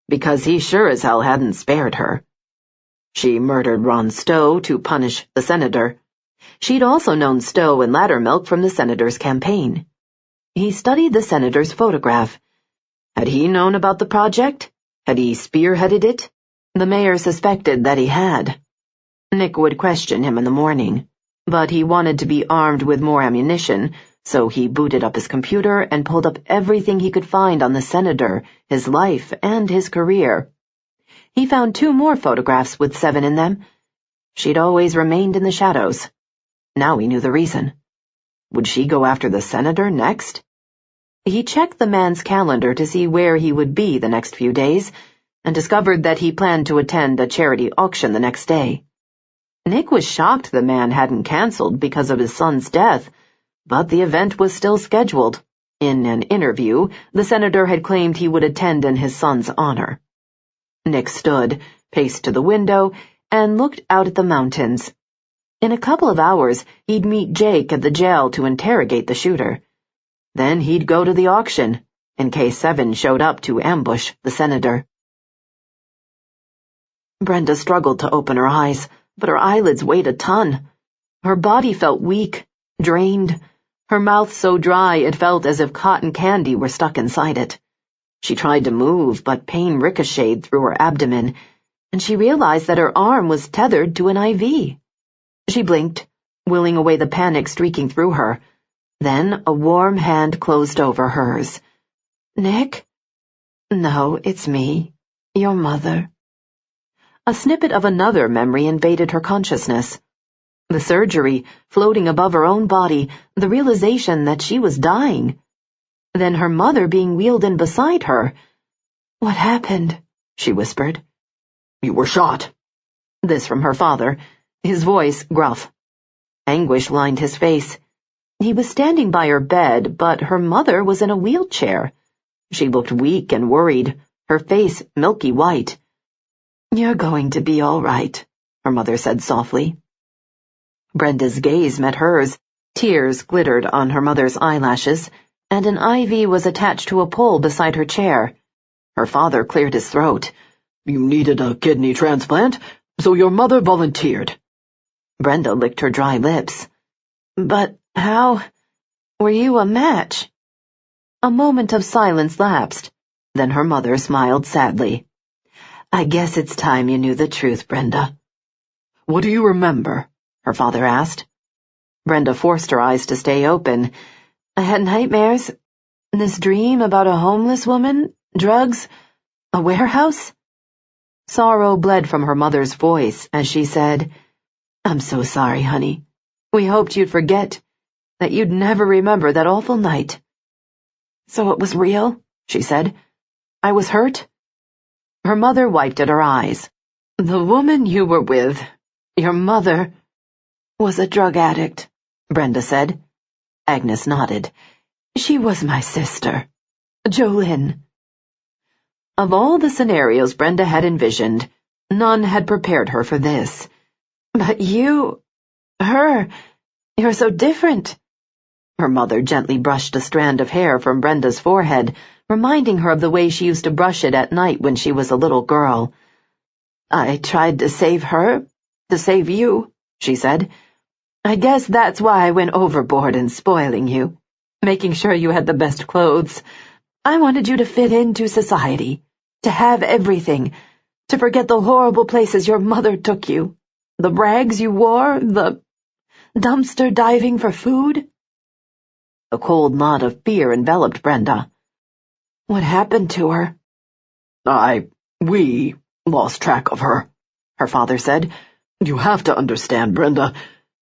because he sure as hell hadn't spared her. She murdered Ron Stowe to punish the senator. She'd also known Stowe and Laddermilk from the senator's campaign. He studied the senator's photograph. Had he known about the project? Had he spearheaded it? The mayor suspected that he had. Nick would question him in the morning, but he wanted to be armed with more ammunition, so he booted up his computer and pulled up everything he could find on the senator, his life, and his career. He found 2 more photographs with Seven in them. She'd always remained in the shadows. Now he knew the reason. Would she go after the senator next? He checked the man's calendar to see where he would be the next few days, and discovered that he planned to attend a charity auction the next day. Nick was shocked the man hadn't canceled because of his son's death, but the event was still scheduled. In an interview, the senator had claimed he would attend in his son's honor. Nick stood, paced to the window, and looked out at the mountains. In a couple of hours, he'd meet Jake at the jail to interrogate the shooter. Then he'd go to the auction, in case Seven showed up to ambush the senator. Brenda struggled to open her eyes, but her eyelids weighed a ton. Her body felt weak, drained, her mouth so dry it felt as if cotton candy were stuck inside it. She tried to move, but pain ricocheted through her abdomen, and she realized that her arm was tethered to an IV. She blinked, willing away the panic streaking through her. Then a warm hand closed over hers. "Nick?" "No, it's me. Your mother." A snippet of another memory invaded her consciousness. The surgery, floating above her own body, the realization that she was dying. Then her mother being wheeled in beside her. "What happened?" she whispered. "You were shot." This from her father, his voice gruff. Anguish lined his face. He was standing by her bed, but her mother was in a wheelchair. She looked weak and worried, her face milky white. "You're going to be all right," her mother said softly. Brenda's gaze met hers, Tears glittered on her mother's eyelashes, and an IV was attached to a pole beside her chair. Her father cleared his throat. You needed a kidney transplant, so your mother volunteered. Brenda licked her dry lips. But how were you a match? A moment of silence lapsed. Then her mother smiled sadly. I guess it's time you knew the truth, Brenda. What do you remember? Her father asked. Brenda forced her eyes to stay open. I had nightmares. This dream about a homeless woman, drugs, a warehouse. Sorrow bled from her mother's voice as she said, I'm so sorry, honey. We hoped you'd forget, that you'd never remember that awful night. So it was real, she said. I was hurt. Her mother wiped at her eyes. The woman you were with, your mother, was a drug addict, Brenda said. Agnes nodded. She was my sister, Jolene. Of all the scenarios Brenda had envisioned, none had prepared her for this. But you're so different. Her mother gently brushed a strand of hair from Brenda's forehead, reminding her of the way she used to brush it at night when she was a little girl. I tried to save her, to save you, she said. I guess that's why I went overboard in spoiling you, making sure you had the best clothes. I wanted you to fit into society, to have everything, to forget the horrible places your mother took you, the rags you wore, the dumpster diving for food. A cold knot of fear enveloped Brenda. What happened to her? We lost track of her, her father said. You have to understand, Brenda.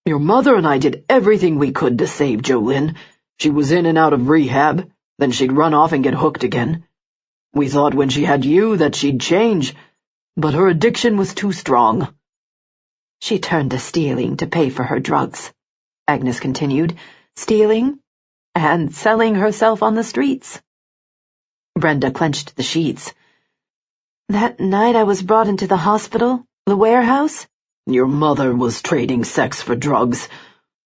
Your mother and I did everything we could to save Jolene. She was in and out of rehab, then she'd run off and get hooked again. We thought when she had you that she'd change, but her addiction was too strong. She turned to stealing to pay for her drugs, Agnes continued, stealing and selling herself on the streets. Brenda clenched the sheets. That night I was brought into the hospital, the warehouse. Your mother was trading sex for drugs,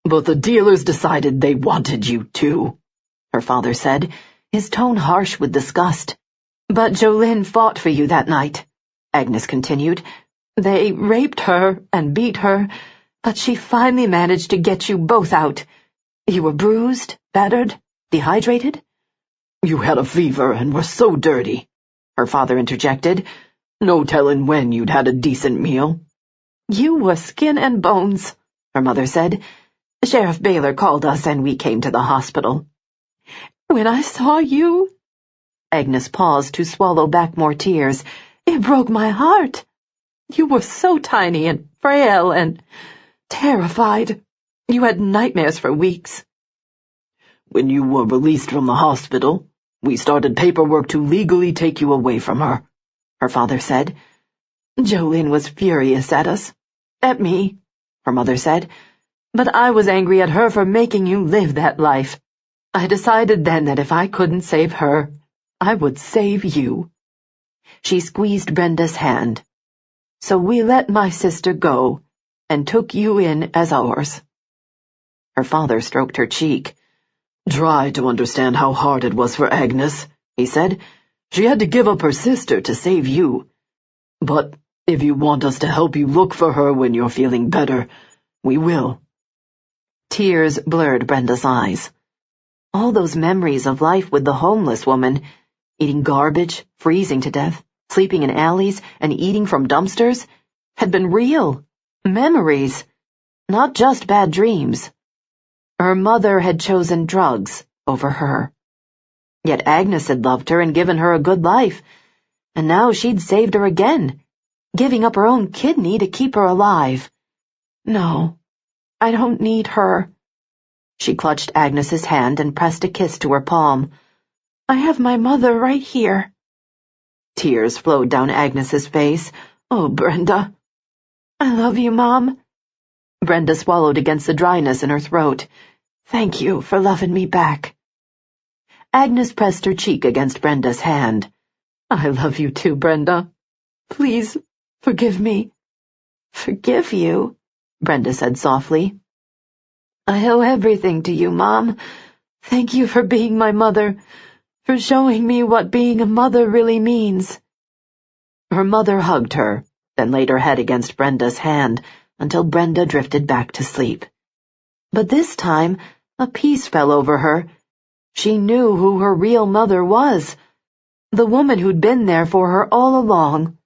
but the dealers decided they wanted you too, her father said, his tone harsh with disgust. But Jolene fought for you that night, Agnes continued. They raped her and beat her, but she finally managed to get you both out. You were bruised, battered, dehydrated? You had a fever and were so dirty, her father interjected. No telling when you'd had a decent meal. You were skin and bones, her mother said. Sheriff Baylor called us and we came to the hospital. When I saw you... Agnes paused to swallow back more tears. It broke my heart. You were so tiny and frail and terrified. You had nightmares for weeks. When you were released from the hospital, we started paperwork to legally take you away from her, her father said. Jolene was furious at us. At me, her mother said. But I was angry at her for making you live that life. I decided then that if I couldn't save her, I would save you. She squeezed Brenda's hand. So we let my sister go and took you in as ours. Her father stroked her cheek. Try to understand how hard it was for Agnes, he said. She had to give up her sister to save you. But if you want us to help you look for her when you're feeling better, we will. Tears blurred Brenda's eyes. All those memories of life with the homeless woman, eating garbage, freezing to death, sleeping in alleys, and eating from dumpsters, had been real. Memories, not just bad dreams. Her mother had chosen drugs over her. Yet Agnes had loved her and given her a good life, and now she'd saved her again, giving up her own kidney to keep her alive. No, I don't need her. She clutched Agnes's hand and pressed a kiss to her palm. I have my mother right here. Tears flowed down Agnes's face. Oh, Brenda. I love you, Mom. Brenda swallowed against the dryness in her throat. Thank you for loving me back. Agnes pressed her cheek against Brenda's hand. I love you too, Brenda. Please, forgive me. Forgive you, Brenda said softly. I owe everything to you, Mom. Thank you for being my mother, for showing me what being a mother really means." Her mother hugged her, then laid her head against Brenda's hand until Brenda drifted back to sleep. But this time, a peace fell over her. She knew who her real mother was, the woman who'd been there for her all along.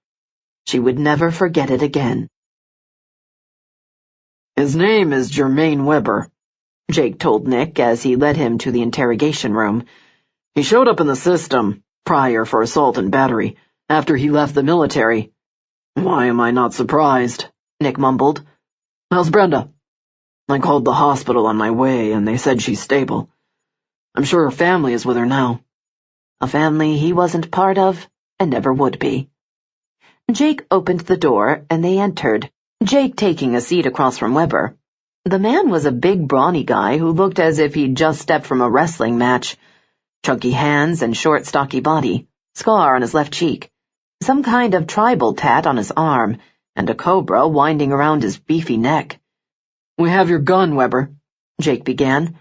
She would never forget it again. "His name is Jermaine Weber," Jake told Nick as he led him to the interrogation room. "He showed up in the system, prior for assault and battery, after he left the military." "Why am I not surprised?" Nick mumbled. "How's Brenda?" "I called the hospital on my way, and they said she's stable. I'm sure her family is with her now." A family he wasn't part of, and never would be. Jake opened the door, and they entered, Jake taking a seat across from Weber. The man was a big, brawny guy who looked as if he'd just stepped from a wrestling match. Chunky hands and short, stocky body, scar on his left cheek, some kind of tribal tat on his arm, and a cobra winding around his beefy neck. "We have your gun, Weber," Jake began.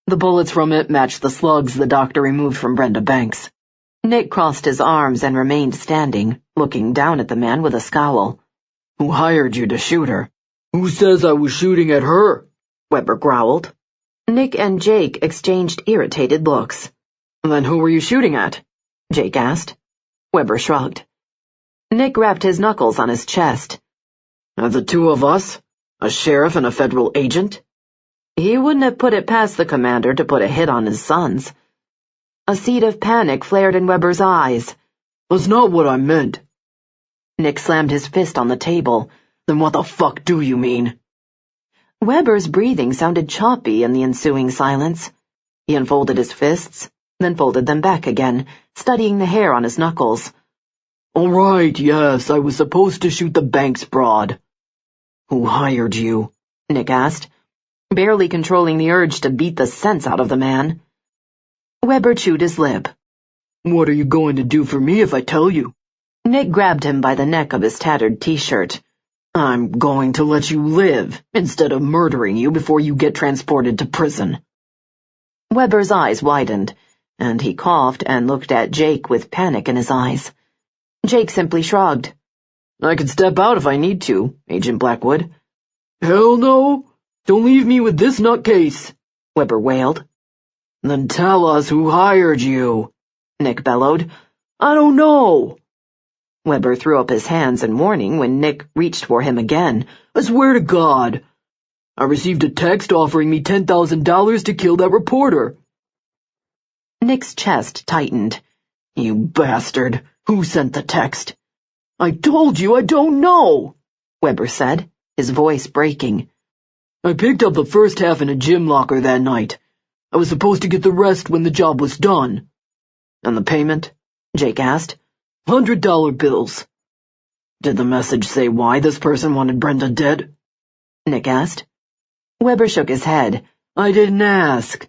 "The bullets from it match the slugs the doctor removed from Brenda Banks." Nick crossed his arms and remained standing, looking down at the man with a scowl. "Who hired you to shoot her?" "Who says I was shooting at her?" Weber growled. Nick and Jake exchanged irritated looks. "Then who were you shooting at?" Jake asked. Weber shrugged. Nick rapped his knuckles on his chest. "At the two of us? A sheriff and a federal agent?" He wouldn't have put it past the commander to put a hit on his sons. A seed of panic flared in Weber's eyes. "That's not what I meant." Nick slammed his fist on the table. "Then what the fuck do you mean?" Weber's breathing sounded choppy in the ensuing silence. He unfolded his fists, then folded them back again, studying the hair on his knuckles. "All right, yes, I was supposed to shoot the Banks broad." "Who hired you?" Nick asked, barely controlling the urge to beat the sense out of the man. Weber chewed his lip. "What are you going to do for me if I tell you?" Nick grabbed him by the neck of his tattered t-shirt. "I'm going to let you live, instead of murdering you before you get transported to prison." Weber's eyes widened, and he coughed and looked at Jake with panic in his eyes. Jake simply shrugged. "I could step out if I need to, Agent Blackwood." "Hell no! Don't leave me with this nutcase," Weber wailed. "Then tell us who hired you," Nick bellowed. "I don't know." Weber threw up his hands in warning when Nick reached for him again. "I swear to God. I received a text offering me $10,000 to kill that reporter." Nick's chest tightened. "You bastard. Who sent the text?" "I told you I don't know," Weber said, his voice breaking. "I picked up the first half in a gym locker that night. I was supposed to get the rest when the job was done." "And the payment?" Jake asked. $100 bills. "Did the message say why this person wanted Brenda dead?" Nick asked. Weber shook his head. "I didn't ask.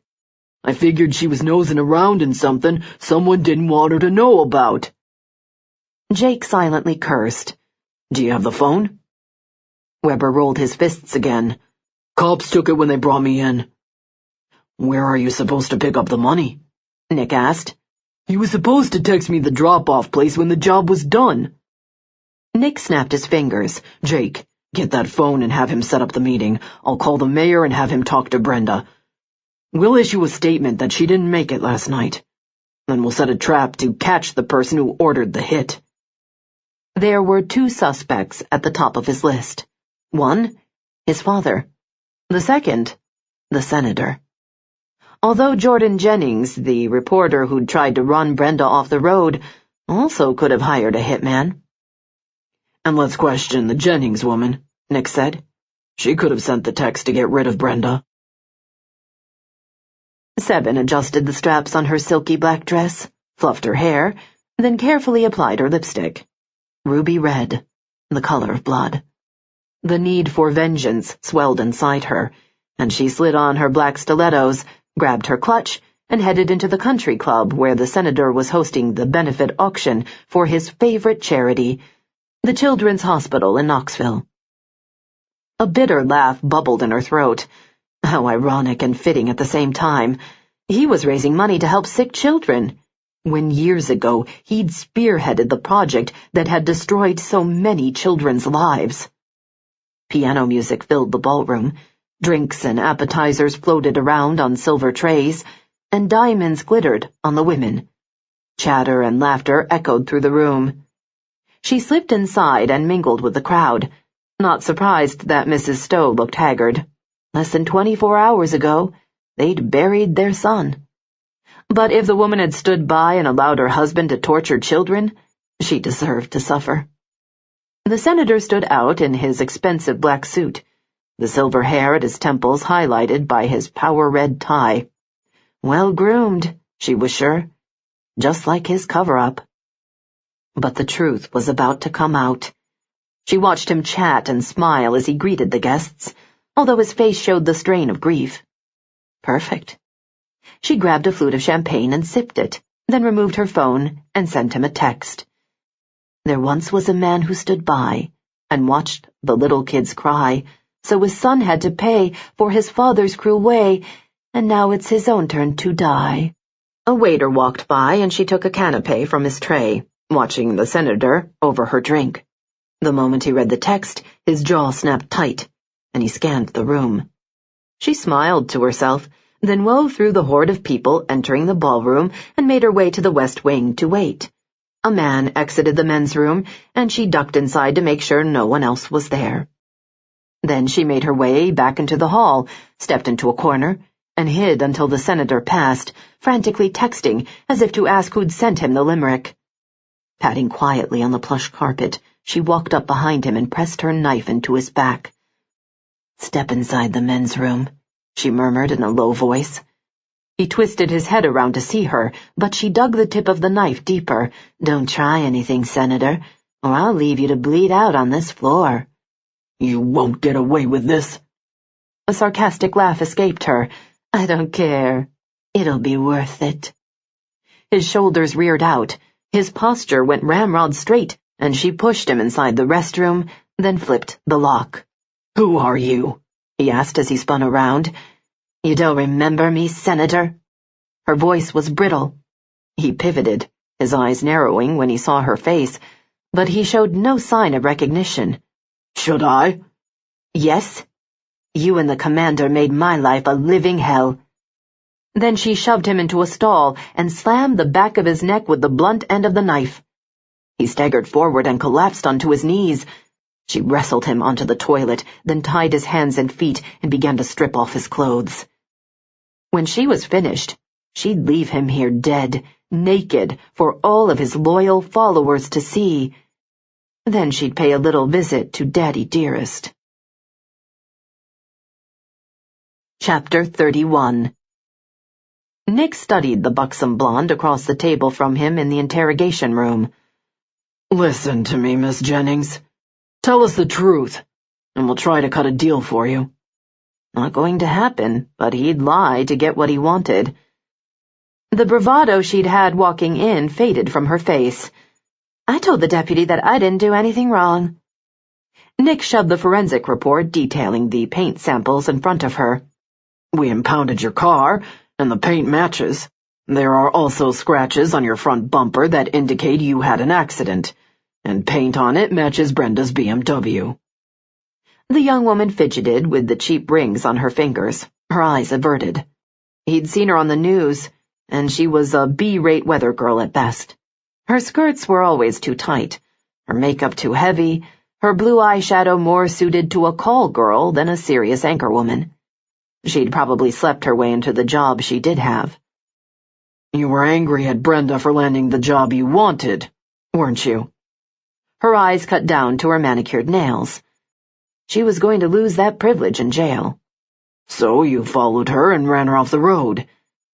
I figured she was nosing around in something someone didn't want her to know about." Jake silently cursed. "Do you have the phone?" Weber rolled his fists again. "Cops took it when they brought me in." "Where are you supposed to pick up the money?" Nick asked. "He was supposed to text me the drop-off place when the job was done." Nick snapped his fingers. "Jake, get that phone and have him set up the meeting. I'll call the mayor and have him talk to Brenda. We'll issue a statement that she didn't make it last night. Then we'll set a trap to catch the person who ordered the hit." There were two suspects at the top of his list. One, his father. The second, the senator. Although Jordan Jennings, the reporter who'd tried to run Brenda off the road, also could have hired a hitman. "And let's question the Jennings woman," Nick said. "She could have sent the text to get rid of Brenda." Seven adjusted the straps on her silky black dress, fluffed her hair, then carefully applied her lipstick. Ruby red, the color of blood. The need for vengeance swelled inside her, and she slid on her black stilettos, grabbed her clutch, and headed into the country club where the senator was hosting the benefit auction for his favorite charity, the Children's Hospital in Knoxville. A bitter laugh bubbled in her throat. How ironic and fitting at the same time. He was raising money to help sick children, when years ago he'd spearheaded the project that had destroyed so many children's lives. Piano music filled the ballroom. Drinks and appetizers floated around on silver trays, and diamonds glittered on the women. Chatter and laughter echoed through the room. She slipped inside and mingled with the crowd, not surprised that Mrs. Stowe looked haggard. Less than 24 hours ago, they'd buried their son. But if the woman had stood by and allowed her husband to torture children, she deserved to suffer. The senator stood out in his expensive black suit, the silver hair at his temples highlighted by his power-red tie. Well-groomed, she was sure, just like his cover-up. But the truth was about to come out. She watched him chat and smile as he greeted the guests, although his face showed the strain of grief. Perfect. She grabbed a flute of champagne and sipped it, then removed her phone and sent him a text. There once was a man who stood by and watched the little kids cry, so his son had to pay for his father's cruel way, and now it's his own turn to die. A waiter walked by and she took a canapé from his tray, watching the senator over her drink. The moment he read the text, his jaw snapped tight, and he scanned the room. She smiled to herself, then wove through the horde of people entering the ballroom and made her way to the west wing to wait. A man exited the men's room, and she ducked inside to make sure no one else was there. Then she made her way back into the hall, stepped into a corner, and hid until the senator passed, frantically texting as if to ask who'd sent him the limerick. Patting quietly on the plush carpet, she walked up behind him and pressed her knife into his back. "Step inside the men's room," she murmured in a low voice. He twisted his head around to see her, but she dug the tip of the knife deeper. "Don't try anything, Senator, or I'll leave you to bleed out on this floor." "You won't get away with this." A sarcastic laugh escaped her. "I don't care. It'll be worth it." His shoulders reared out. His posture went ramrod straight, and she pushed him inside the restroom, then flipped the lock. "Who are you?" he asked as he spun around. "You don't remember me, Senator?" Her voice was brittle. He pivoted, his eyes narrowing when he saw her face, but he showed no sign of recognition. "Should I?" "Yes. You and the commander made my life a living hell." Then she shoved him into a stall and slammed the back of his neck with the blunt end of the knife. He staggered forward and collapsed onto his knees. She wrestled him onto the toilet, then tied his hands and feet and began to strip off his clothes. When she was finished, she'd leave him here dead, naked, for all of his loyal followers to see. Then she'd pay a little visit to Daddy Dearest. Chapter 31. Nick studied the buxom blonde across the table from him in the interrogation room. "Listen to me, Miss Jennings. Tell us the truth, and we'll try to cut a deal for you." Not going to happen, but he'd lie to get what he wanted. The bravado she'd had walking in faded from her face. "I told the deputy that I didn't do anything wrong." Nick shoved the forensic report detailing the paint samples in front of her. "We impounded your car, and the paint matches. There are also scratches on your front bumper that indicate you had an accident, and paint on it matches Brenda's BMW." The young woman fidgeted with the cheap rings on her fingers, her eyes averted. He'd seen her on the news, and she was a B-rate weather girl at best. Her skirts were always too tight, her makeup too heavy, her blue eyeshadow more suited to a call girl than a serious anchorwoman. She'd probably slept her way into the job she did have. "You were angry at Brenda for landing the job you wanted, weren't you?" Her eyes cut down to her manicured nails. She was going to lose that privilege in jail. "So you followed her and ran her off the road."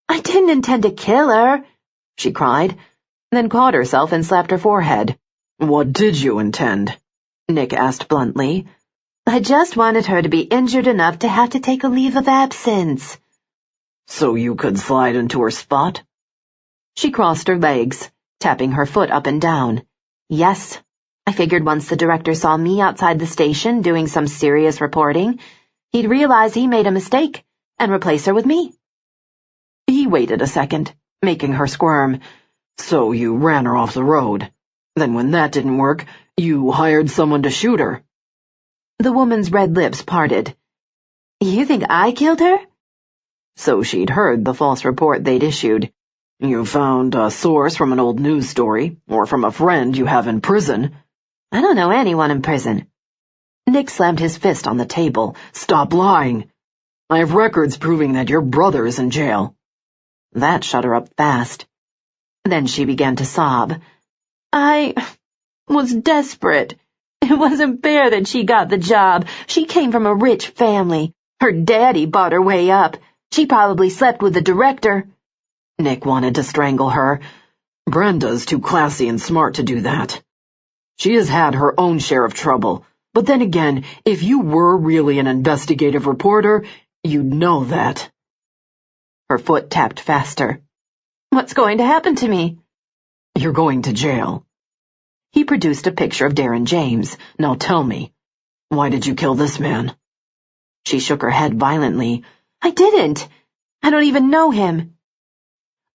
"I didn't intend to kill her," she cried, then caught herself and slapped her forehead. "What did you intend?" Nick asked bluntly. "I just wanted her to be injured enough to have to take a leave of absence." "So you could slide into her spot?" She crossed her legs, tapping her foot up and down. "Yes. I figured once the director saw me outside the station doing some serious reporting, he'd realize he made a mistake and replace her with me." He waited a second, making her squirm. "So you ran her off the road. Then when that didn't work, you hired someone to shoot her." The woman's red lips parted. "You think I killed her?" So she'd heard the false report they'd issued. "You found a source from an old news story, or from a friend you have in prison." "I don't know anyone in prison." Nick slammed his fist on the table. "Stop lying. I have records proving that your brother is in jail." That shut her up fast. Then she began to sob. "I was desperate. It wasn't fair that she got the job. She came from a rich family. Her daddy bought her way up. She probably slept with the director." Nick wanted to strangle her. "Brenda's too classy and smart to do that. She has had her own share of trouble. But then again, if you were really an investigative reporter, you'd know that." Her foot tapped faster. "What's going to happen to me?" "You're going to jail." He produced a picture of Darren James. "Now tell me, why did you kill this man?" She shook her head violently. "I didn't. I don't even know him."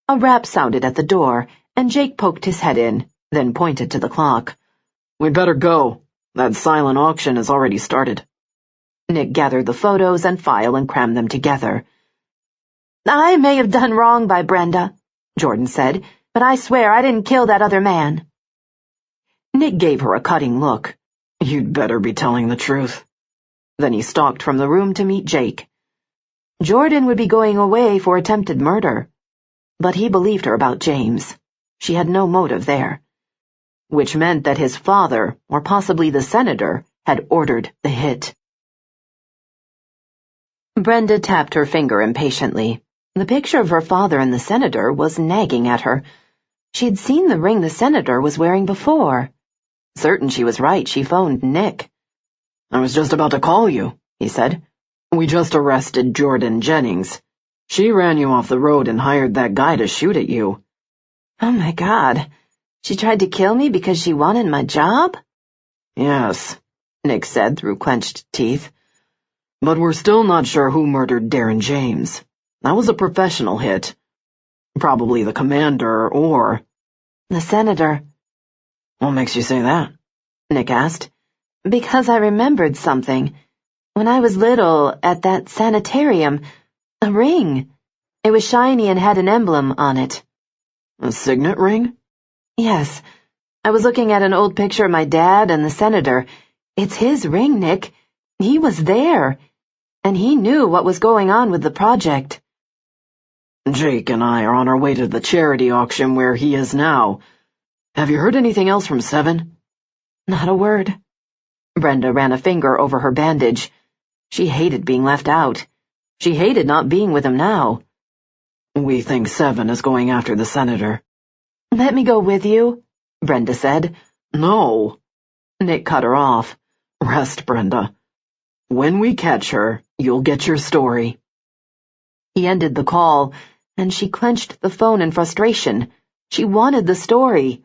A rap sounded at the door, and Jake poked his head in, then pointed to the clock. "We'd better go. That silent auction has already started." Nick gathered the photos and file and crammed them together. "I may have done wrong by Brenda," Jordan said, "but I swear I didn't kill that other man." Nick gave her a cutting look. "You'd better be telling the truth." Then he stalked from the room to meet Jake. Jordan would be going away for attempted murder. But he believed her about James. She had no motive there. Which meant that his father, or possibly the senator, had ordered the hit. Brenda tapped her finger impatiently. The picture of her father and the senator was nagging at her. She'd seen the ring the senator was wearing before. Certain she was right, she phoned Nick. "I was just about to call you," he said. "We just arrested Jordan Jennings. She ran you off the road and hired that guy to shoot at you." "Oh my God. She tried to kill me because she wanted my job?" "Yes," Nick said through clenched teeth. "But we're still not sure who murdered Darren James. That was a professional hit. Probably the commander or—" "The senator." "What makes you say that?" Nick asked. "Because I remembered something. When I was little, at that sanitarium, a ring. It was shiny and had an emblem on it." "A signet ring?" "Yes. I was looking at an old picture of my dad and the senator. It's his ring, Nick. He was there. And he knew what was going on with the project." "Jake and I are on our way to the charity auction where he is now. Have you heard anything else from Seven?" "Not a word." Brenda ran a finger over her bandage. She hated being left out. She hated not being with him now. "We think Seven is going after the senator." "Let me go with you," Brenda said. "No." Nick cut her off. "Rest, Brenda. When we catch her, you'll get your story." He ended the call, and she clenched the phone in frustration. She wanted the story.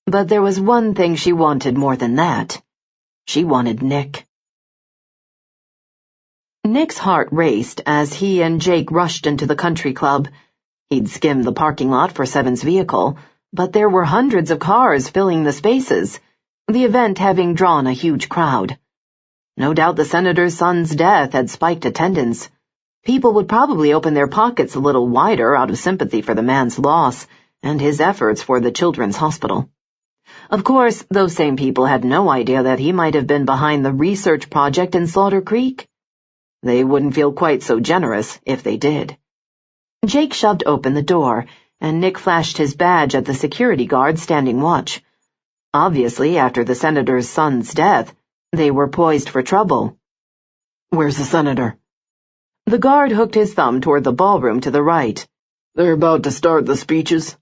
But there was one thing she wanted more than that. She wanted Nick. Nick's heart raced as he and Jake rushed into the country club. He'd skimmed the parking lot for Seven's vehicle, but there were hundreds of cars filling the spaces, the event having drawn a huge crowd. No doubt the senator's son's death had spiked attendance. People would probably open their pockets a little wider out of sympathy for the man's loss and his efforts for the children's hospital. Of course, those same people had no idea that he might have been behind the research project in Slaughter Creek. They wouldn't feel quite so generous if they did. Jake shoved open the door, and Nick flashed his badge at the security guard standing watch. Obviously, after the senator's son's death, they were poised for trouble. "Where's the senator?" The guard hooked his thumb toward the ballroom to the right. "They're about to start the speeches."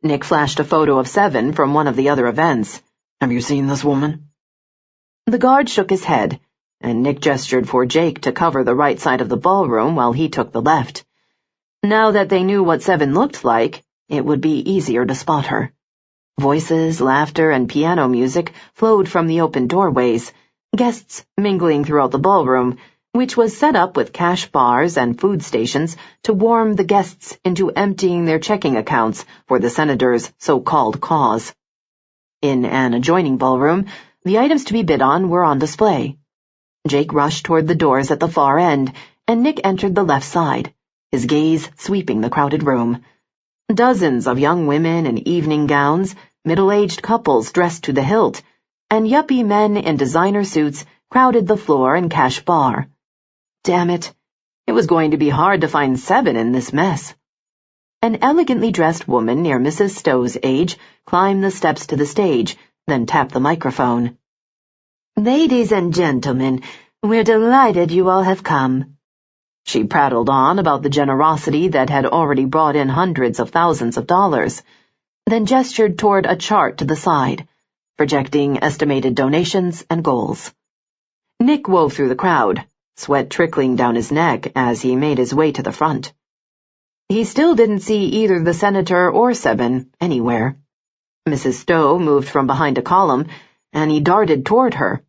Nick flashed a photo of Seven from one of the other events. "Have you seen this woman?" The guard shook his head, and Nick gestured for Jake to cover the right side of the ballroom while he took the left. Now that they knew what Seven looked like, it would be easier to spot her. Voices, laughter, and piano music flowed from the open doorways, guests mingling throughout the ballroom, which was set up with cash bars and food stations to warm the guests into emptying their checking accounts for the senator's so-called cause. In an adjoining ballroom, the items to be bid on were on display. Jake rushed toward the doors at the far end, and Nick entered the left side, his gaze sweeping the crowded room. Dozens of young women in evening gowns, middle-aged couples dressed to the hilt, and yuppie men in designer suits crowded the floor and cash bar. Damn it, it was going to be hard to find 7 in this mess. An elegantly dressed woman near Mrs. Stowe's age climbed the steps to the stage, then tapped the microphone. "Ladies and gentlemen, we're delighted you all have come." She prattled on about the generosity that had already brought in hundreds of thousands of dollars, then gestured toward a chart to the side, projecting estimated donations and goals. Nick wove through the crowd, sweat trickling down his neck as he made his way to the front. He still didn't see either the senator or 7 anywhere. Mrs. Stowe moved from behind a column, and he darted toward her.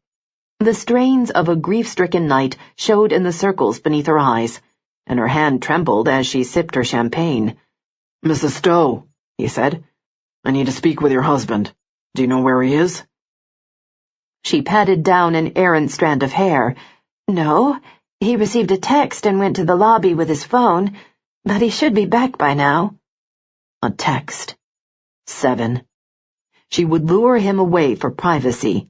The strains of a grief-stricken night showed in the circles beneath her eyes, and her hand trembled as she sipped her champagne. "Mrs. Stowe," he said, "I need to speak with your husband. Do you know where he is?" She patted down an errant strand of hair. "No, he received a text and went to the lobby with his phone, but he should be back by now." A text. 7. She would lure him away for privacy.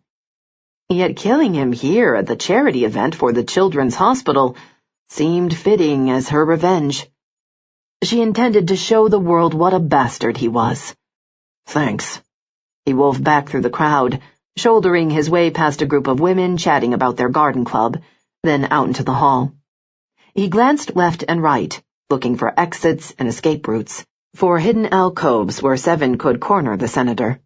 Yet killing him here at the charity event for the Children's Hospital seemed fitting as her revenge. She intended to show the world what a bastard he was. "Thanks." He wove back through the crowd, shouldering his way past a group of women chatting about their garden club, then out into the hall. He glanced left and right, looking for exits and escape routes, for hidden alcoves where 7 could corner the senator.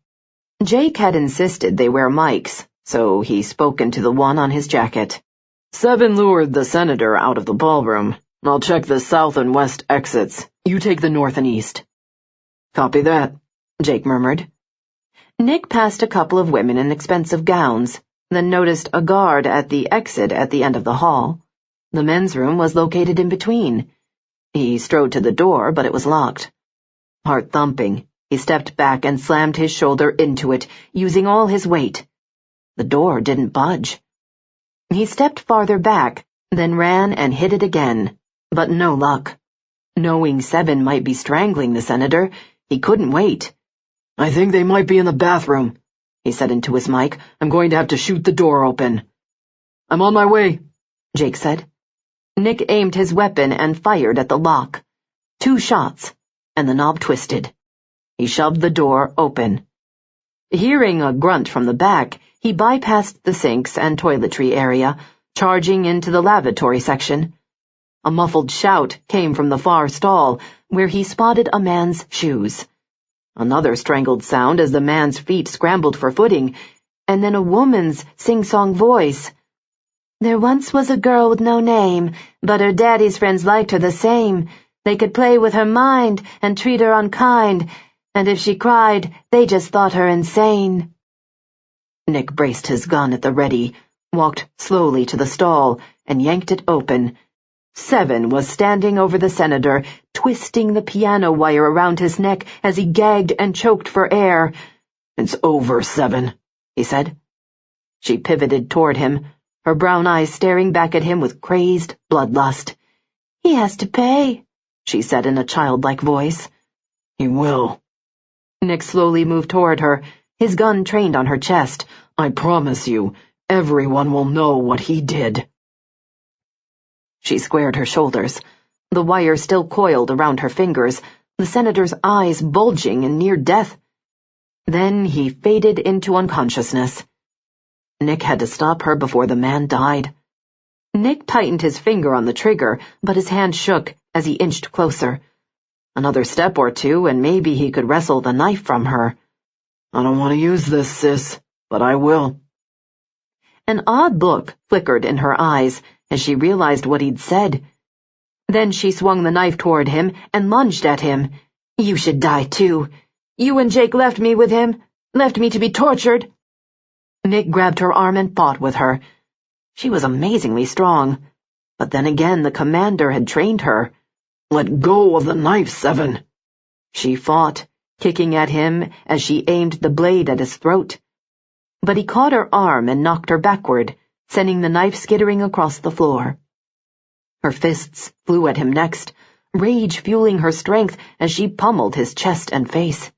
Jake had insisted they wear mics, so he spoke into the one on his jacket. 7 lured the senator out of the ballroom. I'll check the south and west exits. You take the north and east." "Copy that," Jake murmured. Nick passed a couple of women in expensive gowns, then noticed a guard at the exit at the end of the hall. The men's room was located in between. He strode to the door, but it was locked. Heart thumping, he stepped back and slammed his shoulder into it, using all his weight. The door didn't budge. He stepped farther back, then ran and hit it again, but no luck. Knowing 7 might be strangling the senator, he couldn't wait. "I think they might be in the bathroom," he said into his mic. "I'm going to have to shoot the door open." "I'm on my way," Jake said. Nick aimed his weapon and fired at the lock. 2 shots, and the knob twisted. He shoved the door open. Hearing a grunt from the back, he bypassed the sinks and toiletry area, charging into the lavatory section. A muffled shout came from the far stall, where he spotted a man's shoes. Another strangled sound as the man's feet scrambled for footing, and then a woman's sing-song voice. "There once was a girl with no name, but her daddy's friends liked her the same. They could play with her mind and treat her unkind, and if she cried, they just thought her insane." Nick braced his gun at the ready, walked slowly to the stall, and yanked it open. 7 was standing over the senator, twisting the piano wire around his neck as he gagged and choked for air. "It's over, 7, he said. She pivoted toward him, her brown eyes staring back at him with crazed bloodlust. "He has to pay," she said in a childlike voice. "He will." Nick slowly moved toward her, his gun trained on her chest. "I promise you, everyone will know what he did." She squared her shoulders, the wire still coiled around her fingers, the senator's eyes bulging in near death. Then he faded into unconsciousness. Nick had to stop her before the man died. Nick tightened his finger on the trigger, but his hand shook as he inched closer. Another step or two, and maybe he could wrestle the knife from her. "I don't want to use this, sis, but I will." An odd look flickered in her eyes as she realized what he'd said. Then she swung the knife toward him and lunged at him. "You should die, too. You and Jake left me with him, left me to be tortured." Nick grabbed her arm and fought with her. She was amazingly strong. But then again the commander had trained her. "Let go of the knife, Seven." She fought, kicking at him as she aimed the blade at his throat. But he caught her arm and knocked her backward, sending the knife skittering across the floor. Her fists flew at him next, rage fueling her strength as she pummeled his chest and face.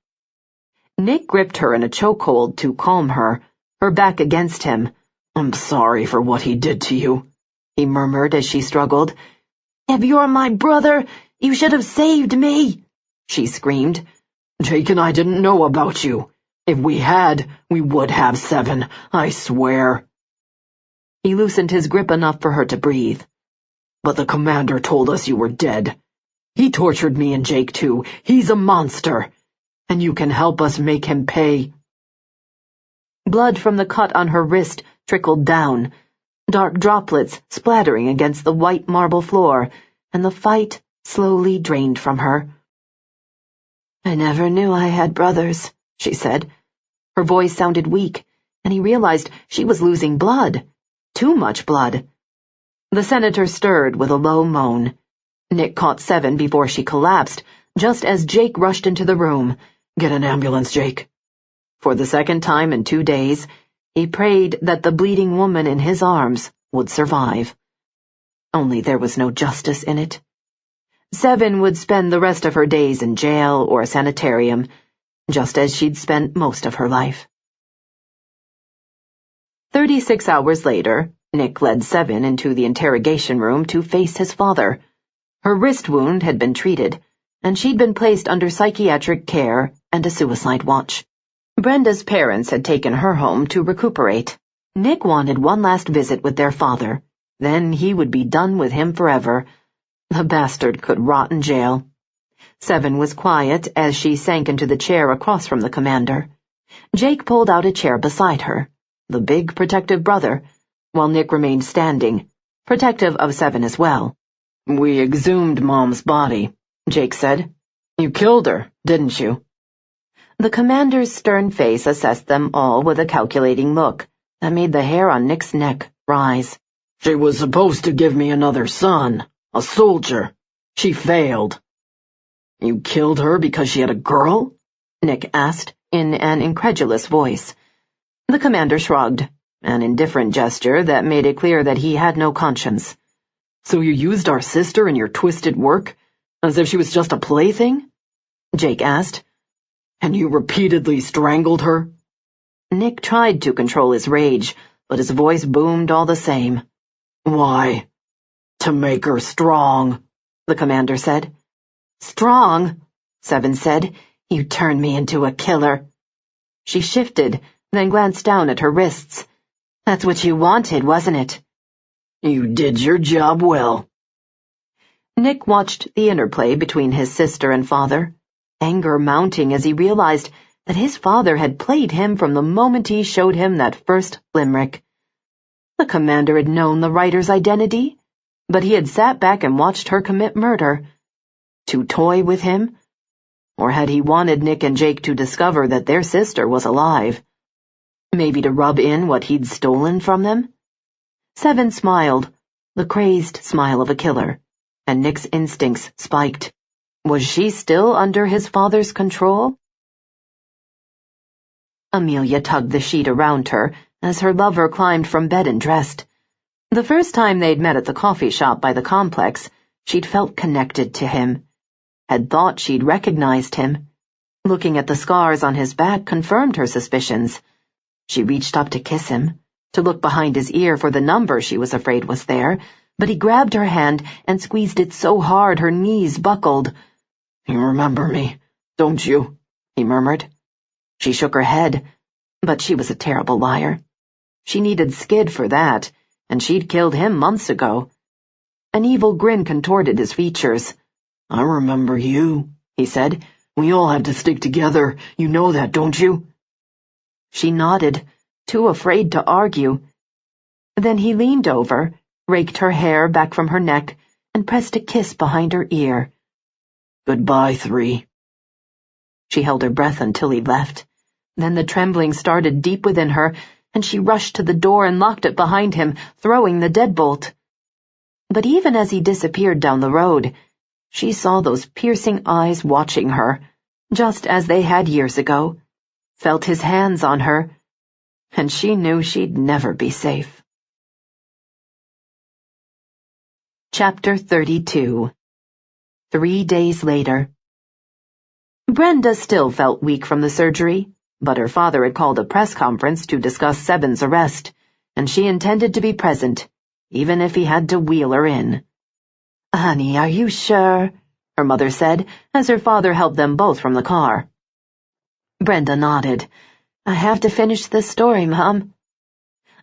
Nick gripped her in a chokehold to calm her, her back against him. "I'm sorry for what he did to you," he murmured as she struggled. "If you're my brother, you should have saved me," she screamed. "Jake and I didn't know about you. If we had, we would have, Seven, I swear." He loosened his grip enough for her to breathe. "But the commander told us you were dead. He tortured me and Jake too. He's a monster. And you can help us make him pay." Blood from the cut on her wrist trickled down, dark droplets splattering against the white marble floor, and the fight slowly drained from her. "I never knew I had brothers," she said. Her voice sounded weak, and he realized she was losing blood. Too much blood. The senator stirred with a low moan. Nick caught Seven before she collapsed, just as Jake rushed into the room. "Get an ambulance, Jake." For the second time in 2 days, he prayed that the bleeding woman in his arms would survive. Only there was no justice in it. Seven would spend the rest of her days in jail or a sanitarium, just as she'd spent most of her life. 36 hours later, Nick led Seven into the interrogation room to face his father. Her wrist wound had been treated, and she'd been placed under psychiatric care and a suicide watch. Brenda's parents had taken her home to recuperate. Nick wanted one last visit with their father. Then he would be done with him forever. The bastard could rot in jail. Seven was quiet as she sank into the chair across from the commander. Jake pulled out a chair beside her, the big protective brother, while Nick remained standing, protective of Seven as well. "We exhumed Mom's body," Jake said. "You killed her, didn't you?" The commander's stern face assessed them all with a calculating look that made the hair on Nick's neck rise. "She was supposed to give me another son, a soldier. She failed." "You killed her because she had a girl?" Nick asked, in an incredulous voice. The commander shrugged, an indifferent gesture that made it clear that he had no conscience. "So you used our sister in your twisted work, as if she was just a plaything?" Jake asked. "And you repeatedly strangled her?" Nick tried to control his rage, but his voice boomed all the same. "Why? To make her strong," the commander said. "Strong?" Seven said. "You turned me into a killer." She shifted, then glanced down at her wrists. "That's what you wanted, wasn't it?" "You did your job well." Nick watched the interplay between his sister and father, anger mounting as he realized that his father had played him from the moment he showed him that first limerick. The commander had known the writer's identity, but he had sat back and watched her commit murder. To toy with him? Or had he wanted Nick and Jake to discover that their sister was alive? Maybe to rub in what he'd stolen from them? Seven smiled, the crazed smile of a killer, and Nick's instincts spiked. Was she still under his father's control? Amelia tugged the sheet around her as her lover climbed from bed and dressed. The first time they'd met at the coffee shop by the complex, she'd felt connected to him, had thought she'd recognized him. Looking at the scars on his back confirmed her suspicions. She reached up to kiss him, to look behind his ear for the number she was afraid was there, but he grabbed her hand and squeezed it so hard her knees buckled. "You remember me, don't you?" he murmured. She shook her head, but she was a terrible liar. She needed Skid for that, and she'd killed him months ago. An evil grin contorted his features. "I remember you," he said. "We all had to stick together. You know that, don't you?" She nodded, too afraid to argue. Then he leaned over, raked her hair back from her neck, and pressed a kiss behind her ear. "Goodbye, 3." She held her breath until he left. Then the trembling started deep within her, and she rushed to the door and locked it behind him, throwing the deadbolt. But even as he disappeared down the road, she saw those piercing eyes watching her, just as they had years ago, felt his hands on her, and she knew she'd never be safe. Chapter 32. 3 days later. Brenda still felt weak from the surgery, but her father had called a press conference to discuss Seven's arrest, and she intended to be present, even if he had to wheel her in. "Honey, are you sure?" her mother said, as her father helped them both from the car. Brenda nodded. "I have to finish this story, Mom."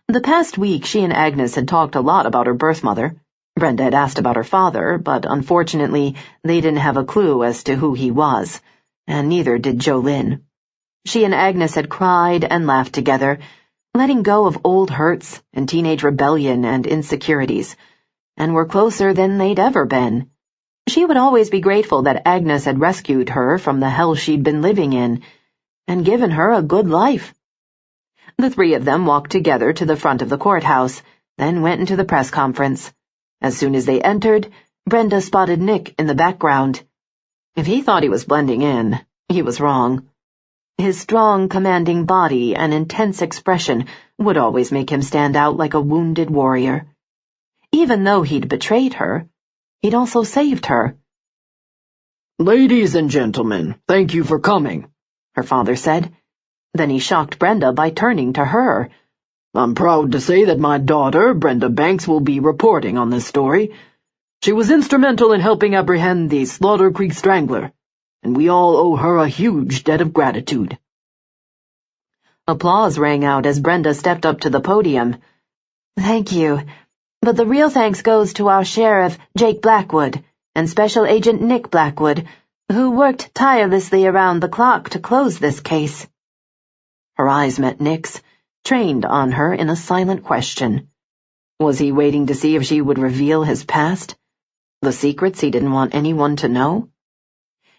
The past week she and Agnes had talked a lot about her birth mother. Brenda had asked about her father, but unfortunately they didn't have a clue as to who he was, and neither did Jolynn. She and Agnes had cried and laughed together, letting go of old hurts and teenage rebellion and insecurities, and were closer than they'd ever been. She would always be grateful that Agnes had rescued her from the hell she'd been living in, and given her a good life. The three of them walked together to the front of the courthouse, then went into the press conference. As soon as they entered, Brenda spotted Nick in the background. If he thought he was blending in, he was wrong. His strong, commanding body and intense expression would always make him stand out like a wounded warrior. Even though he'd betrayed her, he'd also saved her. "Ladies and gentlemen, thank you for coming," her father said. Then he shocked Brenda by turning to her. "I'm proud to say that my daughter, Brenda Banks, will be reporting on this story. She was instrumental in helping apprehend the Slaughter Creek Strangler, and we all owe her a huge debt of gratitude." Applause rang out as Brenda stepped up to the podium. "Thank you, but the real thanks goes to our sheriff, Jake Blackwood, and Special Agent Nick Blackwood, who worked tirelessly around the clock to close this case." Her eyes met Nick's, trained on her in a silent question. Was he waiting to see if she would reveal his past? The secrets he didn't want anyone to know?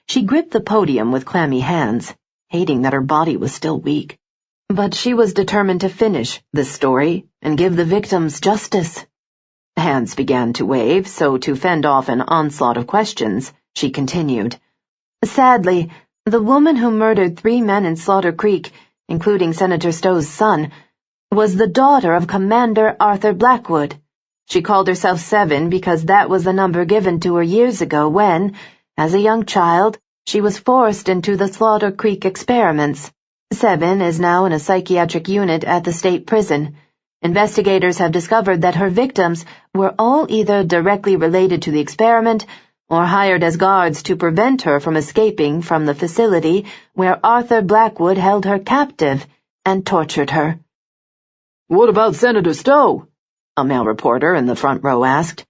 She gripped the podium with clammy hands, hating that her body was still weak. But she was determined to finish this story and give the victims justice. Hands began to wave, so to fend off an onslaught of questions, she continued. "Sadly, the woman who murdered 3 men in Slaughter Creek, including Senator Stow's son, was the daughter of Commander Arthur Blackwood. She called herself 7 because that was the number given to her years ago when, as a young child, she was forced into the Slaughter Creek experiments. 7 is now in a psychiatric unit at the state prison. Investigators have discovered that her victims were all either directly related to the experiment or hired as guards to prevent her from escaping from the facility where Arthur Blackwood held her captive and tortured her." "What about Senator Stowe?" a male reporter in the front row asked.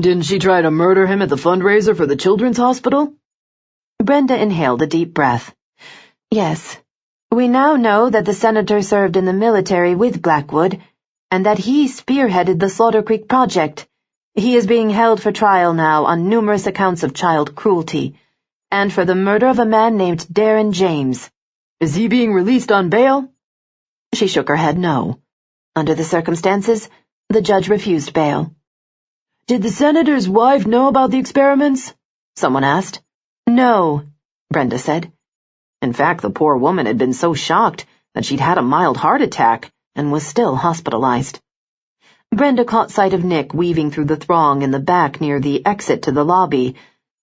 "Didn't she try to murder him at the fundraiser for the children's hospital?" Brenda inhaled a deep breath. "Yes. We now know that the senator served in the military with Blackwood, and that he spearheaded the Slaughter Creek project. He is being held for trial now on numerous accounts of child cruelty, and for the murder of a man named Darren James." "Is he being released on bail?" She shook her head no. Under the circumstances, the judge refused bail. "Did the senator's wife know about the experiments?" someone asked. "No," Brenda said. In fact, the poor woman had been so shocked that she'd had a mild heart attack and was still hospitalized. Brenda caught sight of Nick weaving through the throng in the back near the exit to the lobby,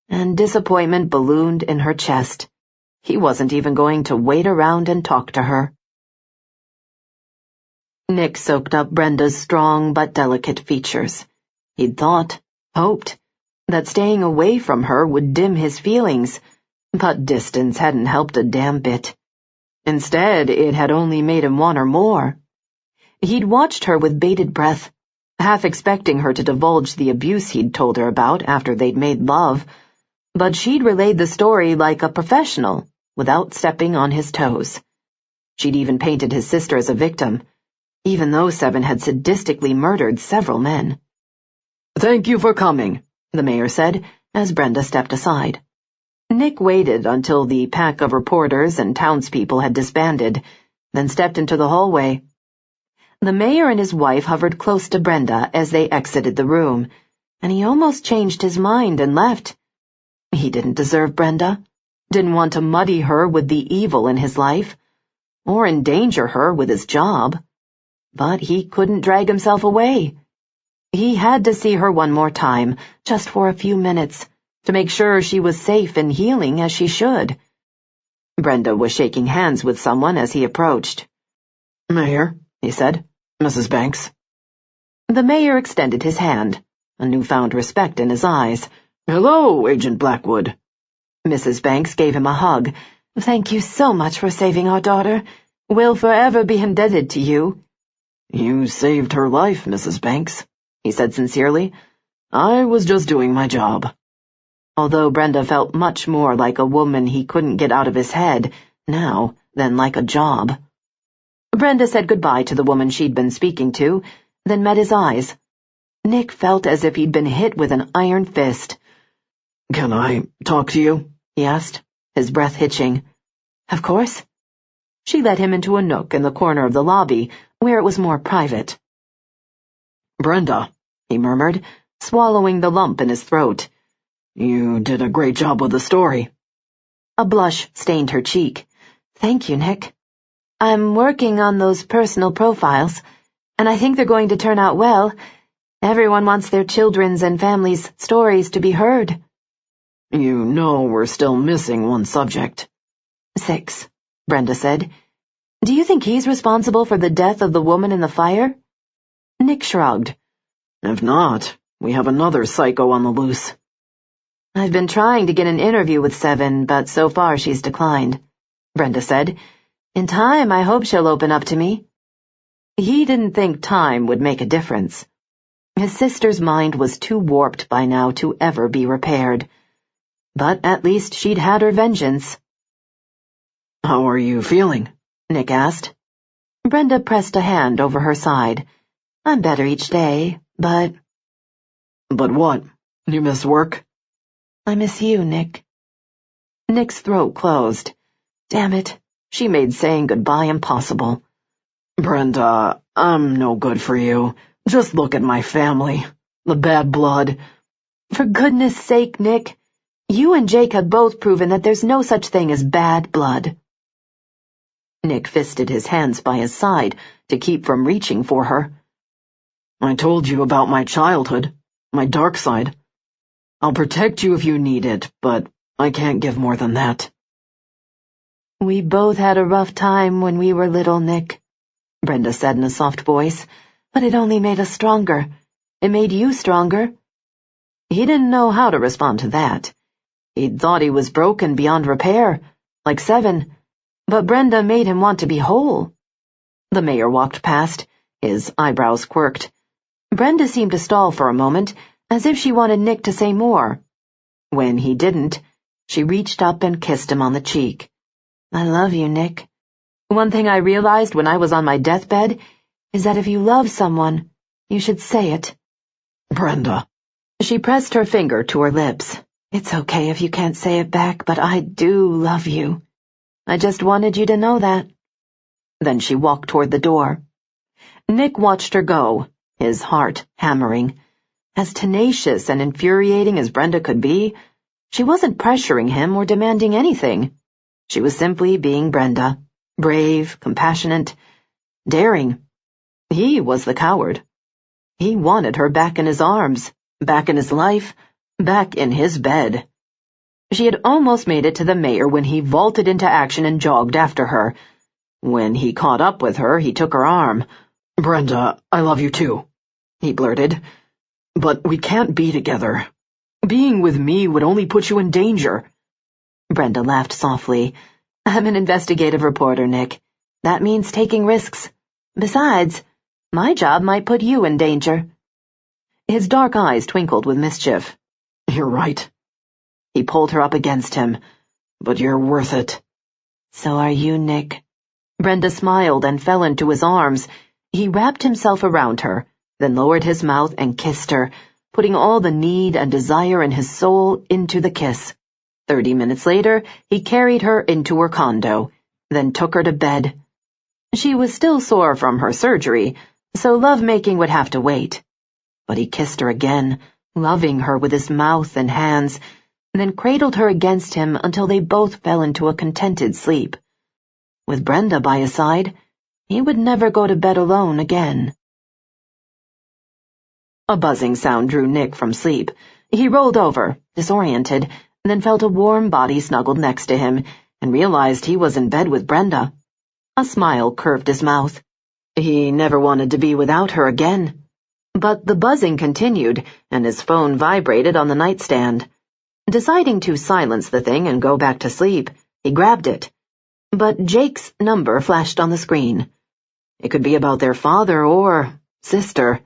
and disappointment ballooned in her chest. He wasn't even going to wait around and talk to her. Nick soaked up Brenda's strong but delicate features. He'd thought, hoped, that staying away from her would dim his feelings, but distance hadn't helped a damn bit. Instead, it had only made him want her more. He'd watched her with bated breath, half expecting her to divulge the abuse he'd told her about after they'd made love, but she'd relayed the story like a professional, without stepping on his toes. She'd even painted his sister as a victim, even though 7 had sadistically murdered several men. "Thank you for coming," the mayor said, as Brenda stepped aside. Nick waited until the pack of reporters and townspeople had disbanded, then stepped into the hallway. The mayor and his wife hovered close to Brenda as they exited the room, and he almost changed his mind and left. He didn't deserve Brenda, didn't want to muddy her with the evil in his life, or endanger her with his job. But he couldn't drag himself away. He had to see her one more time, just for a few minutes, to make sure she was safe and healing as she should. Brenda was shaking hands with someone as he approached. "Mayor," he said. "Mrs. Banks." The mayor extended his hand, a newfound respect in his eyes. "Hello, Agent Blackwood." Mrs. Banks gave him a hug. "Thank you so much for saving our daughter. We'll forever be indebted to you." "You saved her life, Mrs. Banks," he said sincerely. "I was just doing my job." Although Brenda felt much more like a woman he couldn't get out of his head now than like a job. Brenda said goodbye to the woman she'd been speaking to, then met his eyes. Nick felt as if he'd been hit with an iron fist. "Can I talk to you?" he asked, his breath hitching. "Of course." She led him into a nook in the corner of the lobby, where it was more private. "Brenda," he murmured, swallowing the lump in his throat. "You did a great job with the story." A blush stained her cheek. "Thank you, Nick. I'm working on those personal profiles, and I think they're going to turn out well. Everyone wants their children's and families' stories to be heard." "You know we're still missing one subject." 6, Brenda said. "Do you think he's responsible for the death of the woman in the fire?" Nick shrugged. "If not, we have another psycho on the loose." "I've been trying to get an interview with 7, but so far she's declined," Brenda said. "In time, I hope she'll open up to me." He didn't think time would make a difference. His sister's mind was too warped by now to ever be repaired. But at least she'd had her vengeance. "How are you feeling?" Nick asked. Brenda pressed a hand over her side. "I'm better each day, but—" "But what? You miss work?" "I miss you, Nick." Nick's throat closed. Damn it, she made saying goodbye impossible. "Brenda, I'm no good for you. Just look at my family. The bad blood." "For goodness sake, Nick, you and Jake have both proven that there's no such thing as bad blood." Nick fisted his hands by his side to keep from reaching for her. "I told you about my childhood, my dark side. I'll protect you if you need it, but I can't give more than that." "We both had a rough time when we were little, Nick," Brenda said in a soft voice, "but it only made us stronger. It made you stronger." He didn't know how to respond to that. He'd thought he was broken beyond repair, like 7, but Brenda made him want to be whole. The mayor walked past, his eyebrows quirked. Brenda seemed to stall for a moment, as if she wanted Nick to say more. When he didn't, she reached up and kissed him on the cheek. "I love you, Nick. One thing I realized when I was on my deathbed is that if you love someone, you should say it." "Brenda." She pressed her finger to her lips. "It's okay if you can't say it back, but I do love you. I just wanted you to know that." Then she walked toward the door. Nick watched her go, his heart hammering. As tenacious and infuriating as Brenda could be, she wasn't pressuring him or demanding anything. She was simply being Brenda, brave, compassionate, daring. He was the coward. He wanted her back in his arms, back in his life, back in his bed. She had almost made it to the mayor when he vaulted into action and jogged after her. When he caught up with her, he took her arm. "Brenda, I love you too," he blurted. "But we can't be together. Being with me would only put you in danger." Brenda laughed softly. "I'm an investigative reporter, Nick. That means taking risks. Besides, my job might put you in danger." His dark eyes twinkled with mischief. "You're right." He pulled her up against him. "But you're worth it." "So are you, Nick." Brenda smiled and fell into his arms. He wrapped himself around her, then lowered his mouth and kissed her, putting all the need and desire in his soul into the kiss. 30 minutes later, he carried her into her condo, then took her to bed. She was still sore from her surgery, so lovemaking would have to wait. But he kissed her again, loving her with his mouth and hands, and then cradled her against him until they both fell into a contented sleep. With Brenda by his side, he would never go to bed alone again. A buzzing sound drew Nick from sleep. He rolled over, disoriented, and then felt a warm body snuggled next to him, and realized he was in bed with Brenda. A smile curved his mouth. He never wanted to be without her again. But the buzzing continued, and his phone vibrated on the nightstand. Deciding to silence the thing and go back to sleep, he grabbed it. But Jake's number flashed on the screen. It could be about their father or sister.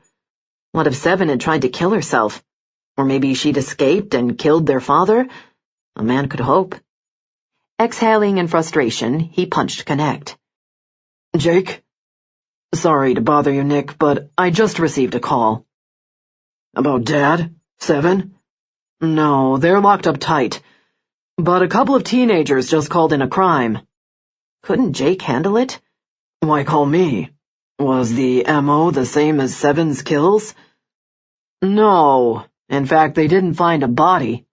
What if Seven had tried to kill herself? Or maybe she'd escaped and killed their father? A man could hope. Exhaling in frustration, he punched connect. Jake? Sorry to bother you, Nick, but I just received a call. About Dad? Seven? No, they're locked up tight. But a couple of teenagers just called in a crime. Couldn't Jake handle it? Why call me? Was the M.O. the same as Seven's kills? No. In fact, they didn't find a body.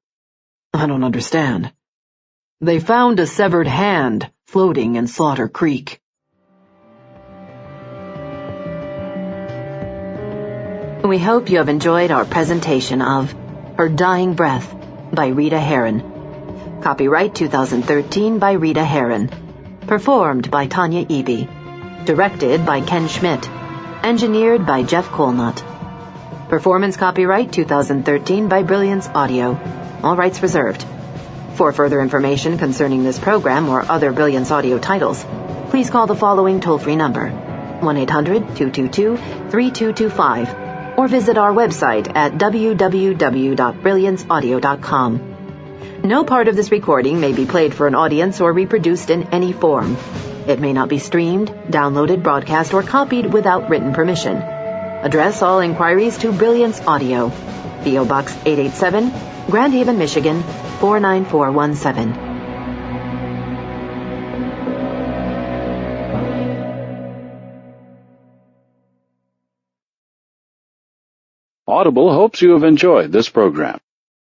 I don't understand. They found a severed hand floating in Slaughter Creek. We hope you have enjoyed our presentation of Her Dying Breath by Rita Herron. Copyright 2013 by Rita Herron. Performed by Tanya Eby. Directed by Ken Schmidt. Engineered by Jeff Colnut. Performance copyright 2013 by Brilliance Audio. All rights reserved. For further information concerning this program or other Brilliance Audio titles, please call the following toll-free number, 1-800-222-3225, or visit our website at www.brillianceaudio.com. No part of this recording may be played for an audience or reproduced in any form. It may not be streamed, downloaded, broadcast, or copied without written permission. Address all inquiries to Brilliance Audio, P.O. Box 887, Grand Haven, Michigan, 49417. Audible hopes you have enjoyed this program.